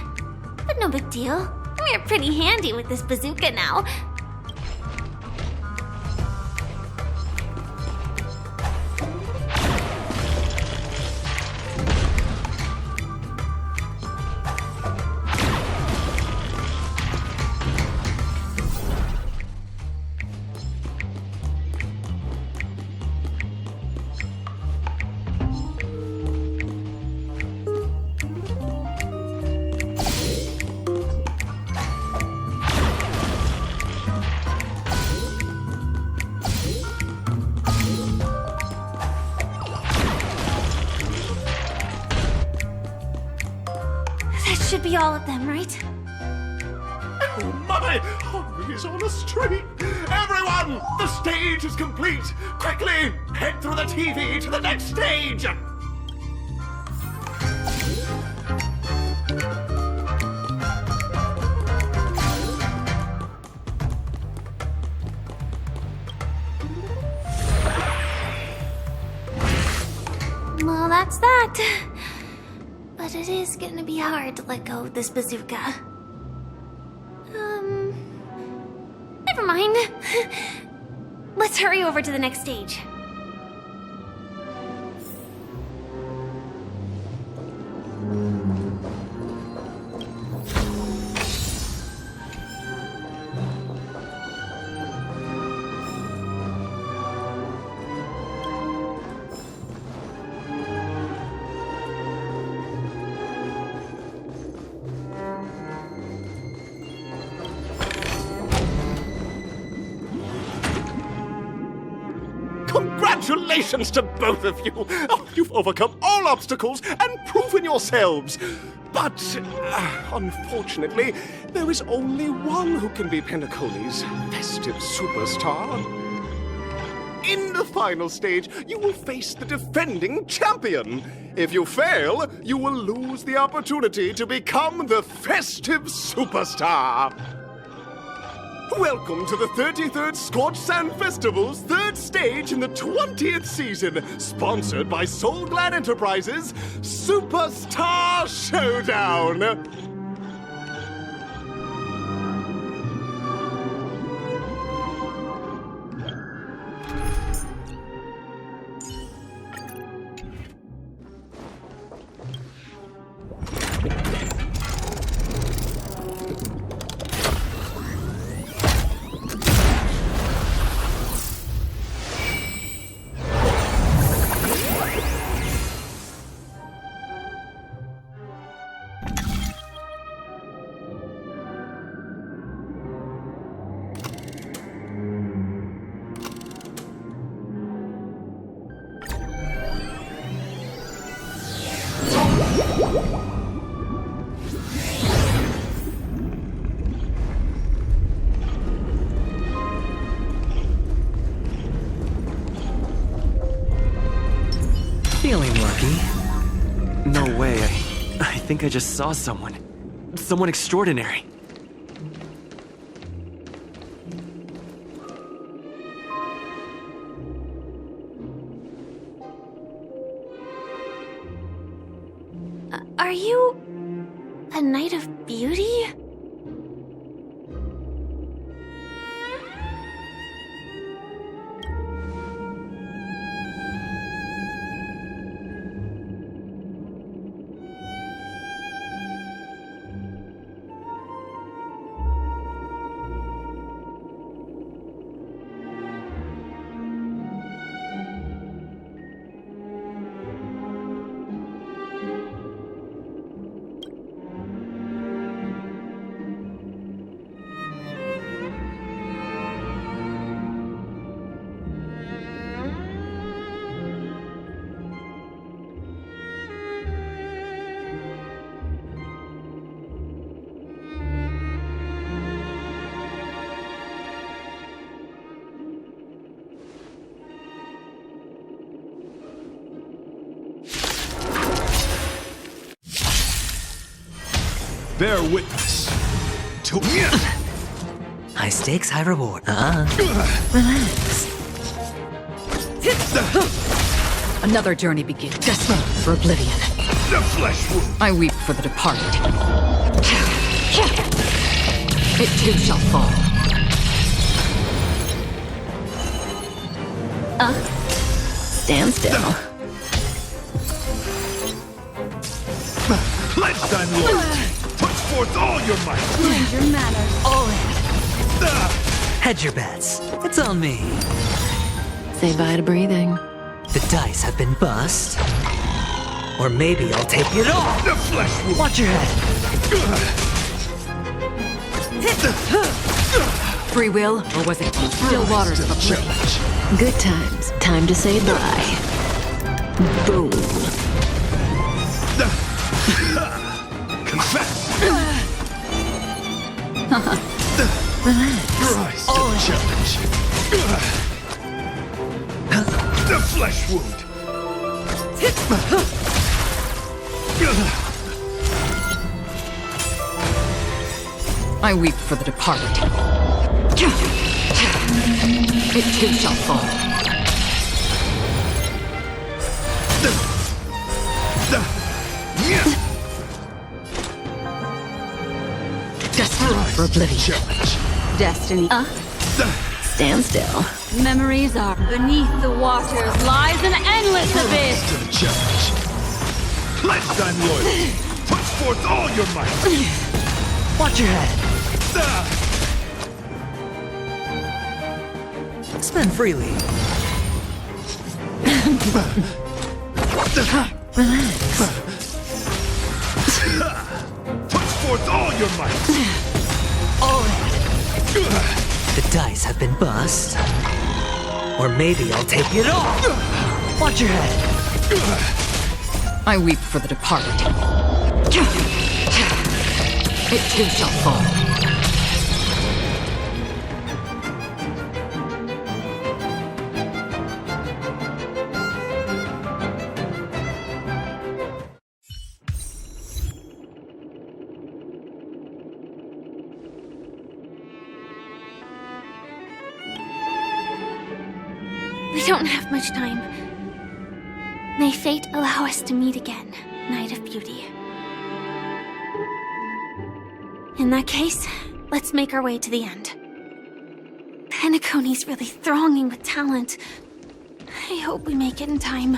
B: But no big deal. We're pretty handy with this bazooka now. Should be all of them, right?
C: Oh my! Henry is on a streak! Everyone! The stage is complete! Quickly! Head through the TV to the next stage!
B: Well, that's that. But it is gonna be hard to let go of this bazooka. Never mind. Let's hurry over to the next stage.
C: Congratulations to both of you! Oh, you've overcome all obstacles and proven yourselves! But, unfortunately, there is only one who can be Penacony's festive superstar. In the final stage, you will face the defending champion. If you fail, you will lose the opportunity to become the festive superstar. Welcome to the 33rd Scorched Sand Festival's third stage in the 20th season, sponsored by Soul Glad Enterprises, Superstar Showdown!
Q: Feeling lucky. No way, I think I just saw someone. Someone extraordinary.
B: Are you a Knight of Beauty?
R: Bear witness to
D: High stakes, high reward. Relax.
E: Another journey begins. Destined for oblivion.
R: The flesh wound!
E: I weep for the departed. It too shall fall.
I: Stand still.
R: Pledge thine loyalty! Put forth all your might!
J: Mind your manners.
I: All in. Hedge your bets. It's on me. Say bye to breathing. The dice have been bust. Or maybe I'll take it off.
R: The flesh wound!
I: Watch your head.
E: Free will, or was it the still waters of a blade?
I: Good times. Time to say bye. Boom.
R: Confess!
I: Relax.
R: Rise to the challenge! The flesh wound!
E: I weep for the departed. It too shall fall. Desperate for oblivion.
J: Destiny.
I: Stand still.
J: Memories are beneath the waters lies an endless abyss.
R: To the challenge! Pledge thine loyalty! Put forth all your might!
I: Watch your head. Spend freely. Relax.
R: Put forth all your might!
I: All in. The dice have been bust. Or maybe I'll take it off. Watch your head.
E: I weep for the departed. It too shall fall.
B: We don't have much time. May fate allow us to meet again, Knight of Beauty. In that case, let's make our way to the end. Penacony's really thronging with talent. I hope we make it in time.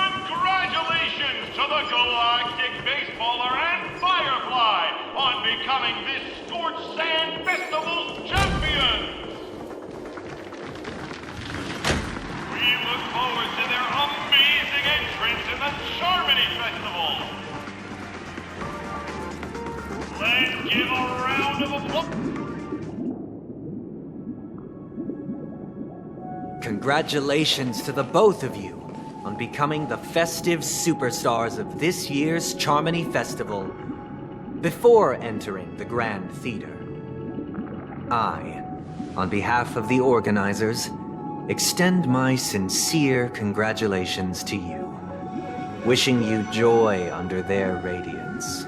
N: Congratulations to the Galactic Baseballer and Firefly on becoming this Scorched Sand Festival's champions! We look forward to their amazing entrance in the Charmony Festival! Let's give a round of applause!
D: Congratulations to the both of you on becoming the festive superstars of this year's Charmony Festival before entering the Grand Theater. I, on behalf of the organizers, extend my sincere congratulations to you, wishing you joy under their radiance.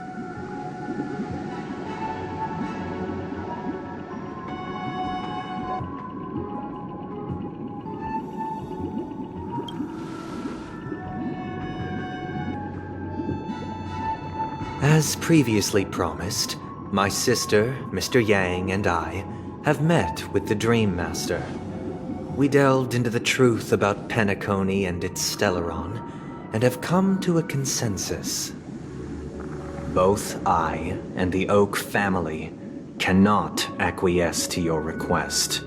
D: As previously promised, my sister, Mr. Yang, and I have met with the Dream Master. We delved into the truth about Penacony and its Stellaron, and have come to a consensus. Both I and the Oak family cannot acquiesce to your request.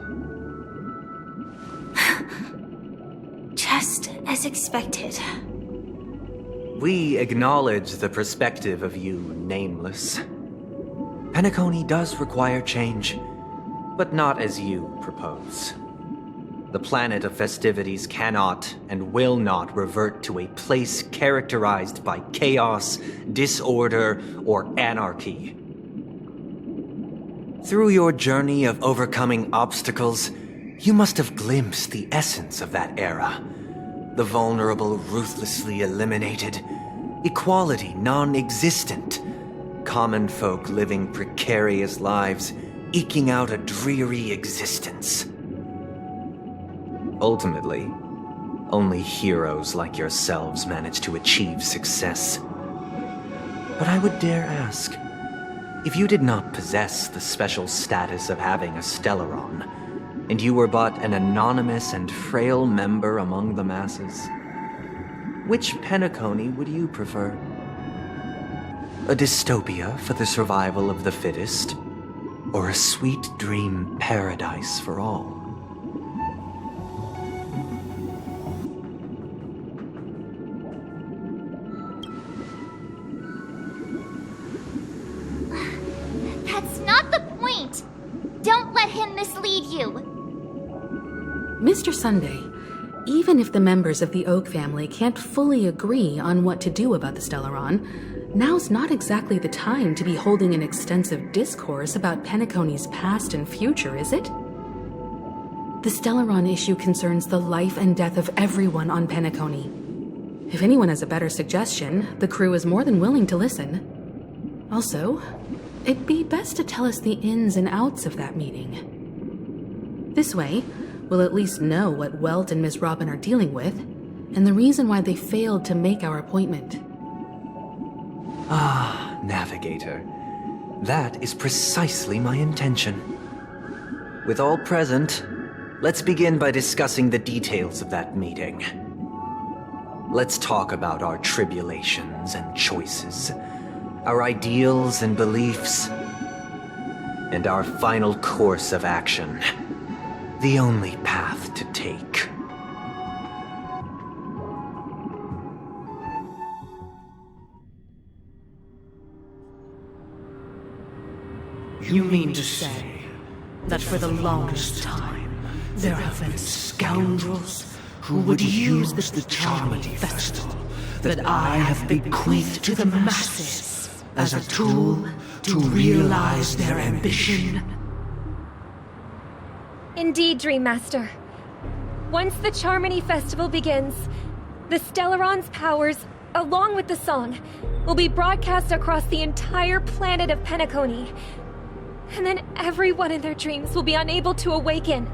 B: Just as expected.
D: We acknowledge the perspective of you, Nameless. Penacony does require change, but not as you propose. The planet of festivities cannot and will not revert to a place characterized by chaos, disorder, or anarchy. Through your journey of overcoming obstacles, you must have glimpsed the essence of that era. The vulnerable ruthlessly eliminated, equality non-existent, common folk living precarious lives, eking out a dreary existence. Ultimately, only heroes like yourselves manage to achieve success. But I would dare ask, if you did not possess the special status of having a Stellaron, and you were but an anonymous and frail member among the masses, which Penacony would you prefer? A dystopia for the survival of the fittest, or a sweet dream paradise for all?
B: That's not the point! Don't let him mislead you!
L: Mr. Sunday, even if the members of the Oak family can't fully agree on what to do about the Stellaron, now's not exactly the time to be holding an extensive discourse about Penacony's past and future, is it? The Stellaron issue concerns the life and death of everyone on Penacony. If anyone has a better suggestion, the crew is more than willing to listen. Also, it'd be best to tell us the ins and outs of that meeting. This way, we'll at least know what Welt and Miss Robin are dealing with, and the reason why they failed to make our appointment.
D: Ah, Navigator. That is precisely my intention. With all present, let's begin by discussing the details of that meeting. Let's talk about our tribulations and choices, our ideals and beliefs, and our final course of action. The only path to take.
P: You mean to say that for the longest time, there have been scoundrels who would use this Charmony Festival that I have bequeathed to the masses as a tool to realize their ambition?
G: Indeed, Dream Master. Once the Charmony Festival begins, the Stellaron's powers, along with the song, will be broadcast across the entire planet of Penacony. And then everyone in their dreams will be unable to awaken.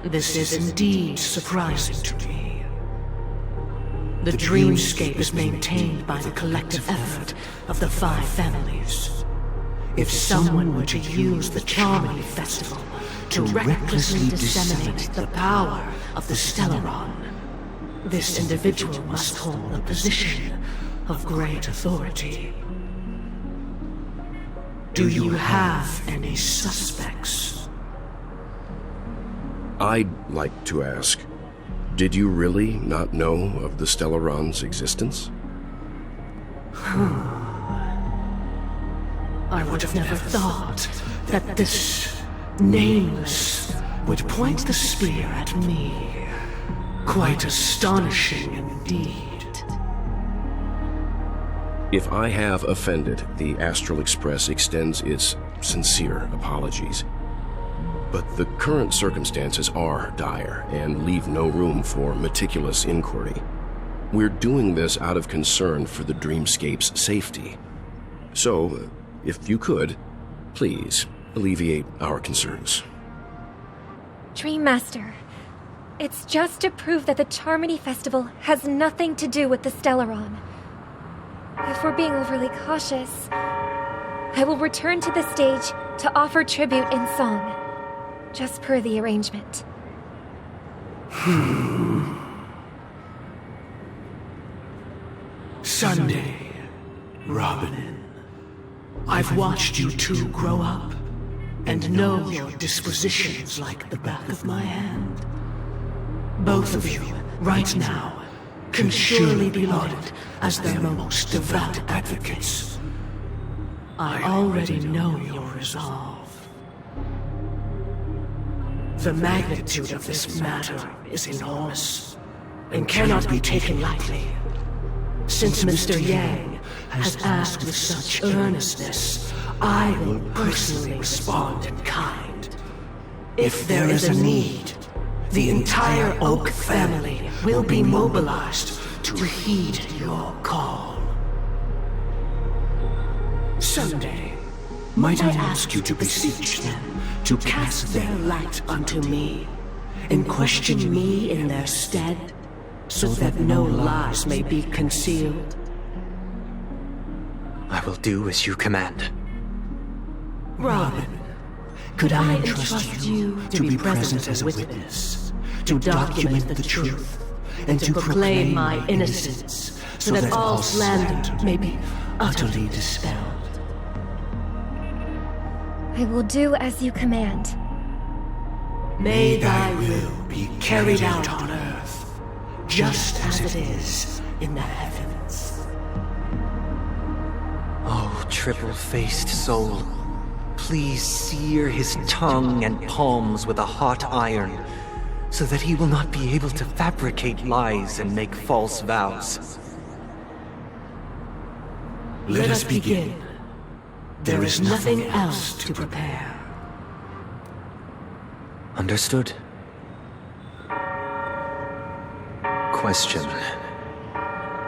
P: This is indeed surprising to me. The dreamscape is maintained by the collective effort of the 5 families. If someone were to use the Charmony Festival to recklessly disseminate the power of the Stellaron, this individual must hold a position of great authority. Do you have any suspects?
T: I'd like to ask, did you really not know of the Stellaron's existence?
P: I would have never thought that this nameless would point the spear at me. Quite astonishing indeed.
T: If I have offended, the Astral Express extends its sincere apologies. But the current circumstances are dire and leave no room for meticulous inquiry. We're doing this out of concern for the Dreamscape's safety. So, if you could, please alleviate our concerns.
G: Dream Master, it's just to prove that the Charmony Festival has nothing to do with the Stellaron. If we're being overly cautious, I will return to the stage to offer tribute in song, just per the arrangement.
P: Sunday, Robin, I've watched you two grow up and know your dispositions like the back of my hand. Both of you, right now, can surely be lauded as their most devout advocates. I already know your resolve. The magnitude of this matter is enormous and cannot be taken lightly. Since Mr. Yang has asked with such earnestness, I will personally respond in kind. If there is a need, the entire Oak family will be mobilized to heed your call. Someday, might I ask you to beseech them to cast their light unto me, and question me in their stead, so that no lies may be concealed?
D: I will do as you command.
P: Robin, could I entrust you to be present as a witness, to document the truth, and to proclaim my innocence, so that all slander may be utterly dispelled?
G: I will do as you command.
P: May thy will be carried out on earth, just as it is in the heavens.
D: Oh, triple-faced soul, please sear his tongue and palms with a hot iron, so that he will not be able to fabricate lies and make false vows.
P: Let us begin. There is nothing else to prepare.
D: Understood. Question.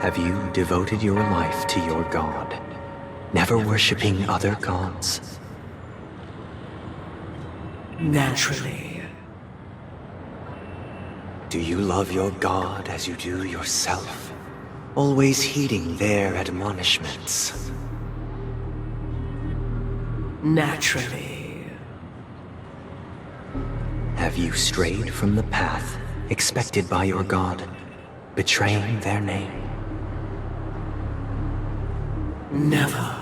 D: Have you devoted your life to your god, never worshipping other gods?
P: Naturally.
D: Do you love your god as you do yourself, always heeding their admonishments?
P: Naturally.
D: Have you strayed from the path expected by your god, betraying their name?
P: Never.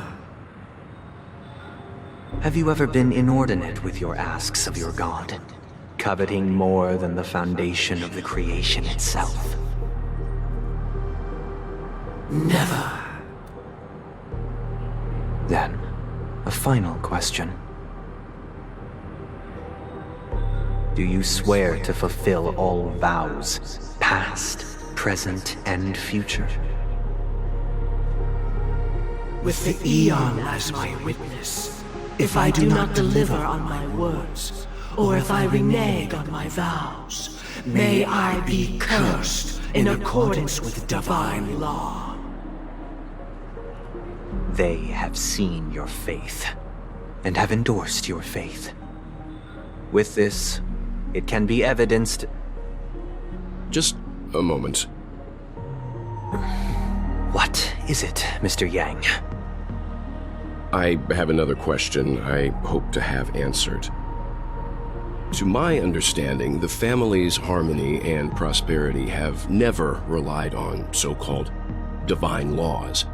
D: Have you ever been inordinate with your asks of your god, coveting more than the foundation of the creation itself?
P: Never.
D: Then, a final question. Do you swear to fulfill all vows, past, present, and future?
P: With the Eon as my witness, if I do not deliver on my words, or if I renege on my vows, may I be cursed in accordance with divine law.
D: They have seen your faith, and have endorsed your faith. With this, it can be evidenced...
T: Just a moment.
D: What is it, Mr. Yang?
T: I have another question I hope to have answered. To my understanding, the family's harmony and prosperity have never relied on so-called divine laws.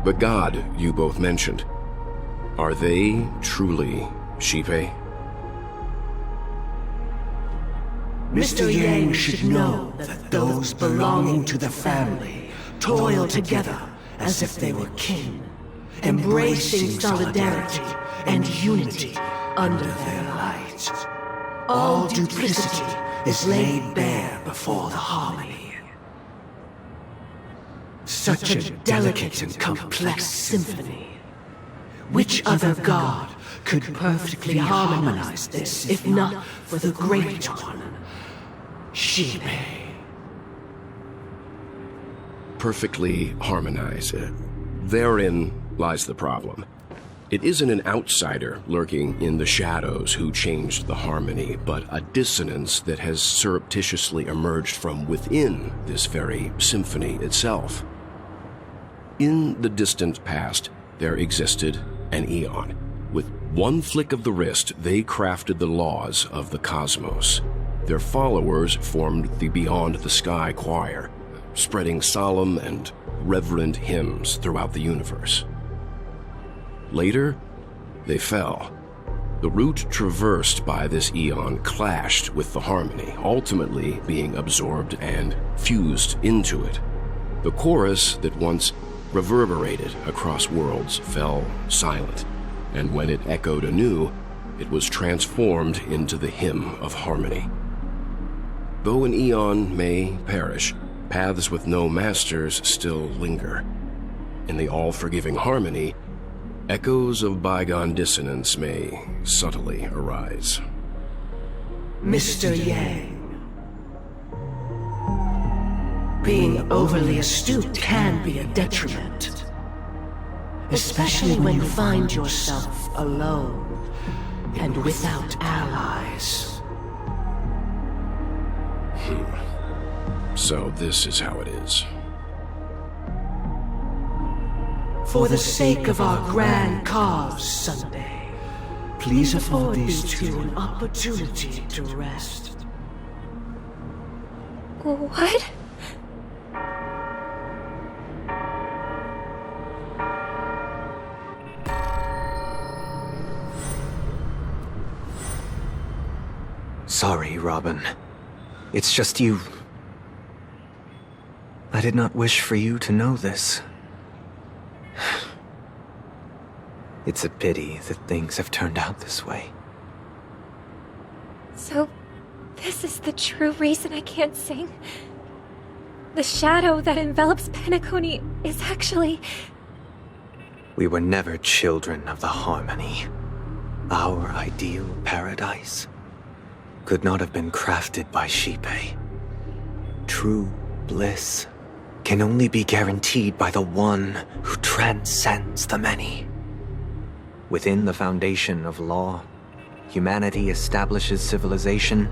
T: The god you both mentioned, are they truly Shipe?
P: Mr. Yang should know that those belonging to the family toil together as if they were kin, embracing solidarity and unity under their light. All duplicity is laid bare before the harmony. Such a delicate and complex symphony. Which other god could perfectly harmonize this, if not for the great one, Shipe?
T: Perfectly harmonize. Therein lies the problem. It isn't an outsider lurking in the shadows who changed the harmony, but a dissonance that has surreptitiously emerged from within this very symphony itself. In the distant past, there existed an Eon. With one flick of the wrist, they crafted the laws of the cosmos. Their followers formed the Beyond the Sky Choir, spreading solemn and reverent hymns throughout the universe. Later, they fell. The route traversed by this Eon clashed with the harmony, ultimately being absorbed and fused into it. The chorus that once reverberated across worlds fell silent, and when it echoed anew, it was transformed into the Hymn of Harmony. Though an eon may perish, paths with no masters still linger. In the all-forgiving harmony, echoes of bygone dissonance may subtly arise.
P: Mr. Yang. Being overly astute can be a detriment. Especially when you find yourself alone and without allies.
T: So this is how it is.
P: For the sake of our grand cause, Sunday, please afford these two an opportunity to rest.
G: What?
D: Sorry, Robin. It's just you. I did not wish for you to know this. It's a pity that things have turned out this way.
G: So, this is the true reason I can't sing? The shadow that envelops Penacony is actually...
D: We were never children of the harmony. Our ideal paradise could not have been crafted by Xipe. True bliss can only be guaranteed by the one who transcends the many. Within the foundation of law, humanity establishes civilization,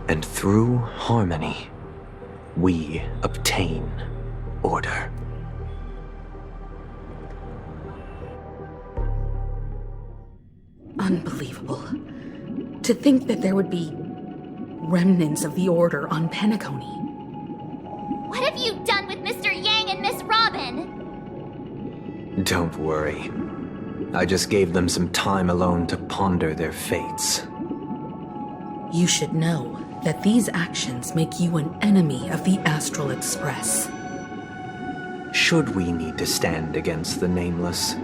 D: and through harmony, we obtain order.
L: Unbelievable. To think that there would be remnants of the Order on Penacony.
B: What have you done with Mr. Yang and Miss Robin?
D: Don't worry. I just gave them some time alone to ponder their fates.
L: You should know that these actions make you an enemy of the Astral Express.
D: Should we need to stand against the Nameless,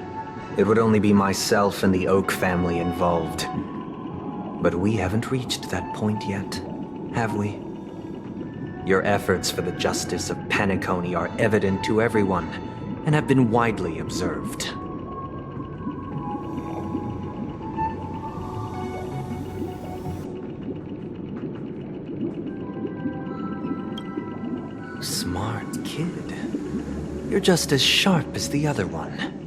D: it would only be myself and the Oak family involved. But we haven't reached that point yet, have we? Your efforts for the justice of Penacony are evident to everyone, and have been widely observed. Smart kid. You're just as sharp as the other one.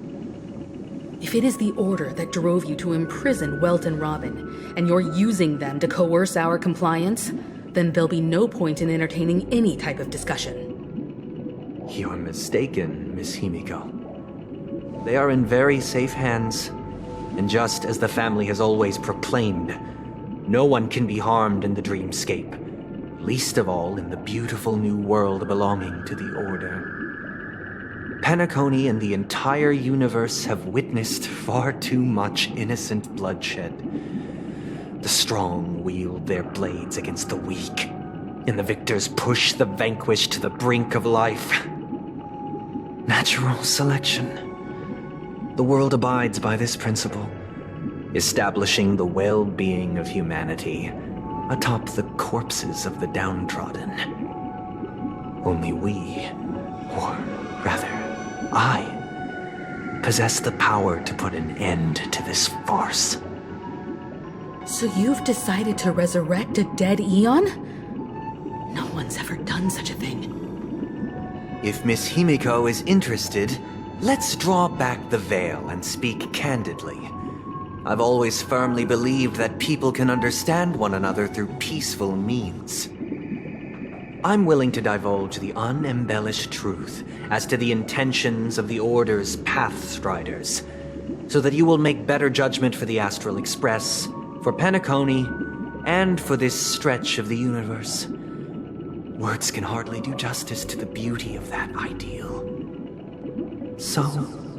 L: If it is the Order that drove you to imprison Welt and Robin, and you're using them to coerce our compliance, then there'll be no point in entertaining any type of discussion.
D: You're mistaken, Miss Himiko. They are in very safe hands, and just as the family has always proclaimed, no one can be harmed in the dreamscape, least of all in the beautiful new world belonging to the Order. Penacony and the entire universe have witnessed far too much innocent bloodshed. The strong wield their blades against the weak, and the victors push the vanquished to the brink of life. Natural selection. The world abides by this principle, establishing the well-being of humanity atop the corpses of the downtrodden. Only we, or rather, I, possess the power to put an end to this farce.
L: So you've decided to resurrect a dead Eon? No one's ever done such a thing.
D: If Miss Himiko is interested, let's draw back the veil and speak candidly. I've always firmly believed that people can understand one another through peaceful means. I'm willing to divulge the unembellished truth as to the intentions of the Order's Pathstriders, so that you will make better judgment for the Astral Express, for Penacony, and for this stretch of the universe. Words can hardly do justice to the beauty of that ideal. So,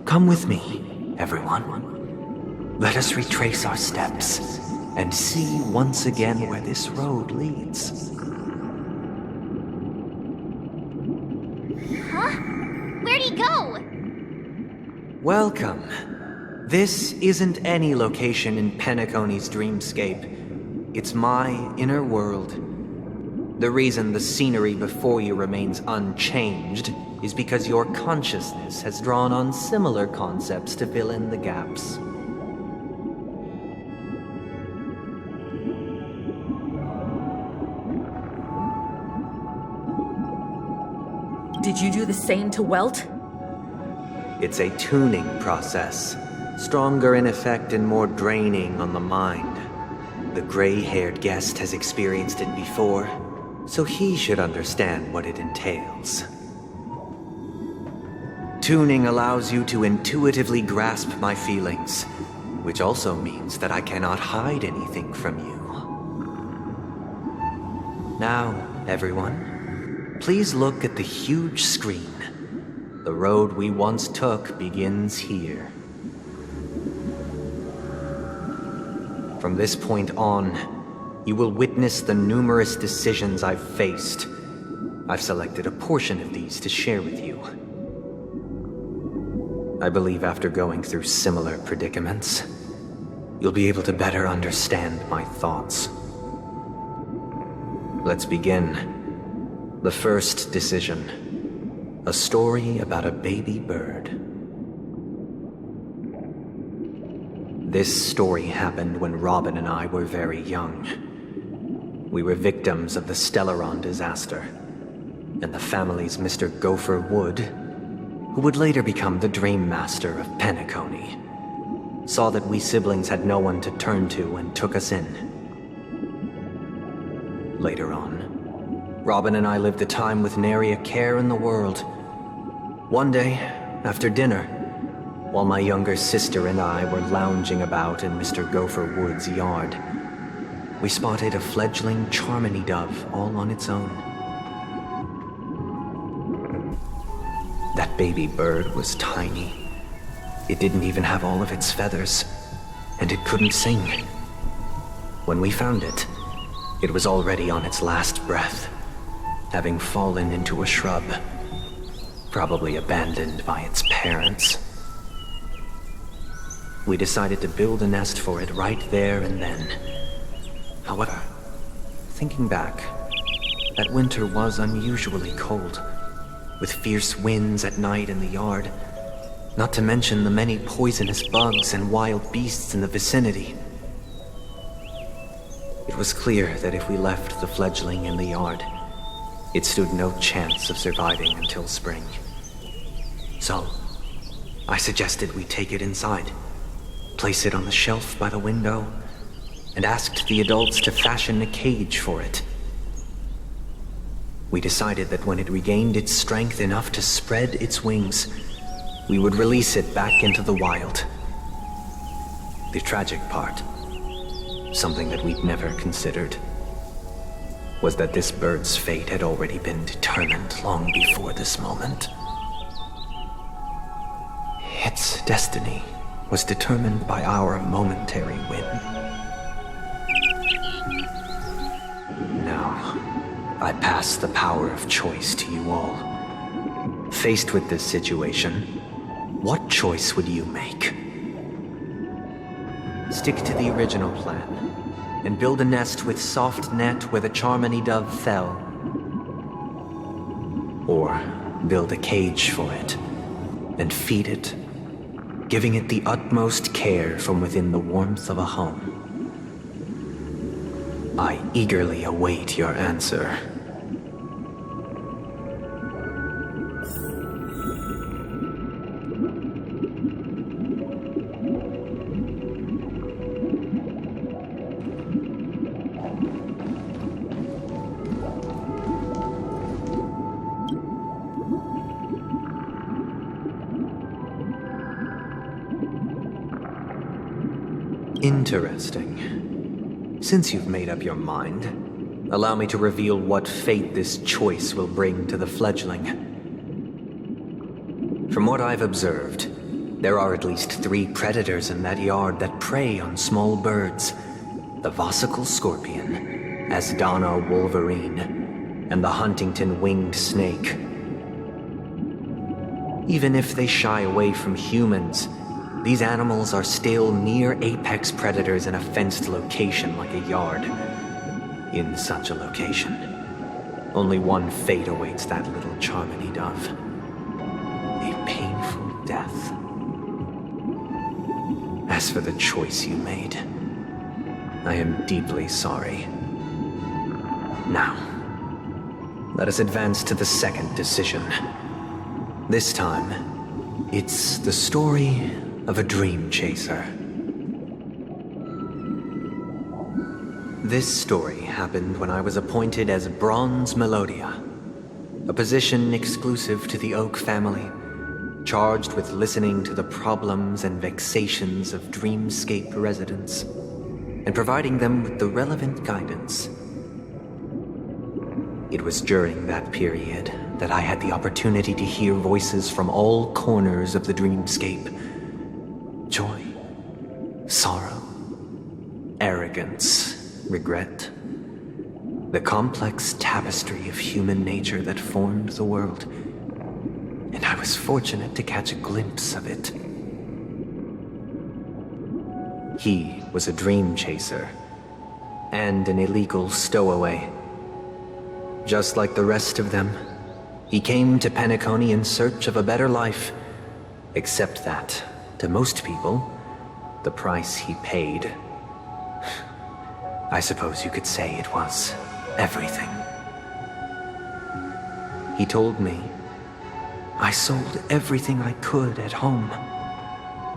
D: come with me, everyone. Let us retrace our steps and see once again where this road leads.
B: Huh? Where'd he go?
D: Welcome. This isn't any location in Penacony's dreamscape. It's my inner world. The reason the scenery before you remains unchanged is because your consciousness has drawn on similar concepts to fill in the gaps.
E: Did you do the same to Welt?
D: It's a tuning process, stronger in effect and more draining on the mind. The gray-haired guest has experienced it before, so he should understand what it entails. Tuning allows you to intuitively grasp my feelings, which also means that I cannot hide anything from you. Now, everyone, please look at the huge screen. The road we once took begins here. From this point on, you will witness the numerous decisions I've faced. I've selected a portion of these to share with you. I believe after going through similar predicaments, you'll be able to better understand my thoughts. Let's begin. The first decision. A story about a baby bird. This story happened when Robin and I were very young. We were victims of the Stellaron disaster, and the family's Mr. Gopher Wood, who would later become the Dream Master of Penacony, saw that we siblings had no one to turn to and took us in. Later on, Robin and I lived a time with nary a care in the world. One day, after dinner, while my younger sister and I were lounging about in Mr. Gopher Wood's yard, we spotted a fledgling Charmony dove all on its own. That baby bird was tiny. It didn't even have all of its feathers, and it couldn't sing. When we found it, it was already on its last breath, having fallen into a shrub, probably abandoned by its parents. We decided to build a nest for it right there and then. However, thinking back, that winter was unusually cold, with fierce winds at night in the yard, not to mention the many poisonous bugs and wild beasts in the vicinity. It was clear that if we left the fledgling in the yard, it stood no chance of surviving until spring. So, I suggested we take it inside, place it on the shelf by the window, and asked the adults to fashion a cage for it. We decided that when it regained its strength enough to spread its wings, we would release it back into the wild. The tragic part, something that we'd never considered, was that this bird's fate had already been determined long before this moment. Its destiny was determined by our momentary win. Now, I pass the power of choice to you all. Faced with this situation, what choice would you make? Stick to the original plan, and build a nest with soft net where the Charmony dove fell. Or build a cage for it, and feed it, giving it the utmost care from within the warmth of a home. I eagerly await your answer. Interesting. Since you've made up your mind, allow me to reveal what fate this choice will bring to the fledgling. From what I've observed, there are at least 3 predators in that yard that prey on small birds. The Vossicle scorpion, Asdana wolverine, and the Huntington winged snake. Even if they shy away from humans, these animals are still near apex predators in a fenced location like a yard. In such a location, only one fate awaits that little Charmony dove. A painful death. As for the choice you made, I am deeply sorry. Now, let us advance to the second decision. This time, it's the story of a dream chaser. This story happened when I was appointed as Bronze Melodia, a position exclusive to the Oak family, charged with listening to the problems and vexations of Dreamscape residents, and providing them with the relevant guidance. It was during that period that I had the opportunity to hear voices from all corners of the dreamscape. Joy, sorrow, arrogance, regret. The complex tapestry of human nature that formed the world. And I was fortunate to catch a glimpse of it. He was a dream chaser, and an illegal stowaway. Just like the rest of them, he came to Penacony in search of a better life. Except that, to most people, the price he paid, I suppose you could say it was everything. He told me I sold everything I could at home.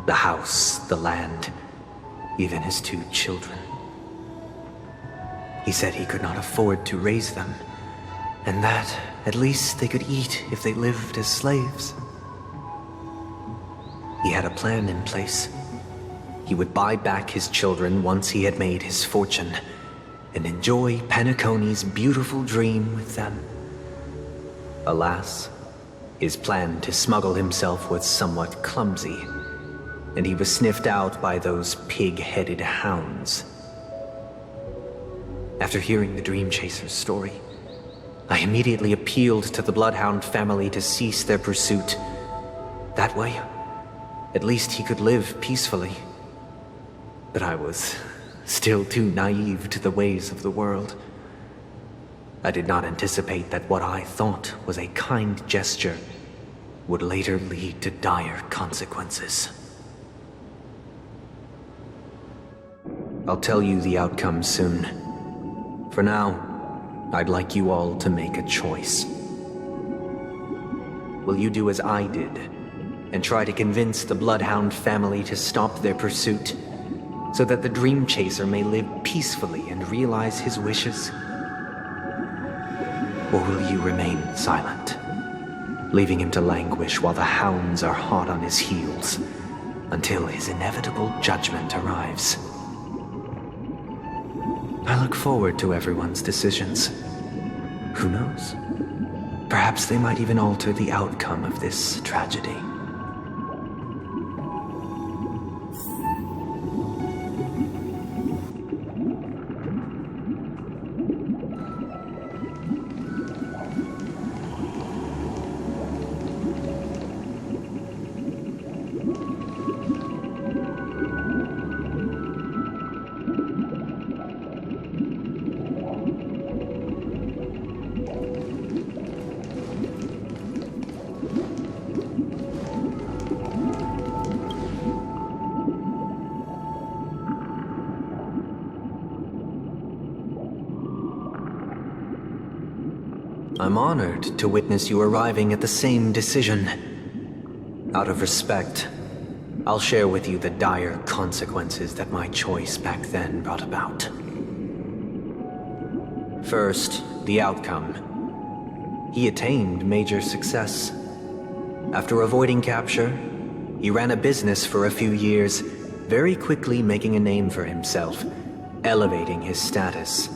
D: The house, the land, even his 2 children. He said he could not afford to raise them, and that at least they could eat if they lived as slaves. He had a plan in place. He would buy back his children once he had made his fortune, and enjoy Penacony's beautiful dream with them. Alas, his plan to smuggle himself was somewhat clumsy, and he was sniffed out by those pig-headed hounds. After hearing the Dream Chaser's story, I immediately appealed to the Bloodhound family to cease their pursuit. That way, at least he could live peacefully. But I was still too naive to the ways of the world. I did not anticipate that what I thought was a kind gesture would later lead to dire consequences. I'll tell you the outcome soon. For now, I'd like you all to make a choice. Will you do as I did, and try to convince the Bloodhound family to stop their pursuit, so that the Dream Chaser may live peacefully and realize his wishes? Or will you remain silent, leaving him to languish while the hounds are hot on his heels, until his inevitable judgment arrives? I look forward to everyone's decisions. Who knows? Perhaps they might even alter the outcome of this tragedy. I'm honored to witness you arriving at the same decision. Out of respect, I'll share with you the dire consequences that my choice back then brought about. First, the outcome. He attained major success. After avoiding capture, he ran a business for a few years, very quickly making a name for himself, elevating his status.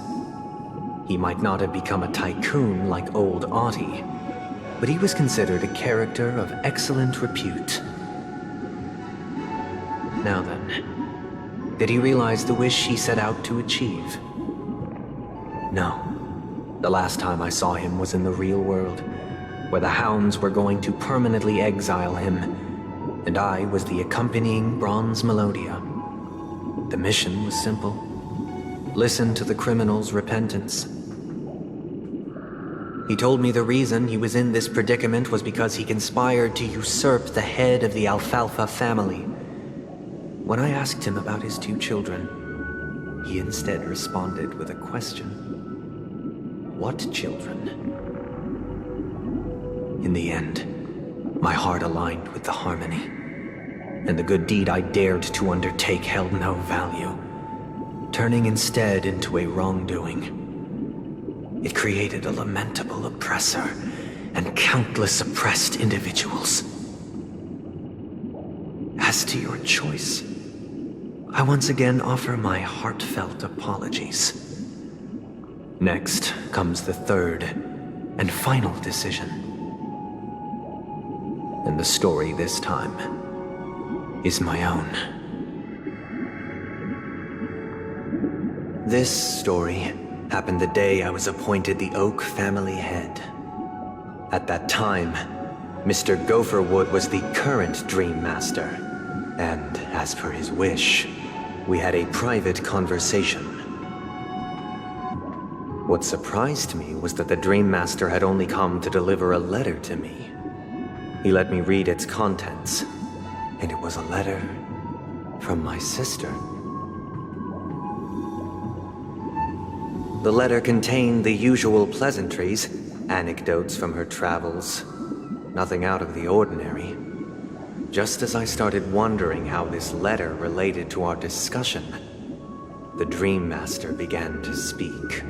D: He might not have become a tycoon like old Audie, but he was considered a character of excellent repute. Now then, did he realize the wish he set out to achieve? No. The last time I saw him was in the real world, where the hounds were going to permanently exile him, and I was the accompanying bronze melodia. The mission was simple. Listen to the criminal's repentance. He told me the reason he was in this predicament was because he conspired to usurp the head of the Alfalfa family. When I asked him about his 2 children, he instead responded with a question. What children? In the end, my heart aligned with the harmony, and the good deed I dared to undertake held no value, turning instead into a wrongdoing. It created a lamentable oppressor and countless oppressed individuals. As to your choice, I once again offer my heartfelt apologies. Next comes the third and final decision. And the story this time is my own. This story happened the day I was appointed the Oak family head. At that time, Mr. Gopherwood was the current Dream Master, and as per his wish, we had a private conversation. What surprised me was that the Dream Master had only come to deliver a letter to me. He let me read its contents, and it was a letter from my sister. The letter contained the usual pleasantries, anecdotes from her travels, nothing out of the ordinary. Just as I started wondering how this letter related to our discussion, the Dream Master began to speak.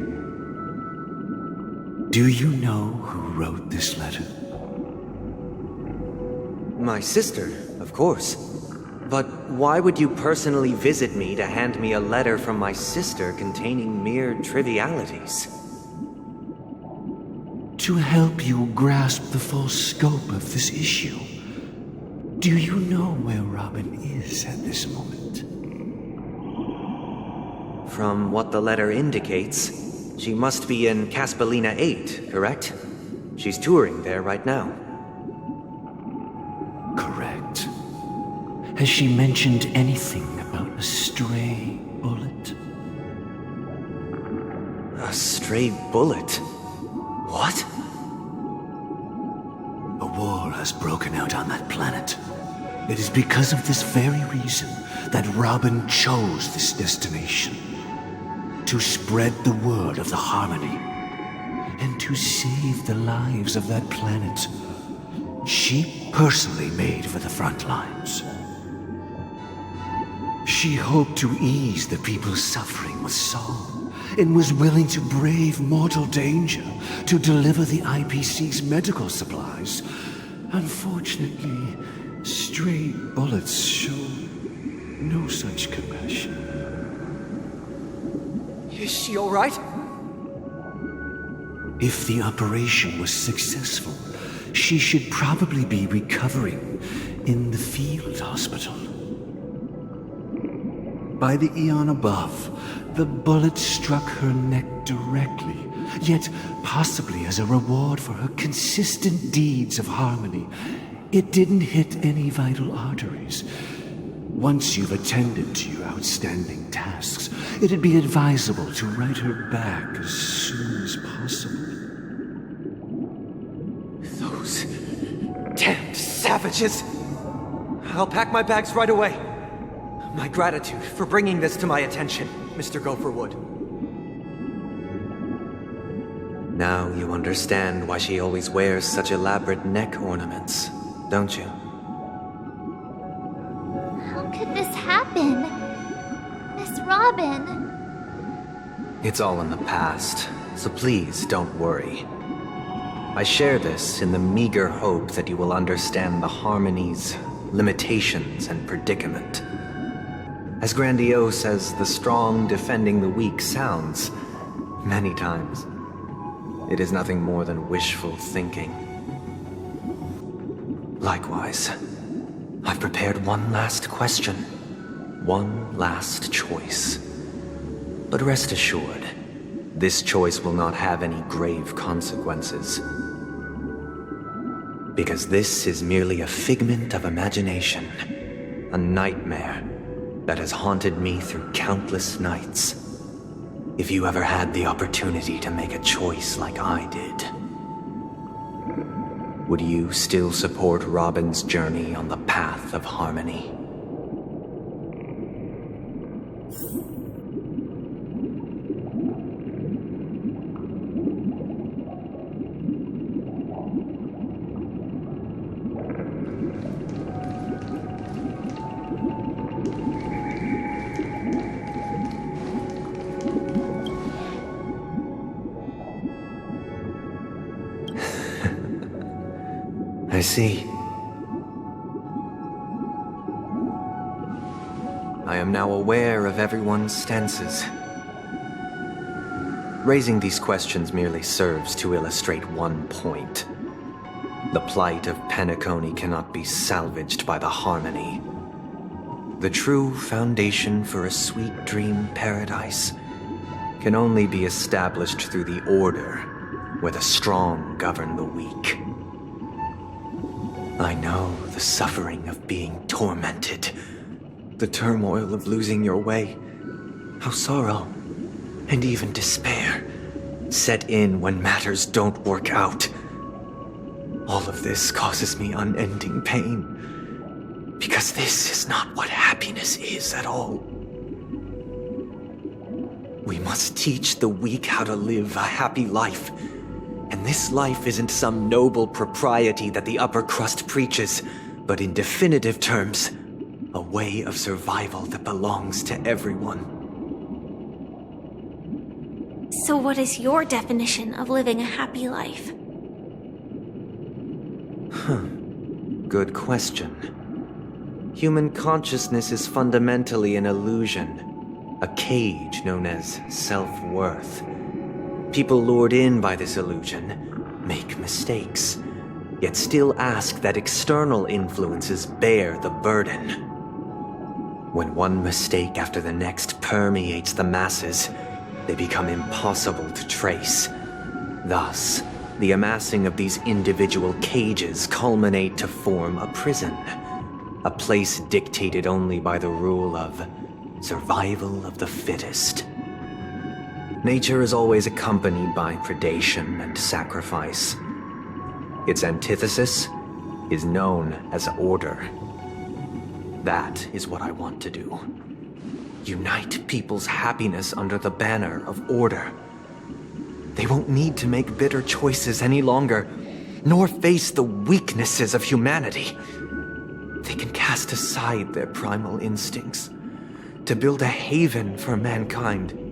K: Do you know who wrote this letter?
D: My sister, of course. But why would you personally visit me to hand me a letter from my sister containing mere trivialities?
K: To help you grasp the full scope of this issue. Do you know where Robin is at this moment?
D: From what the letter indicates, she must be in Caspelina 8, correct? She's touring there right now.
K: Correct. Has she mentioned anything about a stray bullet?
D: A stray bullet? What?
K: A war has broken out on that planet. It is because of this very reason that Robin chose this destination. To spread the word of the harmony. And to save the lives of that planet. She personally made for the front lines. She hoped to ease the people's suffering with song, and was willing to brave mortal danger to deliver the IPC's medical supplies. Unfortunately, stray bullets show no such compassion.
I: Is she all right?
K: If the operation was successful, she should probably be recovering in the field hospital. By the eon above, the bullet struck her neck directly, yet possibly as a reward for her consistent deeds of harmony. It didn't hit any vital arteries. Once you've attended to your outstanding tasks, it'd be advisable to write her back as soon as possible.
I: Those damned savages! I'll pack my bags right away. My gratitude for bringing this to my attention, Mr. Gopherwood.
D: Now you understand why she always wears such elaborate neck ornaments, don't you?
B: How could this happen? Miss Robin.
D: It's all in the past, so please don't worry. I share this in the meager hope that you will understand the harmony's limitations and predicament. As grandiose as the strong defending the weak sounds, many times, it is nothing more than wishful thinking. Likewise, I've prepared one last question, one last choice. But rest assured, this choice will not have any grave consequences. Because this is merely a figment of imagination, a nightmare that has haunted me through countless nights. If you ever had the opportunity to make a choice like I did, would you still support Robin's journey on the path of harmony? I see. I am now aware of everyone's stances. Raising these questions merely serves to illustrate one point. The plight of Penacony cannot be salvaged by the harmony. The true foundation for a sweet dream paradise can only be established through the order where the strong govern the weak. I know the suffering of being tormented, the turmoil of losing your way, how sorrow and even despair set in when matters don't work out. All of this causes me unending pain, because this is not what happiness is at all. We must teach the weak how to live a happy life. And this life isn't some noble propriety that the upper crust preaches, but in definitive terms, a way of survival that belongs to everyone.
B: So what is your definition of living a happy life?
D: Good question. Human consciousness is fundamentally an illusion, a cage known as self-worth. People lured in by this illusion make mistakes, yet still ask that external influences bear the burden. When one mistake after the next permeates the masses, they become impossible to trace. Thus, the amassing of these individual cages culminate to form a prison, a place dictated only by the rule of survival of the fittest. Nature is always accompanied by predation and sacrifice. Its antithesis is known as order. That is what I want to do. Unite people's happiness under the banner of order. They won't need to make bitter choices any longer, nor face the weaknesses of humanity. They can cast aside their primal instincts to build a haven for mankind.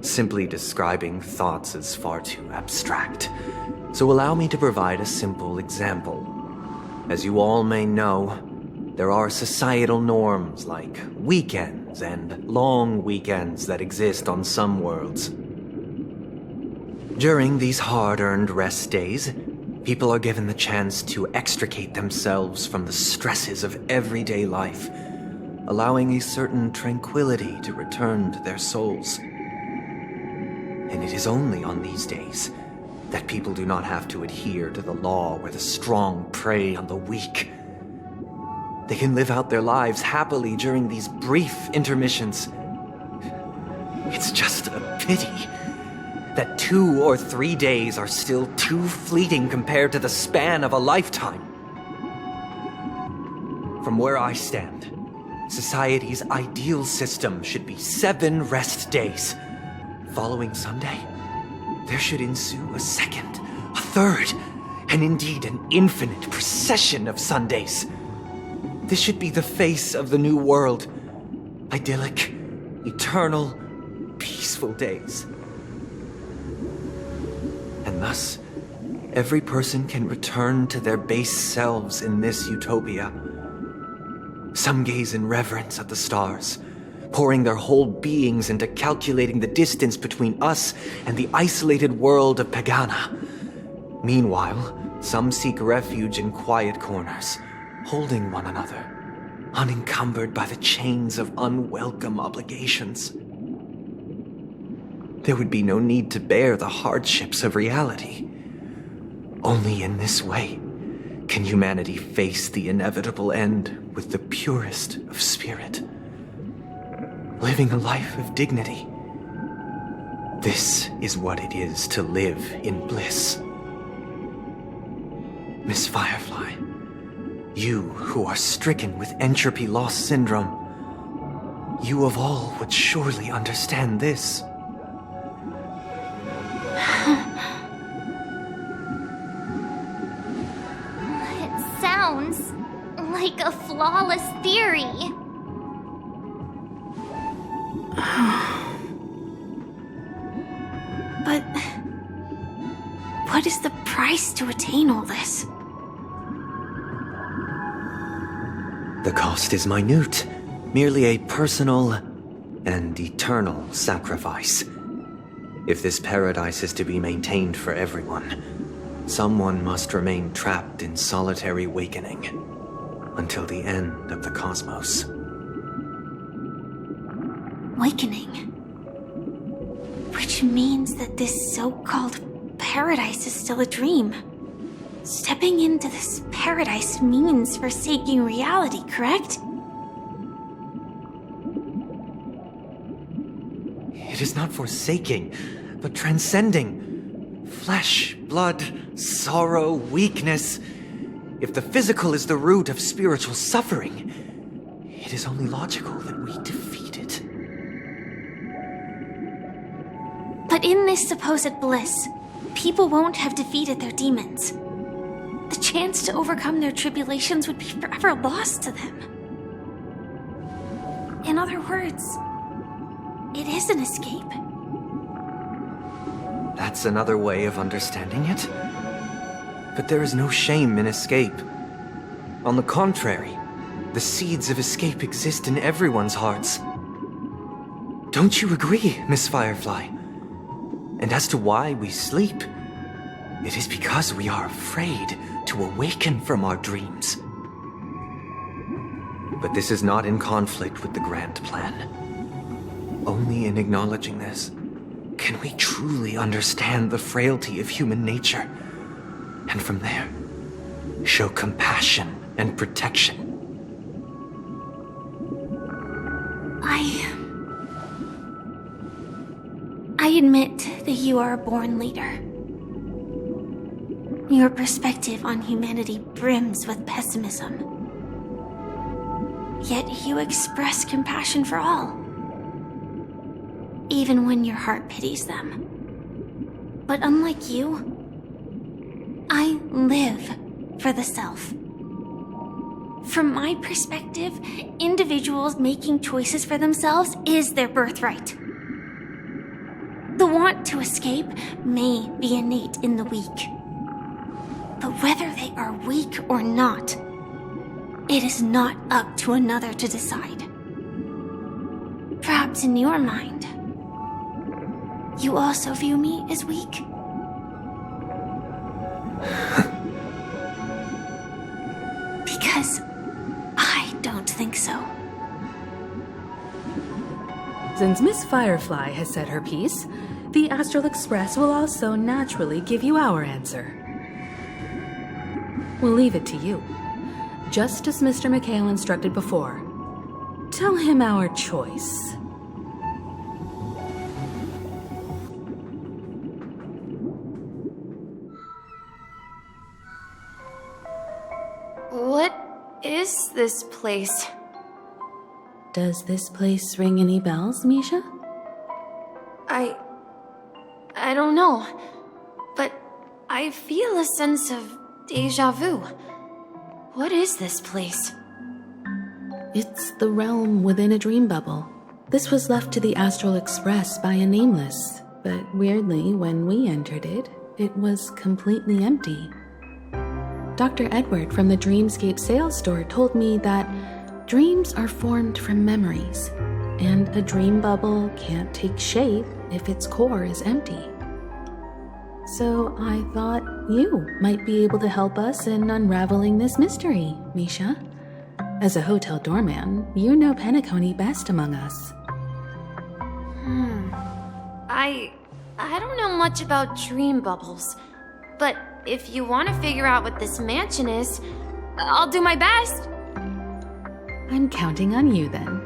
D: Simply describing thoughts is far too abstract, so allow me to provide a simple example. As you all may know, there are societal norms like weekends and long weekends that exist on some worlds. During these hard-earned rest days, people are given the chance to extricate themselves from the stresses of everyday life, allowing a certain tranquility to return to their souls. And it is only on these days that people do not have to adhere to the law where the strong prey on the weak. They can live out their lives happily during these brief intermissions. It's just a pity that 2 or 3 days are still too fleeting compared to the span of a lifetime. From where I stand, society's ideal system should be 7 rest days. Following Sunday, there should ensue a second, a third, and indeed an infinite procession of Sundays. This should be the face of the new world. Idyllic, eternal, peaceful days. And thus, every person can return to their base selves in this utopia. Some gaze in reverence at the stars, pouring their whole beings into calculating the distance between us and the isolated world of Pagana. Meanwhile, some seek refuge in quiet corners, holding one another, unencumbered by the chains of unwelcome obligations. There would be no need to bear the hardships of reality. Only in this way can humanity face the inevitable end with the purest of spirit, living a life of dignity. This is what it is to live in bliss. Miss Firefly, you who are stricken with entropy loss syndrome, you of all would surely understand this.
B: It sounds like a flawless theory.
J: But what is the price to attain all this?
D: The cost is minute, merely a personal and eternal sacrifice. If this paradise is to be maintained for everyone, someone must remain trapped in solitary awakening until the end of the cosmos.
J: Awakening. Which means that this so-called paradise is still a dream. Stepping into this paradise means forsaking reality, correct?
D: It is not forsaking, but transcending. Flesh, blood, sorrow, weakness. If the physical is the root of spiritual suffering, it is only logical that we defeat it.
J: But in this supposed bliss, people won't have defeated their demons. The chance to overcome their tribulations would be forever lost to them. In other words, it is an escape.
D: That's another way of understanding it. But there is no shame in escape. On the contrary, the seeds of escape exist in everyone's hearts. Don't you agree, Miss Firefly? And as to why we sleep, it is because we are afraid to awaken from our dreams. But this is not in conflict with the grand plan. Only in acknowledging this can we truly understand the frailty of human nature, and from there, show compassion and protection.
J: I admit that you are a born leader. Your perspective on humanity brims with pessimism. Yet you express compassion for all, even when your heart pities them. But unlike you, I live for the self. From my perspective, individuals making choices for themselves is their birthright. The want to escape may be innate in the weak. But whether they are weak or not, it is not up to another to decide. Perhaps in your mind, you also view me as weak? Because I don't think so.
L: Since Miss Firefly has said her piece, the Astral Express will also naturally give you our answer. We'll leave it to you. Just as Mr. McHale instructed before. Tell him our choice.
H: What is this place?
L: Does this place ring any bells, Misha?
H: I don't know, but I feel a sense of déjà vu. What is this place?
L: It's the realm within a dream bubble. This was left to the Astral Express by a nameless, but weirdly, when we entered it, it was completely empty. Dr. Edward from the Dreamscape sales store told me that dreams are formed from memories, and a dream bubble can't take shape if its core is empty. So I thought you might be able to help us in unraveling this mystery, Misha. As a hotel doorman, you know Penacony best among us.
H: I don't know much about dream bubbles,
J: But if you want to figure out what this mansion is, I'll do my best.
L: I'm counting on you then.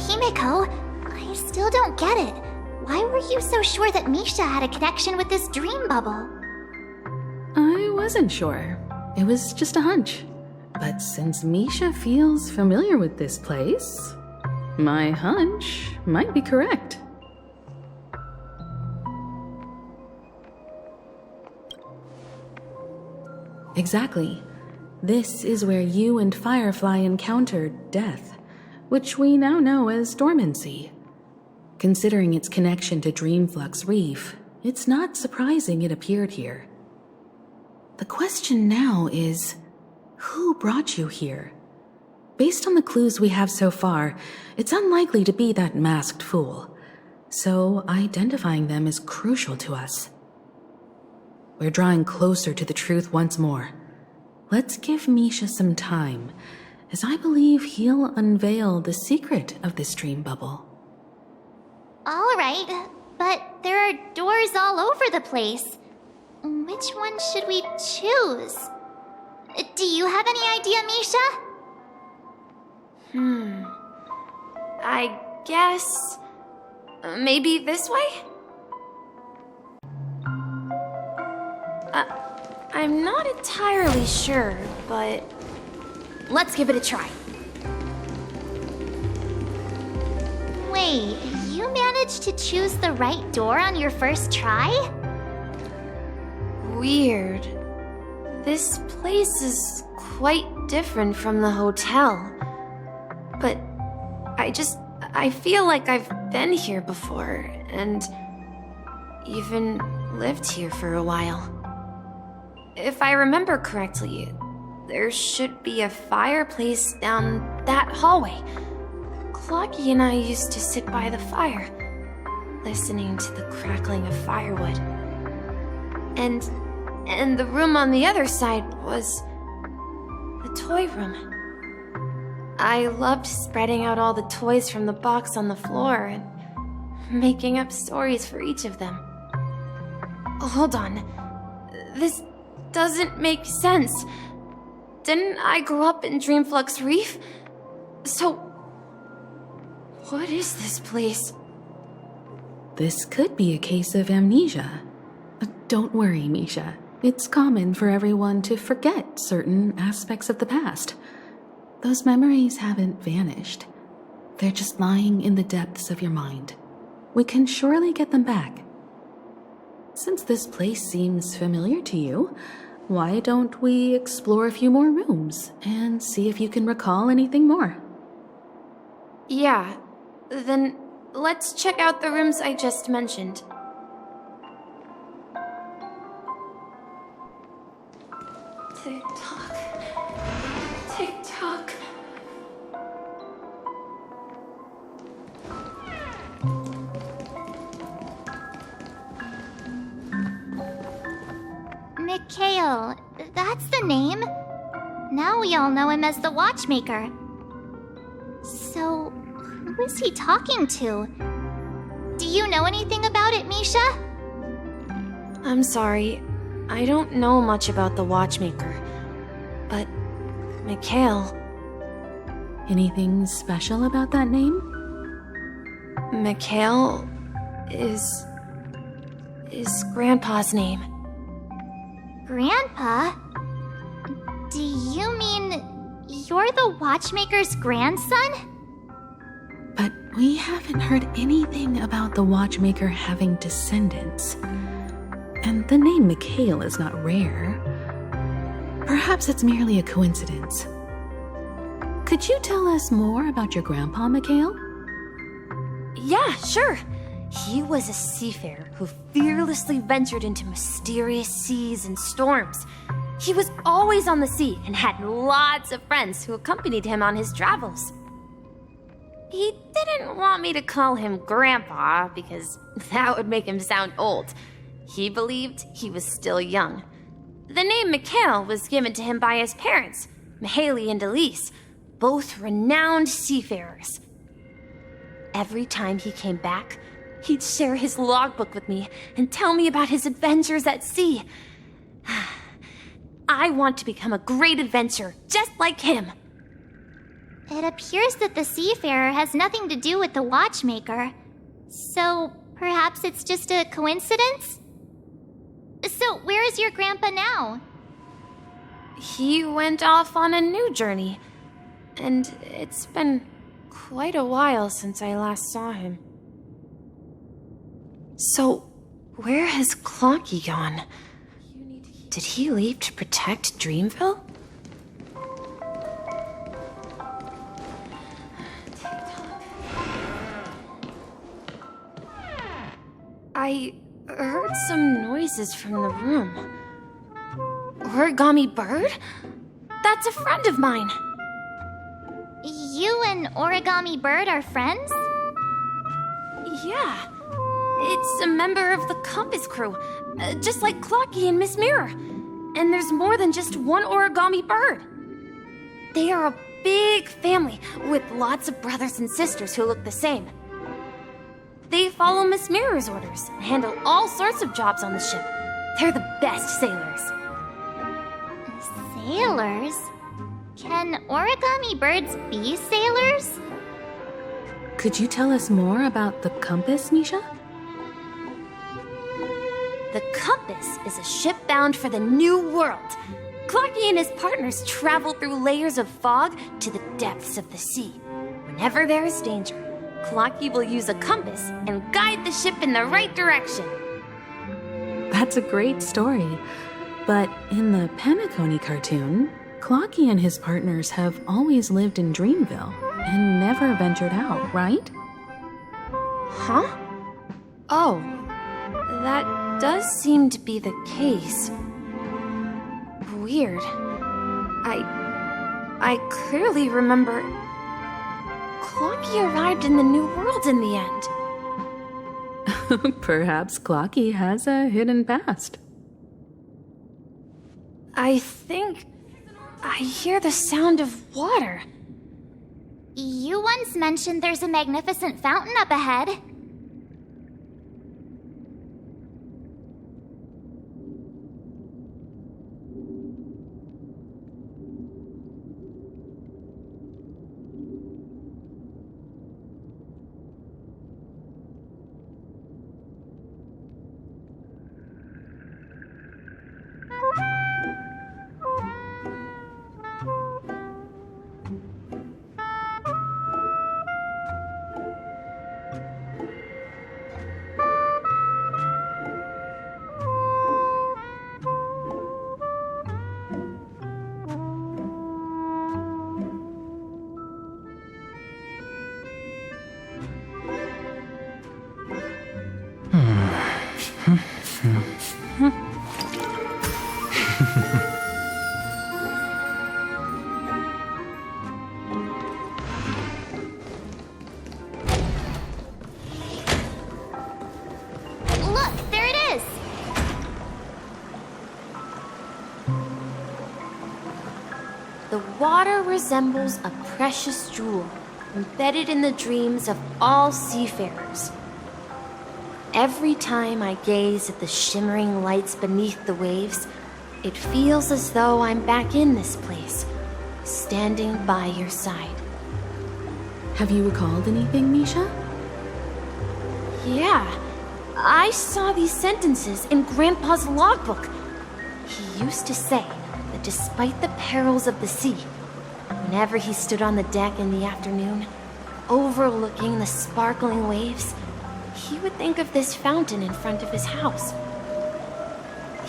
B: Himeko, I still don't get it. Why were you so sure that Misha had a connection with this dream bubble?
L: I wasn't sure. It was just a hunch. But since Misha feels familiar with this place, my hunch might be correct. Exactly. This is where you and Firefly encountered death, which we now know as dormancy. Considering its connection to Dreamflux Reef, it's not surprising it appeared here. The question now is, who brought you here? Based on the clues we have so far, it's unlikely to be that masked fool, so identifying them is crucial to us. We're drawing closer to the truth once more. Let's give Misha some time, as I believe he'll unveil the secret of this dream bubble.
B: All right, but there are doors all over the place. Which one should we choose? Do you have any idea, Misha?
J: I guess... maybe this way? I'm not entirely sure, but... let's give it a try.
B: Wait, you managed to choose the right door on your first try?
J: Weird. This place is quite different from the hotel. But I feel like I've been here before, and even lived here for a while. If I remember correctly, there should be a fireplace down that hallway. Clocky and I used to sit by the fire, listening to the crackling of firewood. And the room on the other side was the toy room. I loved spreading out all the toys from the box on the floor and making up stories for each of them. Hold on. This doesn't make sense. Didn't I grow up in Dreamflux Reef? So, what is this place?
L: This could be a case of amnesia. Don't worry, Misha. It's common for everyone to forget certain aspects of the past. Those memories haven't vanished. They're just lying in the depths of your mind. We can surely get them back. Since this place seems familiar to you, why don't we explore a few more rooms and see if you can recall anything more?
J: Yeah, then let's check out the rooms I just mentioned. Tick-tock. Tick-tock.
B: Mikhail, that's the name. Now we all know him as the Watchmaker. So, who is he talking to? Do you know anything about it, Misha?
J: I'm sorry. I don't know much about the Watchmaker. But, Mikhail...
L: Anything special about that name?
J: Mikhail is Grandpa's name.
B: Grandpa? Do you mean you're the Watchmaker's grandson?
L: But we haven't heard anything about the Watchmaker having descendants. And the name Mikhail is not rare. Perhaps it's merely a coincidence. Could you tell us more about your grandpa, Mikhail?
J: Yeah, sure. He was a seafarer who fearlessly ventured into mysterious seas and storms. He was always on the sea and had lots of friends who accompanied him on his travels. He didn't want me to call him Grandpa because that would make him sound old. He believed he was still young. The name Mikhail was given to him by his parents, Mihaly and Elise, both renowned seafarers. Every time he came back,
H: He'd share his logbook with me and tell me about his adventures at sea. I want to become a great adventurer, just like him.
B: It appears that the seafarer has nothing to do with the watchmaker. So, perhaps it's just a coincidence? So, where is your grandpa now?
H: He went off on a new journey, and it's been quite a while since I last saw him. So, where has Clocky gone? Did he leave to protect Dreamville? I heard some noises from the room. Origami Bird? That's a friend of mine.
B: You and Origami Bird are friends?
H: Yeah. It's a member of the Compass crew, just like Clocky and Miss Mirror. And there's more than just one Origami Bird. They are a big family with lots of brothers and sisters who look the same. They follow Miss Mirror's orders and handle all sorts of jobs on the ship. They're the best sailors.
B: Sailors? Can origami birds be sailors?
L: Could you tell us more about the compass, Misha?
H: The Compass is a ship bound for the New World. Clocky and his partners travel through layers of fog to the depths of the sea. Whenever there is danger, Clocky will use a compass and guide the ship in the right direction.
L: That's a great story. But in the Penacony cartoon, Clocky and his partners have always lived in Dreamville and never ventured out, right?
H: Huh? Oh, that does seem to be the case. Weird. I clearly remember Clocky arrived in the New World in the end.
L: Perhaps Clocky has a hidden past.
H: I think I hear the sound of water.
B: You once mentioned there's a magnificent fountain up ahead. Look, there it is!
H: The water resembles a precious jewel embedded in the dreams of all seafarers. Every time I gaze at the shimmering lights beneath the waves, it feels as though I'm back in this place, standing by your side.
L: Have you recalled anything, Misha?
H: Yeah, I saw these sentences in Grandpa's logbook. He used to say that despite the perils of the sea, whenever he stood on the deck in the afternoon, overlooking the sparkling waves, he would think of this fountain in front of his house.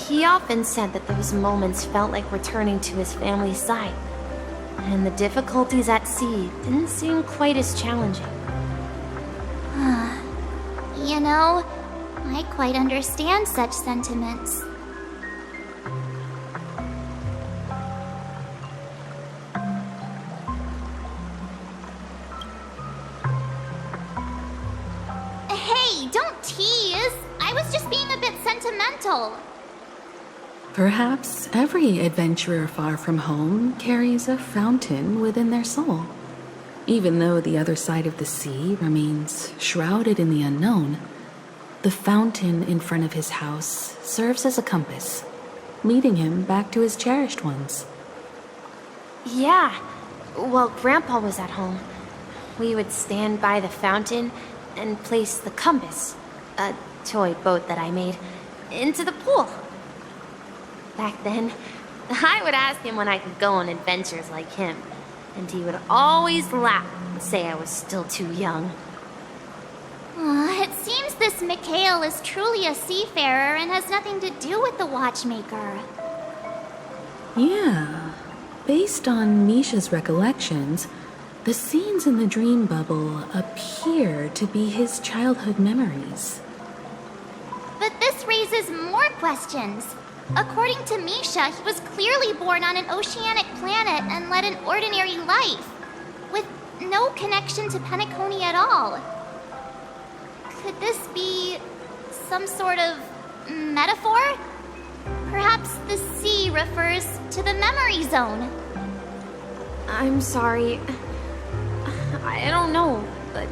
H: He often said that those moments felt like returning to his family's side, and the difficulties at sea didn't seem quite as challenging.
B: You know, I quite understand such sentiments. Hey, don't tease! I was just being a bit sentimental.
L: Perhaps every adventurer far from home carries a fountain within their soul. Even though the other side of the sea remains shrouded in the unknown, The fountain in front of his house serves as a compass, leading him back to his cherished ones.
J: Yeah. While Grandpa was at home, we would stand by the fountain and place the compass, a toy boat that I made, into the pool. Back then, I would ask him when I could go on adventures like him, and he would always laugh and say I was still too young.
B: It seems this Mikhail is truly a seafarer and has nothing to do with the watchmaker.
L: Yeah. Based on Misha's recollections, the scenes in the dream bubble appear to be his childhood memories.
B: But this raises more questions. According to Misha, he was clearly born on an oceanic planet and led an ordinary life, with no connection to Penacony at all. Could this be some sort of metaphor? Perhaps the sea refers to the memory zone.
J: I'm sorry. I don't know, but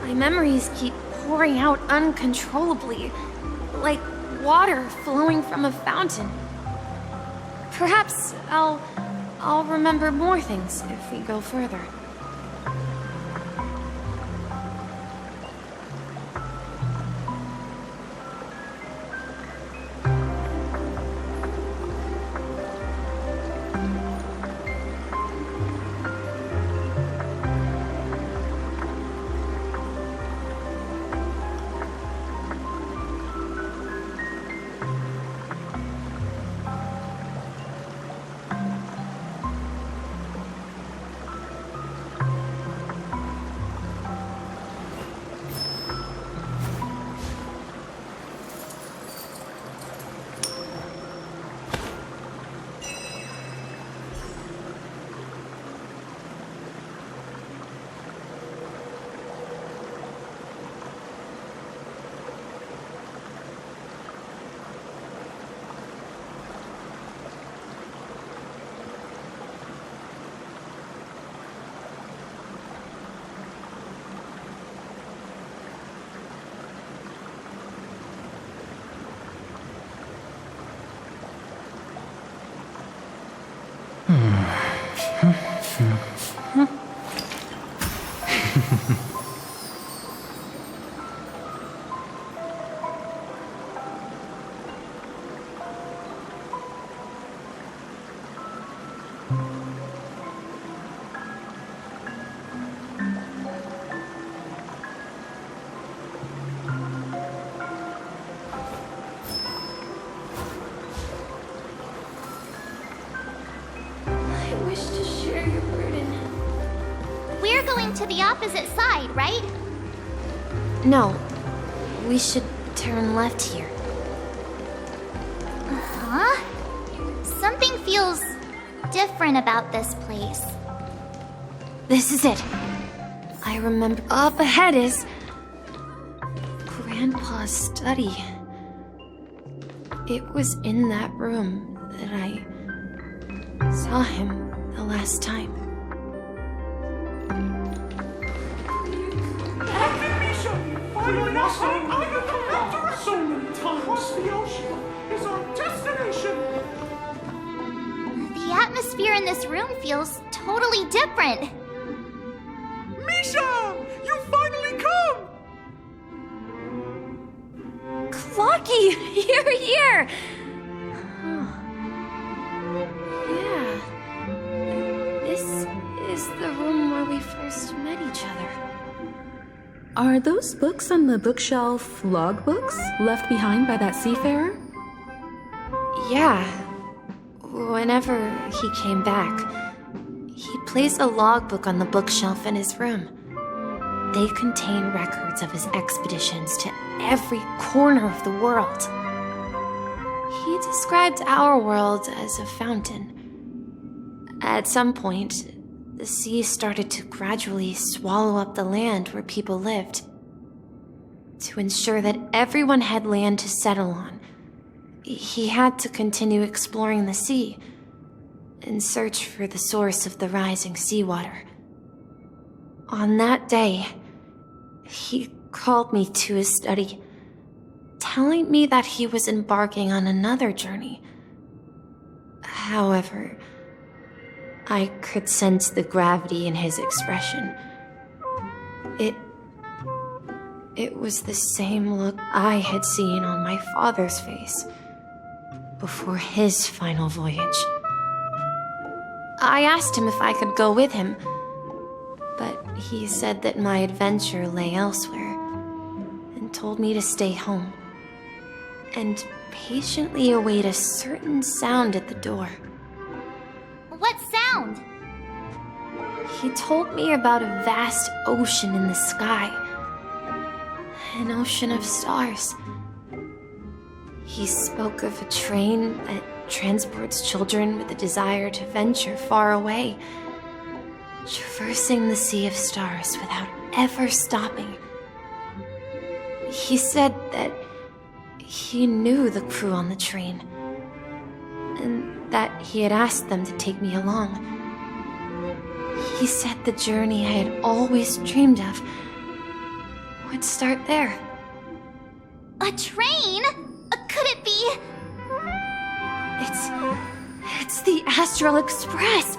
J: my memories keep pouring out uncontrollably, like water flowing from a fountain. Perhaps I'll remember more things if we go further.
B: To the opposite side, right?
J: No. We should turn left here.
B: Huh? Something feels different about this place.
J: This is it. I remember up ahead is Grandpa's study. It was in that room that I saw him the last time.
M: So many times the ocean is our destination.
B: The atmosphere in this room feels totally different.
M: Misha! You finally come!
J: Clocky! You're here! Yeah. This is the room where we first met each other.
L: Are those books on the bookshelf logbooks left behind by that seafarer?
J: Yeah. Whenever he came back, he placed a logbook on the bookshelf in his room. They contain records of his expeditions to every corner of the world. He described our world as a fountain. At some point, the sea started to gradually swallow up the land where people lived. To ensure that everyone had land to settle on, he had to continue exploring the sea and search for the source of the rising seawater. On that day, he called me to his study telling me that he was embarking on another journey. However, I could sense the gravity in his expression. It was the same look I had seen on my father's face before his final voyage. I asked him if I could go with him, but he said that my adventure lay elsewhere and told me to stay home and patiently await a certain sound at the door.
B: What sound?
J: He told me about a vast ocean in the sky. An ocean of stars. He spoke of a train that transports children with a desire to venture far away, traversing the sea of stars without ever stopping. He said that he knew the crew on the train, and that he had asked them to take me along. He said the journey I had always dreamed of would start there.
B: A train? Could it be?
J: It's the Astral Express.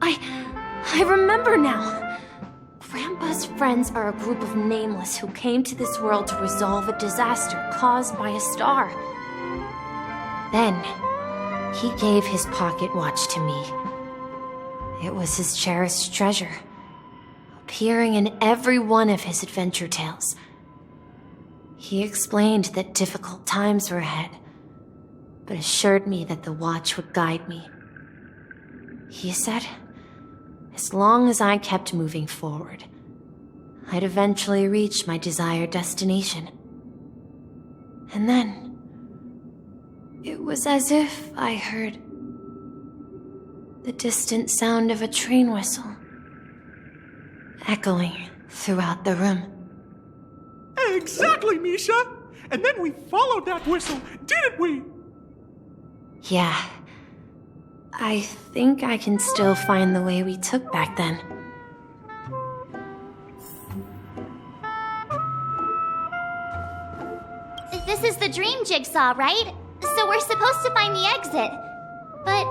J: I remember now. Grandpa's friends are a group of nameless who came to this world to resolve a disaster caused by a star. Then, he gave his pocket watch to me. It was his cherished treasure, appearing in every one of his adventure tales. He explained that difficult times were ahead, but assured me that the watch would guide me. He said, as long as I kept moving forward, I'd eventually reach my desired destination. And then, it was as if I heard the distant sound of a train whistle, echoing throughout the room.
M: Exactly, Misha! And then we followed that whistle, didn't we?
J: Yeah. I think I can still find the way we took back then.
B: This is the dream jigsaw, right? So we're supposed to find the exit. But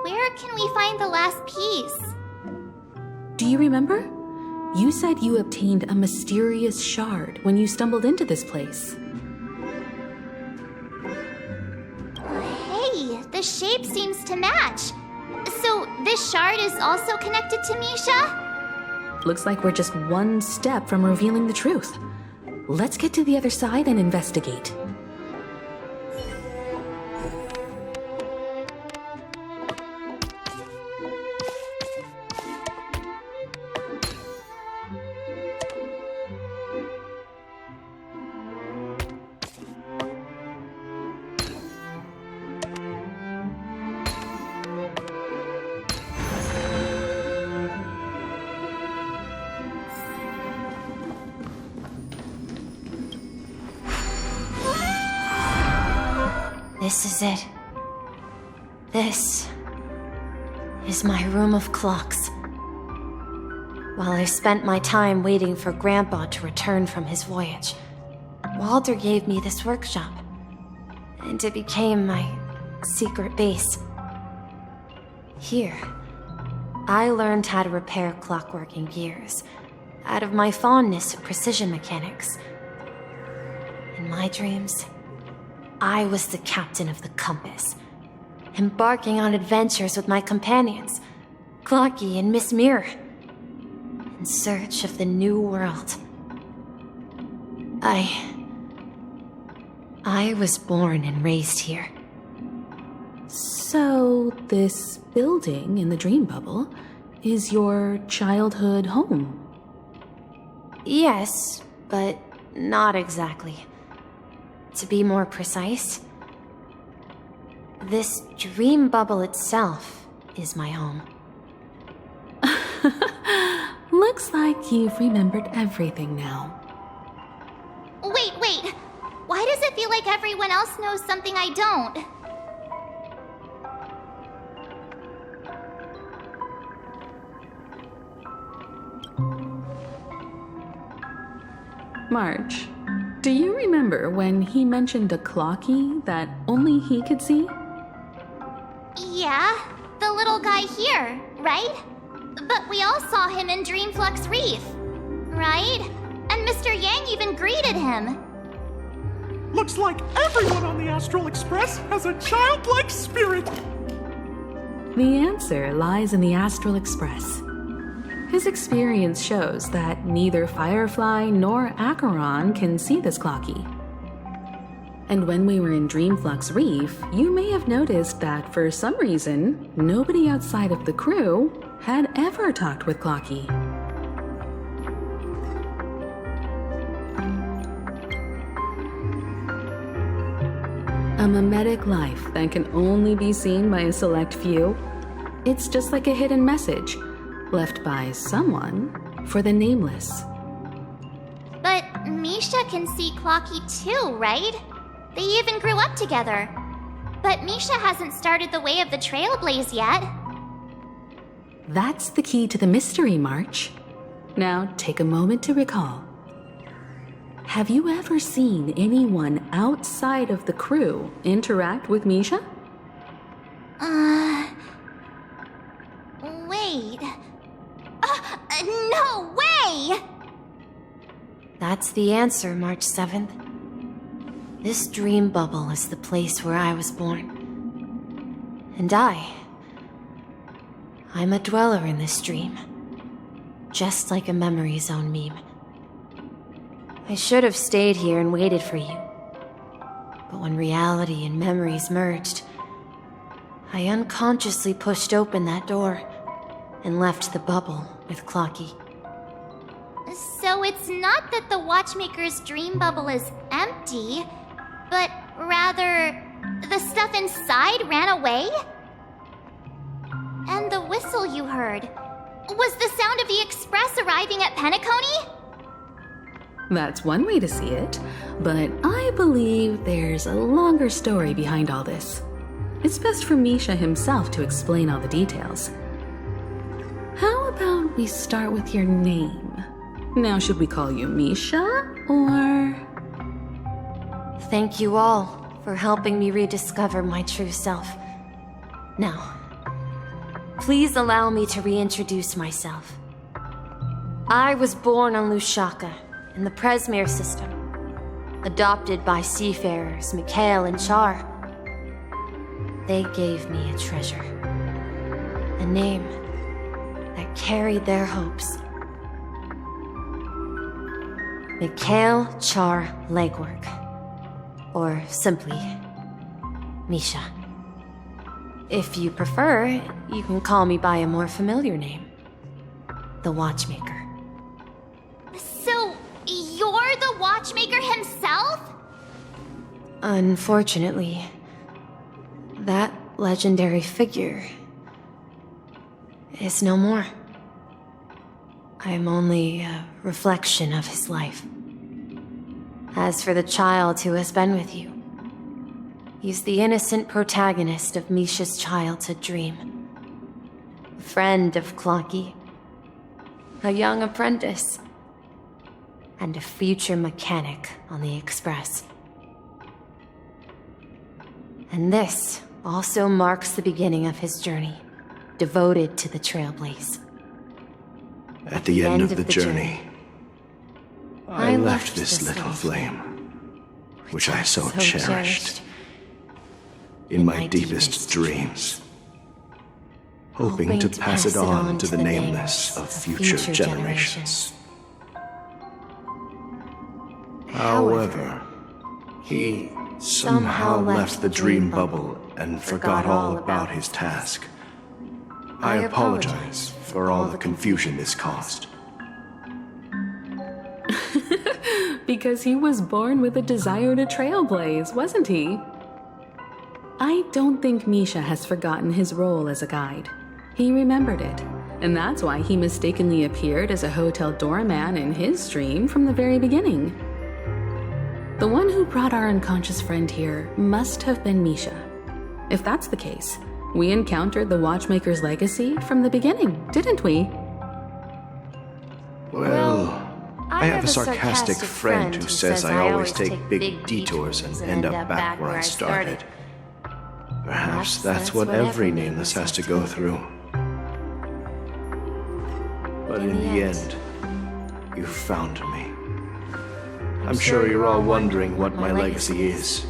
B: where can we find the last piece?
L: Do you remember? You said you obtained a mysterious shard when you stumbled into this place.
B: Hey, the shape seems to match. So this shard is also connected to Misha?
L: Looks like we're just one step from revealing the truth. Let's get to the other side and investigate.
J: This is it. This is my room of clocks. While I spent my time waiting for Grandpa to return from his voyage, Walter gave me this workshop, and it became my secret base. Here, I learned how to repair clockwork and gears out of my fondness of precision mechanics. In my dreams, I was the captain of the compass, embarking on adventures with my companions, Clocky and Miss Mirror, in search of the new world. I was born and raised here.
L: So, this building in the dream bubble is your childhood home?
J: Yes, but not exactly. To be more precise, this dream bubble itself is my home.
L: Looks like you've remembered everything now.
B: Wait. Why does it feel like everyone else knows something I don't?
L: Marge, Do you remember when he mentioned a clocky that only he could see?
B: Yeah, the little guy here, right? But we all saw him in Dreamflux Reef, right? And Mr. Yang even greeted him.
M: Looks like everyone on the Astral Express has a childlike spirit.
L: The answer lies in the Astral Express. His experience shows that neither Firefly nor Acheron can see this clocky. And when we were in Dreamflux Reef, you may have noticed that for some reason, nobody outside of the crew had ever talked with Clocky. A mimetic life that can only be seen by a select few. It's just like a hidden message left by someone for the nameless.
B: But Misha can see Clocky too, right? They even grew up together. But Misha hasn't started the way of the Trailblaze yet.
L: That's the key to the mystery, March. Now take a moment to recall. Have you ever seen anyone outside of the crew interact with Misha?
B: Wait. No way!
J: That's the answer, March 7th. This dream bubble is the place where I was born. And I'm a dweller in this dream. Just like a memory zone meme. I should have stayed here and waited for you. But when reality and memories merged, I unconsciously pushed open that door and left the bubble with Clocky.
B: So it's not that the Watchmaker's dream bubble is empty, but rather the stuff inside ran away? And the whistle you heard was the sound of the express arriving at Penacony?
L: That's one way to see it, but I believe there's a longer story behind all this. It's best for Misha himself to explain all the details. How about we start with your name? Now, should we call you Misha, or...?
J: Thank you all for helping me rediscover my true self. Now, please allow me to reintroduce myself. I was born on Lushaka, in the Presmere system, adopted by seafarers Mikhail and Char. They gave me a treasure, a name that carried their hopes. Mikhail Char Legwork, or simply Misha. If you prefer, you can call me by a more familiar name, the Watchmaker.
B: So, you're the Watchmaker himself?
J: Unfortunately, that legendary figure is no more. I'm only a reflection of his life. As for the child who has been with you, he's the innocent protagonist of Misha's childhood dream. A friend of Clocky, a young apprentice, and a future mechanic on the Express. And this also marks the beginning of his journey, devoted to the Trailblaze.
T: At the end of the journey, I left this little flame, which I so cherished, in my deepest dreams, hoping to pass it on to the nameless of future generations. However, he somehow left the dream bubble and forgot all about his task. I apologize for all the confusion this caused.
L: Because he was born with a desire to trailblaze, wasn't he? I don't think Misha has forgotten his role as a guide. He remembered it, and that's why he mistakenly appeared as a hotel doorman in his dream from the very beginning. The one who brought our unconscious friend here must have been Misha. If that's the case, we encountered the Watchmaker's legacy from the beginning, didn't we?
T: Well, I have a sarcastic friend who says I always take big detours and end up back where I started. Perhaps that's what every nameless has to go through. But in the end, you found me. I'm sure you're all wondering what my legacy is.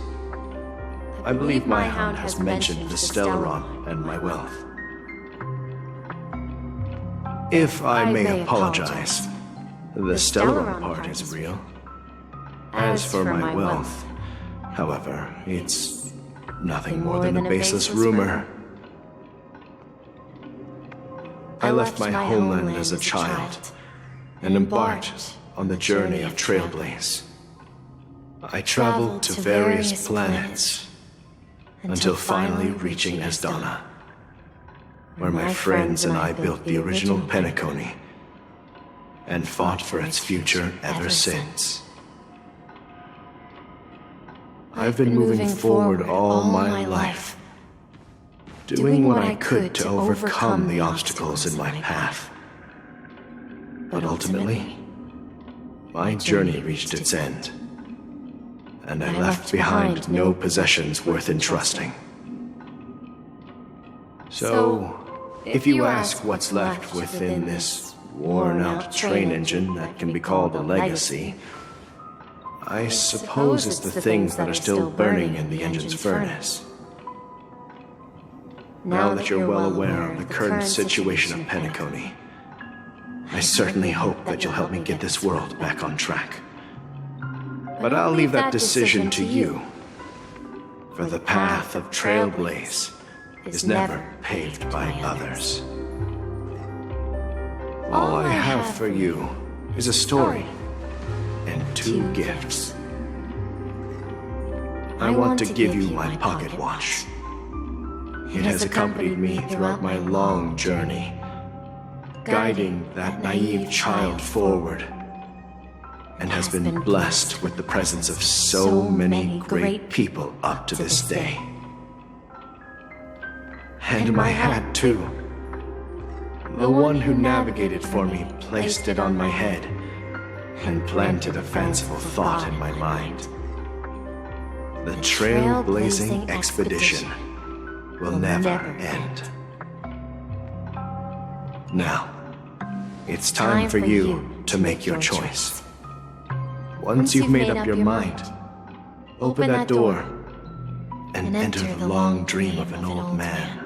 T: I believe my hound has mentioned the Stellaron and my wealth. If I may apologize, the Stellaron part is real. As for my wealth, however, it's nothing more than a baseless rumor. I left my homeland as a child and embarked on the journey of Trailblaze. I traveled to various planets until finally reaching Esdana, where my friends and I built the original Penacony and fought for its future ever since. I've been moving forward all my life, doing what I could to overcome the obstacles in my path. But ultimately, my journey reached its end, and I left behind no possessions worth entrusting. So, if you ask what's left within this worn-out train engine that can be called a legacy, I suppose it's the things that are still burning in the engine's furnace. Now that you're well aware of the current situation of Penacony, I certainly hope that you'll help me get this world back on track. But I'll leave that decision to you, for the path of Trailblaze is never paved by others. All I have for you is a story and 2 gifts. I want to give you my pocket watch. It has accompanied me throughout my long journey, guiding that naive child forward, and has been blessed with the presence of so many great people up to this day. And my hat, too. The one who navigated for me placed it on my head and planted a fanciful thought in my mind. The trailblazing expedition will never end. Now, it's time for you to make your choice. Once you've made up your mind, open that door and enter the long dream of an old man.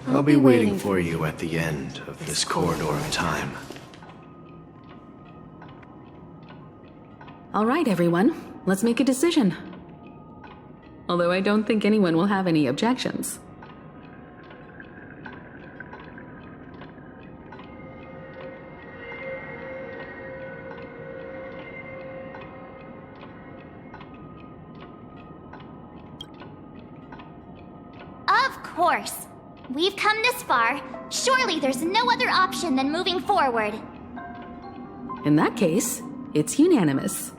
T: I'll be waiting for you at the end of this corridor of time.
L: All right, everyone. Let's make a decision. Although I don't think anyone will have any objections.
B: Of course. We've come this far. Surely there's no other option than moving forward.
L: In that case, it's unanimous.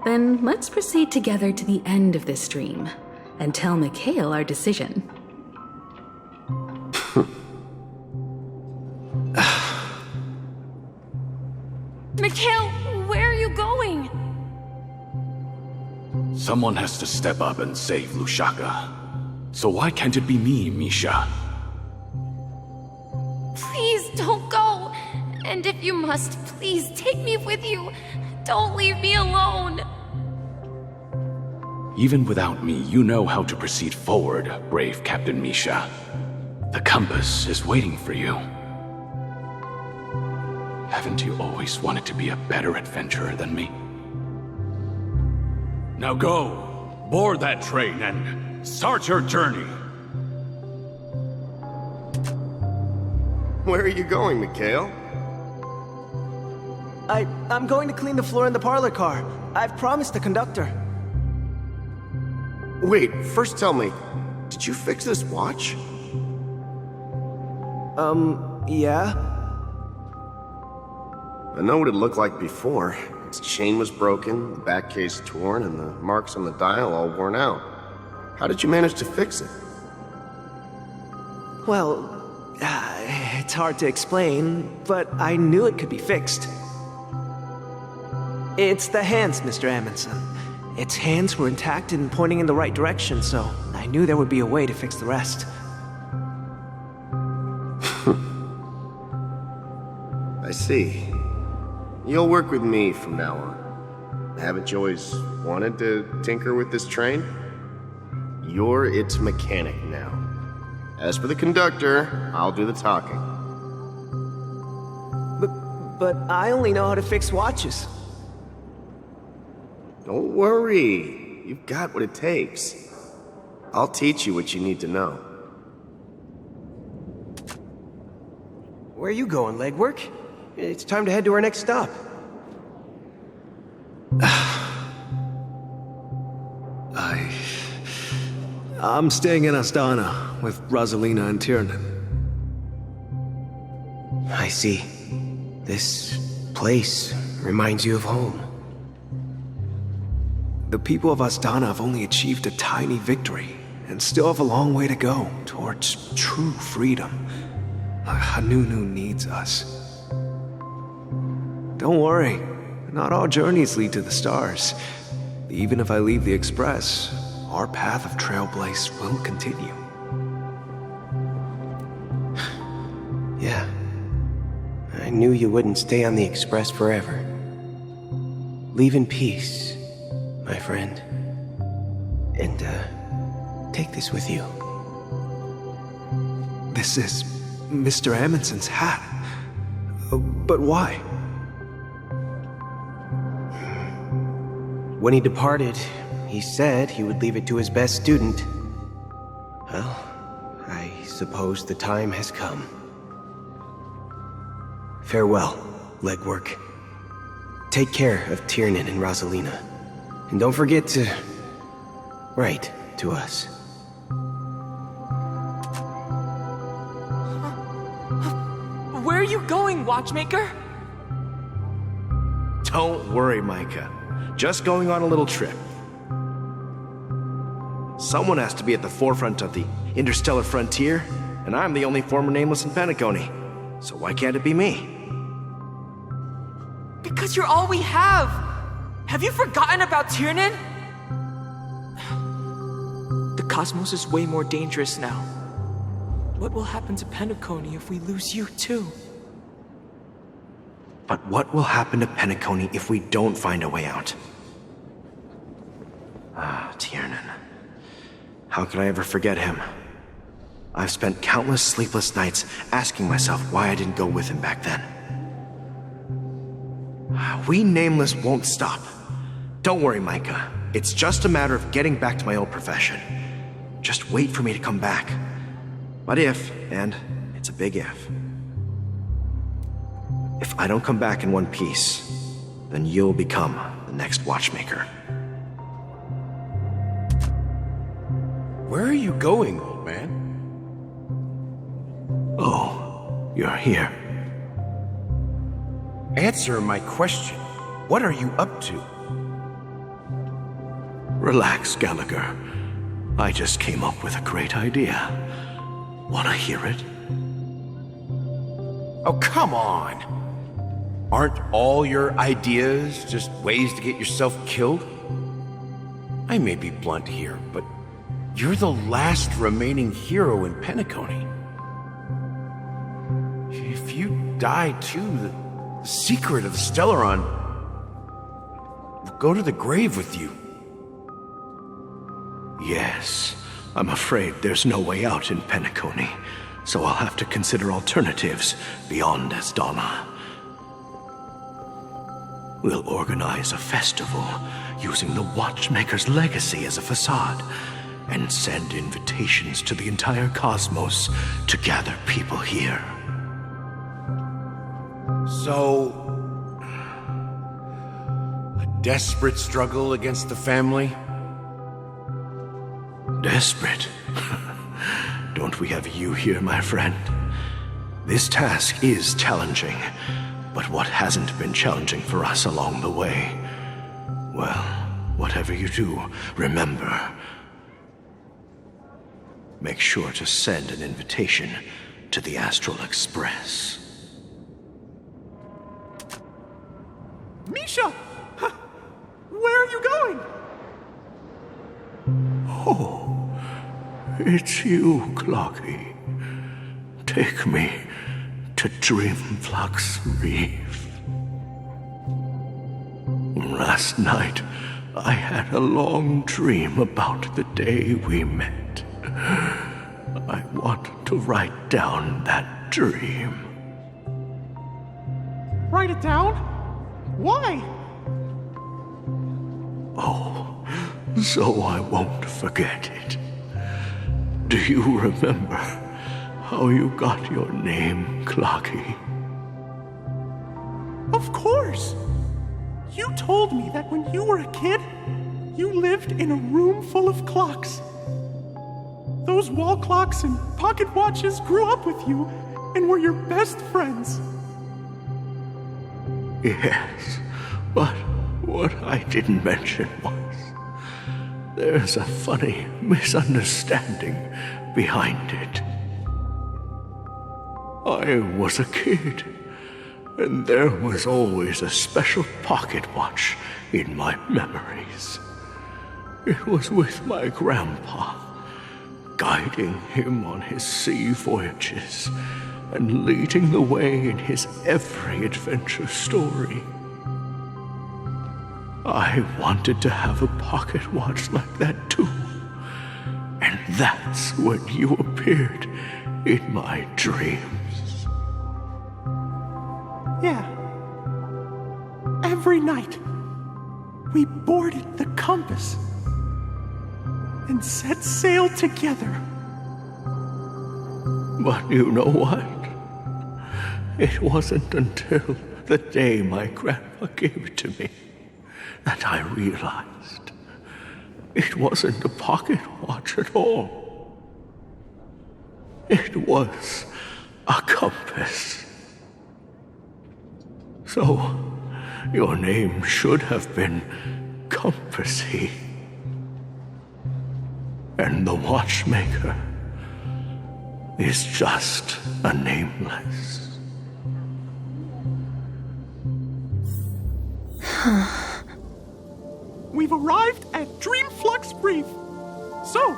L: Then let's proceed together to the end of this dream and tell Mikhail our decision.
H: Mikhail, where are you going?
R: Someone has to step up and save Lushaka. So why can't it be me, Misha?
H: Please don't go. And if you must, please take me with you. Don't leave me alone.
R: Even without me, you know how to proceed forward, brave Captain Misha. The compass is waiting for you. Haven't you always wanted to be a better adventurer than me? Now go, board that train and start your journey.
C: Where are you going, Mikhail?
S: I'm going to clean the floor in the parlor car. I've promised the conductor.
C: Wait, first tell me, did you fix this watch?
S: Yeah?
C: I know what it looked like before. Its chain was broken, the back case torn, and the marks on the dial all worn out. How did you manage to fix it?
S: Well, It's hard to explain, but I knew it could be fixed. It's the hands, Mr. Amundsen. Its hands were intact and pointing in the right direction, so I knew there would be a way to fix the rest.
F: I see. You'll work with me from now on. Haven't you always wanted to tinker with this train? You're its mechanic now. As for the conductor, I'll do the talking.
S: But I only know how to fix watches.
F: Don't worry. You've got what it takes. I'll teach you what you need to know.
S: Where are you going, legwork? It's time to head to our next stop.
K: I'm staying in Astana with Rosalina and Tiernan.
S: I see. This place reminds you of home.
K: The people of Astana have only achieved a tiny victory and still have a long way to go towards true freedom. Hanunu needs us. Don't worry, not all journeys lead to the stars. Even if I leave the Express, our path of trailblaze will continue.
S: Yeah. I knew you wouldn't stay on the Express forever. Leave in peace, my friend. And, take this with you.
K: This is Mr. Amundsen's hat. But why?
S: When he departed, he said he would leave it to his best student. Well, I suppose the time has come. Farewell, legwork. Take care of Tiernan and Rosalina. And don't forget to write to us.
U: Where are you going, Watchmaker?
C: Don't worry, Micah. Just going on a little trip. Someone has to be at the forefront of the interstellar frontier, and I'm the only former nameless in Penacony. So why can't it be me?
U: Because you're all we have! Have you forgotten about Tiernan? The cosmos is way more dangerous now. What will happen to Penacony if we lose you too?
C: But what will happen to Penacony if we don't find a way out? Ah, Tiernan. How could I ever forget him? I've spent countless sleepless nights asking myself why I didn't go with him back then. We Nameless won't stop. Don't worry, Micah. It's just a matter of getting back to my old profession. Just wait for me to come back. But if, and it's a big if I don't come back in one piece, then you'll become the next Watchmaker.
V: Where are you going, old man?
C: Oh, you're here.
V: Answer my question. What are you up to?
K: Relax, Gallagher. I just came up with a great idea. Wanna hear it?
V: Oh, come on! Aren't all your ideas just ways to get yourself killed? I may be blunt here, but you're the last remaining hero in Penacony. If you die too, the secret of the Stellaron will go to the grave with you.
K: Yes, I'm afraid there's no way out in Penacony, so I'll have to consider alternatives beyond Astana. We'll organize a festival using the Watchmaker's legacy as a facade and send invitations to the entire cosmos to gather people here.
V: So, a desperate struggle against the family?
K: Desperate? Don't we have you here, my friend? This task is challenging, but what hasn't been challenging for us along the way? Well, whatever you do, remember, make sure to send an invitation to the Astral Express.
M: Misha! Where are you going?
K: Oh, it's you, Clocky. Take me to Dreamflux Reef. Last night, I had a long dream about the day we met. I want to write down that dream.
M: Write it down? Why?
K: Oh, so I won't forget it. Do you remember how you got your name, Clocky?
M: Of course! You told me that when you were a kid, you lived in a room full of clocks. Those wall clocks and pocket watches grew up with you and were your best friends.
K: Yes, but what I didn't mention was there's a funny misunderstanding behind it. I was a kid, and there was always a special pocket watch in my memories. It was with my grandpa, guiding him on his sea voyages and leading the way in his every adventure story. I wanted to have a pocket watch like that too. And that's when you appeared in my dreams.
M: Yeah. Every night, we boarded the compass and set sail together.
K: But you know what? It wasn't until the day my grandpa gave it to me that I realized it wasn't a pocket watch at all. It was a compass. So, your name should have been Compassy. And the watchmaker is just a nameless.
M: We've arrived at Dreamflux Reef. So,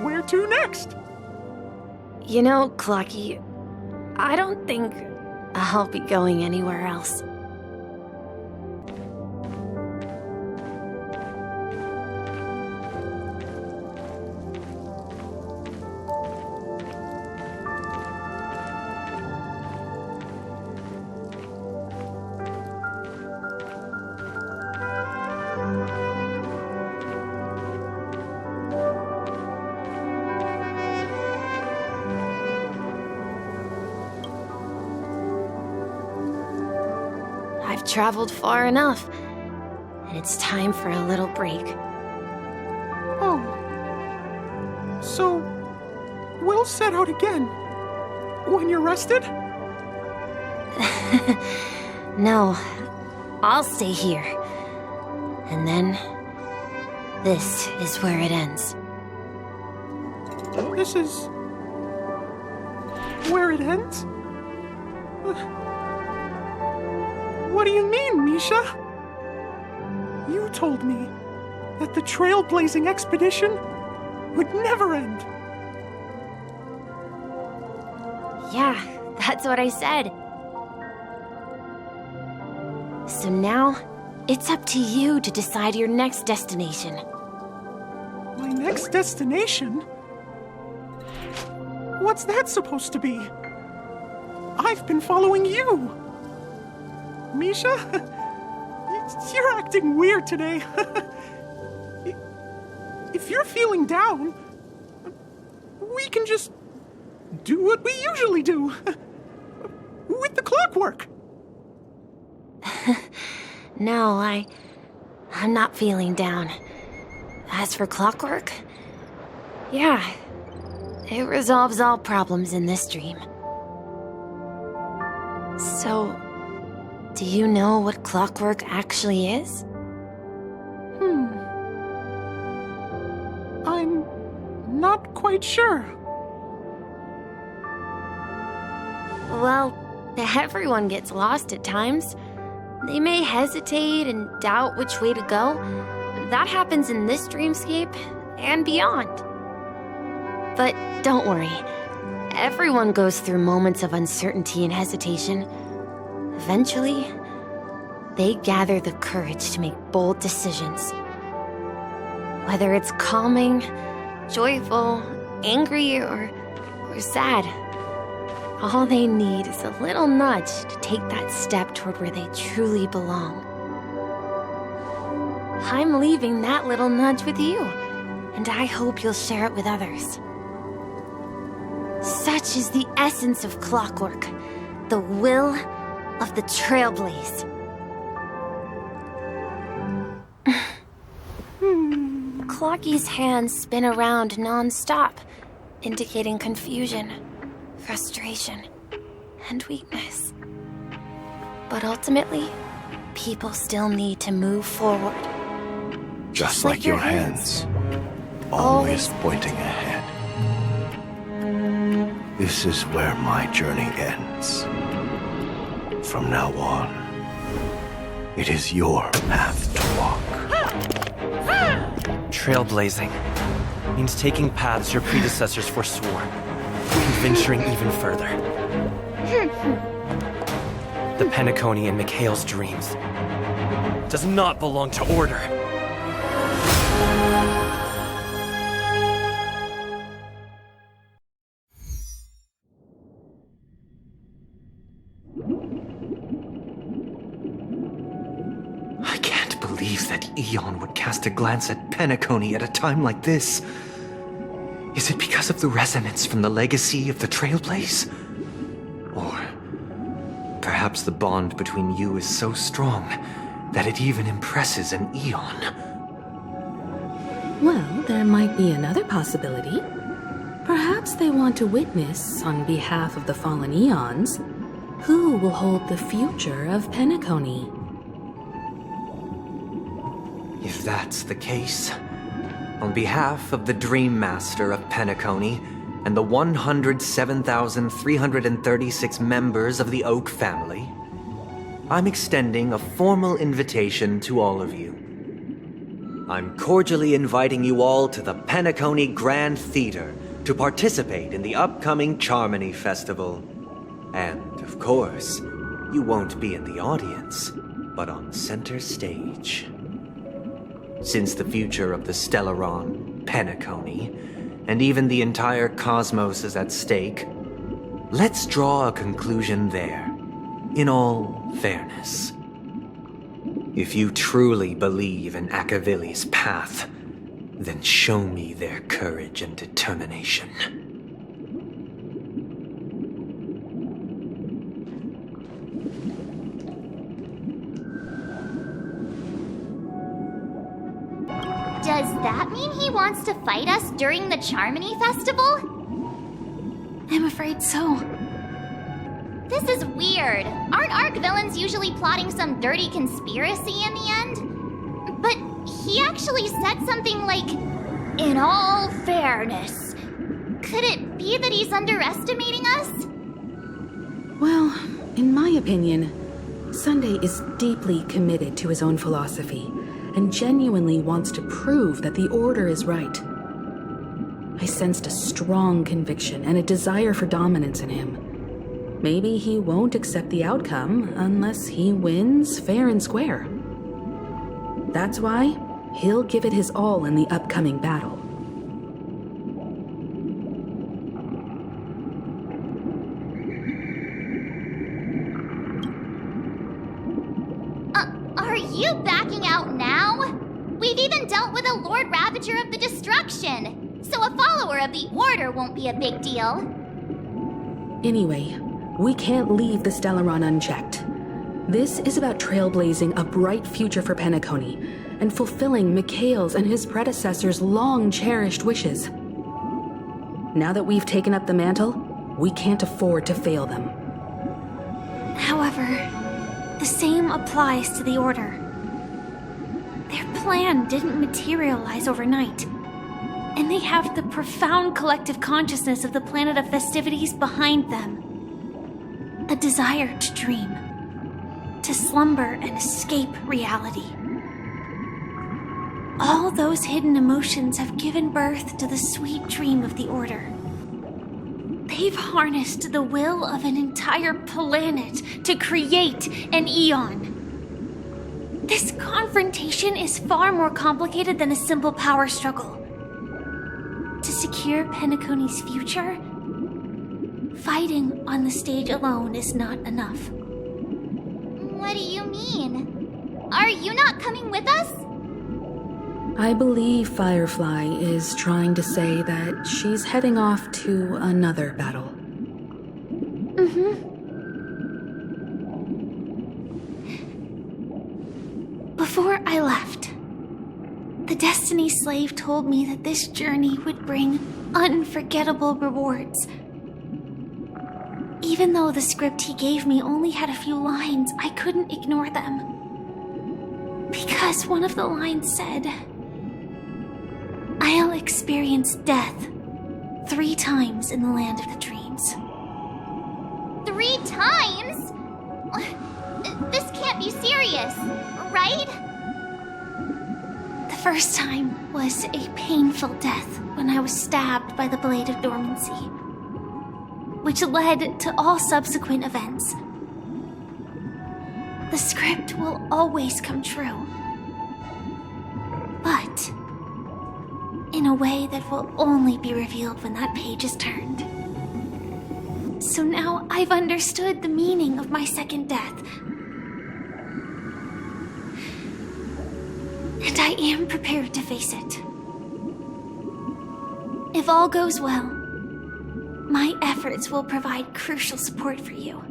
M: where to next?
J: You know, Clocky, I don't think I'll be going anywhere else. I've traveled far enough, and it's time for a little break.
M: Oh. So, we'll set out again. When you're rested?
J: No, I'll stay here. And then, this is where it ends.
M: This is... where it ends? What do you mean, Misha? You told me that the trailblazing expedition would never end.
J: Yeah, that's what I said. So now, it's up to you to decide your next destination.
M: My next destination? What's that supposed to be? I've been following you. Misha? You're acting weird today. If you're feeling down, we can just do what we usually do. With the clockwork.
J: No, I'm not feeling down. As for clockwork, yeah, it resolves all problems in this dream. So, do you know what clockwork actually is?
M: I'm not quite sure.
J: well, everyone gets lost at times. They may hesitate and doubt which way to go. That happens in this dreamscape and beyond. But don't worry. Everyone goes through moments of uncertainty and hesitation. Eventually, they gather the courage to make bold decisions. Whether it's calming, joyful, angry, or sad, all they need is a little nudge to take that step toward where they truly belong. I'm leaving that little nudge with you, and I hope you'll share it with others. Such is the essence of clockwork, the will of the Trailblaze. Clocky's hands spin around non-stop, indicating confusion, frustration, and weakness. But ultimately, people still need to move forward.
V: Just like your hands, always pointing ahead. This is where my journey ends. From now on, it is your path to walk.
Q: Trailblazing means taking paths your predecessors forswore, and venturing even further. The Penacony in Mikhail's dreams does not belong to Order.
D: I can't believe that Eon would cast a glance at Penacony at a time like this. Is it because of the resonance from the legacy of the Trailblaze? Or perhaps the bond between you is so strong that it even impresses an Eon?
L: Well, there might be another possibility. Perhaps they want to witness, on behalf of the fallen Eons, who will hold the future of Penacony.
D: If that's the case, on behalf of the Dream Master of Penacony and the 107,336 members of the Oak family, I'm extending a formal invitation to all of you. I'm cordially inviting you all to the Penacony Grand Theater to participate in the upcoming Charmony Festival. And, of course, you won't be in the audience, but on center stage. Since the future of the Stellaron, Penacony, and even the entire cosmos is at stake, let's draw a conclusion there, in all fairness. If you truly believe in Akavili's path, then show me their courage and determination.
B: Does that mean he wants to fight us during the Charmony Festival?
J: I'm afraid so.
B: This is weird. Aren't Arc villains usually plotting some dirty conspiracy in the end? But he actually said something like, "In all fairness." Could it be that he's underestimating us?
L: Well, in my opinion, Sunday is deeply committed to his own philosophy and genuinely wants to prove that the Order is right. I sensed a strong conviction and a desire for dominance in him. Maybe he won't accept the outcome unless he wins fair and square. That's why he'll give it his all in the upcoming battle.
B: Are you backing out now? We've even dealt with a Lord Ravager of the Destruction, so a follower of the Order won't be a big deal.
L: Anyway, we can't leave the Stellaron unchecked. This is about trailblazing a bright future for Penacony and fulfilling Mikhail's and his predecessors' long-cherished wishes. Now that we've taken up the mantle, we can't afford to fail them.
J: However, the same applies to the Order. Their plan didn't materialize overnight, and they have the profound collective consciousness of the planet of festivities behind them. a desire to dream, to slumber and escape reality. All those hidden emotions have given birth to the sweet dream of the Order. They've harnessed the will of an entire planet to create an Eon. This confrontation is far more complicated than a simple power struggle. To secure Penacony's future, fighting on the stage alone is not enough.
B: What do you mean? Are you not coming with us?
L: I believe Firefly is trying to say that she's heading off to another battle.
J: Before I left, the Destiny Slave told me that this journey would bring unforgettable rewards. Even though the script he gave me only had a few lines, I couldn't ignore them. Because one of the lines said, "I'll experience death 3 times in the land of the dreams."
B: 3 times? This can't be serious, right?
J: The first time was a painful death when I was stabbed by the Blade of Dormancy, which led to all subsequent events. The script will always come true, but in a way that will only be revealed when that page is turned. So now I've understood the meaning of my second death. And I am prepared to face it. If all goes well, my efforts will provide crucial support for you.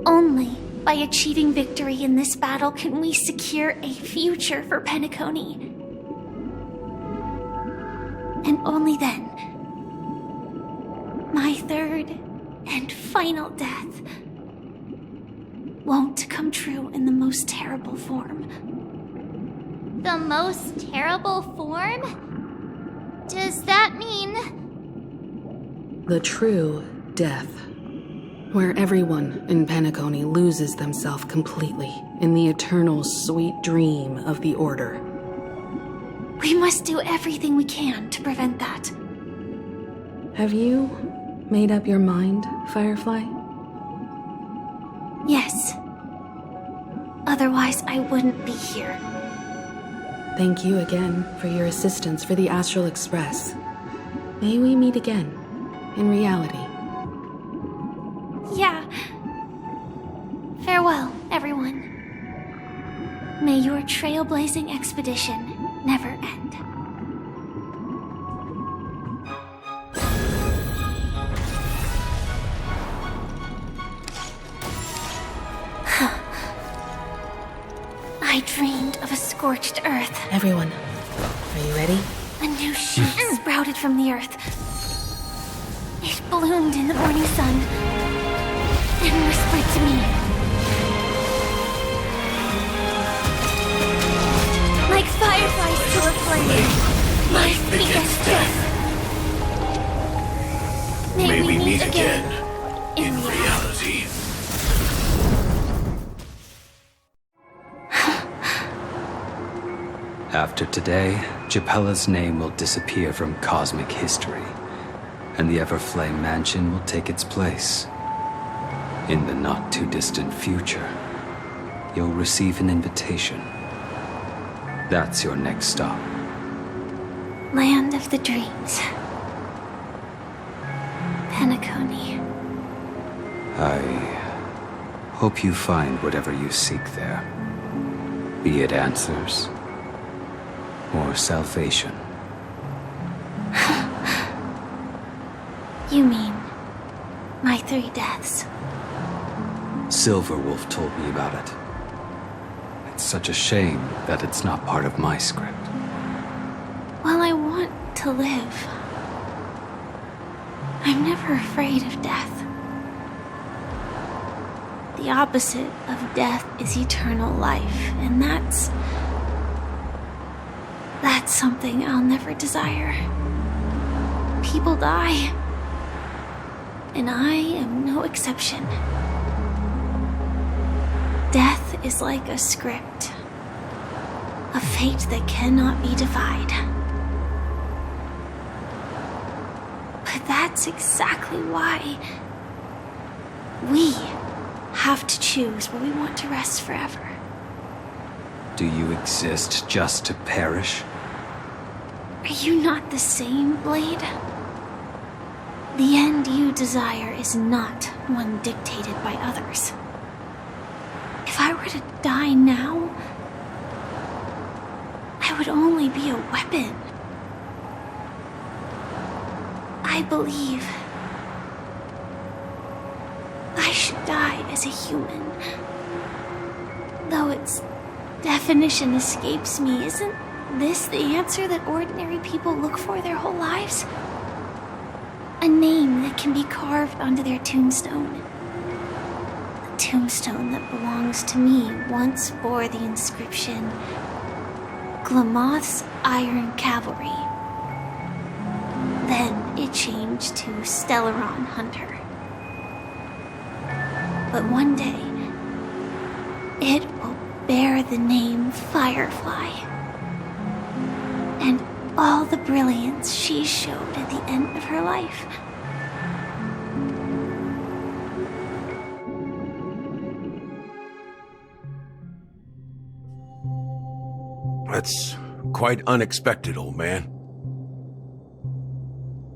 J: Only by achieving victory in this battle can we secure a future for Penacony. And only then, my third and final death won't come true in the most terrible form.
B: The most terrible form? Does that mean...
L: The true death, where everyone in Penacony loses themselves completely in the eternal sweet dream of the Order.
J: We must do everything we can to prevent that.
L: Have you made up your mind, Firefly?
J: Yes. Otherwise, I wouldn't be here.
L: Thank you again for your assistance for the Astral Express. May we meet again, in reality.
J: Yeah. Farewell, everyone. May your trailblazing expedition never end. I dreamed of a scorched earth.
L: Everyone, are you ready?
J: A new shoot sprouted from the earth. It bloomed in the morning sun and whispered to me. Like fireflies to a flame, my biggest death. May we meet again in reality.
A: After today, Japella's name will disappear from cosmic history, and the Everflame Mansion will take its place. In the not-too-distant future, you'll receive an invitation. That's your next stop.
J: Land of the Dreams. Penacony.
A: I hope you find whatever you seek there. Be it answers or salvation.
J: You mean my 3 deaths?
A: Silverwolf told me about it. It's such a shame that it's not part of my script.
J: While I want to live, I'm never afraid of death. The opposite of death is eternal life, and that's something I'll never desire. People die. and I am no exception. Death is like a script, a fate that cannot be defied. But that's exactly why we have to choose where we want to rest forever.
A: Do you exist just to perish?
J: Are you not the same, Blade? The end you desire is not one dictated by others. If I were to die now, I would only be a weapon. I believe I should die as a human. Though its definition escapes me, isn't this the answer that ordinary people look for their whole lives? A name that can be carved onto their tombstone. The tombstone that belongs to me once bore the inscription, Glamoth's Iron Cavalry. Then it changed to Stellaron Hunter. But one day, it will bear the name Firefly. And all the brilliance she showed at the end of her life.
V: That's quite unexpected, old man.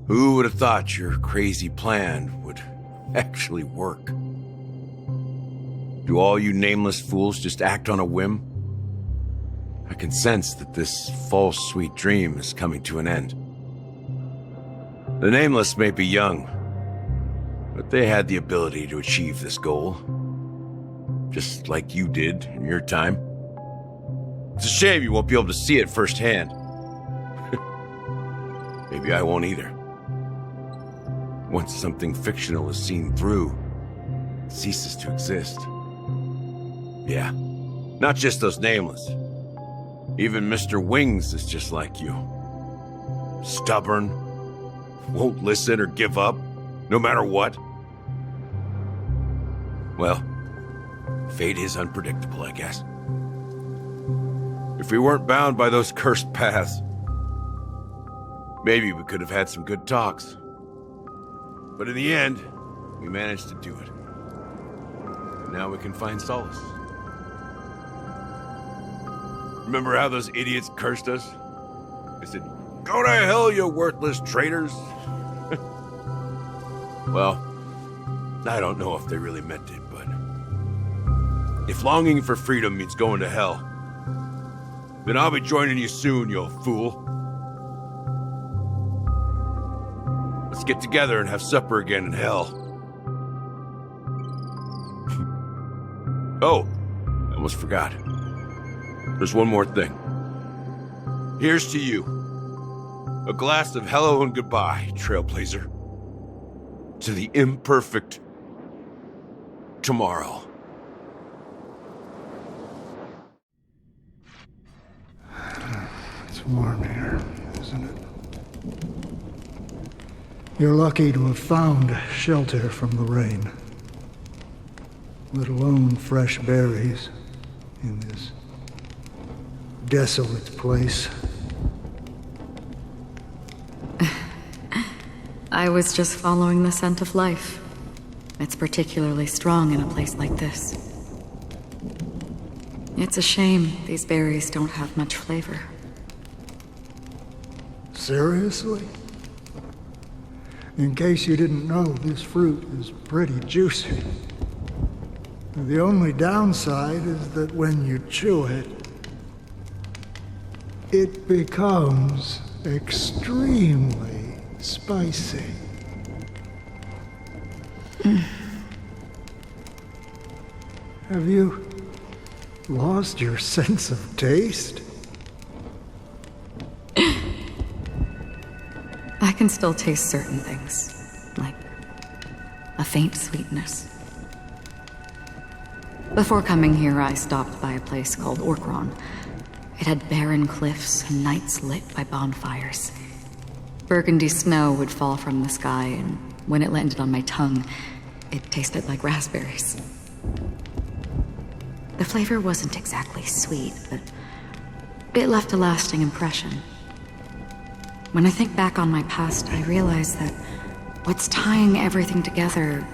V: Who would have thought your crazy plan would actually work? Do all you nameless fools just act on a whim? I can sense that this false sweet dream is coming to an end. The nameless may be young, but they had the ability to achieve this goal. Just like you did in your time. It's a shame you won't be able to see it firsthand. Maybe I won't either. Once something fictional is seen through, it ceases to exist. Yeah, not just those nameless. Even Mr. Wings is just like you. Stubborn, won't listen or give up, no matter what. Well, fate is unpredictable, I guess. If we weren't bound by those cursed paths, maybe we could have had some good talks. But in the end, we managed to do it. And now we can find solace. Remember how those idiots cursed us? They said, "Go to hell, you worthless traitors." Well, I don't know if they really meant it, but if longing for freedom means going to hell, then I'll be joining you soon, you fool. Let's get together and have supper again in hell. Oh, I almost forgot. There's one more thing. Here's to you. A glass of hello and goodbye, Trailblazer. To the imperfect tomorrow.
N: It's warm here, isn't it? You're lucky to have found shelter from the rain. Let alone fresh berries in this desolate place.
E: I was just following the scent of life. It's particularly strong in a place like this. It's a shame these berries don't have much flavor.
N: Seriously? In case you didn't know, this fruit is pretty juicy. The only downside is that when you chew it, it becomes extremely spicy. Have you lost your sense of taste?
E: I can still taste certain things, like a faint sweetness. Before coming here, I stopped by a place called Orkron. It had barren cliffs and nights lit by bonfires. Burgundy snow would fall from the sky and when it landed on my tongue, it tasted like raspberries. The flavor wasn't exactly sweet, but it left a lasting impression. When I think back on my past, I realize that what's tying everything together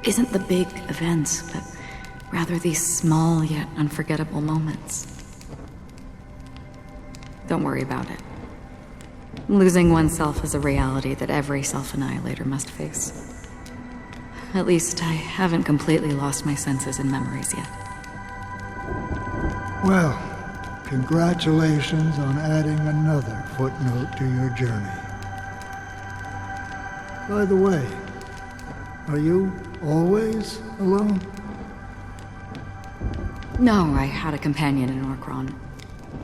E: isn't the big events, but rather these small yet unforgettable moments. Don't worry about it. Losing oneself is a reality that every self-annihilator must face. At least I haven't completely lost my senses and memories yet.
N: Well, congratulations on adding another footnote to your journey. By the way, are you always alone?
E: No, I had a companion in Orkron.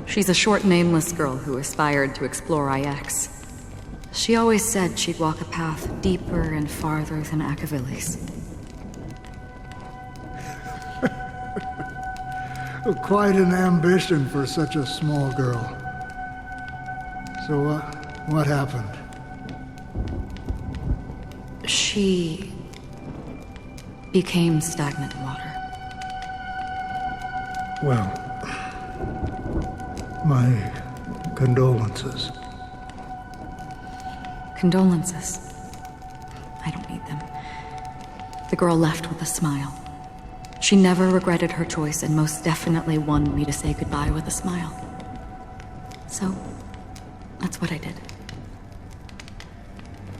E: She's a short, nameless girl who aspired to explore IX. She always said she'd walk a path deeper and farther than Akavilis.
N: Quite an ambition for such a small girl. So, what happened?
E: She became stagnant water.
N: Well, my condolences.
E: Condolences. I don't need them. The girl left with a smile. She never regretted her choice and most definitely wanted me to say goodbye with a smile. So, that's what I did.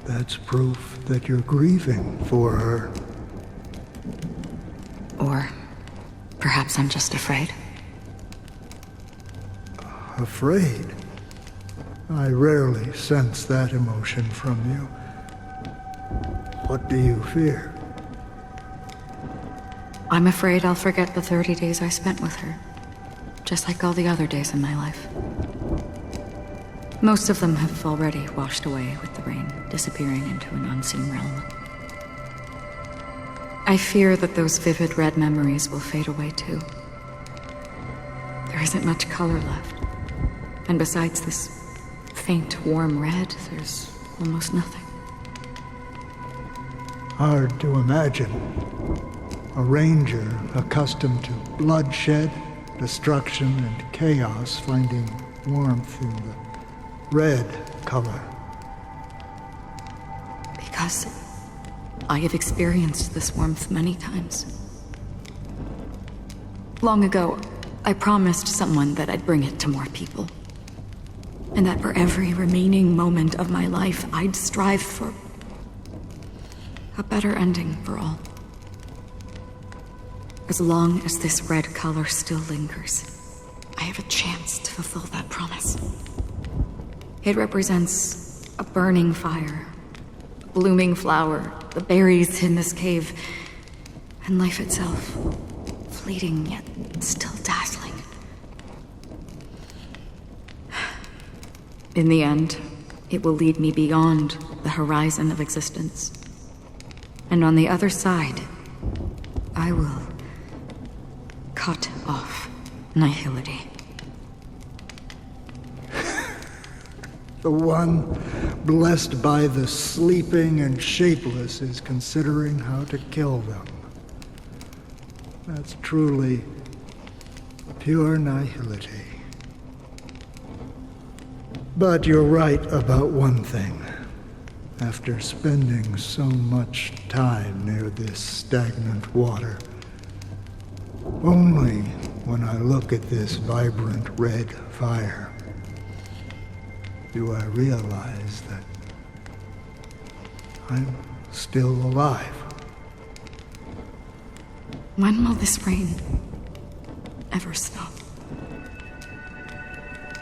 N: That's proof that you're grieving for her.
E: Or perhaps I'm just afraid.
N: Afraid? I rarely sense that emotion from you. What do you fear?
E: I'm afraid I'll forget the 30 days I spent with her, just like all the other days in my life. Most of them have already washed away with the rain, disappearing into an unseen realm. I fear that those vivid red memories will fade away too. There isn't much color left, and besides this faint, warm red, there's almost nothing.
N: Hard to imagine. A ranger accustomed to bloodshed, destruction, and chaos finding warmth in the red color.
E: Because I have experienced this warmth many times. Long ago, I promised someone that I'd bring it to more people. And that for every remaining moment of my life, I'd strive for a better ending for all. As long as this red color still lingers, I have a chance to fulfill that promise. It represents a burning fire, a blooming flower, the berries in this cave, and life itself, fleeting yet still dazzling. In the end, it will lead me beyond the horizon of existence. And on the other side, I will cut off nihility.
N: The one blessed by the sleeping and shapeless is considering how to kill them. That's truly pure nihility. But you're right about one thing. After spending so much time near this stagnant water, only when I look at this vibrant red fire do I realize that I'm still alive.
E: When will this rain ever stop?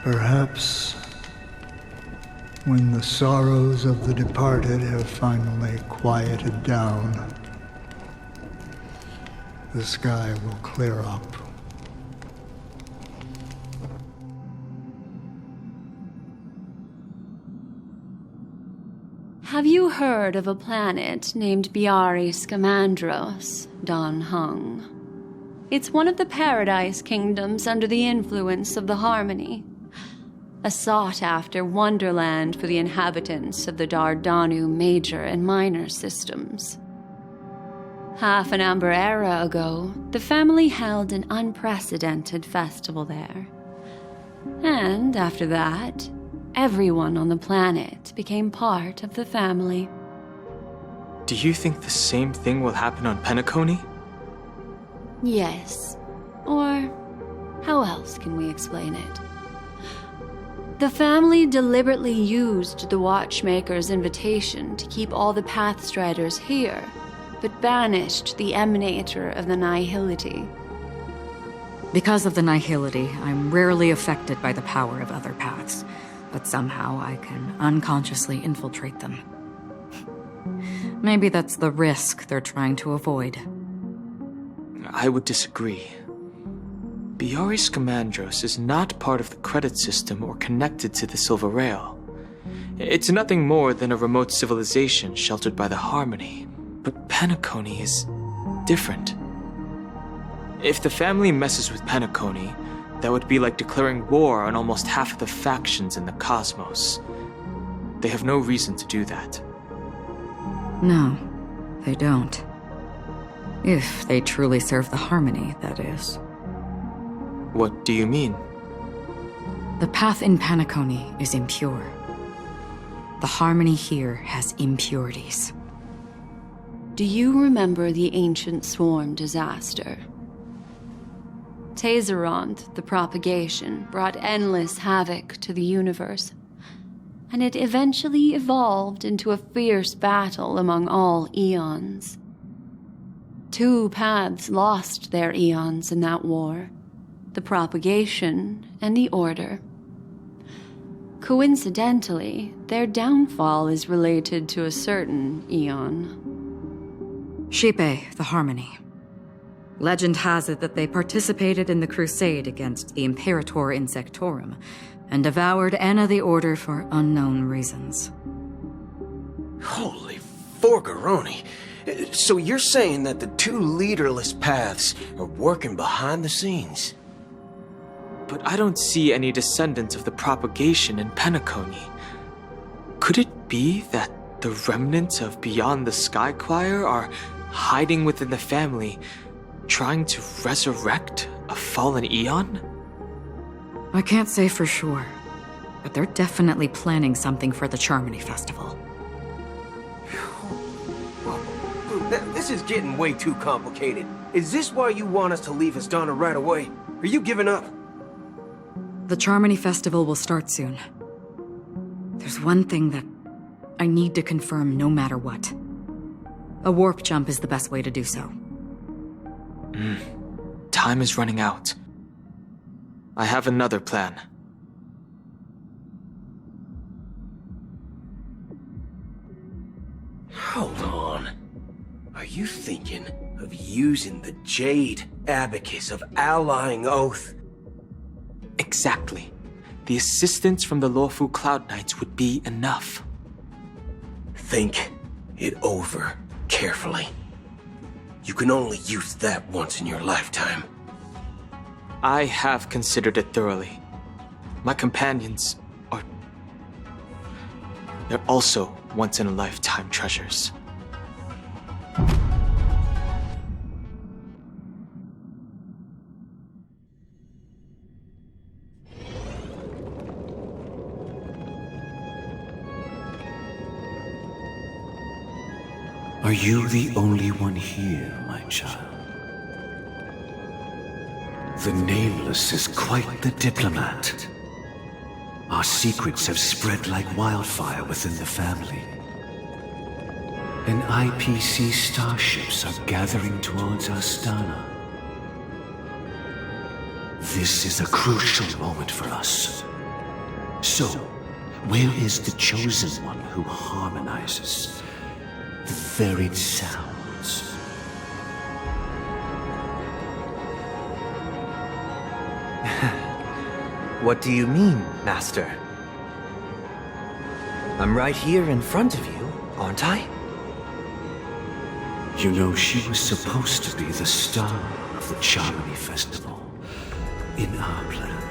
N: Perhaps when the sorrows of the departed have finally quieted down, the sky will clear up.
H: Have you heard of a planet named Biari Scamandros, Don Hung? It's one of the Paradise Kingdoms under the influence of the Harmony.
O: a sought-after wonderland for the inhabitants of the Dardanu major and minor systems. Half an Amber Era ago, the family held an unprecedented festival there. And after that, everyone on the planet became part of the family.
U: Do you think the same thing will happen on Penacony?
O: Yes. Or how else can we explain it? The family deliberately used the Watchmaker's invitation to keep all the Pathstriders here, but banished the Emanator of the Nihility.
P: Because of the Nihility, I'm rarely affected by the power of other paths, but somehow I can unconsciously infiltrate them. Maybe that's the risk they're trying to avoid.
U: I would disagree. Bioris Commandros is not part of the credit system or connected to the Silver Rail. It's nothing more than a remote civilization sheltered by the Harmony. But Penacony is different. If the family messes with Penacony, that would be like declaring war on almost half of the factions in the cosmos. They have no reason to do that.
P: No, they don't. If they truly serve the Harmony, that is.
U: What do you mean?
P: The path in Penacony is impure. The Harmony here has impurities.
O: Do you remember the Ancient Swarm disaster? Tazerond, the propagation, brought endless havoc to the universe, and it eventually evolved into a fierce battle among all eons. 2 paths lost their eons in that war, the propagation and the order. Coincidentally, their downfall is related to a certain eon.
P: Shipe, the Harmony. Legend has it that they participated in the crusade against the Imperator Insectorum, and devoured Anna the Order for unknown reasons.
S: Holy Forgaroni! So you're saying that the 2 leaderless paths are working behind the scenes?
U: But I don't see any descendants of the propagation in Penacony. Could it be that the remnants of Beyond the Sky Choir are hiding within the family, trying to resurrect a fallen eon?
P: I can't say for sure, but they're definitely planning something for the Charmony Festival.
S: This is getting way too complicated. Is this why you want us to leave Astana right away? Are you giving up?
P: The Charmony Festival will start soon. There's one thing that I need to confirm no matter what. A warp jump is the best way to do so.
U: Time is running out. I have another plan.
S: Hold on. Are you thinking of using the Jade Abacus of Allying Oath?
U: Exactly. The assistance from the Lawful Cloud Knights would be enough.
S: Think it over carefully. You can only use that once in your lifetime.
U: I have considered it thoroughly. My companions are... they're also once-in-a-lifetime treasures.
K: Are you the only one here, my child? The Nameless is quite the diplomat. Our secrets have spread like wildfire within the family. And IPC starships are gathering towards Astana. This is a crucial moment for us. So, where is the chosen one who harmonizes the varied sounds?
D: What do you mean, Master? I'm right here in front of you, aren't I?
K: You know, she was supposed to be the star of the Charmony Festival in our plan.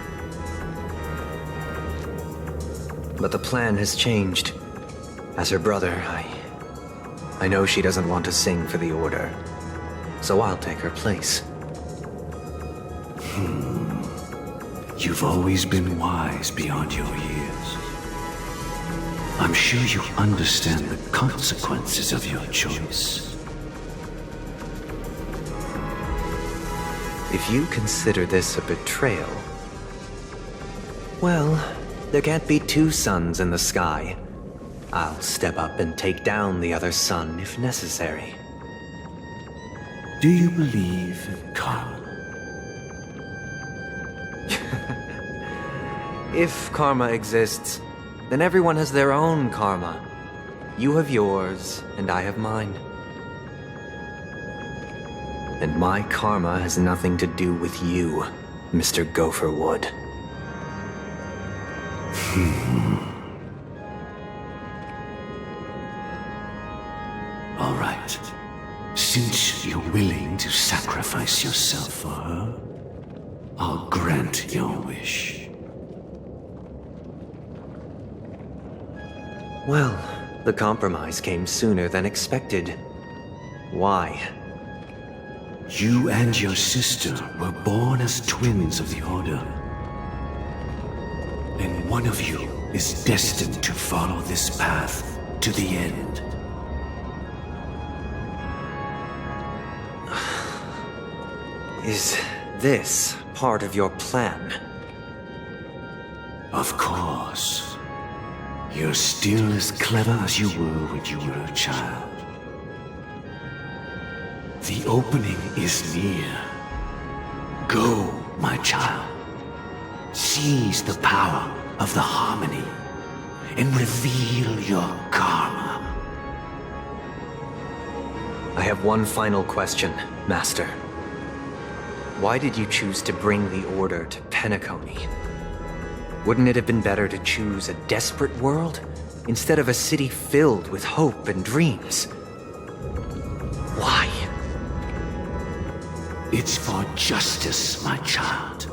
D: But the plan has changed. As her brother, I know she doesn't want to sing for the Order. So I'll take her place.
K: You've always been wise beyond your years. I'm sure you understand the consequences of your choice.
D: If you consider this a betrayal, well, there can't be two suns in the sky. I'll step up and take down the other sun if necessary.
K: Do you believe in karma?
D: If karma exists, then everyone has their own karma. You have yours, and I have mine. And my karma has nothing to do with you, Mr. Gopherwood.
K: All right. Since you're willing to sacrifice yourself for her, I'll grant your wish.
D: Well, the compromise came sooner than expected. Why?
K: You and your sister were born as twins of the Order. And one of you is destined to follow this path to the end.
D: Is this part of your plan?
K: Of course. You're still as clever as you were when you were a child. The opening is near. Go, my child. Seize the power of the harmony and reveal your karma.
D: I have one final question, Master. Why did you choose to bring the Order to Penacony? Wouldn't it have been better to choose a desperate world instead of a city filled with hope and dreams? Why?
K: It's for justice, my child.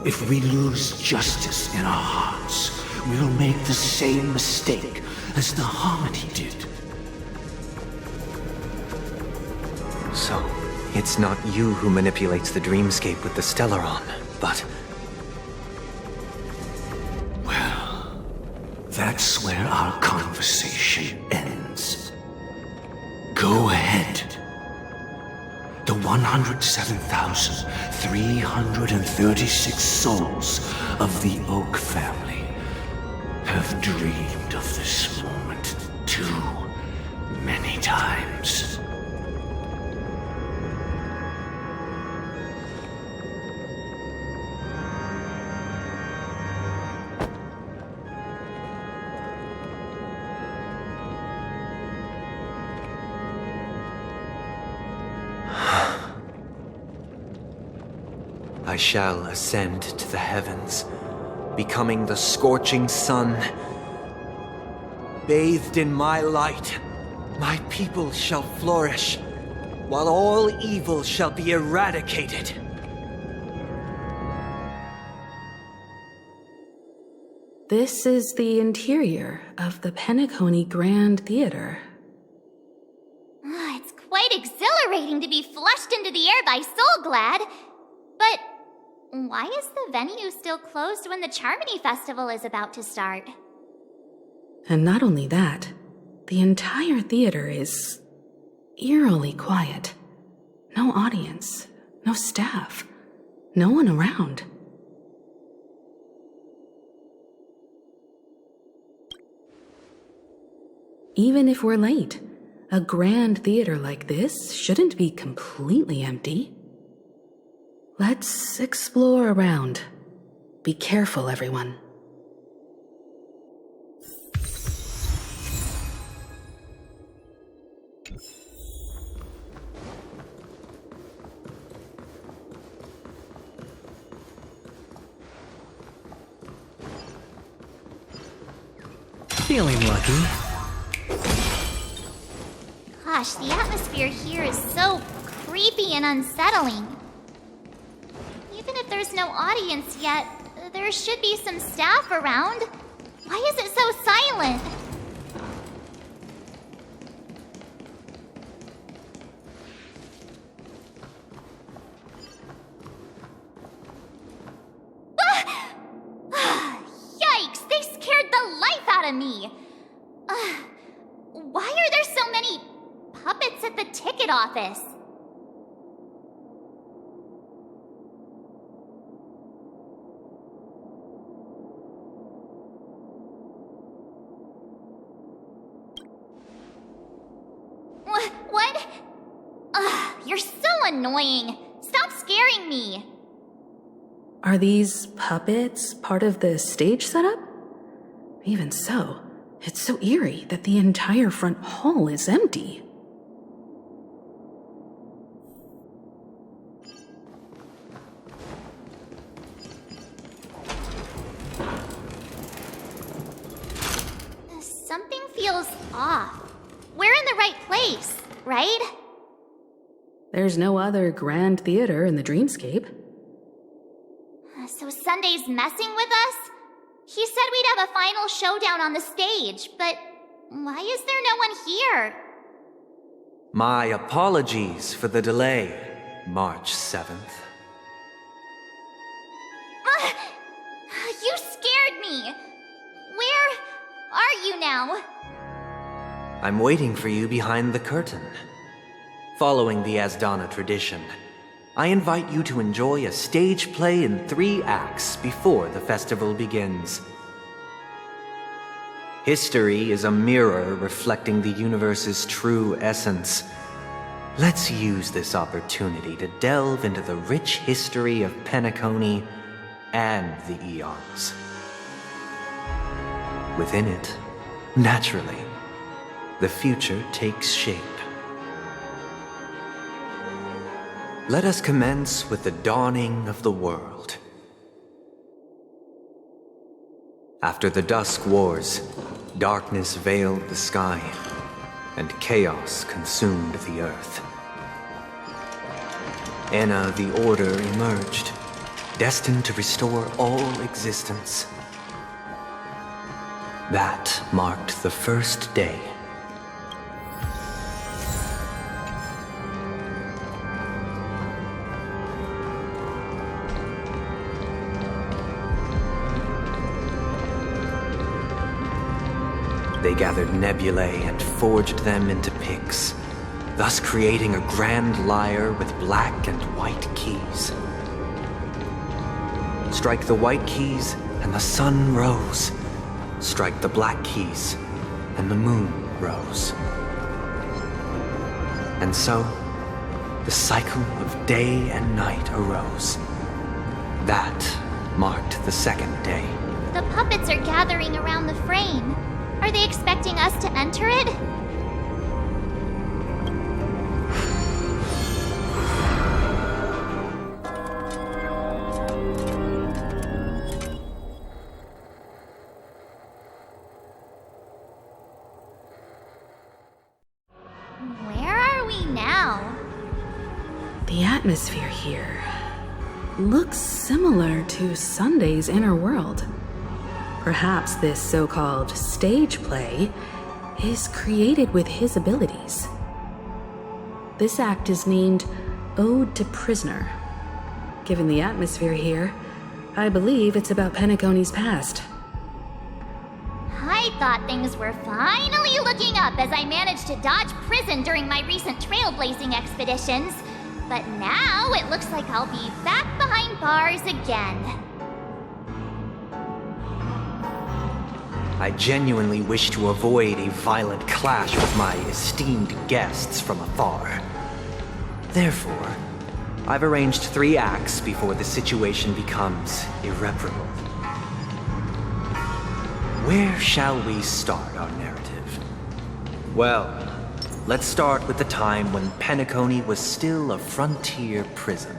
K: If we lose justice in our hearts, we'll make the same mistake as the Harmony did.
D: So, it's not you who manipulates the dreamscape with the Stellaron, but...
K: Well, that's where our conversation ends. Go ahead. The 107,336 souls of the Oak family have dreamed of this moment too many times.
D: I shall ascend to the heavens, becoming the scorching sun. Bathed in my light, my people shall flourish, while all evil shall be eradicated.
L: This is the interior of the Penacony Grand Theater.
B: It's quite exhilarating to be flushed into the air by Soulglad. But why is the venue still closed when the Charmony Festival is about to start?
L: And not only that, the entire theater is eerily quiet. No audience, no staff, no one around. Even if we're late, a grand theater like this shouldn't be completely empty. Let's explore around. Be careful, everyone.
Q: Feeling lucky.
B: Gosh, the atmosphere here is so creepy and unsettling. Even if there's no audience yet, There should be some staff around. Why is it so silent? Yikes! They scared the life out of me! Why are there so many puppets at the ticket office? What? You're so annoying. Stop scaring me.
L: Are these puppets part of the stage setup? Even so, it's so eerie that the entire front hall is empty.
B: Something feels off. We're in the right place, right?
L: There's no other grand theater in the dreamscape.
B: So Sunday's messing with us? He said we'd have a final showdown on the stage, but why is there no one here?
D: My apologies for the delay, March 7th.
B: You scared me. Where are you now?
D: I'm waiting for you behind the curtain. Following the Asdana tradition, I invite you to enjoy a stage play in 3 acts before the festival begins. History is a mirror reflecting the universe's true essence. Let's use this opportunity to delve into the rich history of Penacony and the eons. Within it, naturally, the future takes shape. Let us commence with the dawning of the world. After the Dusk Wars, darkness veiled the sky, and chaos consumed the earth. Enna the Order emerged, destined to restore all existence. That marked the first day. They gathered nebulae and forged them into picks, thus creating a grand lyre with black and white keys. Strike the white keys, and the sun rose. Strike the black keys, and the moon rose. And so, the cycle of day and night arose. That marked the second day.
B: The puppets are gathering around the frame. Are they expecting us to enter it? Where are we now?
L: The atmosphere here looks similar to Sunday's inner world. Perhaps this so-called stage play is created with his abilities. This act is named Ode to Prisoner. Given the atmosphere here, I believe it's about Penacony's past.
B: I thought things were finally looking up as I managed to dodge prison during my recent trailblazing expeditions. But now it looks like I'll be back behind bars again.
D: I genuinely wish to avoid a violent clash with my esteemed guests from afar. Therefore, I've arranged 3 acts before the situation becomes irreparable. Where shall we start our narrative? Well, let's start with the time when Penacony was still a frontier prison.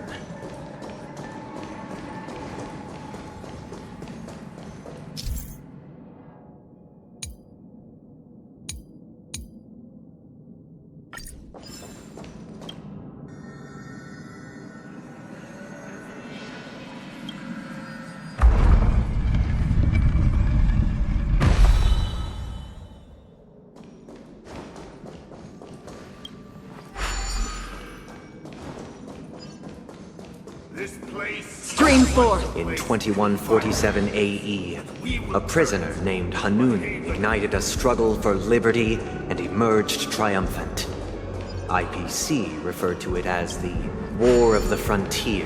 E: for?
D: In 2147 AE, a prisoner named Hanunu ignited a struggle for liberty and emerged triumphant. IPC referred to it as the War of the Frontier,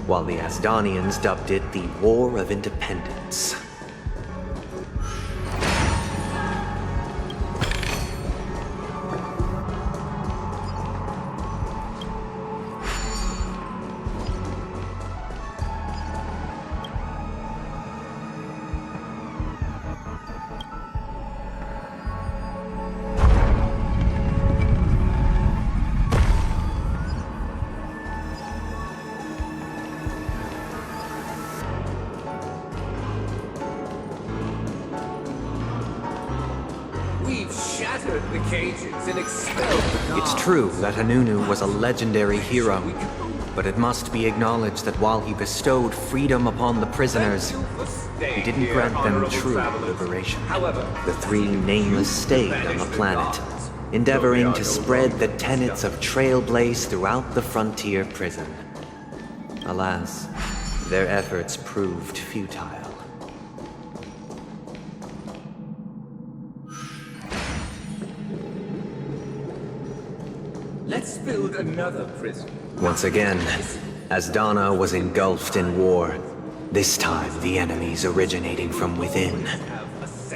D: while the Asdanians dubbed it the War of Independence. It's true that Hanunu was a legendary hero, but it must be acknowledged that while he bestowed freedom upon the prisoners, he didn't grant them true liberation. The three nameless stayed on the planet, endeavoring to spread the tenets of Trailblaze throughout the frontier prison. Alas, their efforts proved futile.
G: Let's build another prison.
D: Once again, Asdana was engulfed in war. This time, the enemies originating from within.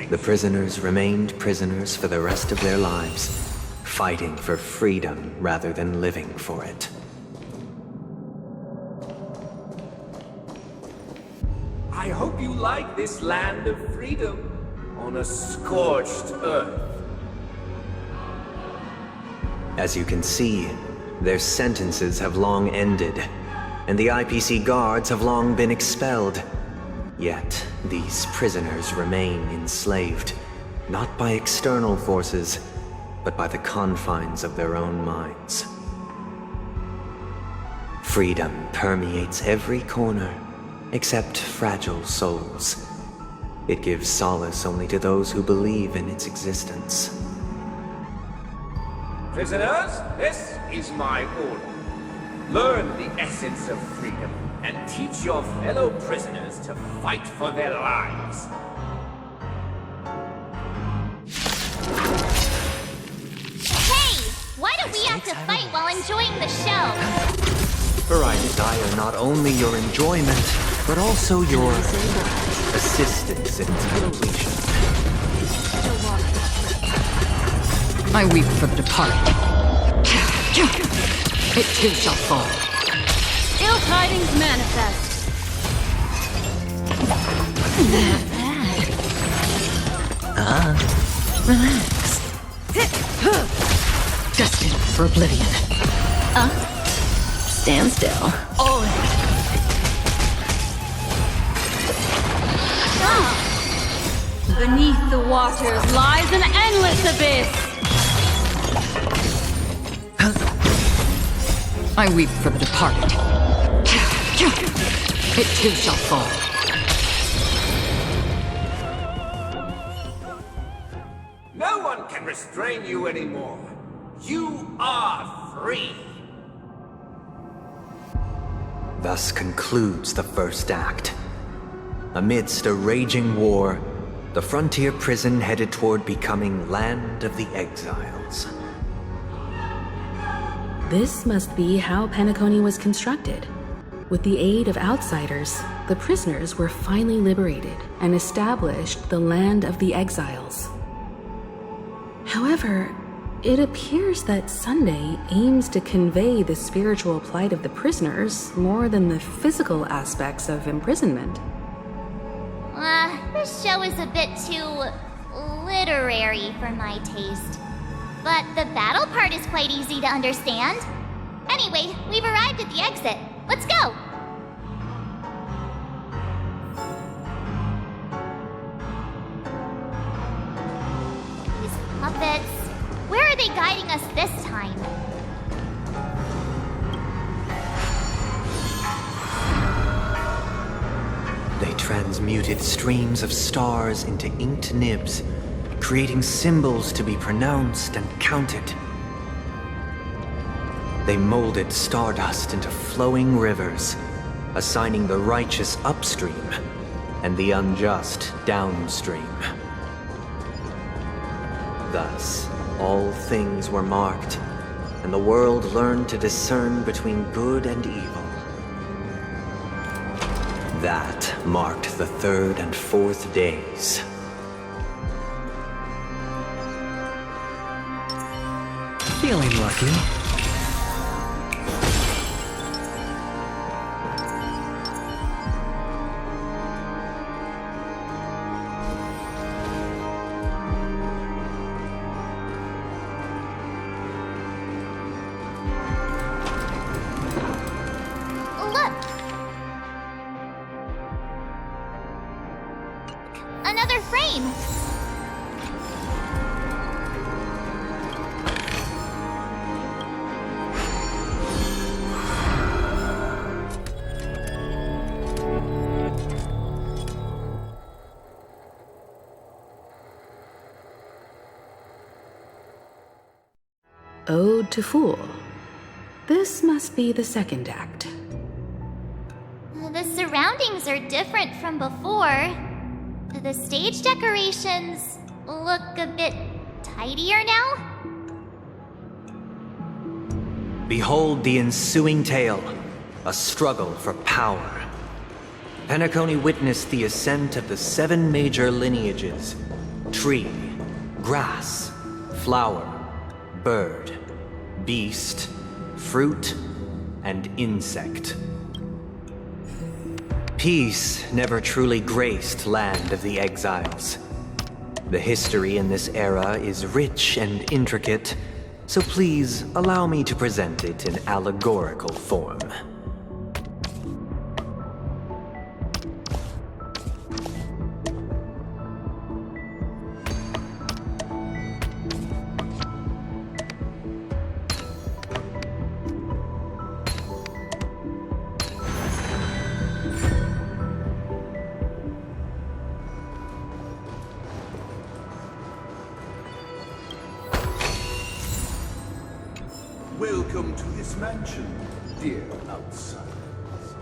D: The prisoners remained prisoners for the rest of their lives, fighting for freedom rather than living for it.
G: I hope you like this land of freedom on a scorched earth.
D: As you can see, their sentences have long ended, and the IPC guards have long been expelled. Yet, these prisoners remain enslaved, not by external forces, but by the confines of their own minds. Freedom permeates every corner, except fragile souls. It gives solace only to those who believe in its existence.
G: Prisoners, this is my order. Learn the essence of freedom and teach your fellow prisoners to fight for their lives.
B: Hey! Why do we have to fight while enjoying the show?
D: For I desire not only your enjoyment, but also your assistance in its completion.
P: I weep for the departed. It too shall fall.
H: Ill tidings manifest.
P: Relax. Destined for oblivion.
E: Stand still.
P: All in.
H: Beneath the waters lies an endless abyss.
P: I weep for the departed. It too shall fall.
G: No one can restrain you anymore. You are free.
D: Thus concludes the first act. Amidst a raging war, the frontier prison headed toward becoming Land of the Exiles.
L: This must be how Penacony was constructed. With the aid of outsiders, the prisoners were finally liberated and established the Land of the Exiles. However, it appears that Sunday aims to convey the spiritual plight of the prisoners more than the physical aspects of imprisonment.
B: This show is a bit too literary for my taste. But the battle part is quite easy to understand. Anyway, we've arrived at the exit. Let's go! These puppets... Where are they guiding us this time?
D: They transmuted streams of stars into inked nibs, creating symbols to be pronounced and counted. They molded stardust into flowing rivers, assigning the righteous upstream and the unjust downstream. Thus, all things were marked, and the world learned to discern between good and evil. That marked the third and fourth days.
Q: Feeling lucky.
B: Look! Another frame!
L: Ode to Fool. This must be the second act.
B: The surroundings are different from before. The stage decorations look a bit tidier now.
D: Behold the ensuing tale, a struggle for power. Penacony witnessed the ascent of the 7 major lineages: tree, grass, flower, bird, beast, fruit, and insect. Peace never truly graced Land of the Exiles. The history in this era is rich and intricate, so please allow me to present it in allegorical form.
K: Welcome to this mansion, dear outsider.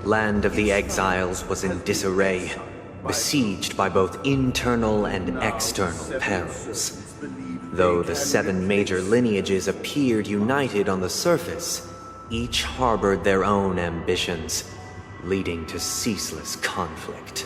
D: Land of the Exiles was in disarray, besieged by both internal and external perils. Though the 7 major lineages appeared united on the surface, each harbored their own ambitions, leading to ceaseless conflict.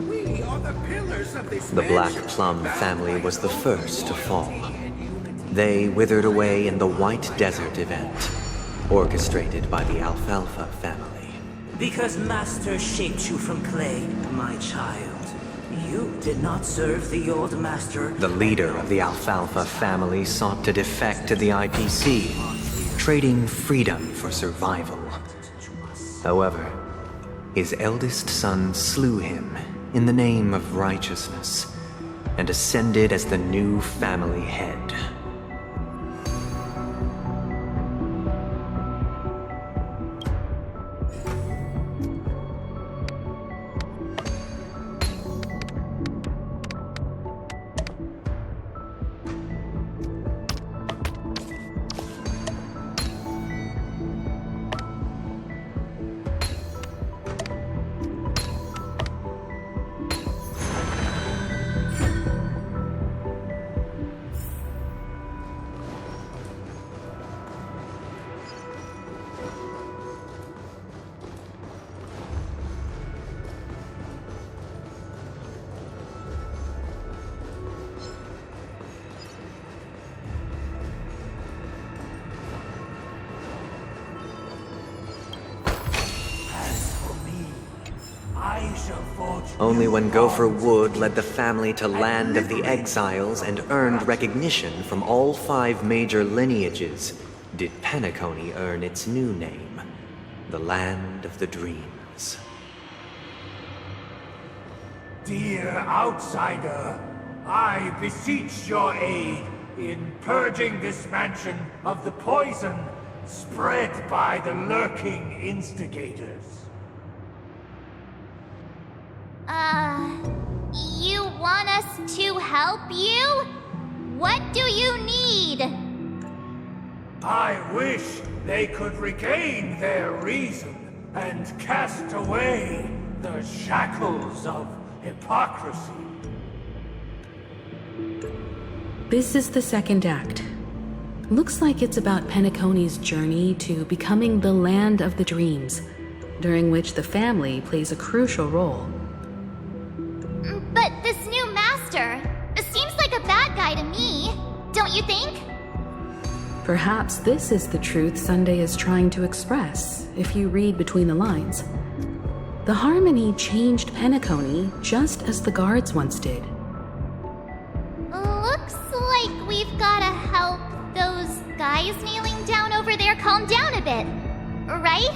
K: We are the pillars of this
D: The Black
K: mansion.
D: Plum family was the first to fall. They withered away in the White Desert event, orchestrated by the Alfalfa family.
I: Because Master shaped you from clay, my child. You did not serve the old master.
D: The leader of the Alfalfa family sought to defect to the IPC, trading freedom for survival. However, his eldest son slew him in the name of righteousness and ascended as the new family head. Only when Gopher Wood led the family to Land of the Exiles and earned recognition from all 5 major lineages did Penacony earn its new name, the Land of the Dreams.
G: Dear outsider, I beseech your aid in purging this mansion of the poison spread by the lurking instigators.
B: You want us to help you? What do you need?
G: I wish they could regain their reason and cast away the shackles of hypocrisy.
L: This is the second act. Looks like it's about Penacony's journey to becoming the land of the dreams, during which the family plays a crucial role.
B: But this new master seems like a bad guy to me, don't you think?
L: Perhaps this is the truth Sunday is trying to express, if you read between the lines. The Harmony changed Penacony just as the guards once did.
B: Looks like we've gotta help those guys kneeling down over there calm down a bit, right?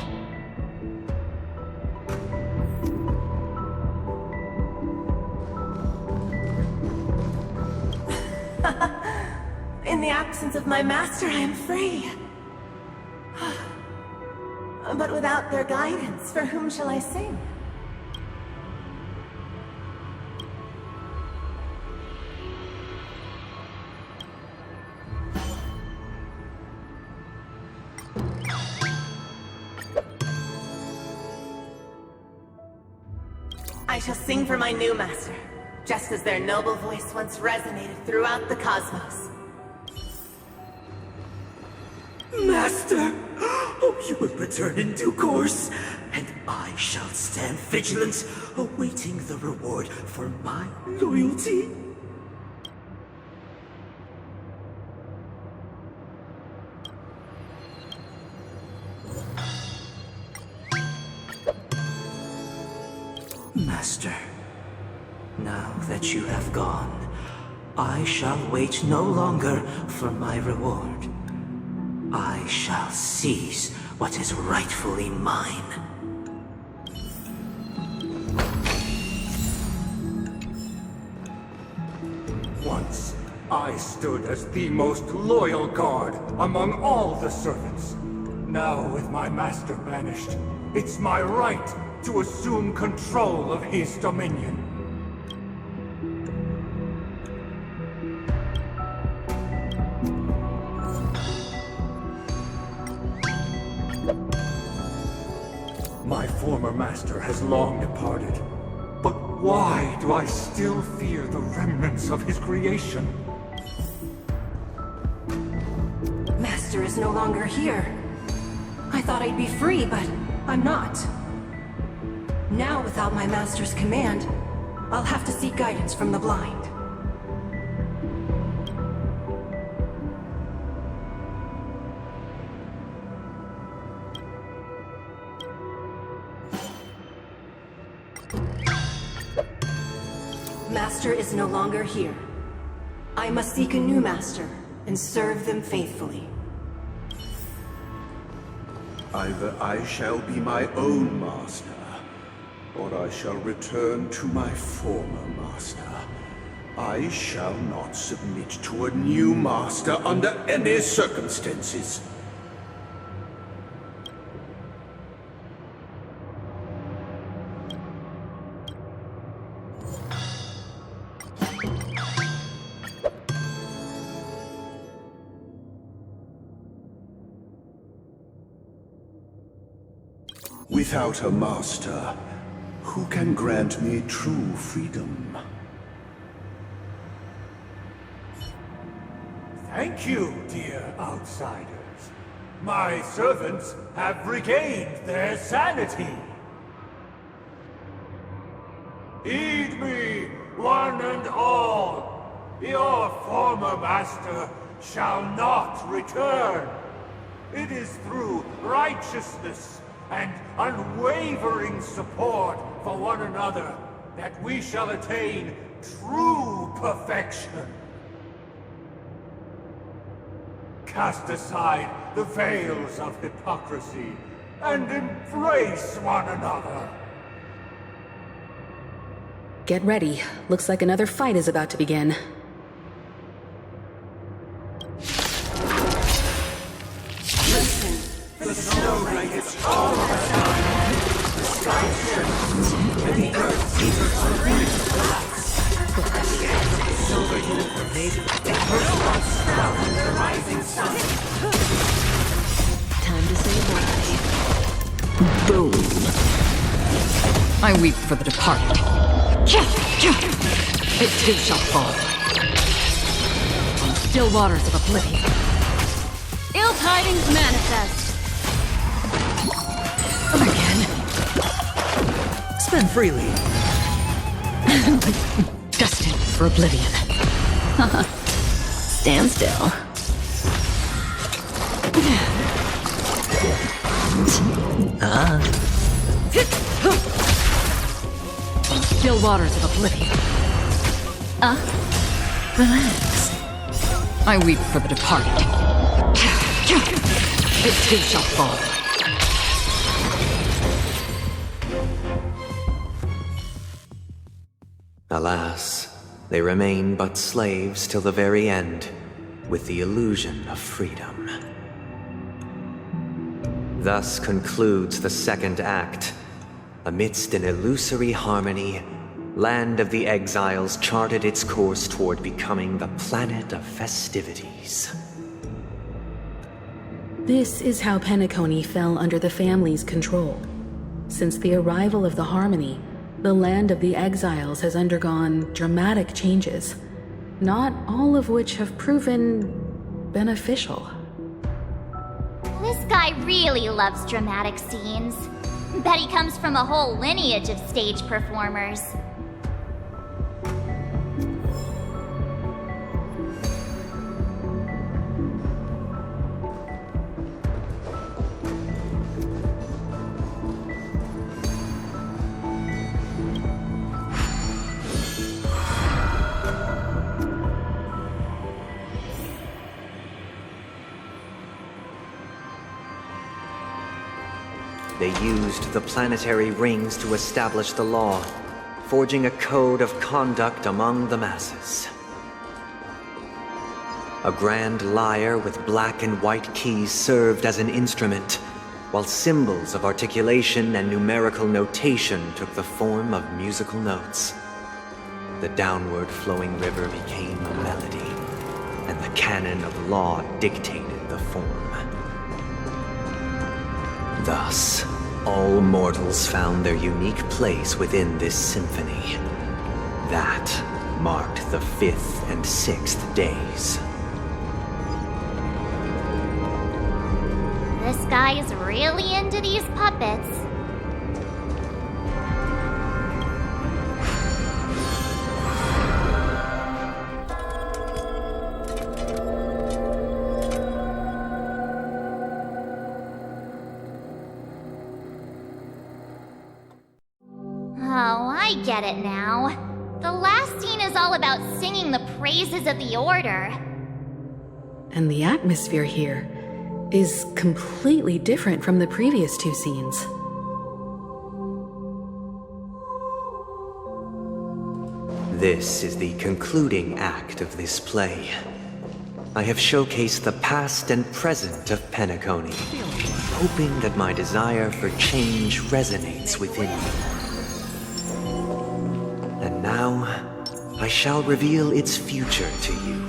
I: In the absence of my master, I am free. But without their guidance, for whom shall I sing? I shall sing for my new master, just as their noble voice once resonated throughout the cosmos.
R: Master! Oh, you will return in due course, and I shall stand vigilant, awaiting the reward for my loyalty. Master, now that you have gone, I shall wait no longer for my reward. I shall seize what is rightfully mine.
G: Once, I stood as the most loyal guard among all the servants. Now, with my master banished, it's my right to assume control of his dominion. My former master has long departed, but why do I still fear the remnants of his creation?
I: Master is no longer here. I thought I'd be free, but I'm not. Now, without my master's command, I'll have to seek guidance from the blind. Master is no longer here. I must seek a new master and serve them faithfully.
V: Either I shall be my own master, or I shall return to my former master. I shall not submit to a new master under any circumstances. Without a master, who can grant me true freedom?
G: Thank you, dear outsiders. My servants have regained their sanity. Heed me, one and all. Your former master shall not return. It is through righteousness and unwavering support for one another that we shall attain true perfection. Cast aside the veils of hypocrisy and embrace one another.
L: Get ready. Looks like another fight is about to begin.
G: The snow blankets all around. The sky shifts, and the earth seems to collapse. The edge of the silver universe, the robots fell in the rising sun.
P: Time to say bye. Boom. I weep for the departed. It too shall fall. On still waters of oblivion.
E: Ill tidings manifest.
P: Again. Spend freely. Destined for oblivion. Stand still. Still waters of oblivion. Relax. I weep for the departed. It too shall fall.
D: Alas, they remain but slaves till the very end, with the illusion of freedom. Thus concludes the second act. Amidst an illusory harmony, Land of the Exiles charted its course toward becoming the planet of festivities.
L: This is how Penacony fell under the family's control. Since the arrival of the Harmony, the Land of the Exiles has undergone dramatic changes, not all of which have proven beneficial.
B: This guy really loves dramatic scenes. Bet he comes from a whole lineage of stage performers.
D: They used the planetary rings to establish the law, forging a code of conduct among the masses. A grand lyre with black and white keys served as an instrument, while symbols of articulation and numerical notation took the form of musical notes. The downward flowing river became a melody, and the canon of law dictated the form. Thus, all mortals found their unique place within this symphony. That marked the 5th and 6th days.
B: This guy is really into these puppets. Oh, I get it now. The last scene is all about singing the praises of the Order.
L: And the atmosphere here is completely different from the previous two scenes.
D: This is the concluding act of this play. I have showcased the past and present of Penacony, hoping that my desire for change resonates within you. And now, I shall reveal its future to you.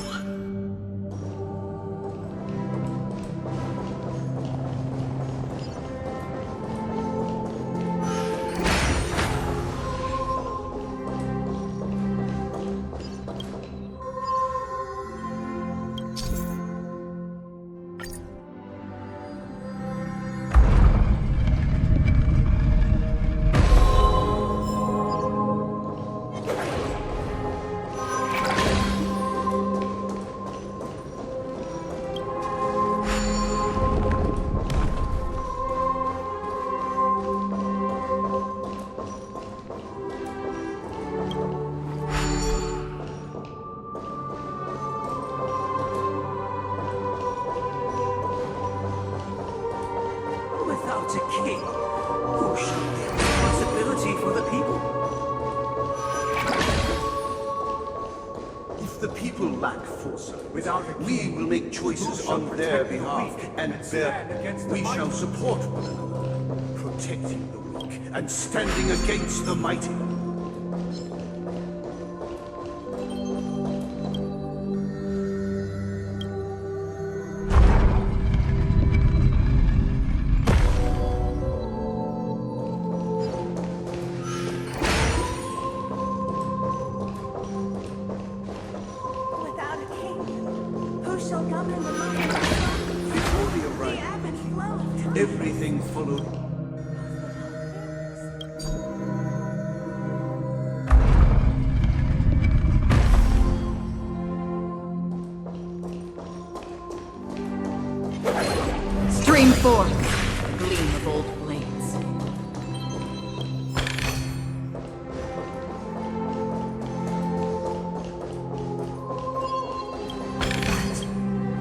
C: the people lack foresight, we will make choices on their behalf, and we shall support one another, protecting the weak and standing against the mighty. Everything followed.
P: Stream forth, gleam of old blades.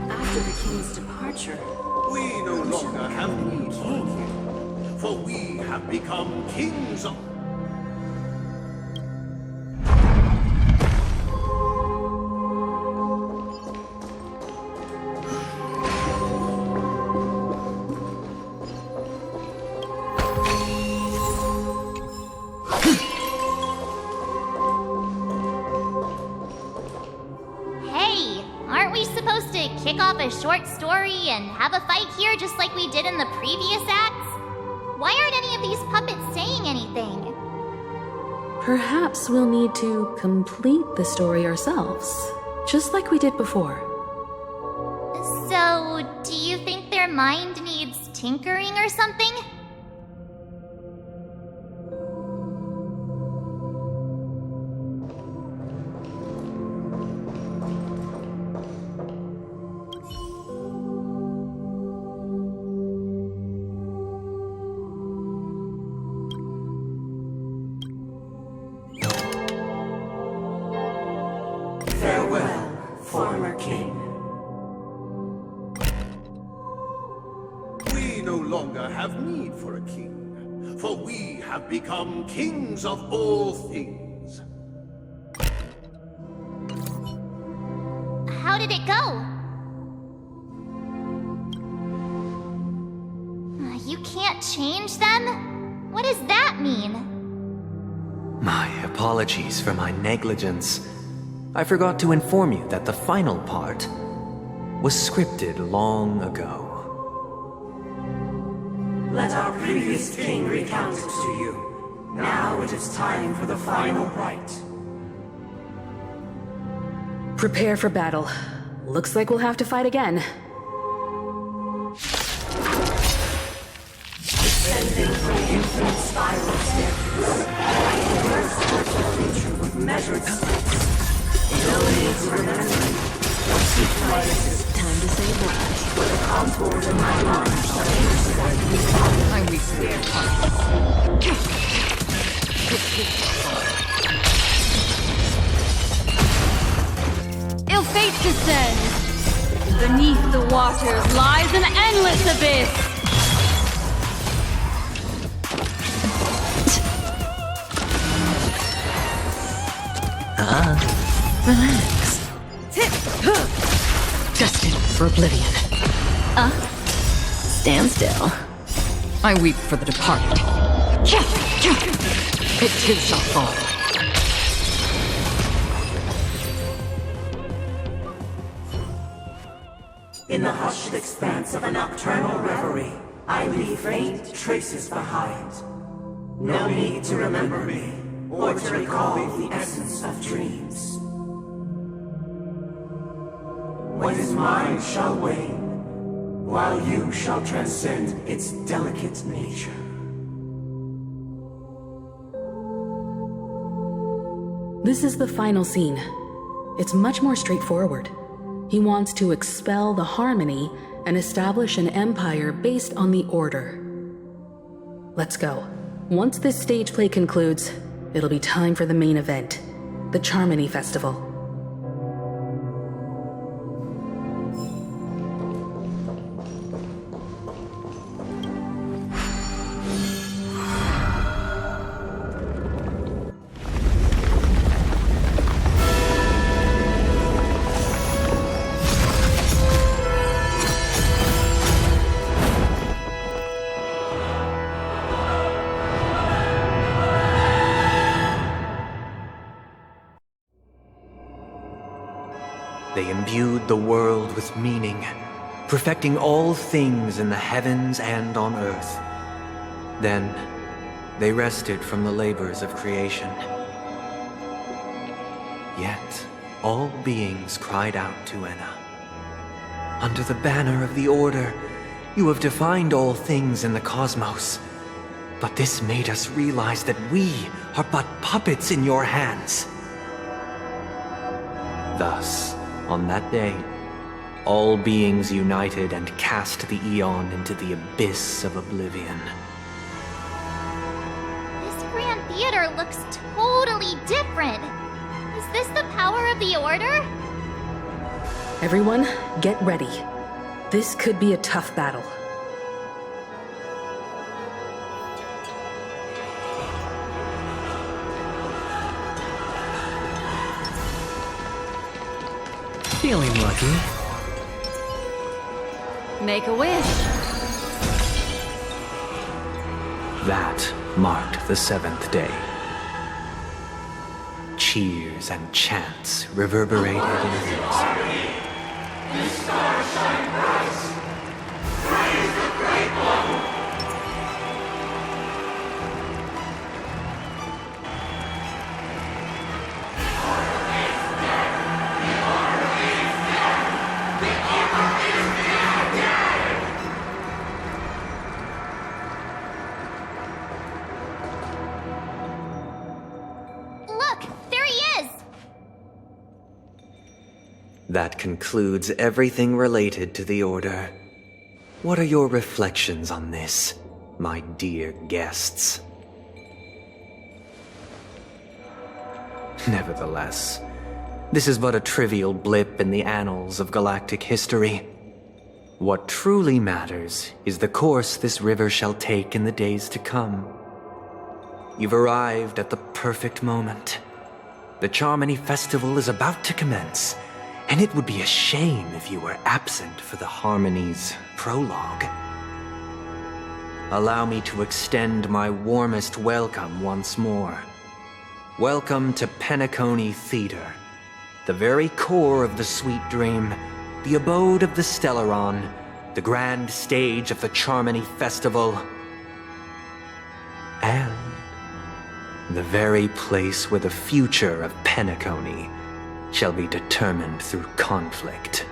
I: But after the king's departure,
C: We no longer have need for a king, for we have become kings of...
F: Hey, aren't we supposed to kick off a short story and have a fight here just like we did in the previous acts? Why aren't any of these puppets saying anything?
L: Perhaps we'll need to complete the story ourselves, just like we did before.
F: So, do you think their mind needs tinkering or something?
R: Farewell, former king.
C: We no longer have need for a king, for we have become kings of all things.
F: How did it go? You can't change them? What does that mean?
D: My apologies for my negligence. I forgot to inform you that the final part was scripted long ago.
R: Let our previous king recount it to you. Now it is time for the final rite.
L: Prepare for battle. Looks like we'll have to fight again.
R: Descending from the infinite spiral staircase, I immerse towards the future with measured steps. No need to remember.
P: Time to say goodbye.
R: For the contours of my mind shall intersect with mine.
P: I weep for your heart.
E: Ill fate descends. Beneath the waters lies an endless abyss.
P: Relax. Destined for oblivion. Stand still. I weep for the departed. It too shall fall.
R: In the hushed expanse of a nocturnal reverie, I leave faint traces behind. No need to remember me, or to recall the essence of dreams. What is mine shall wane, while you shall transcend its delicate nature.
L: This is the final scene. It's much more straightforward. He wants to expel the Harmony and establish an empire based on the Order. Let's go. Once this stage play concludes, it'll be time for the main event, the Charmony Festival.
D: They imbued the world with meaning, perfecting all things in the heavens and on earth. Then, they rested from the labors of creation. Yet, all beings cried out to Enna. Under the banner of the Order, you have defined all things in the cosmos. But this made us realize that we are but puppets in your hands. Thus, on that day, all beings united and cast the Eon into the abyss of oblivion.
F: This Grand Theater looks totally different. Is this the power of the Order?
L: Everyone, get ready. This could be a tough battle.
Q: Feeling lucky.
E: Make a wish.
D: That marked the 7th day. Cheers and chants reverberated in the That concludes everything related to the Order. What are your reflections on this, my dear guests? Nevertheless, this is but a trivial blip in the annals of galactic history. What truly matters is the course this river shall take in the days to come. You've arrived at the perfect moment. The Charmony Festival is about to commence, and it would be a shame if you were absent for the Harmony's prologue. Allow me to extend my warmest welcome once more. Welcome to Penacony Theater, the very core of the Sweet Dream, the abode of the Stellaron, the grand stage of the Charmony Festival, and the very place where the future of Penacony shall be determined through conflict.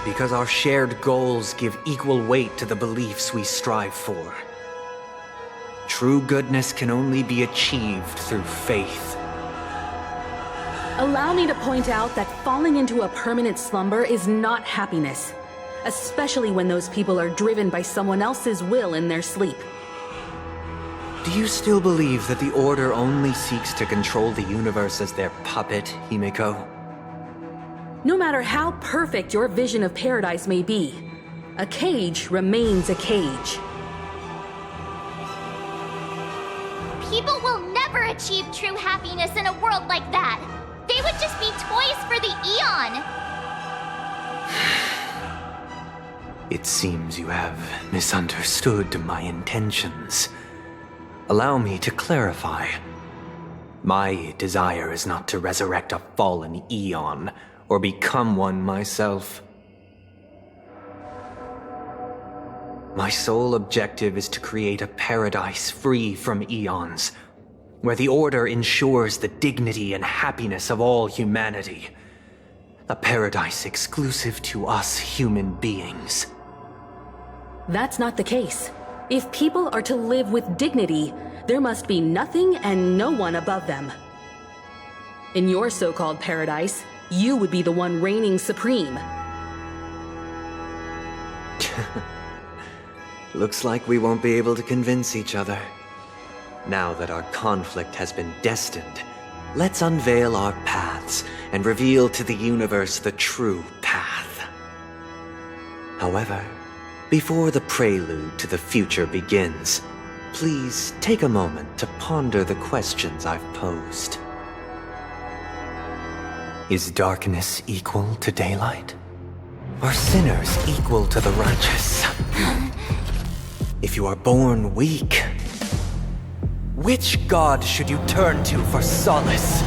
D: Because our shared goals give equal weight to the beliefs we strive for. True goodness can only be achieved through faith.
L: Allow me to point out that falling into a permanent slumber is not happiness, especially when those people are driven by someone else's will in their sleep.
D: Do you still believe that the Order only seeks to control the universe as their puppet, Himiko?
L: No matter how perfect your vision of paradise may be, a cage remains a cage.
F: People will never achieve true happiness in a world like that. They would just be toys for the Eon.
D: It seems you have misunderstood my intentions. Allow me to clarify. My desire is not to resurrect a fallen Eon, or become one myself. My sole objective is to create a paradise free from Eons, where the Order ensures the dignity and happiness of all humanity. A paradise exclusive to us human beings.
L: That's not the case. If people are to live with dignity, there must be nothing and no one above them. In your so-called paradise, you would be the one reigning supreme.
D: Looks like we won't be able to convince each other. Now that our conflict has been destined, let's unveil our paths and reveal to the universe the true path. However, before the prelude to the future begins, please take a moment to ponder the questions I've posed. Is darkness equal to daylight? Are sinners equal to the righteous? If you are born weak, which god should you turn to for solace?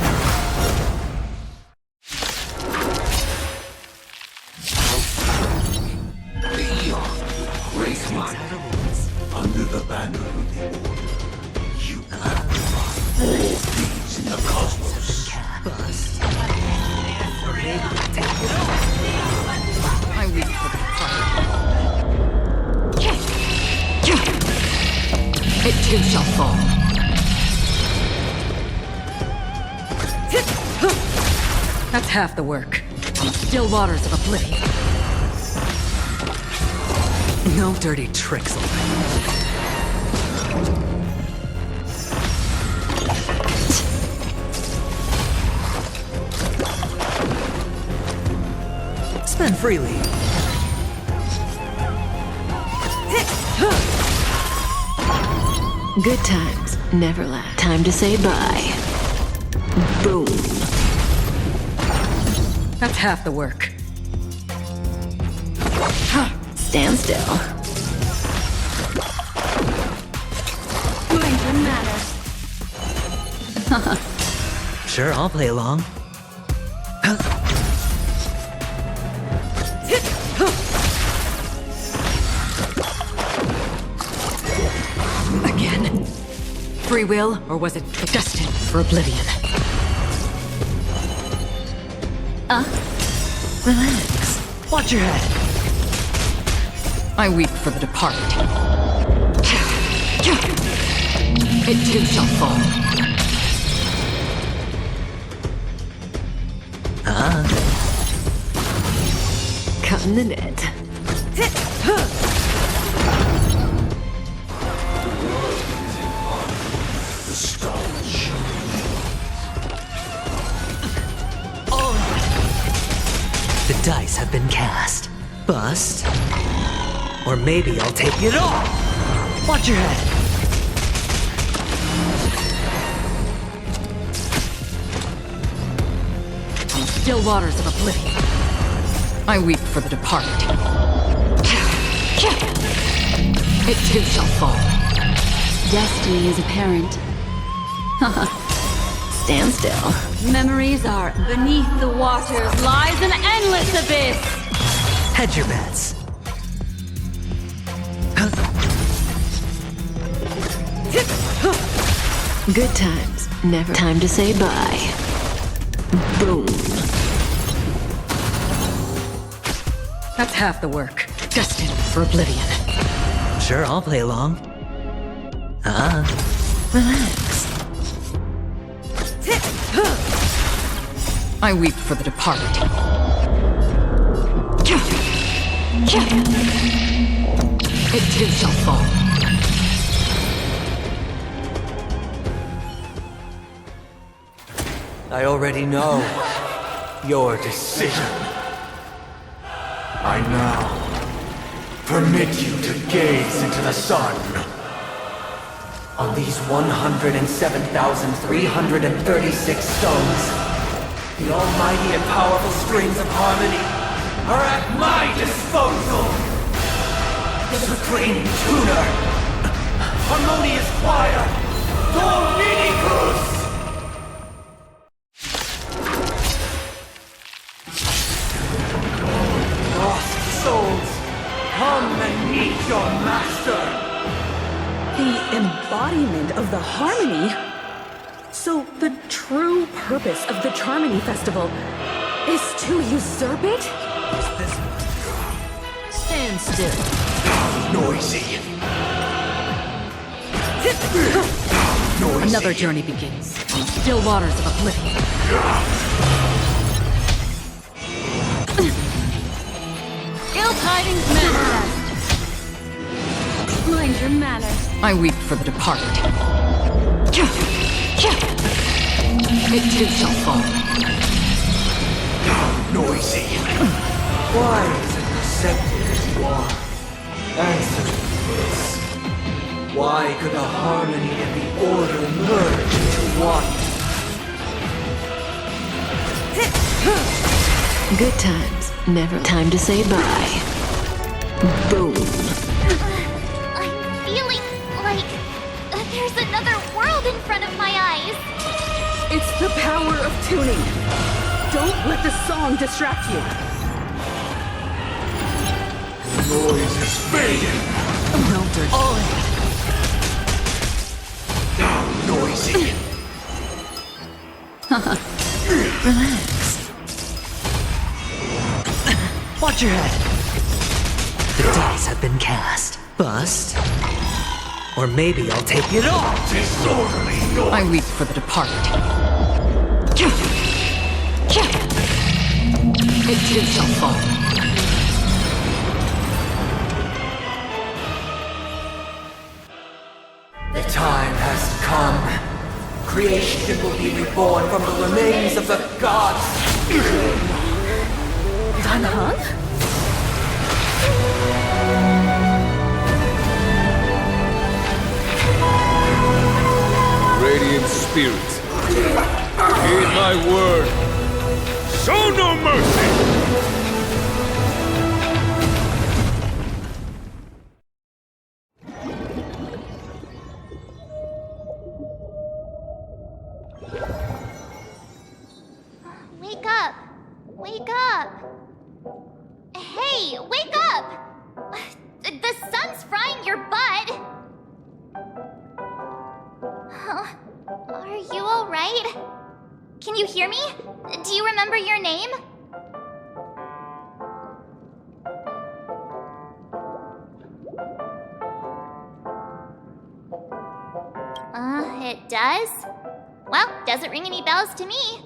K: Great light, under the banner of the Order, you have all things in the cosmos.
P: I weep for the It too shall fall. That's half the work. Still waters of oblivion. No dirty tricks, old Spend freely.
E: Good times never last. Time to say bye. Boom.
P: That's half the work.
E: Stand still.
J: Mind your manners.
D: Sure, I'll play along.
P: Again. Free will, or was it destined for oblivion?
E: Relax.
P: Watch your head. I weep for the departed. It too shall fall.
E: Cutting the net.
K: The stars shine.
D: The dice have been cast. Bust. Or maybe I'll take it all! Watch your head!
P: Still waters of oblivion. I weep for the departed. It too shall fall.
O: Destiny is apparent.
E: Stand still.
J: Memories are beneath the waters lies an endless abyss.
D: Hedge your bets.
E: Good times never. Time to say bye. Boom.
P: That's half the work. Destined for oblivion.
D: Sure, I'll play along.
E: Relax.
P: I weep for the departed. It too shall fall.
D: I already know your decision.
K: I now permit you to gaze into the sun.
D: On these 107,336 stones, the almighty and powerful strings of harmony are at my disposal! The supreme tuner, harmonious choir, Dominicus! Lost souls, come and meet your master!
L: The embodiment of the harmony? So the true purpose of the Charmony Festival is to usurp it?
P: Stand still.
K: Noisy.
P: Another journey begins. Still waters of oblivion.
J: Ill tidings manifest. Mind your manners.
P: I weep for the departed. It too shall fall.
K: Noisy.
D: Why is it receptive as you are? Answer me this. Why could the harmony and the order merge into one?
E: Good times
M: Never time to say bye. Boom.
F: I'm feeling like there's another world in front of my eyes.
L: It's the power of tuning. Don't let the song distract you.
G: Noise is fading.
L: No dirt. All in.
G: Now noisy.
M: Relax. Watch your head. The dice have been cast. Bust. Or maybe I'll take it all.
G: Disorderly noise.
P: I reach for the departed. It too shall fall.
D: The time has come. Creation will be reborn from the remains of the gods.
L: Danhang?
T: Radiant spirits, heed my word. Show no mercy!
F: Wake up! Wake up! Hey, wake up! The sun's frying your butt! Huh? Are you alright? Can you hear me? Do you remember your name? It does? Well, doesn't ring any bells to me.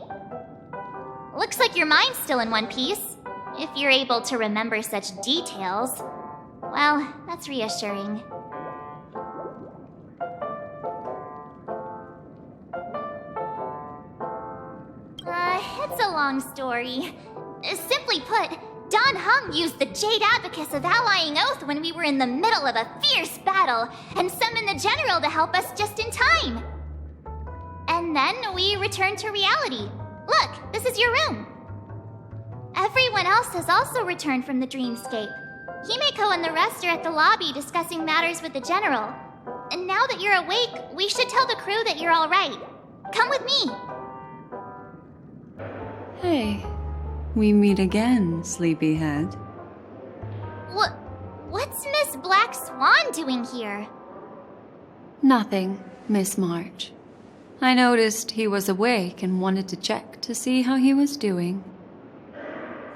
F: Looks like your mind's still in one piece. If you're able to remember such details. Well, that's reassuring. It's a long story. Simply put, Don Hung used the Jade Abacus of Allying Oath when we were in the middle of a fierce battle and summoned the general to help us just in time. And then we returned to reality. Look, this is your room. Everyone else has also returned from the dreamscape. Himeko and the rest are at the lobby discussing matters with the general. And now that you're awake, we should tell the crew that you're all right. Come with me.
O: Hey, we meet again, sleepyhead.
F: What's Miss Black Swan doing here?
O: Nothing, Miss March. I noticed he was awake and wanted to check to see how he was doing.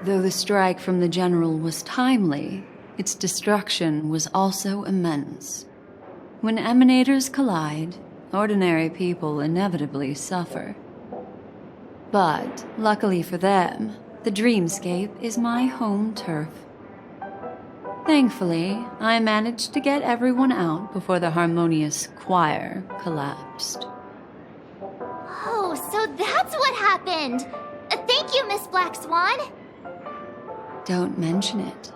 O: Though the strike from the general was timely, its destruction was also immense. When emanators collide, ordinary people inevitably suffer. But, luckily for them, the dreamscape is my home turf. Thankfully, I managed to get everyone out before the harmonious choir collapsed.
F: Oh, so that's what happened! Thank you, Miss Black Swan!
O: Don't mention it.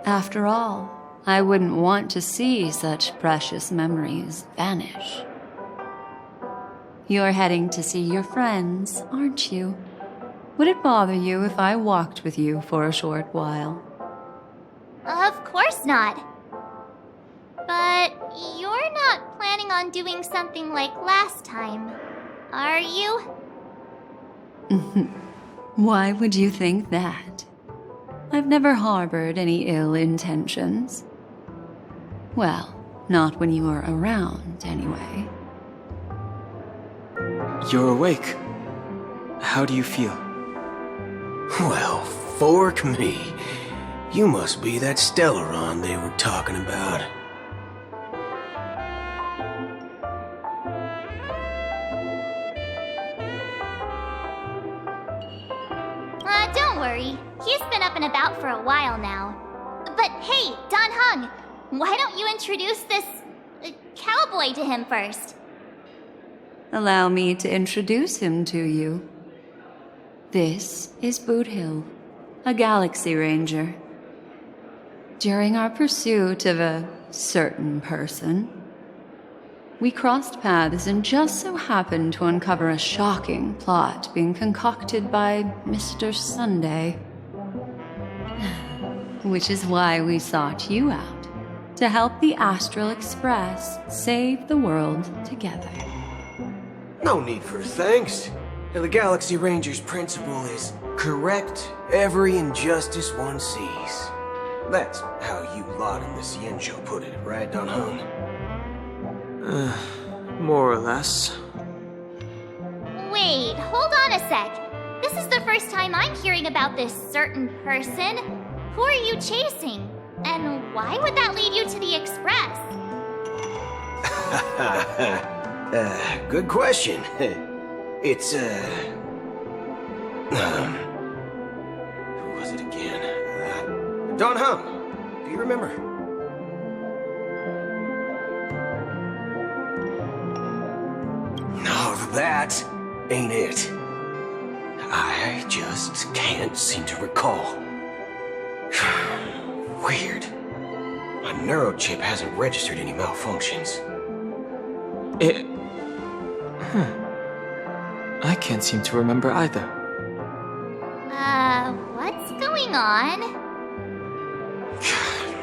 O: After all, I wouldn't want to see such precious memories vanish. You're heading to see your friends, aren't you? Would it bother you if I walked with you for a short while?
F: Of course not. But you're not planning on doing something like last time, are you?
O: Why would you think that? I've never harbored any ill intentions. Well, not when you were around, anyway.
U: You're awake. How do you feel?
R: Well, fork me. You must be that Stellaron they were talking about.
F: Don't worry. He's been up and about for a while now. But hey, Don Hung, why don't you introduce this cowboy to him first?
O: Allow me to introduce him to you. This is Boot Hill, a Galaxy Ranger. During our pursuit of a certain person, we crossed paths and just so happened to uncover a shocking plot being concocted by Mr. Sunday. Which is why we sought you out. To help the Astral Express save the world together.
S: No need for thanks. The Galaxy Ranger's principle is correct every injustice one sees. That's how you lot in the Cienjo put it, right, Don Hung?
U: More or less.
F: Wait, hold on a sec. This is the first time I'm hearing about this certain person. Who are you chasing? And why would that lead you to the Express?
S: Good question. It's, who was it again? Don Hung. Do you remember? No, that ain't it. I just can't seem to recall. Weird. My neurochip hasn't registered any malfunctions.
U: I can't seem to remember either.
F: What's going on?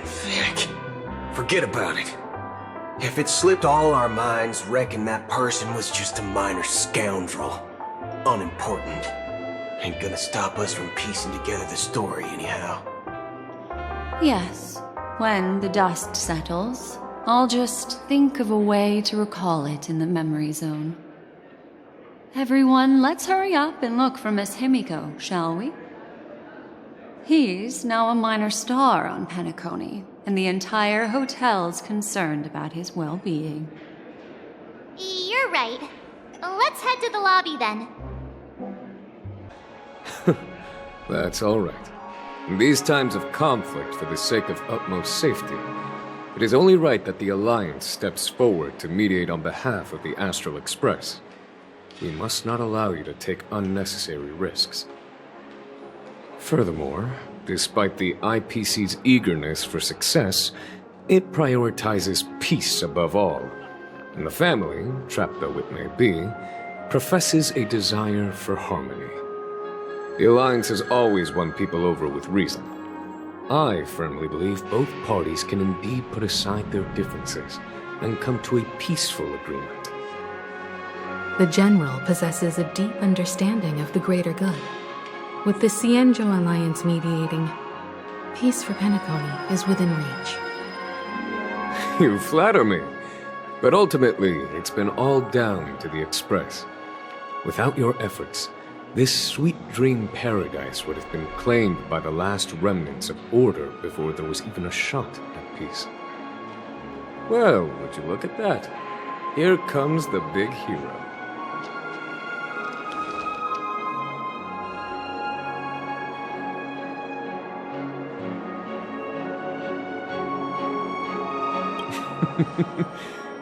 S: Vic, forget about it. If it slipped all our minds, reckon that person was just a minor scoundrel. Unimportant. Ain't gonna stop us from piecing together the story anyhow.
O: Yes, when the dust settles, I'll just think of a way to recall it in the memory zone. Everyone, let's hurry up and look for Miss Himiko, shall we? He's now a minor star on Penacony, and the entire hotel's concerned about his well-being.
F: You're right. Let's head to the lobby then.
T: That's all right. In these times of conflict, for the sake of utmost safety, it is only right that the Alliance steps forward to mediate on behalf of the Astral Express. We must not allow you to take unnecessary risks. Furthermore, despite the IPC's eagerness for success, it prioritizes peace above all, and the family, trapped though it may be, professes a desire for harmony. The Alliance has always won people over with reason. I firmly believe both parties can indeed put aside their differences and come to a peaceful agreement.
L: The General possesses a deep understanding of the greater good. With the Cienjo Alliance mediating, peace for Penacony is within reach.
T: You flatter me, but ultimately it's been all down to the Express. Without your efforts, this sweet dream paradise would have been claimed by the last remnants of order before there was even a shot at peace. Well, would you look at that? Here comes the big hero.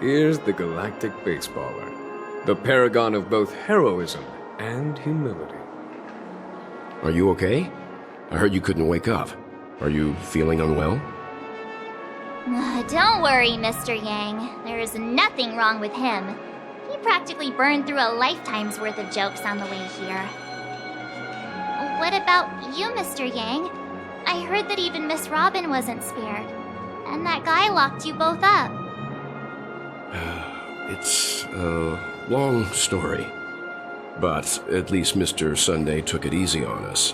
T: Here's the galactic baseballer, the paragon of both heroism and humility.
A: Are you okay? I heard you couldn't wake up. Are you feeling unwell?
F: Don't worry, Mr. Yang. There is nothing wrong with him. He practically burned through a lifetime's worth of jokes on the way here. What about you, Mr. Yang? I heard that even Miss Robin wasn't spared. And that guy locked you both up.
A: It's a long story. But at least Mr. Sunday took it easy on us.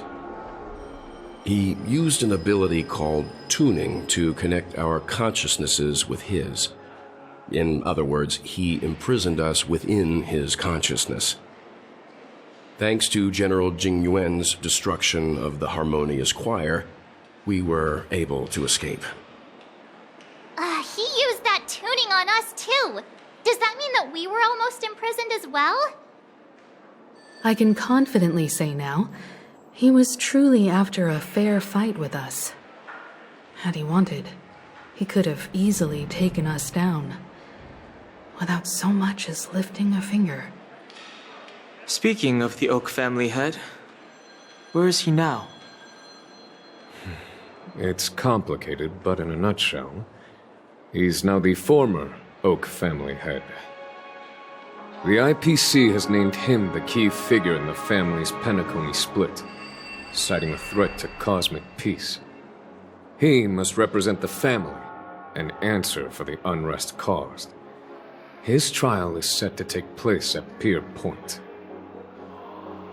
A: He used an ability called tuning to connect our consciousnesses with his. In other words, he imprisoned us within his consciousness. Thanks to General Jing Yuan's destruction of the Harmonious Choir, we were able to escape.
F: He used that tuning on us too. Does that mean that we were almost imprisoned as well?
L: I can confidently say now, he was truly after a fair fight with us. Had he wanted, he could have easily taken us down, without so much as lifting a finger.
U: Speaking of the Oak family head, where is he now?
T: It's complicated, but in a nutshell, he's now the former Oak family head. The IPC has named him the key figure in the family's Penacony split, citing a threat to cosmic peace. He must represent the family and answer for the unrest caused. His trial is set to take place at Pier Point.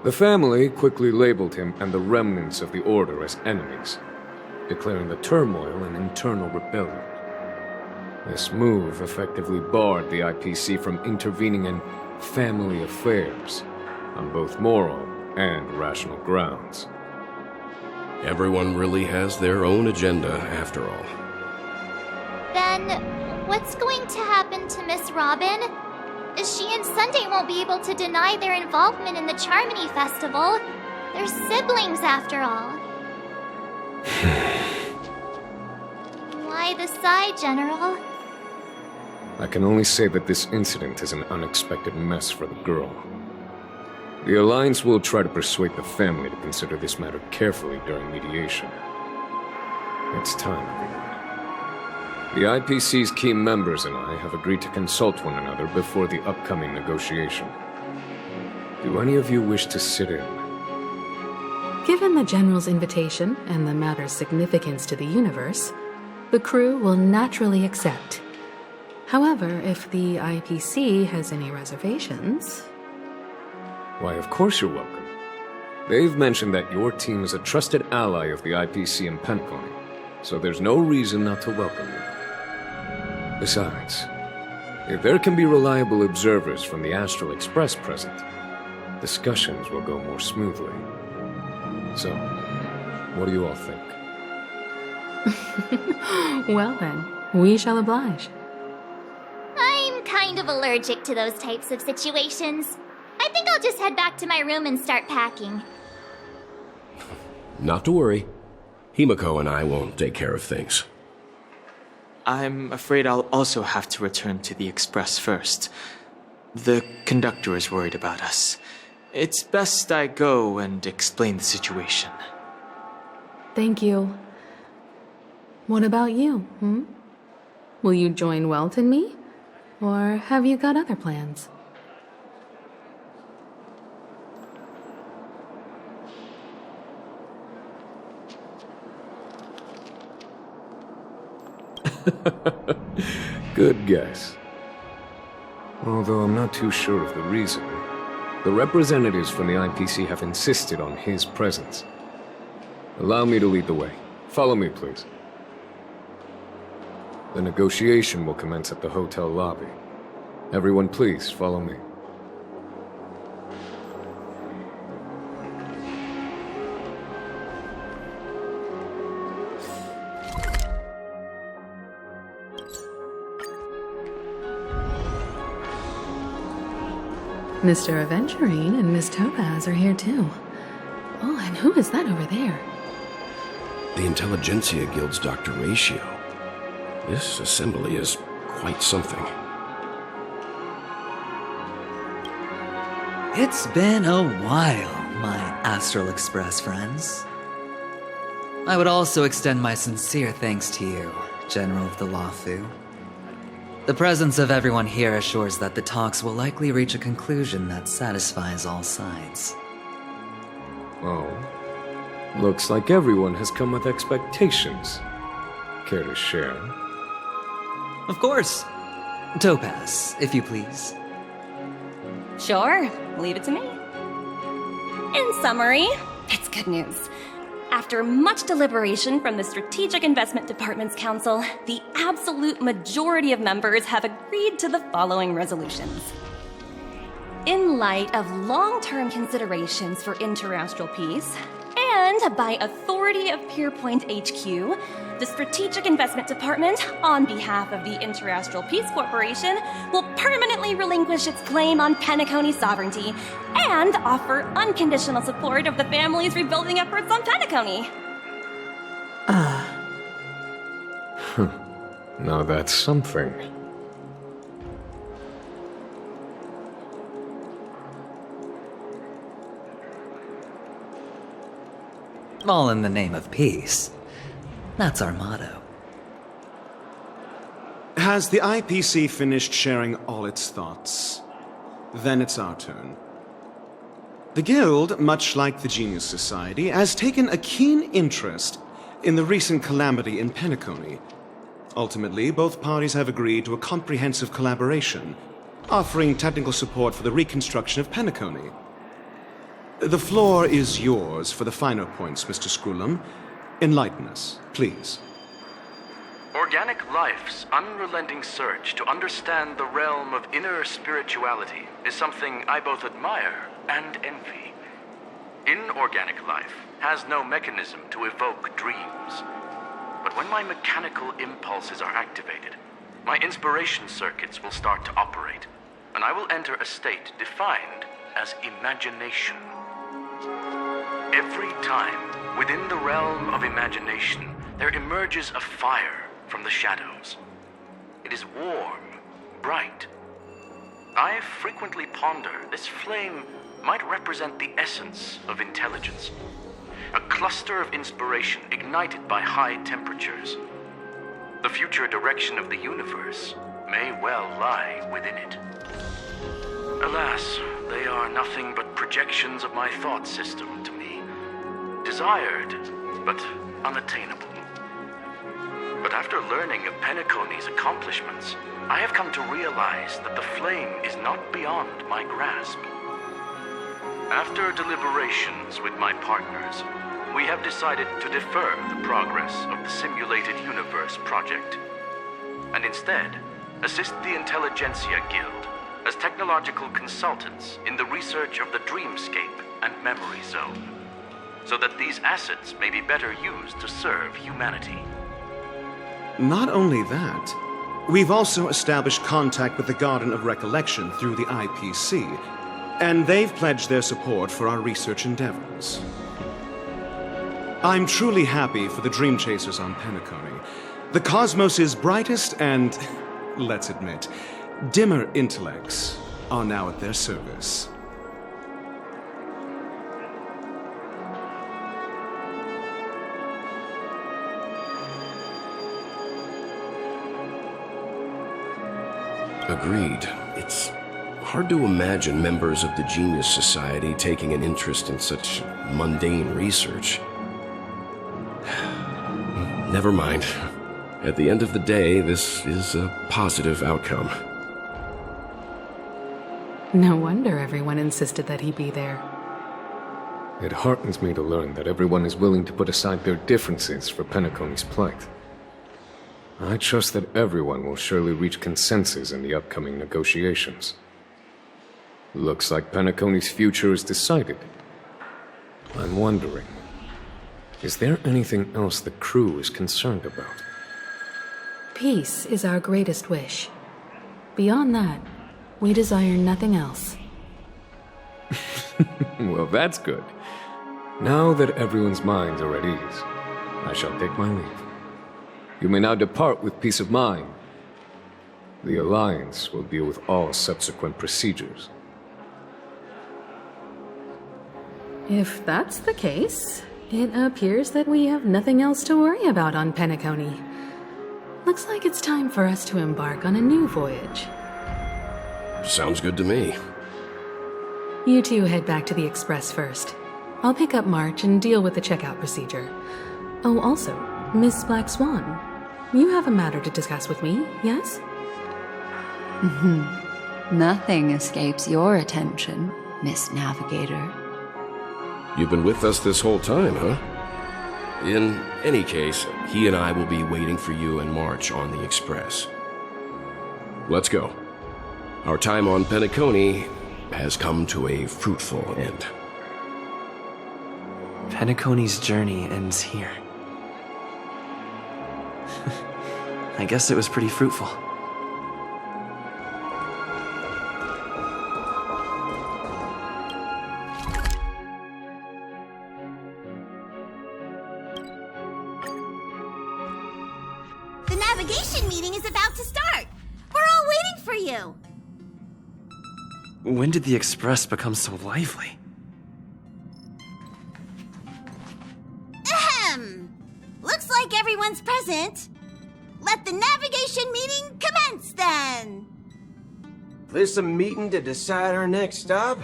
T: The family quickly labeled him and the remnants of the Order as enemies, declaring the turmoil an internal rebellion. This move effectively barred the IPC from intervening in family affairs on both moral and rational grounds.
A: Everyone really has their own agenda, after all.
F: Then, what's going to happen to Miss Robin? She and Sunday won't be able to deny their involvement in the Charmony Festival. They're siblings, after all. Why the sigh, General?
T: I can only say that this incident is an unexpected mess for the girl. The Alliance will try to persuade the family to consider this matter carefully during mediation. It's time, everyone. The IPC's key members and I have agreed to consult one another before the upcoming negotiation. Do any of you wish to sit in?
L: Given the General's invitation and the matter's significance to the universe, the crew will naturally accept. However, if the IPC has any reservations...
T: Why, of course you're welcome. They've mentioned that your team is a trusted ally of the IPC and Penacony, so there's no reason not to welcome you. Besides, if there can be reliable observers from the Astral Express present, discussions will go more smoothly. So, what do you all think?
L: Well then, we shall oblige.
F: I'm kind of allergic to those types of situations. I think I'll just head back to my room and start packing.
A: Not to worry. Himiko and I will take care of things.
U: I'm afraid I'll also have to return to the Express first. The conductor is worried about us. It's best I go and explain the situation.
L: Thank you. What about you, Will you join Welt and me? Or have you got other plans?
T: Good guess. Although I'm not too sure of the reason. The representatives from the IPC have insisted on his presence. Allow me to lead the way. Follow me, please. The negotiation will commence at the hotel lobby. Everyone, please follow me.
L: Mr. Aventurine and Miss Topaz are here too. Oh, and who is that over there?
A: The Intelligentsia Guild's Dr. Ratio. This assembly is quite something.
M: It's been a while, my Astral Express friends. I would also extend my sincere thanks to you, General of the Lawfu. The presence of everyone here assures that the talks will likely reach a conclusion that satisfies all sides.
T: Oh. Looks like everyone has come with expectations. Care to share?
M: Of course. Topaz, if you please.
H: Sure, leave it to me. In summary, it's good news. After much deliberation from the Strategic Investment Department's Council, the absolute majority of members have agreed to the following resolutions. In light of long-term considerations for interastral peace, and by authority of Pierpoint HQ, the Strategic Investment Department, on behalf of the Interastral Peace Corporation, will permanently relinquish its claim on Penacony sovereignty and offer unconditional support of the family's rebuilding efforts on Penacony.
T: Now that's something.
M: All in the name of peace. That's our motto.
C: Has the IPC finished sharing all its thoughts? Then it's our turn. The Guild, much like the Genius Society, has taken a keen interest
N: in the recent calamity in Penacony. Ultimately, both parties have agreed to a comprehensive collaboration, offering technical support for the reconstruction of Penacony. The floor is yours for the finer points, Mr. Screwlum. Enlighten us, please.
V: Organic life's unrelenting search to understand the realm of inner spirituality is something I both admire and envy. Inorganic life has no mechanism to evoke dreams. But when my mechanical impulses are activated, my inspiration circuits will start to operate, and I will enter a state defined as imagination. Every time, within the realm of imagination, there emerges a fire from the shadows. It is warm, bright. I frequently ponder this flame might represent the essence of intelligence. A cluster of inspiration ignited by high temperatures. The future direction of the universe may well lie within it. Alas, they are nothing but projections of my thought system to me. Desired, but unattainable. But after learning of Penacony's accomplishments, I have come to realize that the flame is not beyond my grasp. After deliberations with my partners, we have decided to defer the progress of the Simulated Universe project, and instead assist the Intelligentsia Guild as technological consultants in the research of the Dreamscape and Memory Zone, so that these assets may be better used to serve humanity.
N: Not only that, we've also established contact with the Garden of Recollection through the IPC, and they've pledged their support for our research endeavors. I'm truly happy for the Dream Chasers on Penacony. The cosmos' brightest and, let's admit, dimmer intellects are now at their service.
A: Agreed. It's hard to imagine members of the Genius Society taking an interest in such mundane research. Never mind. At the end of the day, this is a positive outcome.
L: No wonder everyone insisted that he be there.
T: It heartens me to learn that everyone is willing to put aside their differences for Penacony's plight. I trust that everyone will surely reach consensus in the upcoming negotiations. Looks like Penacony's future is decided. I'm wondering, is there anything else the crew is concerned about?
L: Peace is our greatest wish. Beyond that, we desire nothing else.
T: Well, that's good. Now that everyone's minds are at ease, I shall take my leave. You may now depart with peace of mind. The Alliance will deal with all subsequent procedures.
L: If that's the case, it appears that we have nothing else to worry about on Penacony. Looks like it's time for us to embark on a new voyage.
A: Sounds good to me.
L: You two head back to the Express first. I'll pick up March and deal with the checkout procedure. Oh, also, Miss Black Swan, you have a matter to discuss with me, yes?
O: Nothing escapes your attention, Miss Navigator.
A: You've been with us this whole time, huh? In any case, he and I will be waiting for you and March on the Express. Let's go. Our time on Penacony has come to a fruitful end.
Q: Penacony's journey ends here. I guess it was pretty fruitful.
B: The navigation meeting is about to start. We're all waiting for you.
Q: When did the Express become so lively?
B: Ahem. Looks like everyone's present. Let the navigation meeting commence then.
S: This a meeting to decide our next stop?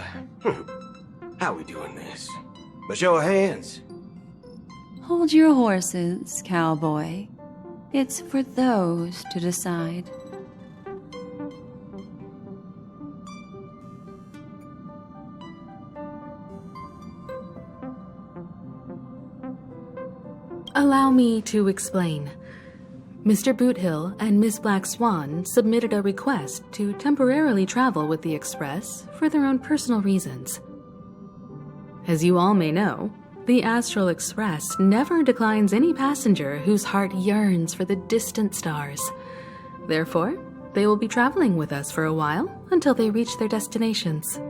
S: How we doing this? By show of hands.
O: Hold your horses, cowboy. It's for those to decide.
L: Allow me to explain. Mr. Boothill and Miss Black Swan submitted a request to temporarily travel with the Express for their own personal reasons. As you all may know, the Astral Express never declines any passenger whose heart yearns for the distant stars. Therefore, they will be traveling with us for a while until they reach their destinations.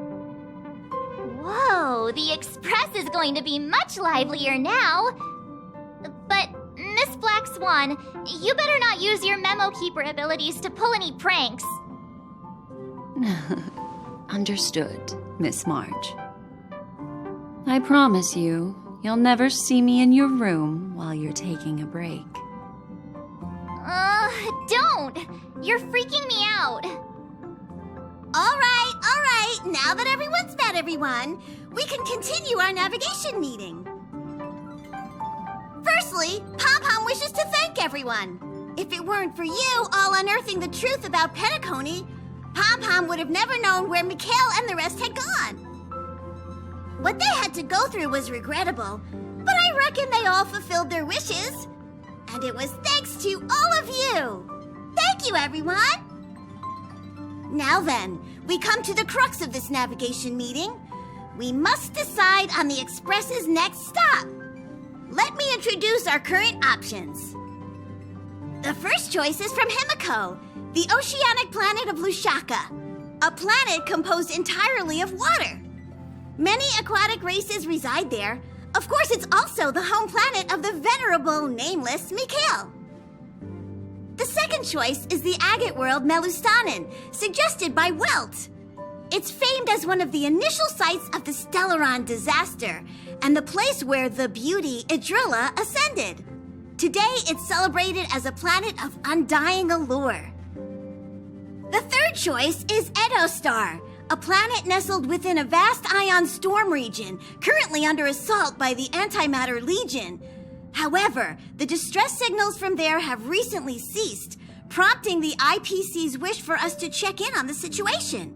F: Whoa, the Express is going to be much livelier now. But, Miss Black Swan, you better not use your Memo Keeper abilities to pull any pranks.
O: Understood, Miss March. I promise you, you'll never see me in your room while you're taking a break.
F: Don't! You're freaking me out.
I: All right. Now that everyone's met everyone, we can continue our navigation meeting. Firstly, Pom-Pom wishes to thank everyone. If it weren't for you all unearthing the truth about Penacony, Pom-Pom would have never known where Mikhail and the rest had gone. What they had to go through was regrettable, but I reckon they all fulfilled their wishes. And it was thanks to all of you. Thank you, everyone. Now then, we come to the crux of this navigation meeting. We must decide on the Express's next stop. Let me introduce our current options. The first choice is from Himiko, the oceanic planet of Lushaka, a planet composed entirely of water. Many aquatic races reside there. Of course, it's also the home planet of the venerable, nameless Mikhail. The second choice is the agate world Melustanen, suggested by Welt. It's famed as one of the initial sites of the Stellaron disaster, and the place where the beauty Idrilla ascended. Today, it's celebrated as a planet of undying allure. The third choice is Edostar, a planet nestled within a vast ion storm region, currently under assault by the Antimatter Legion. However, the distress signals from there have recently ceased, prompting the IPC's wish for us to check in on the situation.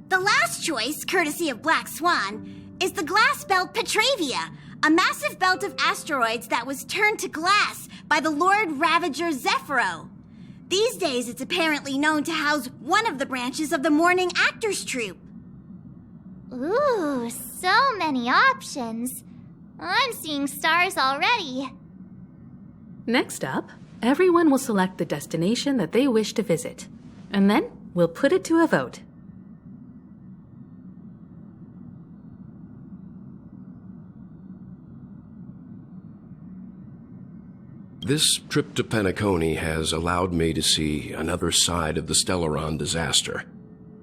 I: The last choice, courtesy of Black Swan, is the glass belt Petravia, a massive belt of asteroids that was turned to glass by the Lord Ravager Zephyro. These days, it's apparently known to house one of the branches of the Morning Actors Troupe.
F: Ooh, so many options. I'm seeing stars already.
L: Next up, everyone will select the destination that they wish to visit, and then we'll put it to a vote.
A: This trip to Penacony has allowed me to see another side of the Stellaron disaster.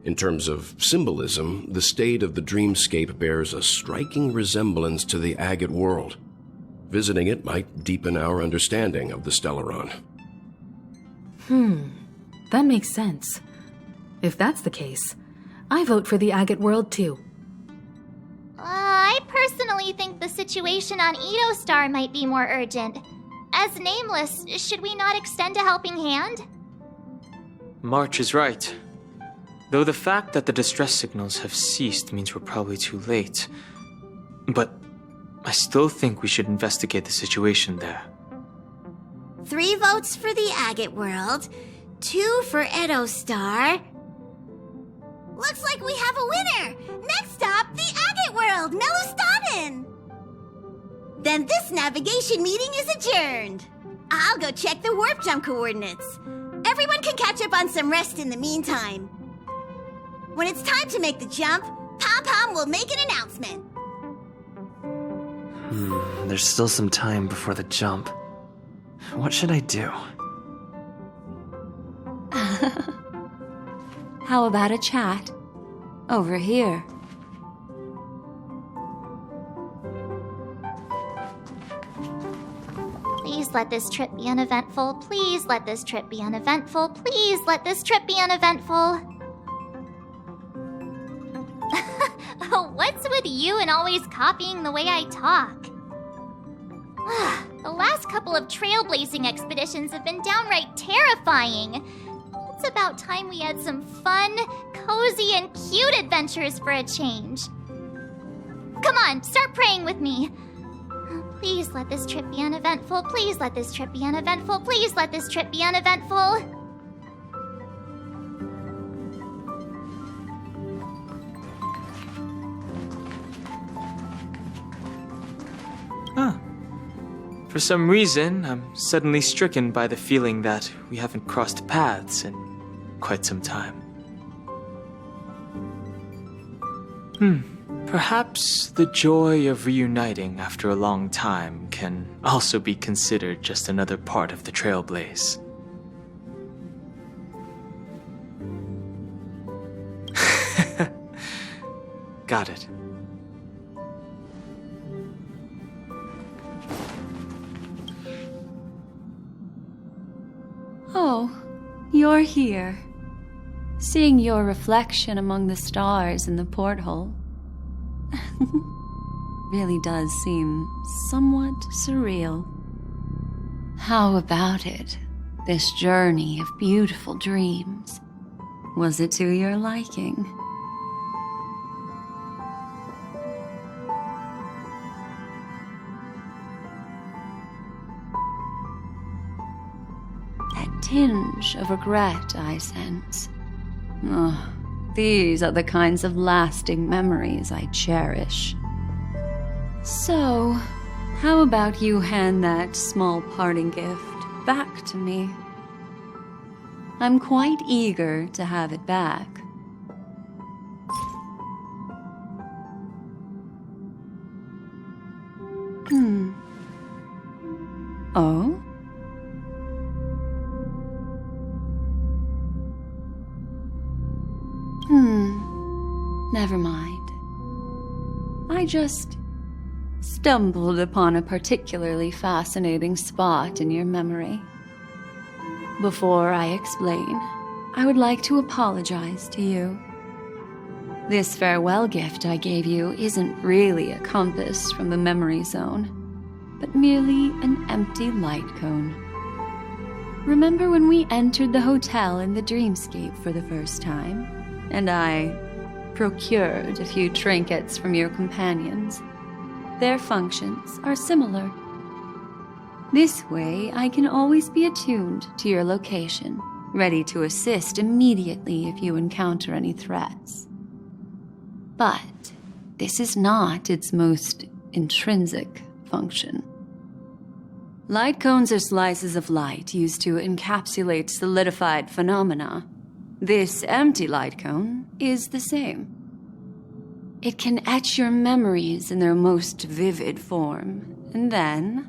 A: In terms of symbolism, the state of the dreamscape bears a striking resemblance to the agate world. Visiting it might deepen our understanding of the Stellaron.
L: That makes sense. If that's the case, I vote for the agate world too.
F: I personally think the situation on Edostar might be more urgent. As Nameless, should we not extend a helping hand?
U: March is right. Though the fact that the distress signals have ceased means we're probably too late. But I still think we should investigate the situation there.
I: 3 votes for the agate world, 2 for Edostar. Looks like we have a winner! Next stop, the agate world, Melustanen! Then this navigation meeting is adjourned. I'll go check the warp jump coordinates. Everyone can catch up on some rest in the meantime. When it's time to make the jump, Pom-Pom will make an announcement.
Q: There's still some time before the jump. What should I do?
O: How about a chat? Over here.
F: Please let this trip be uneventful. Please let this trip be uneventful. Please let this trip be uneventful. What's with you and always copying the way I talk? The last couple of trailblazing expeditions have been downright terrifying. It's about time we had some fun, cozy, and cute adventures for a change. Come on, start praying with me. Please let this trip be uneventful. Please let this trip be uneventful. Please let this trip be uneventful.
U: For some reason, I'm suddenly stricken by the feeling that we haven't crossed paths in quite some time. Perhaps the joy of reuniting after a long time can also be considered just another part of the trailblaze. Got it.
O: Oh, you're here. Seeing your reflection among the stars in the porthole really does seem somewhat surreal. How about it? This journey of beautiful dreams. Was it to your liking? That tinge of regret I sense. Oh, these are the kinds of lasting memories I cherish. So, how about you hand that small parting gift back to me? I'm quite eager to have it back. Oh? Never mind. I just stumbled upon a particularly fascinating spot in your memory. Before I explain, I would like to apologize to you. This farewell gift I gave you isn't really a compass from the memory zone, but merely an empty light cone. Remember when we entered the hotel in the dreamscape for the first time, and I procured a few trinkets from your companions? Their functions are similar. This way, I can always be attuned to your location, ready to assist immediately if you encounter any threats. But this is not its most intrinsic function. Light cones are slices of light used to encapsulate solidified phenomena. This empty light cone is the same. It can etch your memories in their most vivid form, and then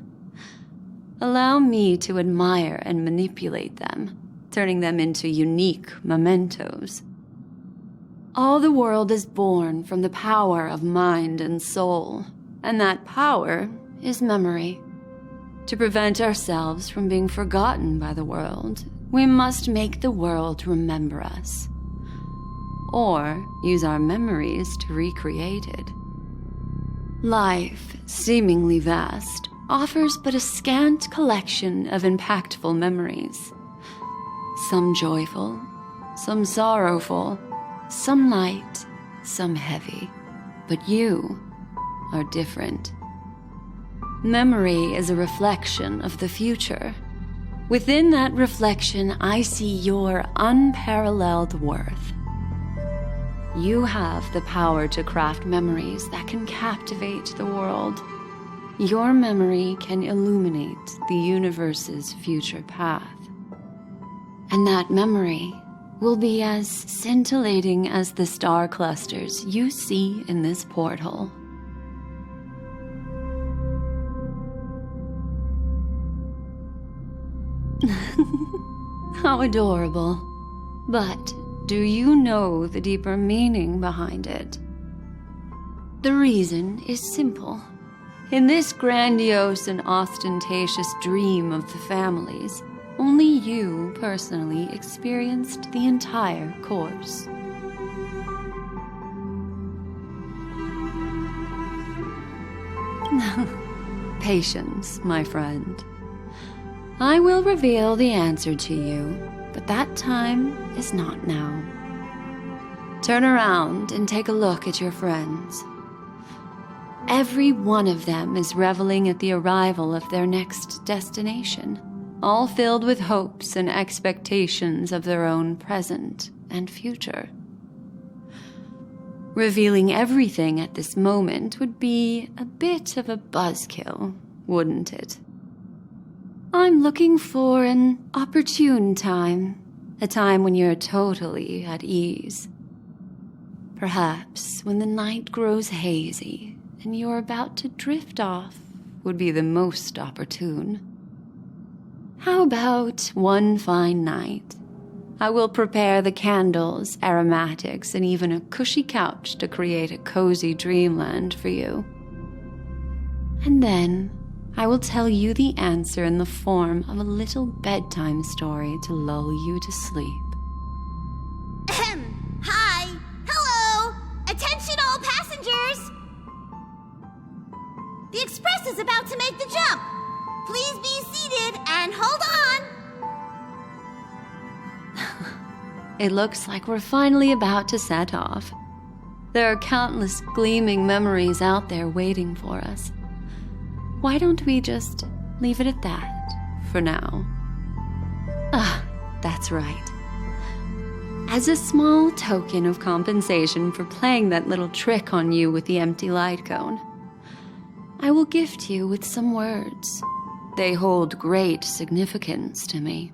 O: allow me to admire and manipulate them, turning them into unique mementos. All the world is born from the power of mind and soul, and that power is memory. To prevent ourselves from being forgotten by the world, we must make the world remember us, or use our memories to recreate it. Life, seemingly vast, offers but a scant collection of impactful memories. Some joyful, some sorrowful, some light, some heavy. But you are different. Memory is a reflection of the future. Within that reflection, I see your unparalleled worth. You have the power to craft memories that can captivate the world. Your memory can illuminate the universe's future path. And that memory will be as scintillating as the star clusters you see in this porthole. How adorable. But do you know the deeper meaning behind it? The reason is simple. In this grandiose and ostentatious dream of the families, only you personally experienced the entire course. patience, my friend. I will reveal the answer to you, but that time is not now. Turn around and take a look at your friends. Every one of them is reveling at the arrival of their next destination, all filled with hopes and expectations of their own present and future. Revealing everything at this moment would be a bit of a buzzkill, wouldn't it? I'm looking for an opportune time, a time when you're totally at ease. Perhaps when the night grows hazy and you're about to drift off would be the most opportune. How about one fine night? I will prepare the candles, aromatics, and even a cushy couch to create a cozy dreamland for you. And then I will tell you the answer in the form of a little bedtime story to lull you to sleep.
I: Ahem. Hi. Hello. Attention all passengers. The express is about to make the jump. Please be seated and hold on.
O: It looks like we're finally about to set off. There are countless gleaming memories out there waiting for us. Why don't we just leave it at that for now? That's right. As a small token of compensation for playing that little trick on you with the empty light cone, I will gift you with some words. They hold great significance to me.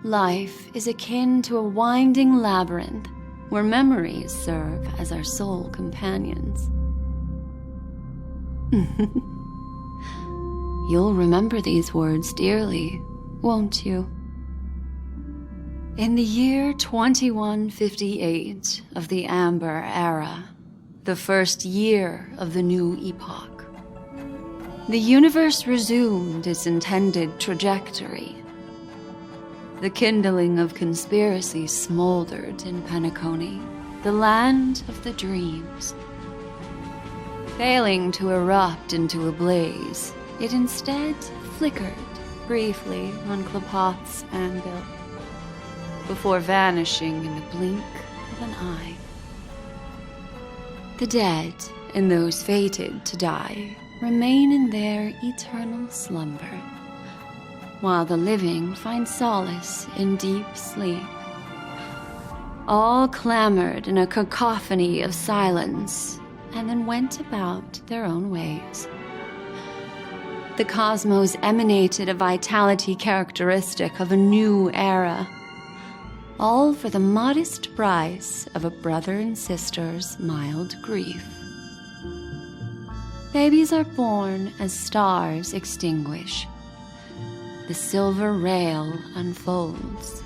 O: Life is akin to a winding labyrinth where memories serve as our sole companions. You'll remember these words dearly, won't you? In the year 2158 of the Amber Era, the first year of the new epoch, the universe resumed its intended trajectory. The kindling of conspiracy smoldered in Penacony, the land of the dreams. Failing to erupt into a blaze, it instead flickered briefly on Klapoth's anvil, before vanishing in the blink of an eye. The dead, and those fated to die, remain in their eternal slumber, while the living find solace in deep sleep. All clamored in a cacophony of silence, and then went about their own ways. The cosmos emanated a vitality characteristic of a new era, all for the modest price of a brother and sister's mild grief. Babies are born as stars extinguish. The silver rail unfolds.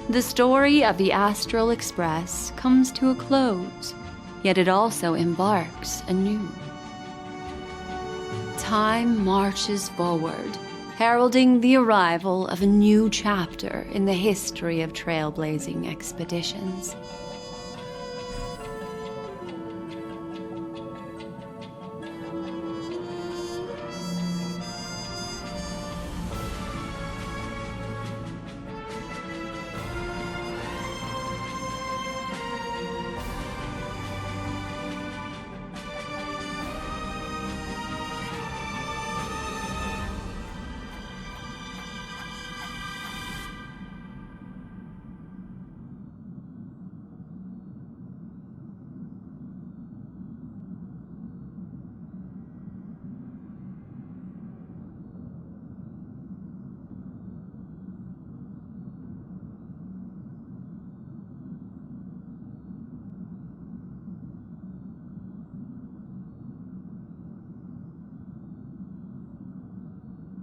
O: The story of the Astral Express comes to a close, yet it also embarks anew. Time marches forward, heralding the arrival of a new chapter in the history of trailblazing expeditions.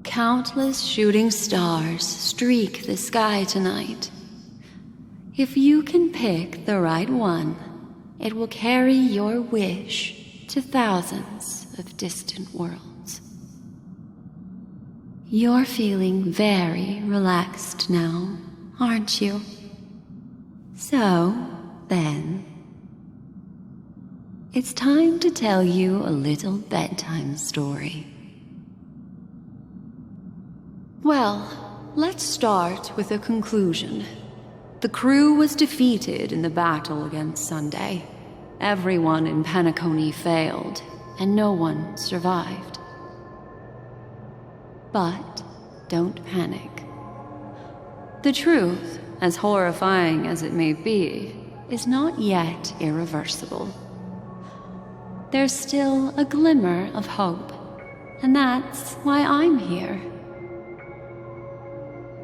O: Countless shooting stars streak the sky tonight. If you can pick the right one, it will carry your wish to thousands of distant worlds. You're feeling very relaxed now, aren't you? So, then, it's time to tell you a little bedtime story. Well, let's start with a conclusion. The crew was defeated in the battle against Sunday. Everyone in Penacony failed, and no one survived. But don't panic. The truth, as horrifying as it may be, is not yet irreversible. There's still a glimmer of hope, and that's why I'm here.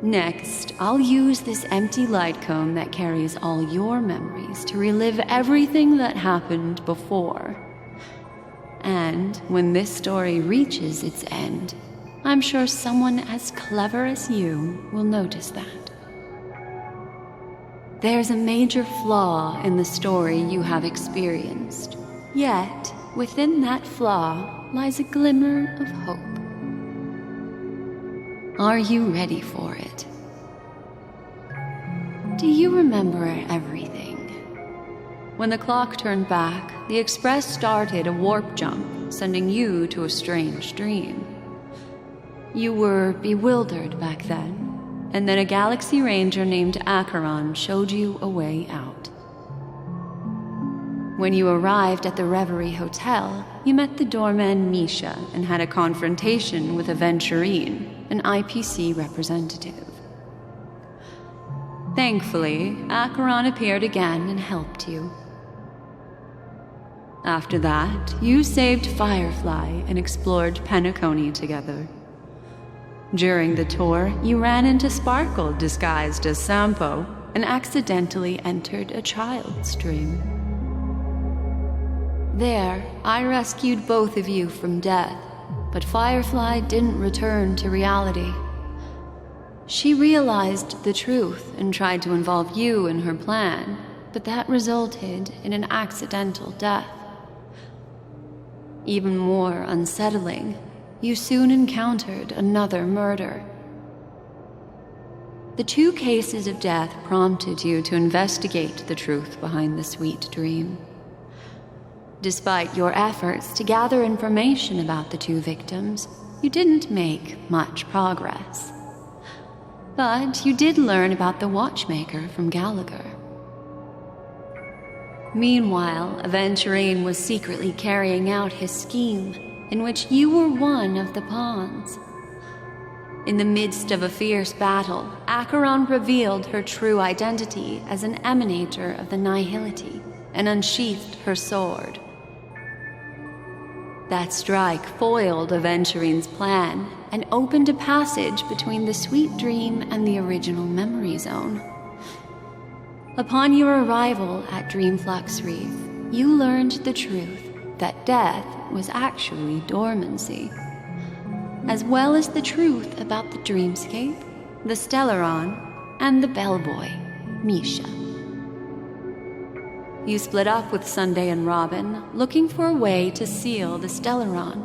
O: Next, I'll use this empty light cone that carries all your memories to relive everything that happened before. And when this story reaches its end, I'm sure someone as clever as you will notice that. There's a major flaw in the story you have experienced, yet within that flaw lies a glimmer of hope. Are you ready for it? Do you remember everything? When the clock turned back, the Express started a warp jump, sending you to a strange dream. You were bewildered back then, and then a Galaxy Ranger named Acheron showed you a way out. When you arrived at the Reverie Hotel, you met the doorman Misha and had a confrontation with Aventurine, an IPC representative. Thankfully, Acheron appeared again and helped you. After that, you saved Firefly and explored Penacony together. During the tour, you ran into Sparkle disguised as Sampo and accidentally entered a child's dream. There, I rescued both of you from death, but Firefly didn't return to reality. She realized the truth and tried to involve you in her plan, but that resulted in an accidental death. Even more unsettling, you soon encountered another murder. The 2 cases of death prompted you to investigate the truth behind the sweet dream. Despite your efforts to gather information about the 2 victims, you didn't make much progress. But you did learn about the watchmaker from Gallagher. Meanwhile, Aventurine was secretly carrying out his scheme, in which you were one of the pawns. In the midst of a fierce battle, Acheron revealed her true identity as an emanator of the Nihility and unsheathed her sword. That strike foiled Aventurine's plan and opened a passage between the sweet dream and the original memory zone. Upon your arrival at Dreamflux Reef, you learned the truth that death was actually dormancy, as well as the truth about the dreamscape, the Stellaron, and the bellboy, Misha. You split up with Sunday and Robin, looking for a way to seal the Stellaron.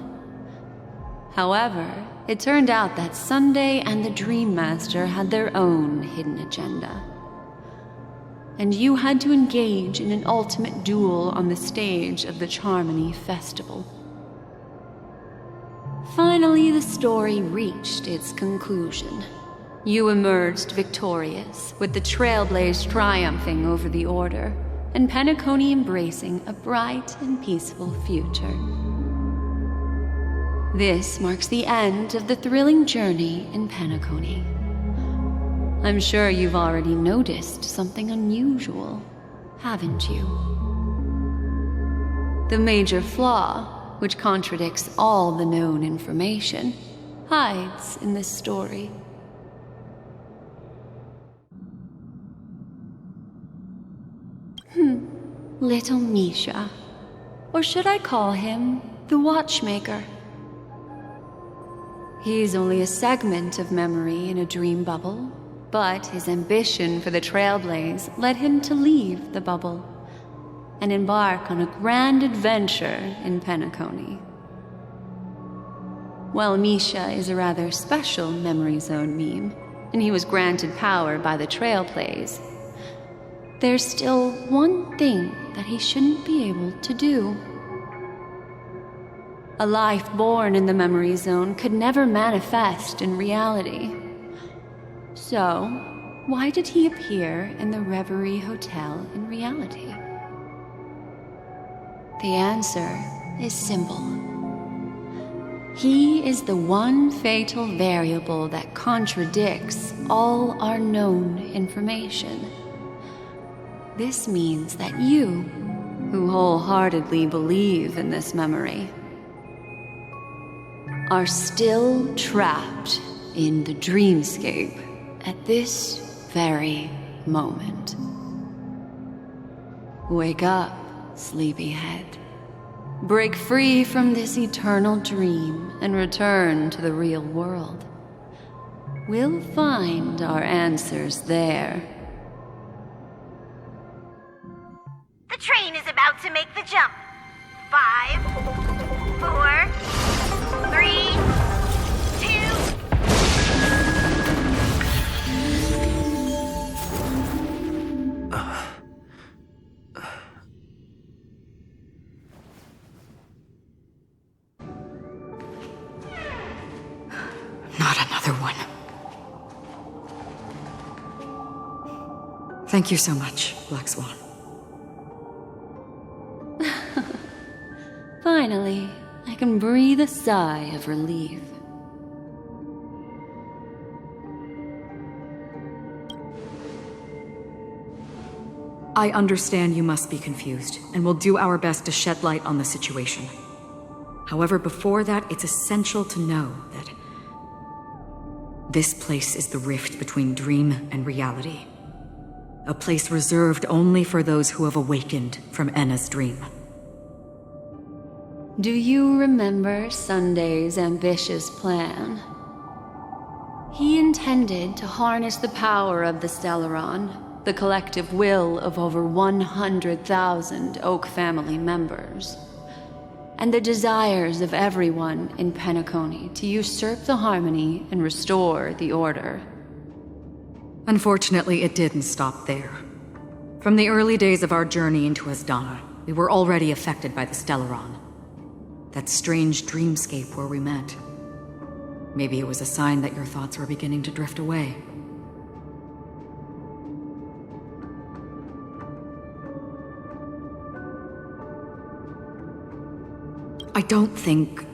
O: However, it turned out that Sunday and the Dream Master had their own hidden agenda. And you had to engage in an ultimate duel on the stage of the Charmony Festival. Finally, the story reached its conclusion. You emerged victorious, with the Trailblaze triumphing over the Order, and Penacony embracing a bright and peaceful future. This marks the end of the thrilling journey in Penacony. I'm sure you've already noticed something unusual, haven't you? The major flaw, which contradicts all the known information, hides in this story. Little Misha. Or should I call him the Watchmaker? He's only a segment of memory in a dream bubble, but his ambition for the Trailblaze led him to leave the bubble and embark on a grand adventure in Penacony. While Misha is a rather special memory zone meme, and he was granted power by the Trailblaze, there's still one thing that he shouldn't be able to do. A life born in the memory zone could never manifest in reality, So, why did he appear in the Reverie Hotel in reality? The answer is simple. He is the one fatal variable that contradicts all our known information. This means that you, who wholeheartedly believe in this memory, are still trapped in the dreamscape at this very moment. Wake up, sleepyhead. Break free from this eternal dream and return to the real world. We'll find our answers there.
I: The train is about to make the jump. 5, 4, 3, 2.
P: Not another one. Thank you so much, Black Swan.
O: Finally, I can breathe a sigh of relief.
P: I understand you must be confused, and will do our best to shed light on the situation. However, before that, it's essential to know that this place is the rift between dream and reality. A place reserved only for those who have awakened from Enna's dream.
O: Do you remember Sunday's ambitious plan? He intended to harness the power of the Stellaron, the collective will of over 100,000 Oak family members, and the desires of everyone in Penacony to usurp the harmony and restore the order.
P: Unfortunately, it didn't stop there. From the early days of our journey into Asdana, we were already affected by the Stellaron. That strange dreamscape where we met. Maybe it was a sign that your thoughts were beginning to drift away. I don't think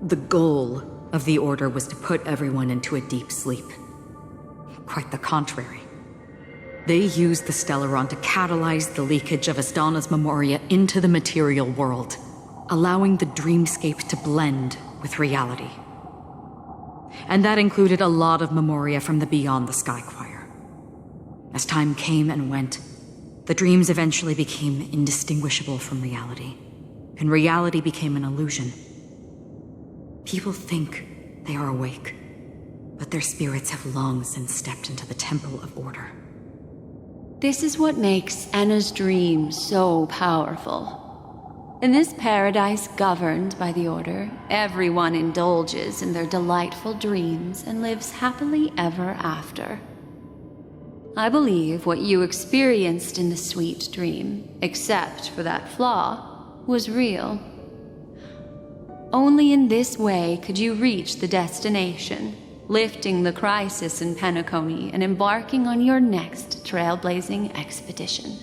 P: the goal of the Order was to put everyone into a deep sleep. Quite the contrary. They used the Stellaron to catalyze the leakage of Asdana's memoria into the material world, allowing the dreamscape to blend with reality. And that included a lot of memoria from the Beyond the Sky Choir. As time came and went, the dreams eventually became indistinguishable from reality, and reality became an illusion. People think they are awake, but their spirits have long since stepped into the Temple of Order.
O: This is what makes Enna's dream so powerful. In this paradise governed by the Order, everyone indulges in their delightful dreams and lives happily ever after. I believe what you experienced in the sweet dream, except for that flaw, was real. Only in this way could you reach the destination, lifting the crisis in Penacony and embarking on your next trailblazing expedition.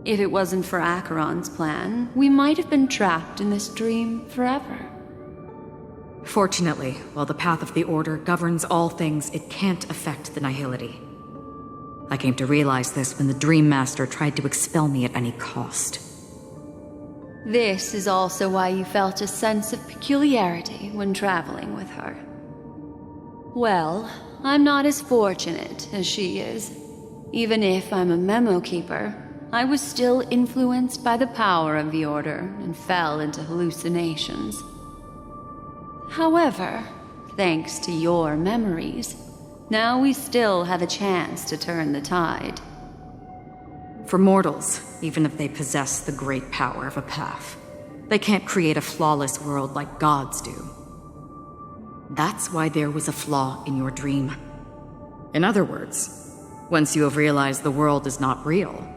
O: If it wasn't for Acheron's plan, we might have been trapped in this dream forever.
P: Fortunately, while the path of the Order governs all things, it can't affect the Nihility. I came to realize this when the Dream Master tried to expel me at any cost.
O: This is also why you felt a sense of peculiarity when traveling with her. Well, I'm not as fortunate as she is. Even if I'm a memo keeper, I was still influenced by the power of the Order and fell into hallucinations. However, thanks to your memories, now we still have a chance to turn the tide.
P: For mortals, even if they possess the great power of a path, they can't create a flawless world like gods do. That's why there was a flaw in your dream. In other words, once you have realized the world is not real,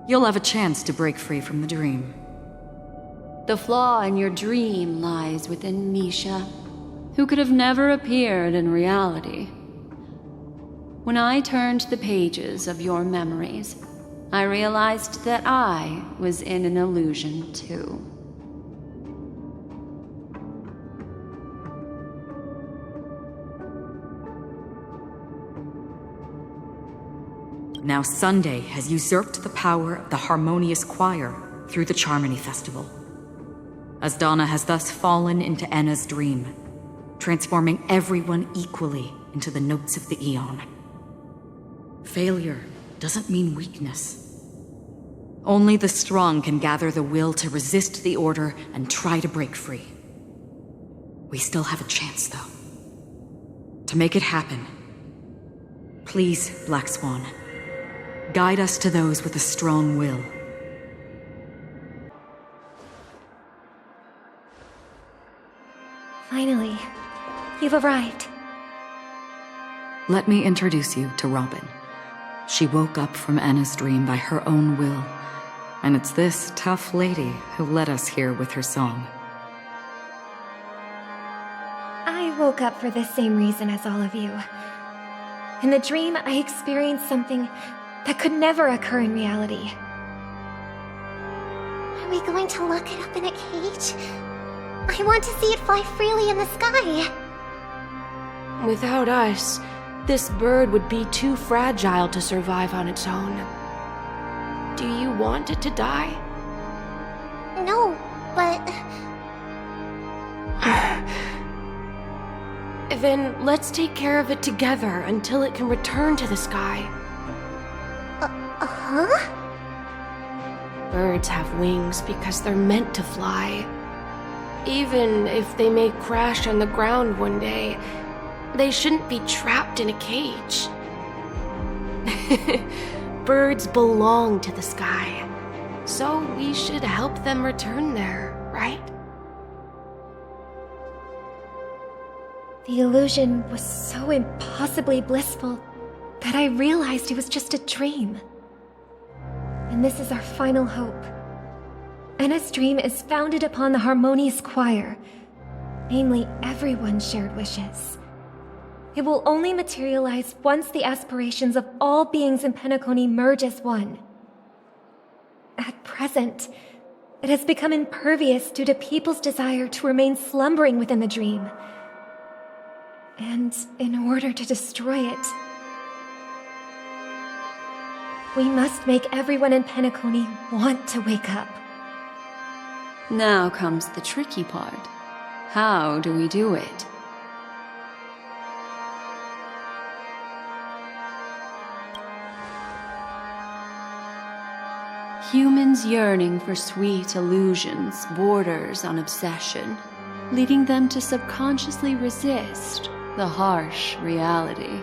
P: you'll have a chance to break free from the dream.
O: The flaw in your dream lies within Misha, who could have never appeared in reality. When I turned the pages of your memories, I realized that I was in an illusion too.
P: Now Sunday has usurped the power of the harmonious choir through the Charmony Festival. Asdana has thus fallen into Enna's dream, transforming everyone equally into the notes of the Aeon. Failure doesn't mean weakness. Only the strong can gather the will to resist the order and try to break free. We still have a chance, though. To make it happen, please, Black Swan, guide us to those with a strong will.
J: Finally, you've arrived.
P: Let me introduce you to Robin. She woke up from Anna's dream by her own will, and it's this tough lady who led us here with her song.
J: I woke up for the same reason as all of you. In the dream, I experienced something that could never occur in reality.
F: Are we going to lock it up in a cage? I want to see it fly freely in the sky.
K: Without us, this bird would be too fragile to survive on its own. Do you want it to die?
F: No, but...
K: Then let's take care of it together until it can return to the sky.
F: Huh?
K: Birds have wings because they're meant to fly. Even if they may crash on the ground one day, they shouldn't be trapped in a cage. Birds belong to the sky, so we should help them return there, right?
J: The illusion was so impossibly blissful that I realized it was just a dream. And this is our final hope. Enna's dream is founded upon the harmonious choir, namely everyone's shared wishes. It will only materialize once the aspirations of all beings in Penacony merge as one. At present, it has become impervious due to people's desire to remain slumbering within the dream. And in order to destroy it, we must make everyone in Penacony want to wake up.
O: Now comes the tricky part. How do we do it? Humans' yearning for sweet illusions borders on obsession, leading them to subconsciously resist the harsh reality.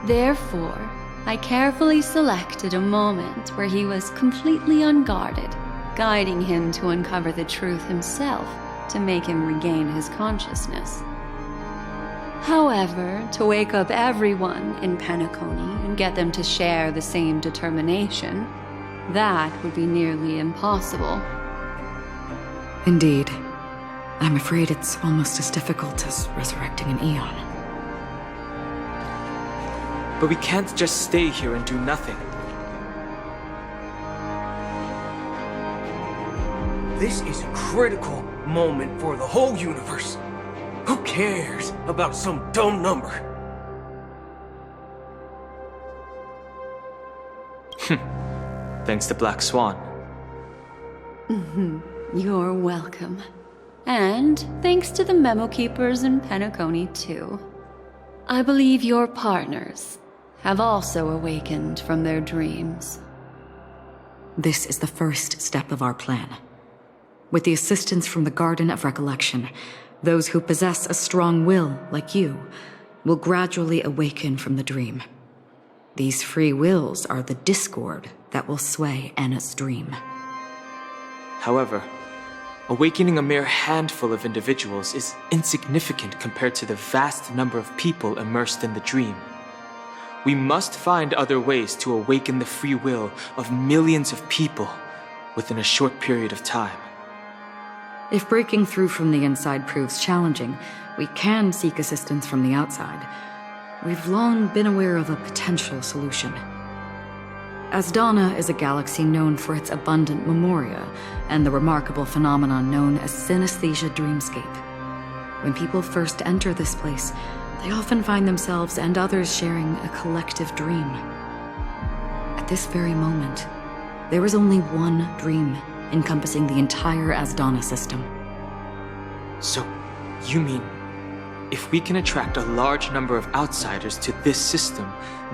O: Therefore, I carefully selected a moment where he was completely unguarded, guiding him to uncover the truth himself to make him regain his consciousness. However, to wake up everyone in Penacony and get them to share the same determination, that would be nearly impossible.
P: Indeed. I'm afraid it's almost as difficult as resurrecting an Aeon.
U: But we can't just stay here and do nothing.
R: This is a critical moment for the whole universe. Who cares about some dumb number?
U: Thanks to Black Swan.
O: You're welcome. And thanks to the memo keepers in Penacony, too. I believe your partners have also awakened from their dreams.
P: This is the first step of our plan. With the assistance from the Garden of Recollection, those who possess a strong will, like you, will gradually awaken from the dream. These free wills are the discord that will sway Anna's dream.
U: However, awakening a mere handful of individuals is insignificant compared to the vast number of people immersed in the dream. We must find other ways to awaken the free will of millions of people within a short period of time.
P: If breaking through from the inside proves challenging, we can seek assistance from the outside. we've long been aware of a potential solution. Asdana is a galaxy known for its abundant memoria and the remarkable phenomenon known as synesthesia dreamscape. When people first enter this place, they often find themselves and others sharing a collective dream. At this very moment, there is only one dream encompassing the entire Asdana system.
U: So, you mean, if we can attract a large number of outsiders to this system,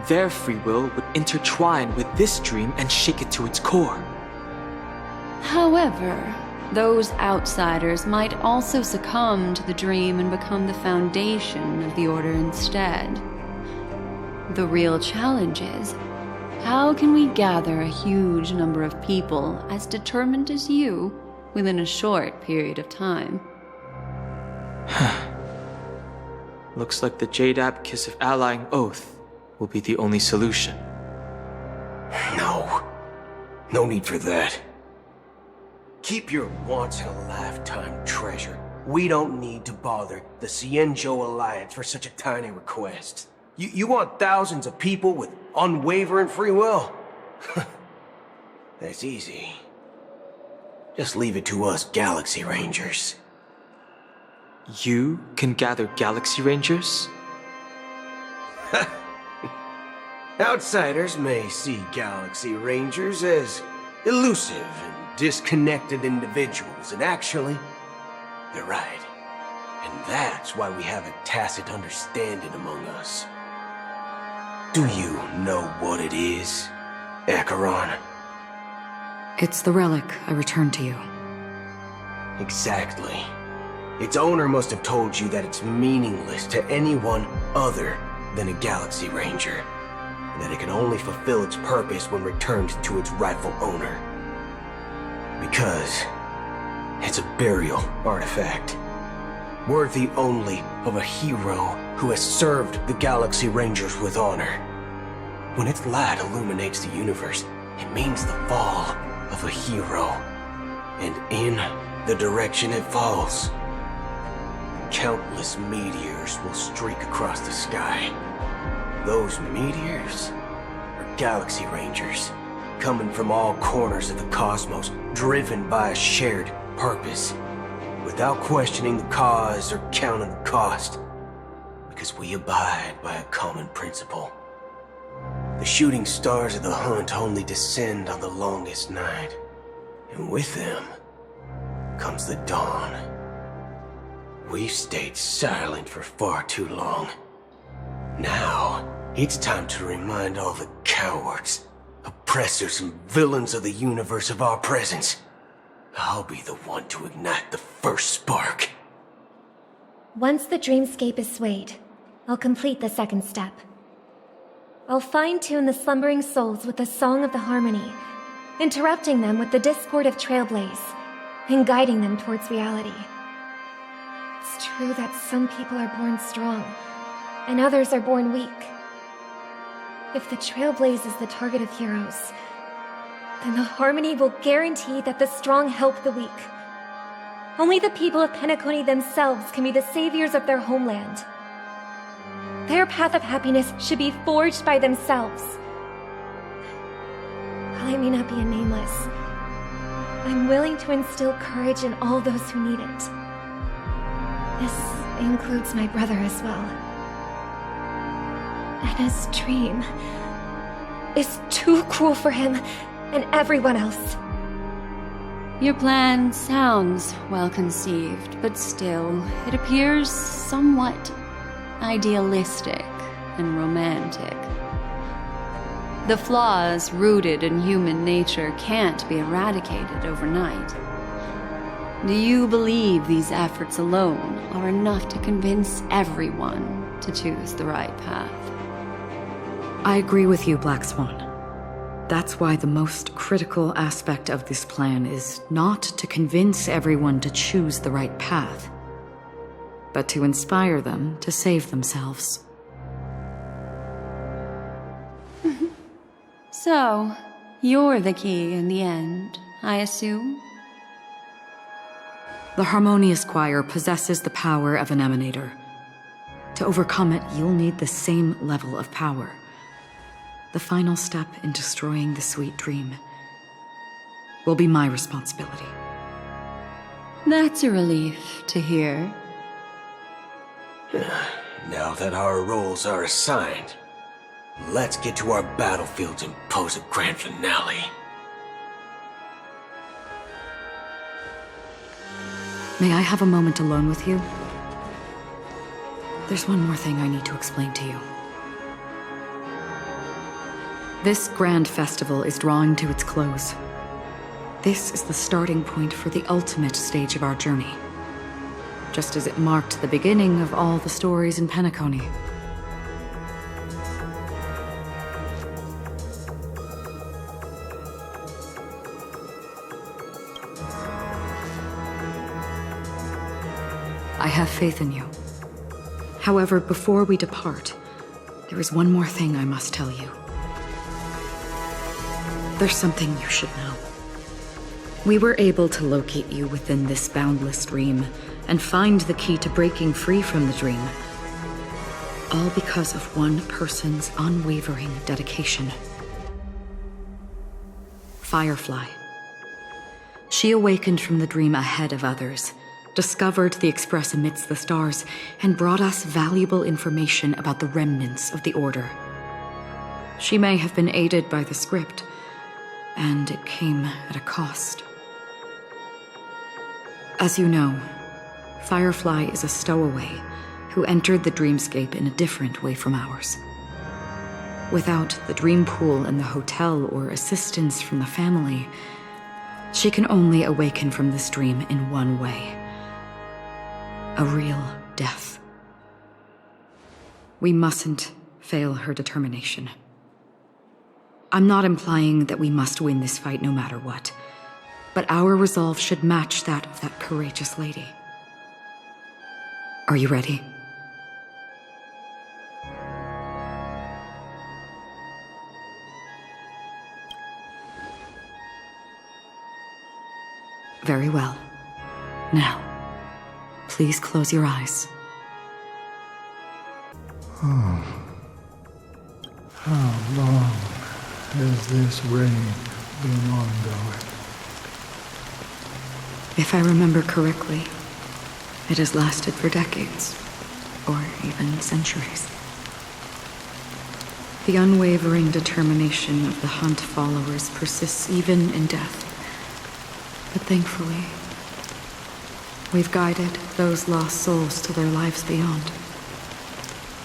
U: their free will would intertwine with this dream and shake it to its core.
O: However, those outsiders might also succumb to the dream and become the foundation of the Order instead. The real challenge is, how can we gather a huge number of people as determined as you within a short period of time?
U: Looks like the Jade Abacus of Allying Oath will be the only solution.
S: No. No need for that. Keep your once-in-a-lifetime treasure. We don't need to bother the Cienjo Alliance for such a tiny request. You want thousands of people with unwavering free will? That's easy. Just leave it to us Galaxy Rangers.
U: You can gather Galaxy Rangers?
S: Outsiders may see Galaxy Rangers as elusive and disconnected individuals, and actually, they're right. And that's why we have a tacit understanding among us. Do you know what it is, Acheron?
P: It's the relic I returned to you.
S: Exactly. Its owner must have told you that it's meaningless to anyone other than a Galaxy Ranger, and that it can only fulfill its purpose when returned to its rightful owner. Because it's a burial artifact, worthy only of a hero who has served the Galaxy Rangers with honor. When its light illuminates the universe, it means the fall of a hero, and in the direction it falls, countless meteors will streak across the sky. Those meteors are Galaxy Rangers, coming from all corners of the cosmos, driven by a shared purpose, without questioning the cause or counting the cost, because we abide by a common principle. The shooting stars of the hunt only descend on the longest night, and with them comes the dawn. We've stayed silent for far too long. Now, it's time to remind all the cowards, oppressors and villains of the universe of our presence. I'll be the one to ignite the first spark.
J: Once the dreamscape is swayed, I'll complete the second step. I'll fine-tune the slumbering souls with the Song of the Harmony, interrupting them with the discord of Trailblaze, and guiding them towards reality. It's true that some people are born strong, and others are born weak. If the Trailblaze is the target of heroes, then the Harmony will guarantee that the strong help the weak. Only the people of Penacony themselves can be the saviors of their homeland. Their path of happiness should be forged by themselves. While I may not be a nameless, I'm willing to instill courage in all those who need it. This includes my brother as well. And his dream is too cruel for him and everyone else.
O: Your plan sounds well conceived, but still, it appears somewhat idealistic and romantic. The flaws rooted in human nature can't be eradicated overnight. Do you believe these efforts alone are enough to convince everyone to choose the right path?
P: I agree with you, Black Swan. That's why the most critical aspect of this plan is not to convince everyone to choose the right path, but to inspire them to save themselves.
O: So, you're the key in the end, I assume?
P: The Harmonious Choir possesses the power of an emanator. To overcome it, you'll need the same level of power. The final step in destroying the sweet dream will be my responsibility.
O: That's a relief to hear.
S: Now that our roles are assigned, let's get to our battlefields and pose a grand finale.
P: May I have a moment alone with you? There's one more thing I need to explain to you. This grand festival is drawing to its close. This is the starting point for the ultimate stage of our journey. Just as it marked the beginning of all the stories in Penacony. I have faith in you. However, before we depart, there is one more thing I must tell you. There's something you should know. We were able to locate you within this boundless dream and find the key to breaking free from the dream. All because of one person's unwavering dedication. Firefly. She awakened from the dream ahead of others, discovered the Express amidst the stars, and brought us valuable information about the remnants of the Order. She may have been aided by the script, and it came at a cost. As you know, Firefly is a stowaway who entered the dreamscape in a different way from ours. Without the dream pool in the hotel or assistance from the family, she can only awaken from this dream in one way. A real death. We mustn't fail her determination. I'm not implying that we must win this fight no matter what, but our resolve should match that of that courageous lady. Are you ready? Very well. Now, please close your eyes.
E: How long has this reign been ongoing?
P: If I remember correctly, it has lasted for decades, or even centuries. The unwavering determination of the Hunt followers persists even in death. But thankfully, we've guided those lost souls to their lives beyond.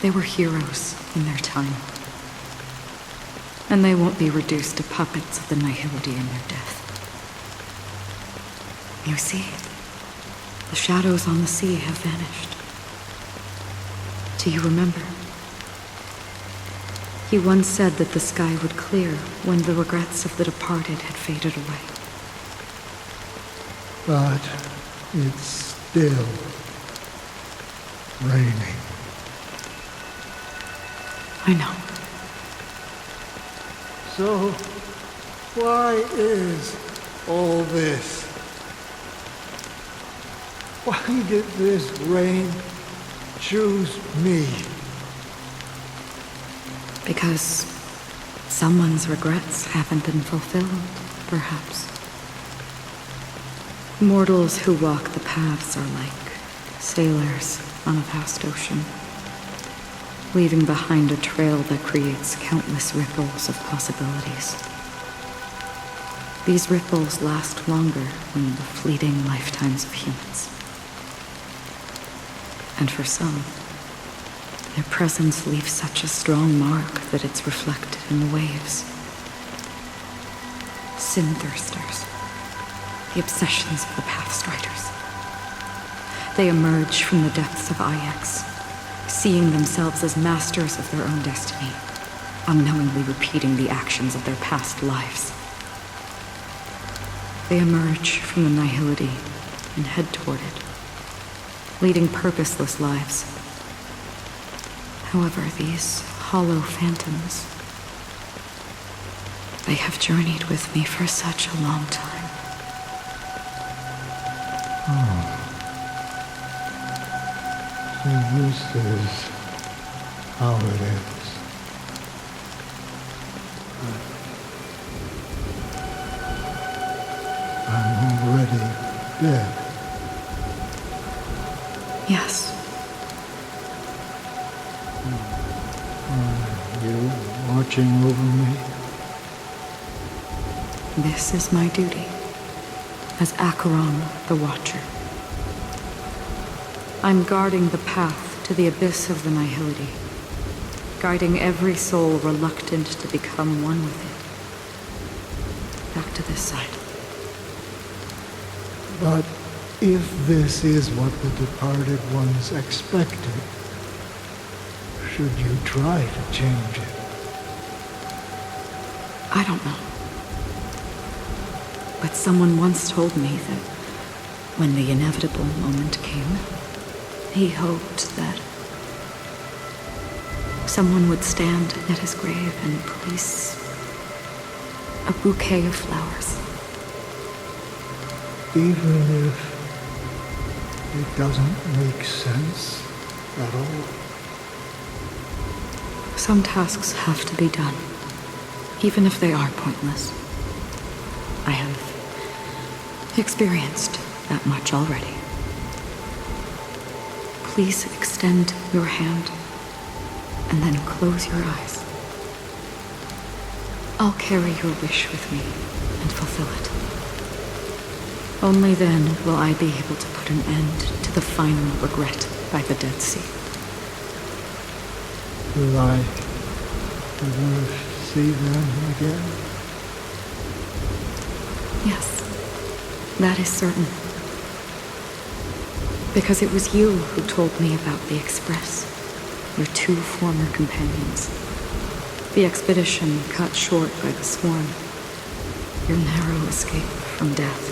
P: They were heroes in their time. And they won't be reduced to puppets of the nihility in their death. You see, the shadows on the sea have vanished. Do you remember? He once said that the sky would clear when the regrets of the departed had faded away.
E: But it's still raining.
P: I know.
E: So, why is all this? Why did this rain choose me?
P: Because someone's regrets haven't been fulfilled, perhaps. Mortals who walk the paths are like sailors on a vast ocean, leaving behind a trail that creates countless ripples of possibilities. These ripples last longer than the fleeting lifetimes of humans. And for some, their presence leaves such a strong mark that it's reflected in the waves. Sin-thirsters, the obsessions of the Pathstriders. They emerge from the depths of Ix, seeing themselves as masters of their own destiny, unknowingly repeating the actions of their past lives. They emerge from the nihility and head toward it, leading purposeless lives. However, these hollow phantoms, they have journeyed with me for such a long time.
E: Oh. So this is how it is. I'm already dead.
P: Yes.
E: Are you watching over me?
P: This is my duty as Acheron the Watcher. I'm guarding the path to the abyss of the Nihility, guiding every soul reluctant to become one with it. Back to this side.
E: But if this is what the departed ones expected, should you try to change it?
P: I don't know. But someone once told me that when the inevitable moment came, he hoped that someone would stand at his grave and place a bouquet of flowers.
E: Even if it doesn't make sense at all.
P: Some tasks have to be done, even if they are pointless. I have experienced that much already. Please extend your hand and then close your eyes. I'll carry your wish with me and fulfill it. Only then will I be able to put an end to the final regret by the Dead Sea.
E: Will I ever see them again?
P: Yes, that is certain. Because it was you who told me about the Express, your two former companions. The expedition cut short by the swarm, your narrow escape from death,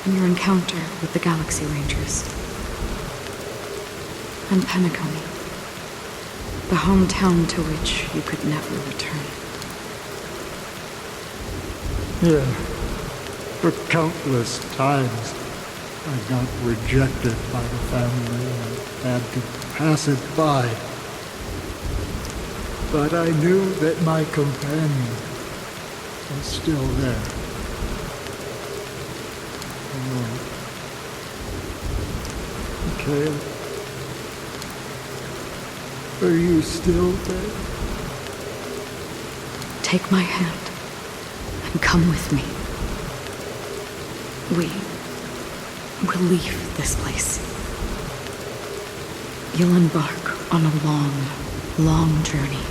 P: and your encounter with the Galaxy Rangers. And Penacony, the hometown to which you could never return.
E: Yeah, for countless times I got rejected by the family and had to pass it by. But I knew that my companion was still there. Oh. Mikhail, are you still there?
P: Take my hand and come with me. We'll leave this place. You'll embark on a long, long journey,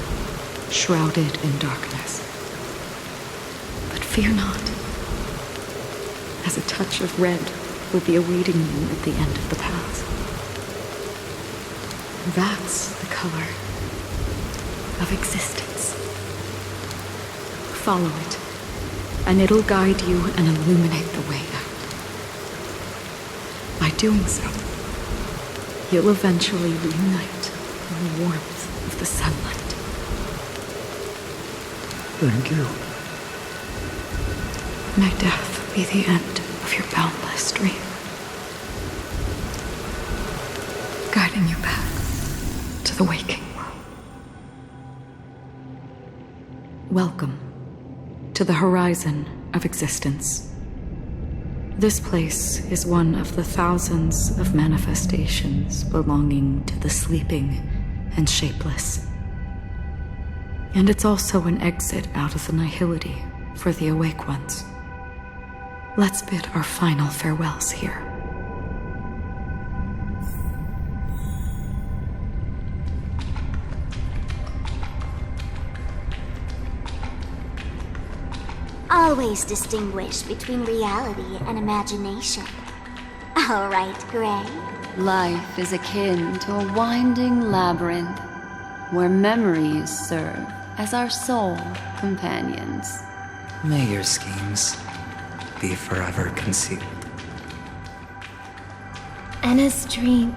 P: shrouded in darkness. But fear not, as a touch of red will be awaiting you at the end of the path. That's the color of existence. Follow it, and it'll guide you and illuminate the way out. By doing so, you'll eventually reunite in the warmth of the sunlight.
E: Thank you.
P: May death be the end of your boundless dream, guiding you back to the waking world. Welcome to the horizon of existence. This place is one of the thousands of manifestations belonging to the sleeping and shapeless. And it's also an exit out of the nihility for the awake ones. Let's bid our final farewells here.
B: Always distinguish between reality and imagination. All right, Gray.
O: Life is akin to a winding labyrinth, where memories serve as our sole companions.
M: May your schemes be forever concealed.
J: Anna's dream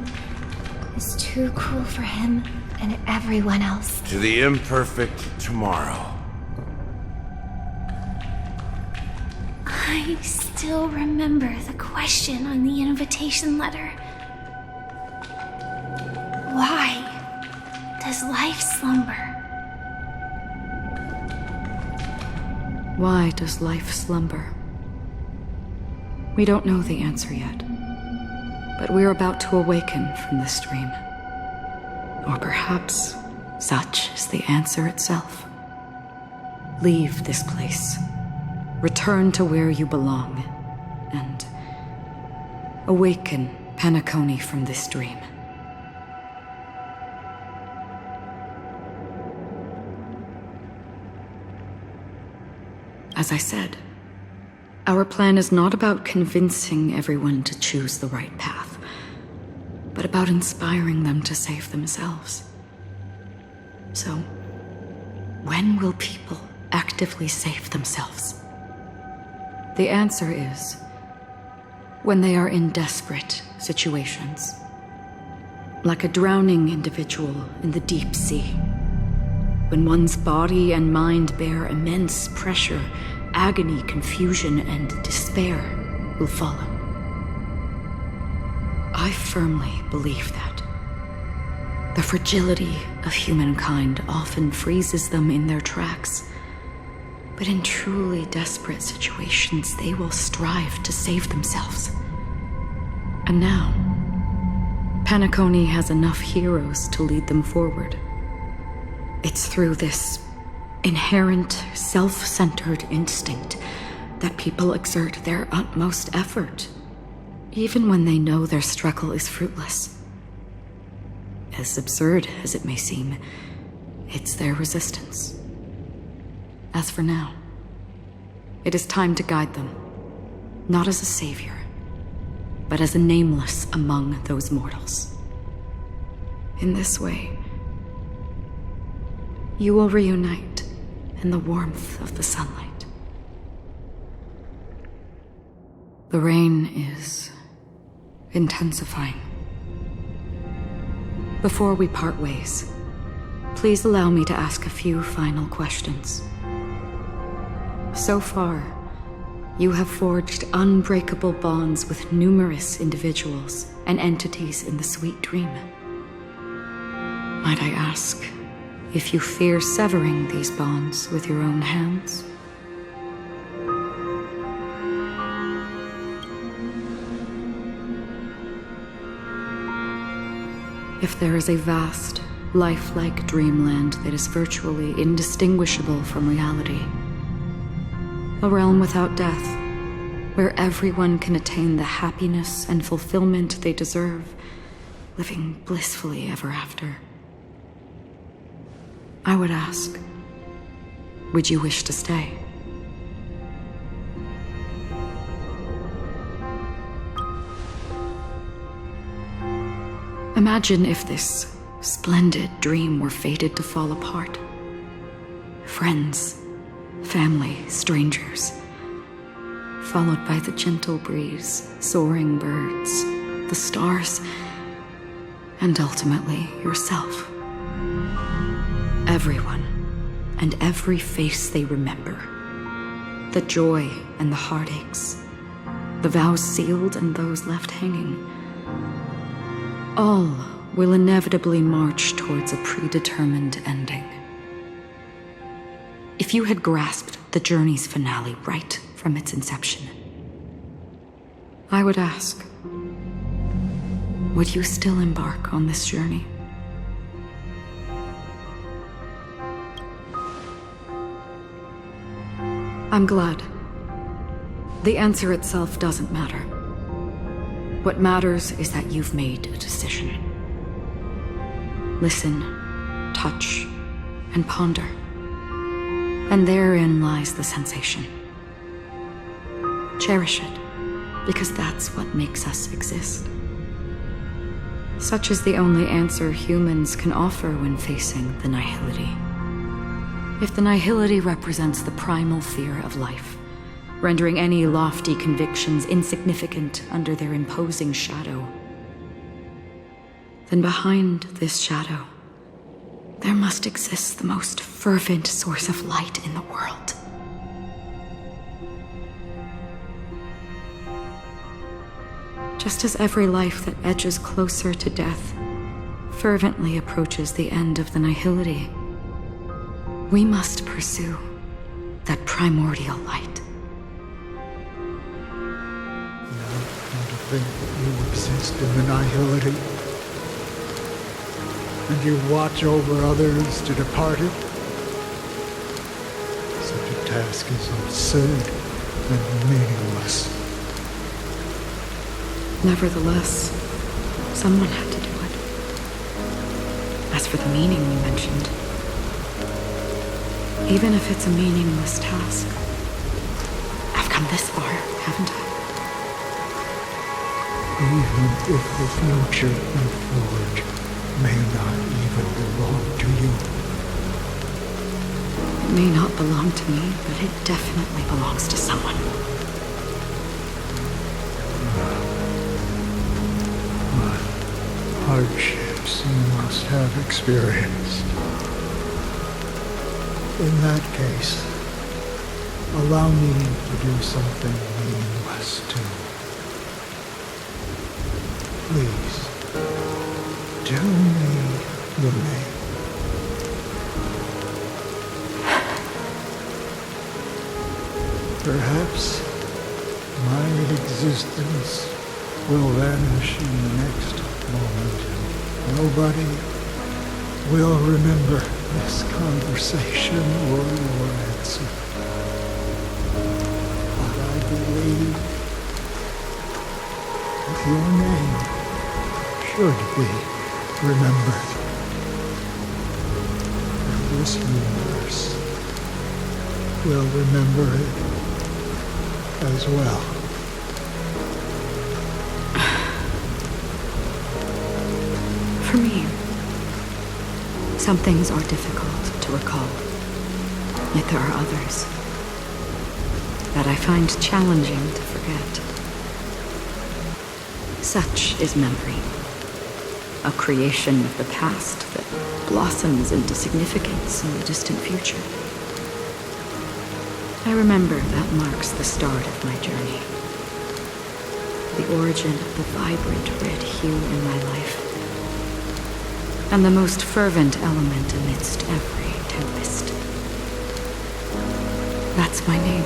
J: is too cruel for him and everyone else.
D: To the imperfect tomorrow.
J: I still remember the question on the invitation letter. Why
F: does life slumber?
P: Why does life slumber? We don't know the answer yet, but we're about to awaken from this dream. Or perhaps such is the answer itself. Leave this place, return to where you belong, and awaken Penacony from this dream. As I said, our plan is not about convincing everyone to choose the right path, but about inspiring them to save themselves. So, when will people actively save themselves? The answer is when they are in desperate situations, like a drowning individual in the deep sea. When one's body and mind bear immense pressure, agony, confusion, and despair will follow. I firmly believe that. The fragility of humankind often freezes them in their tracks. But in truly desperate situations, they will strive to save themselves. And now, Penacony has enough heroes to lead them forward. It's through this inherent, self-centered instinct that people exert their utmost effort, even when they know their struggle is fruitless. As absurd as it may seem, it's their resistance. As for now, it is time to guide them, not as a savior, but as a nameless among those mortals. In this way, you will reunite in the warmth of the sunlight. The rain is intensifying. Before we part ways, please allow me to ask a few final questions. So far, you have forged unbreakable bonds with numerous individuals and entities in the sweet dream. Might I ask if you fear severing these bonds with your own hands? If there is a vast, lifelike dreamland that is virtually indistinguishable from reality, a realm without death, where everyone can attain the happiness and fulfillment they deserve, living blissfully ever after, I would ask, would you wish to stay? Imagine if this splendid dream were fated to fall apart. Friends, family, strangers, followed by the gentle breeze, soaring birds, the stars, and ultimately yourself. Everyone and every face they remember, the joy and the heartaches, the vows sealed and those left hanging, all will inevitably march towards a predetermined ending. If you had grasped the journey's finale right from its inception, I would ask, would you still embark on this journey? I'm glad. The answer itself doesn't matter. What matters is that you've made a decision. Listen, touch, and ponder. And therein lies the sensation. Cherish it, because that's what makes us exist. Such is the only answer humans can offer when facing the nihility. If the nihility represents the primal fear of life, rendering any lofty convictions insignificant under their imposing shadow, then behind this shadow, there must exist the most fervent source of light in the world. Just as every life that edges closer to death fervently approaches the end of the nihility, we must pursue that primordial light.
E: And to think that you exist in the nihility, and you watch over others to depart it. Such a task is absurd and meaningless.
P: Nevertheless, someone had to do it. As for the meaning you mentioned, even if it's a meaningless task, I've come this far, haven't I?
E: Even if the future you forge may not even belong to you.
P: It may not belong to me, but it definitely belongs to someone.
E: What hardships you must have experienced. In that case, allow me to do something meaningless too. Please, tell me your name. Perhaps my existence will vanish in the next moment. Nobody will remember this conversation or your answer. But I believe that your name should be remembered. And this universe will remember it as well.
P: For me, some things are difficult to recall, yet there are others that I find challenging to forget. Such is memory, a creation of the past that blossoms into significance in the distant future. I remember that marks the start of my journey, the origin of the vibrant red hue in my life, and the most fervent element amidst every tempest. That's my name.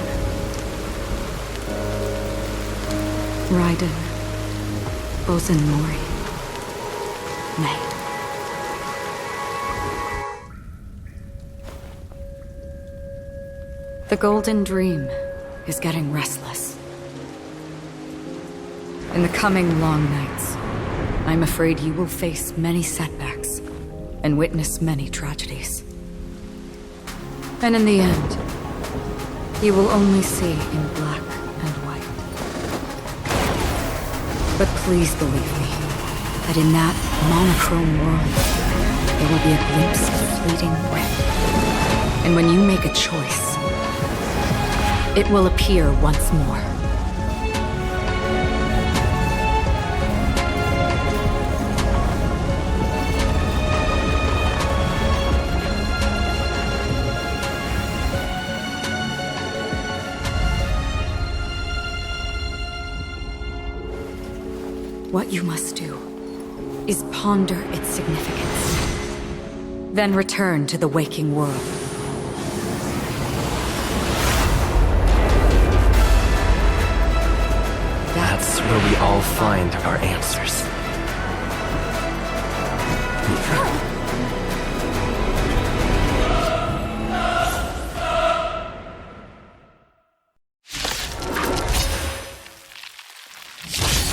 P: Raiden Ozenmori. May. The Golden Dream is getting restless. In the coming long nights, I'm afraid you will face many setbacks and witness many tragedies. And in the end, you will only see in black and white. But please believe me, that in that monochrome world, there will be a glimpse of fleeting red. And when you make a choice, it will appear once more. What you must do is ponder its significance, then return to the waking world.
Q: That's where we all find our answers.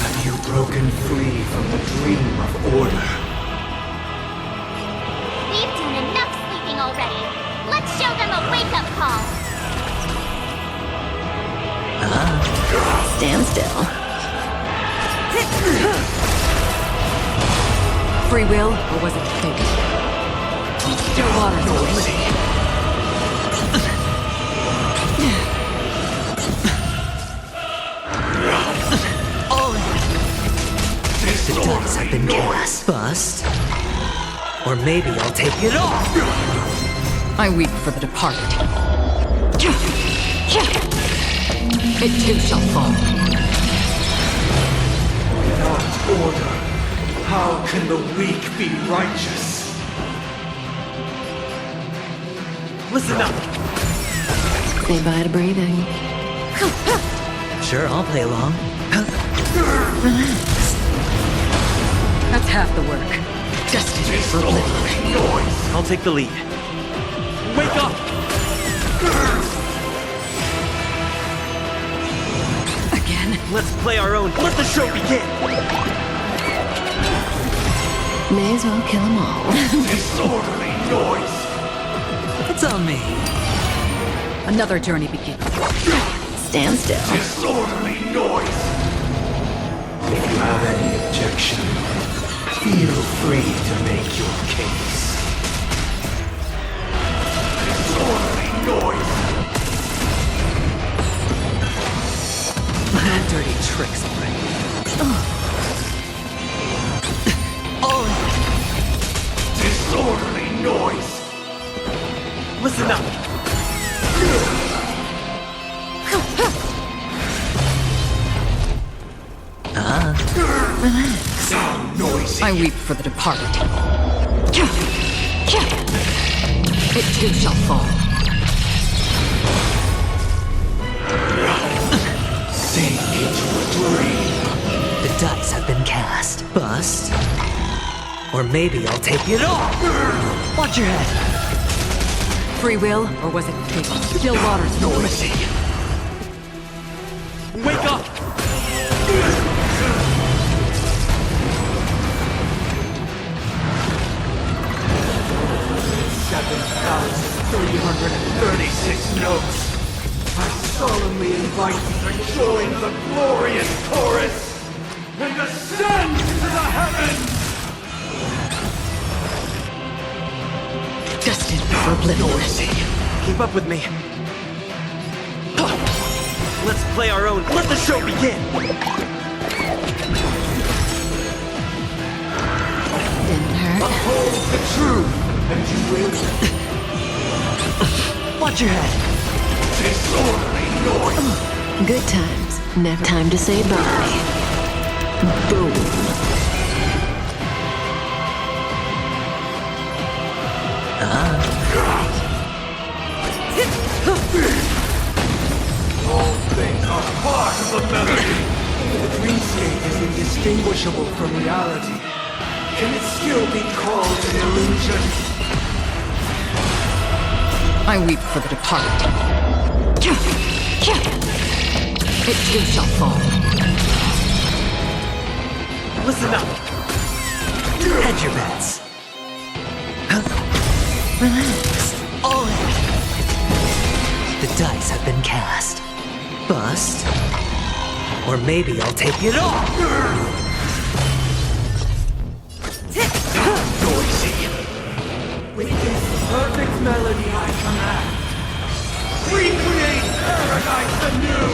R: Have you broken free from the dream of order?
F: We've done enough sleeping already. Let's show them a wake-up call.
G: Stand still.
P: Free will, or was it fate? Still water's always.
G: The dice have been cast. Bust. Or maybe I'll take it off.
P: I weep for the departed. It too shall fall.
R: Without order, How can the weak be righteous?
G: Listen up!
K: Say bye to breathing.
G: Sure, I'll play along.
K: Relax.
P: That's half the work. Destiny for oblivion.
Q: I'll take the lead. Wake up!
P: Again?
Q: Let's play our own. Let the show begin!
K: May as well kill them all.
R: Disorderly noise!
P: It's on me. Another journey begins.
K: Stand still.
R: Disorderly noise! If you have any objection, feel free to make your case. Disorderly noise!
P: No dirty tricks already.
R: Disorderly noise!
Q: Listen up!
K: Relax.
R: Sound noisy!
P: I weep for the departed. It too shall fall.
R: Sink into a dream.
G: The dice have been cast. Bust. Or maybe I'll take it all! Watch your head!
P: Free will, or was it fate? Still waters
R: Noisy!
Q: Wake up!
R: 7,336 notes. I solemnly invite you to join the glorious chorus and ascend to the heavens!
P: Destined for oblivion.
Q: Keep up with me. Let's play our own. Let the show begin!
K: Didn't hurt.
R: Uphold the truth, and you will.
G: Watch your head!
R: Disorderly noise!
K: Good times. Never time to say bye. Boom.
R: All things are part of the melody. The dreamscape is indistinguishable from reality. Can it still be called an illusion?
P: I weep for the departed. It too shall fall.
Q: Listen up!
G: Hedge your bets.
K: Relax.
G: All in. The dice have been cast. Bust. Or maybe I'll take it all!
R: Noisy. With this perfect melody I command, recreate paradise anew!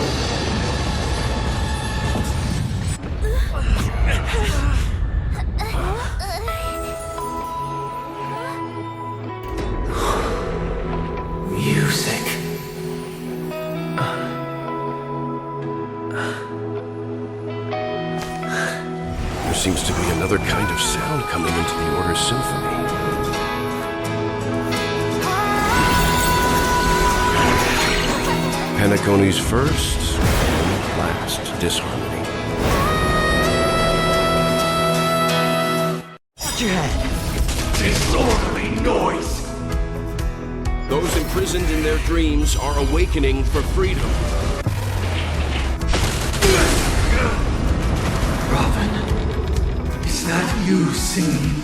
R: Music.
A: There seems to be another kind of sound coming into the Order's symphony. Penacony's first and last disharmony.
G: Watch your head!
R: Disorderly noise!
A: Those imprisoned in their dreams are awakening for freedom.
R: Robin, is that you singing?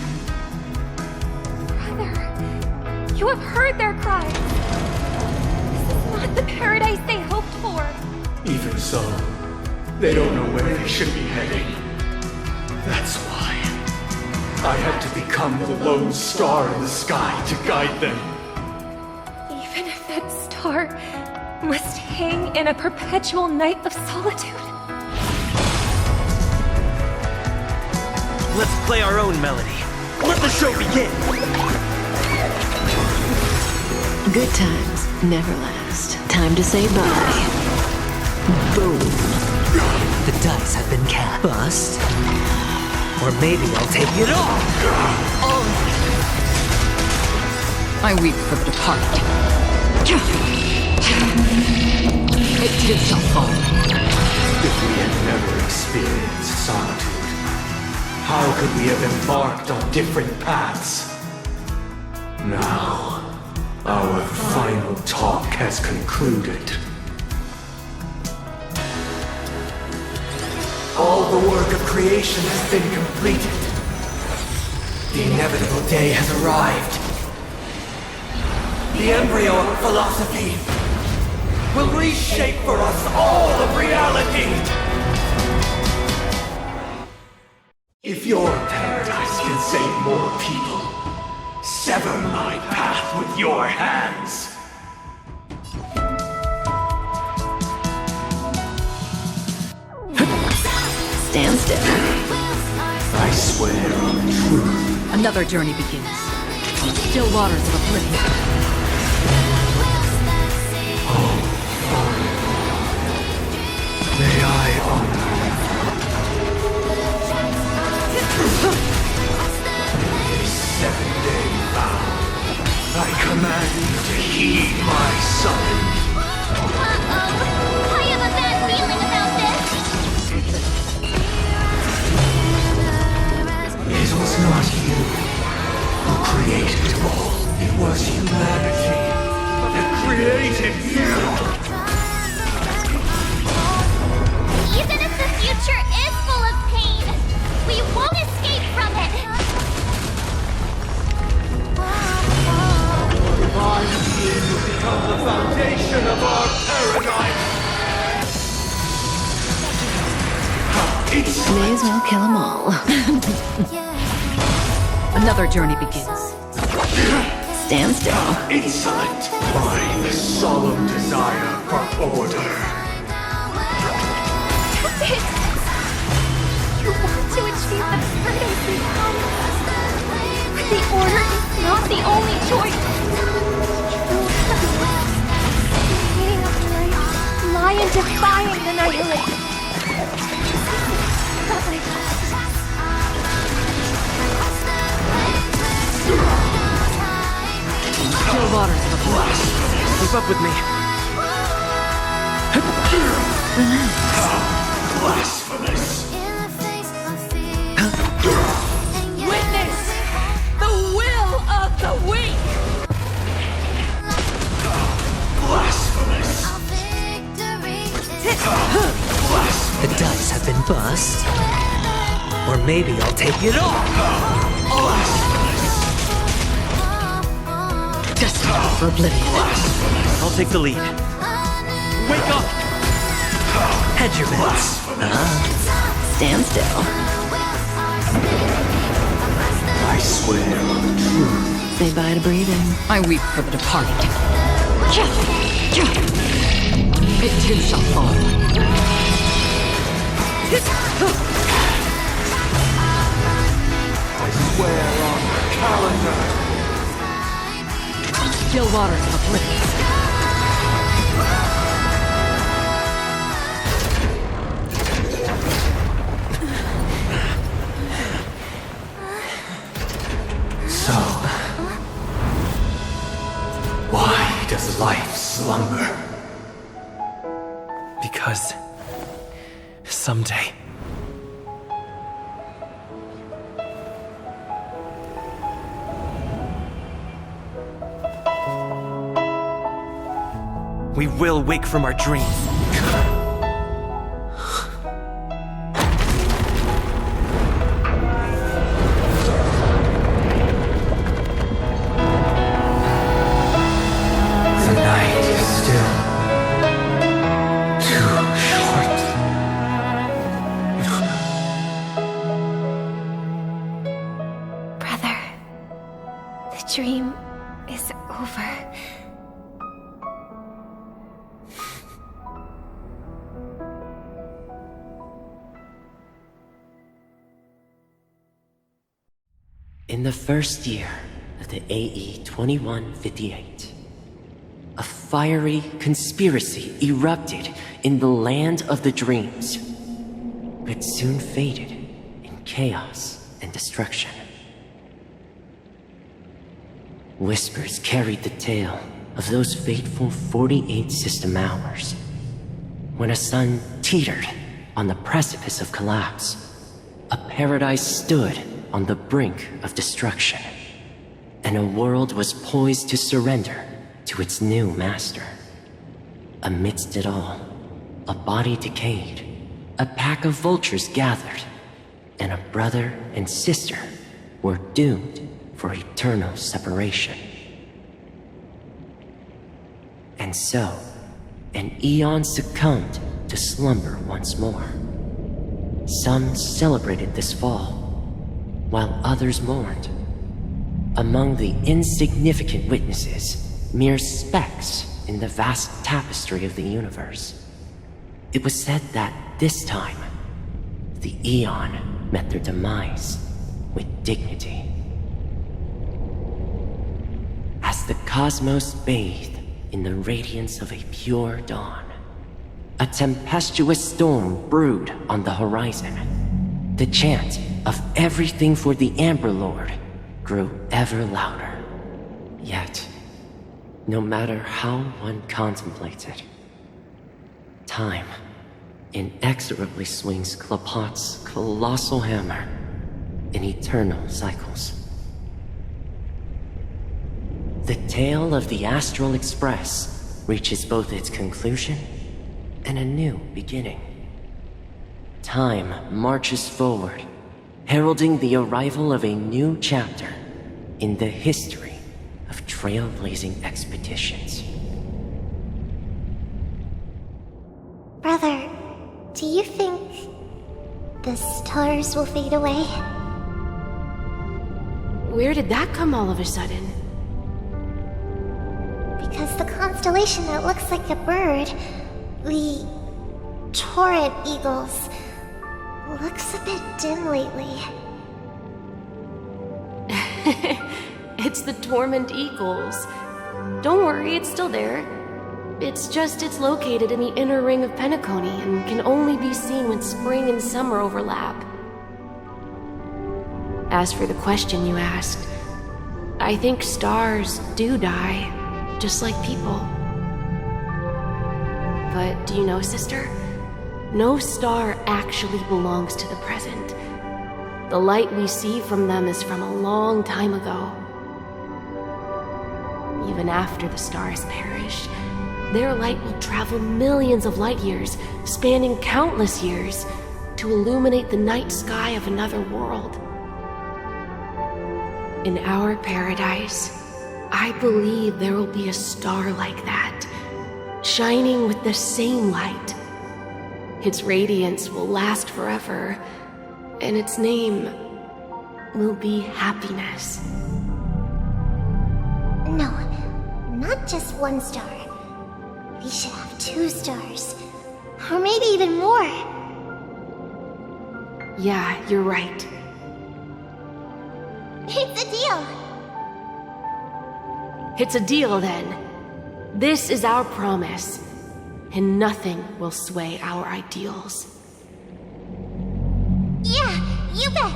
J: Brother, you have heard their cries. This is not the paradise they hoped for.
R: Even so, they don't know where they should be heading. That's why I had to become the lone star in the sky to guide them.
J: Even if that star must hang in a perpetual night of solitude.
Q: Let's play our own melody. Let the show begin!
K: Good times never last. Time to say bye. Boom.
G: The dice have been cast. Bust. Or maybe I'll take it all!
P: I weep for the departed. It too shall fall.
R: If we had never experienced solitude, how could we have embarked on different paths? Now, our final talk has concluded. All the work of creation has been completed. The inevitable day has arrived. The embryo of philosophy will reshape for us all of reality. If your paradise can save more people, sever my path with your hands.
C: Stand still.
R: I swear on the truth.
P: Another journey begins. On still waters of oblivion.
R: May I honor this 7-day vow. I command you to heed my summons.
F: Uh-oh. I have a bad feeling about this.
R: It was not you who created all. It was humanity that created you.
F: Even if the future is full of pain, we won't escape from it.
R: My being will become the foundation of our paradigm.
C: May as well kill them all.
P: Another journey begins.
C: Stand still.
R: Insolent by the solemn desire for order.
J: You want to achieve absurdity become. But the order is not the only choice. Waiting up night, lie and defying the nihilist. Not like
P: Still waters of oblivion.
Q: Keep up with me.
R: Blasphemous.
H: Witness the will of the weak!
R: Blasphemous.
G: The dice have been bust. Or maybe I'll take it all! Destined for oblivion.
Q: I'll take the lead. Wake up!
G: Hedge your bets.
C: Stand still.
R: I swear on the truth.
C: Say bye to breathing.
P: I weep for the departed. It too shall fall.
R: I swear on the calendar.
P: Still waters of oblivion.
R: So, why does life slumber?
Q: Because someday we will wake from our dreams.
R: The night is still too short.
J: brother. The dream is over.
S: In the first year of the AE 2158, a fiery conspiracy erupted in the land of the dreams, but soon faded in
R: chaos and destruction. Whispers carried the tale of those fateful 48 system hours, when a sun teetered on the precipice of collapse. A paradise stood on the brink of destruction, and a world was poised to surrender to its new master. Amidst it all, a body decayed, a pack of vultures gathered, and a brother and sister were doomed for eternal separation. And so, an eon succumbed to slumber once more. Some celebrated this fall, while others mourned. Among the insignificant witnesses, mere specks in the vast tapestry of the universe, it was said that this time, the Eon met their demise with dignity. As the cosmos bathed in the radiance of a pure dawn, a tempestuous storm brewed on the horizon. The chant of everything for the Amber Lord grew ever louder. Yet, no matter how one contemplated, time inexorably swings Klapot's colossal hammer in eternal cycles. The tale of the Astral Express reaches both its conclusion and a new beginning. Time marches forward, heralding the arrival of a new chapter in the history of trailblazing expeditions.
B: Brother, do you think the stars will fade away?
K: Where did that come all of a sudden?
B: Because the constellation that looks like a bird, the Torrent Eagles, looks a bit dim lately.
K: It's the Torment Eagles. Don't worry, it's still there. It's located in the inner ring of Penacony and can only be seen when spring and summer overlap. As for the question you asked, I think stars do die, just like people. But do you know, sister? No star actually belongs to the present. The light we see from them is from a long time ago. Even after the stars perish, their light will travel millions of light years, spanning countless years, to illuminate the night sky of another world. In our paradise, I believe there will be a star like that, shining with the same light. Its radiance will last forever, and its name will be happiness.
B: No, not just one star. We should have 2 stars. Or maybe even more.
K: Yeah, you're right.
B: It's a deal.
K: It's a deal, then. This is our promise, and nothing will sway our ideals.
B: Yeah, you bet.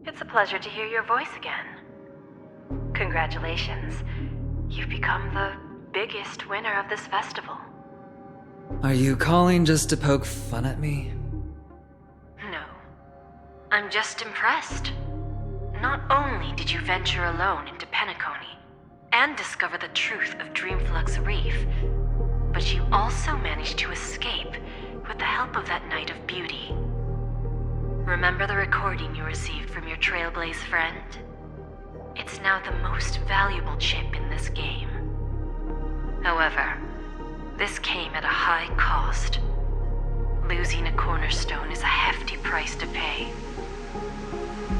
N: It's a pleasure to hear your voice again. Congratulations. You've become the biggest winner of this festival.
M: Are you calling just to poke fun at me?
N: No. I'm just impressed. Not only did you venture alone into Penacony and discover the truth of Dreamflux Reef, but you also managed to escape with the help of that Knight of Beauty. Remember the recording you received from your Trailblaze friend? It's now the most valuable chip in this game. However, this came at a high cost. Losing a cornerstone is a hefty price to pay.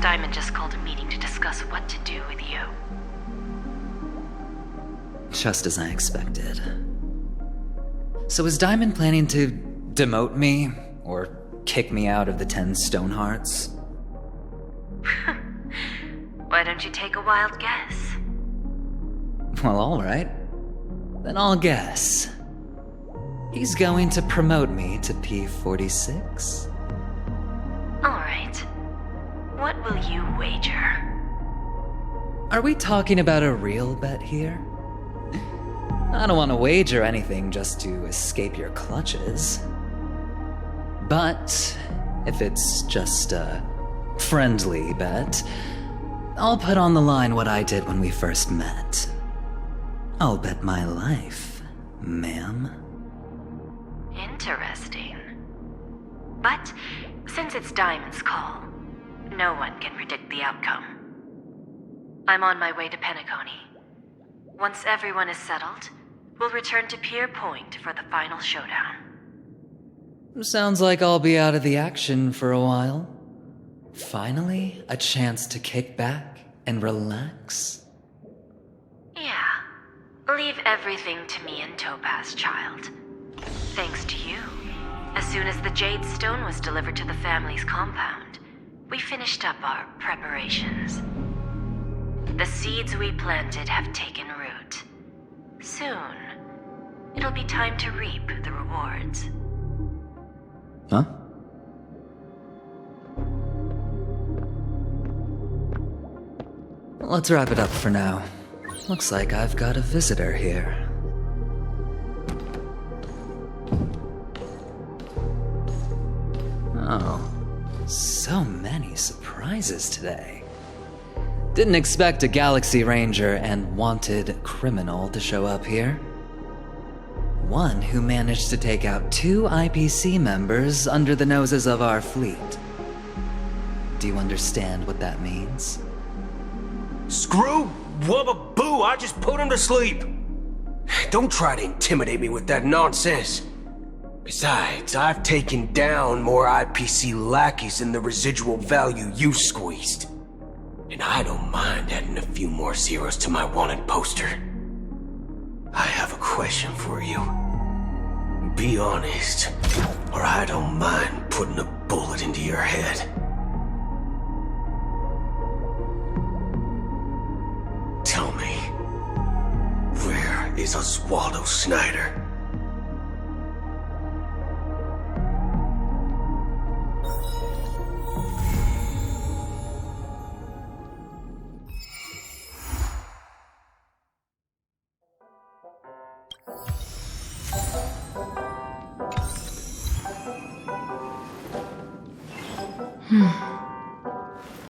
N: Diamond just called a meeting to discuss what to do with you.
M: Just as I expected. So is Diamond planning to demote me, or kick me out of the 10 Stonehearts?
N: Why don't you take a wild guess?
M: Well, alright. Then I'll guess. He's going to promote me to P46?
N: Alright. What will you wager?
M: Are we talking about a real bet here? I don't want to wager anything just to escape your clutches. But if it's just a friendly bet, I'll put on the line what I did when we first met. I'll bet my life, ma'am.
N: Interesting. But since it's Diamond's call, no one can predict the outcome. I'm on my way to Penacony. Once everyone is settled, we'll return to Pier Point for the final showdown.
M: Sounds like I'll be out of the action for a while. Finally, a chance to kick back and relax.
N: Yeah. Leave everything to me and Topaz, child. Thanks to you, as soon as the Jade Stone was delivered to the family's compound, we finished up our preparations. The seeds we planted have taken root. Soon, it'll be time to reap the rewards.
M: Huh? Let's wrap it up for now. Looks like I've got a visitor here. Oh, so many surprises today. Didn't expect a Galaxy Ranger and wanted criminal to show up here. One who managed to take out 2 IPC members under the noses of our fleet. Do you understand what that means?
S: Screw Wubba Boo, I just put him to sleep. Don't try to intimidate me with that nonsense. Besides, I've taken down more IPC lackeys than the residual value you squeezed. And I don't mind adding a few more zeros to my wanted poster. I have a question for you. Be honest, or I don't mind putting a bullet into your head. Tell me, where is Oswaldo Snyder?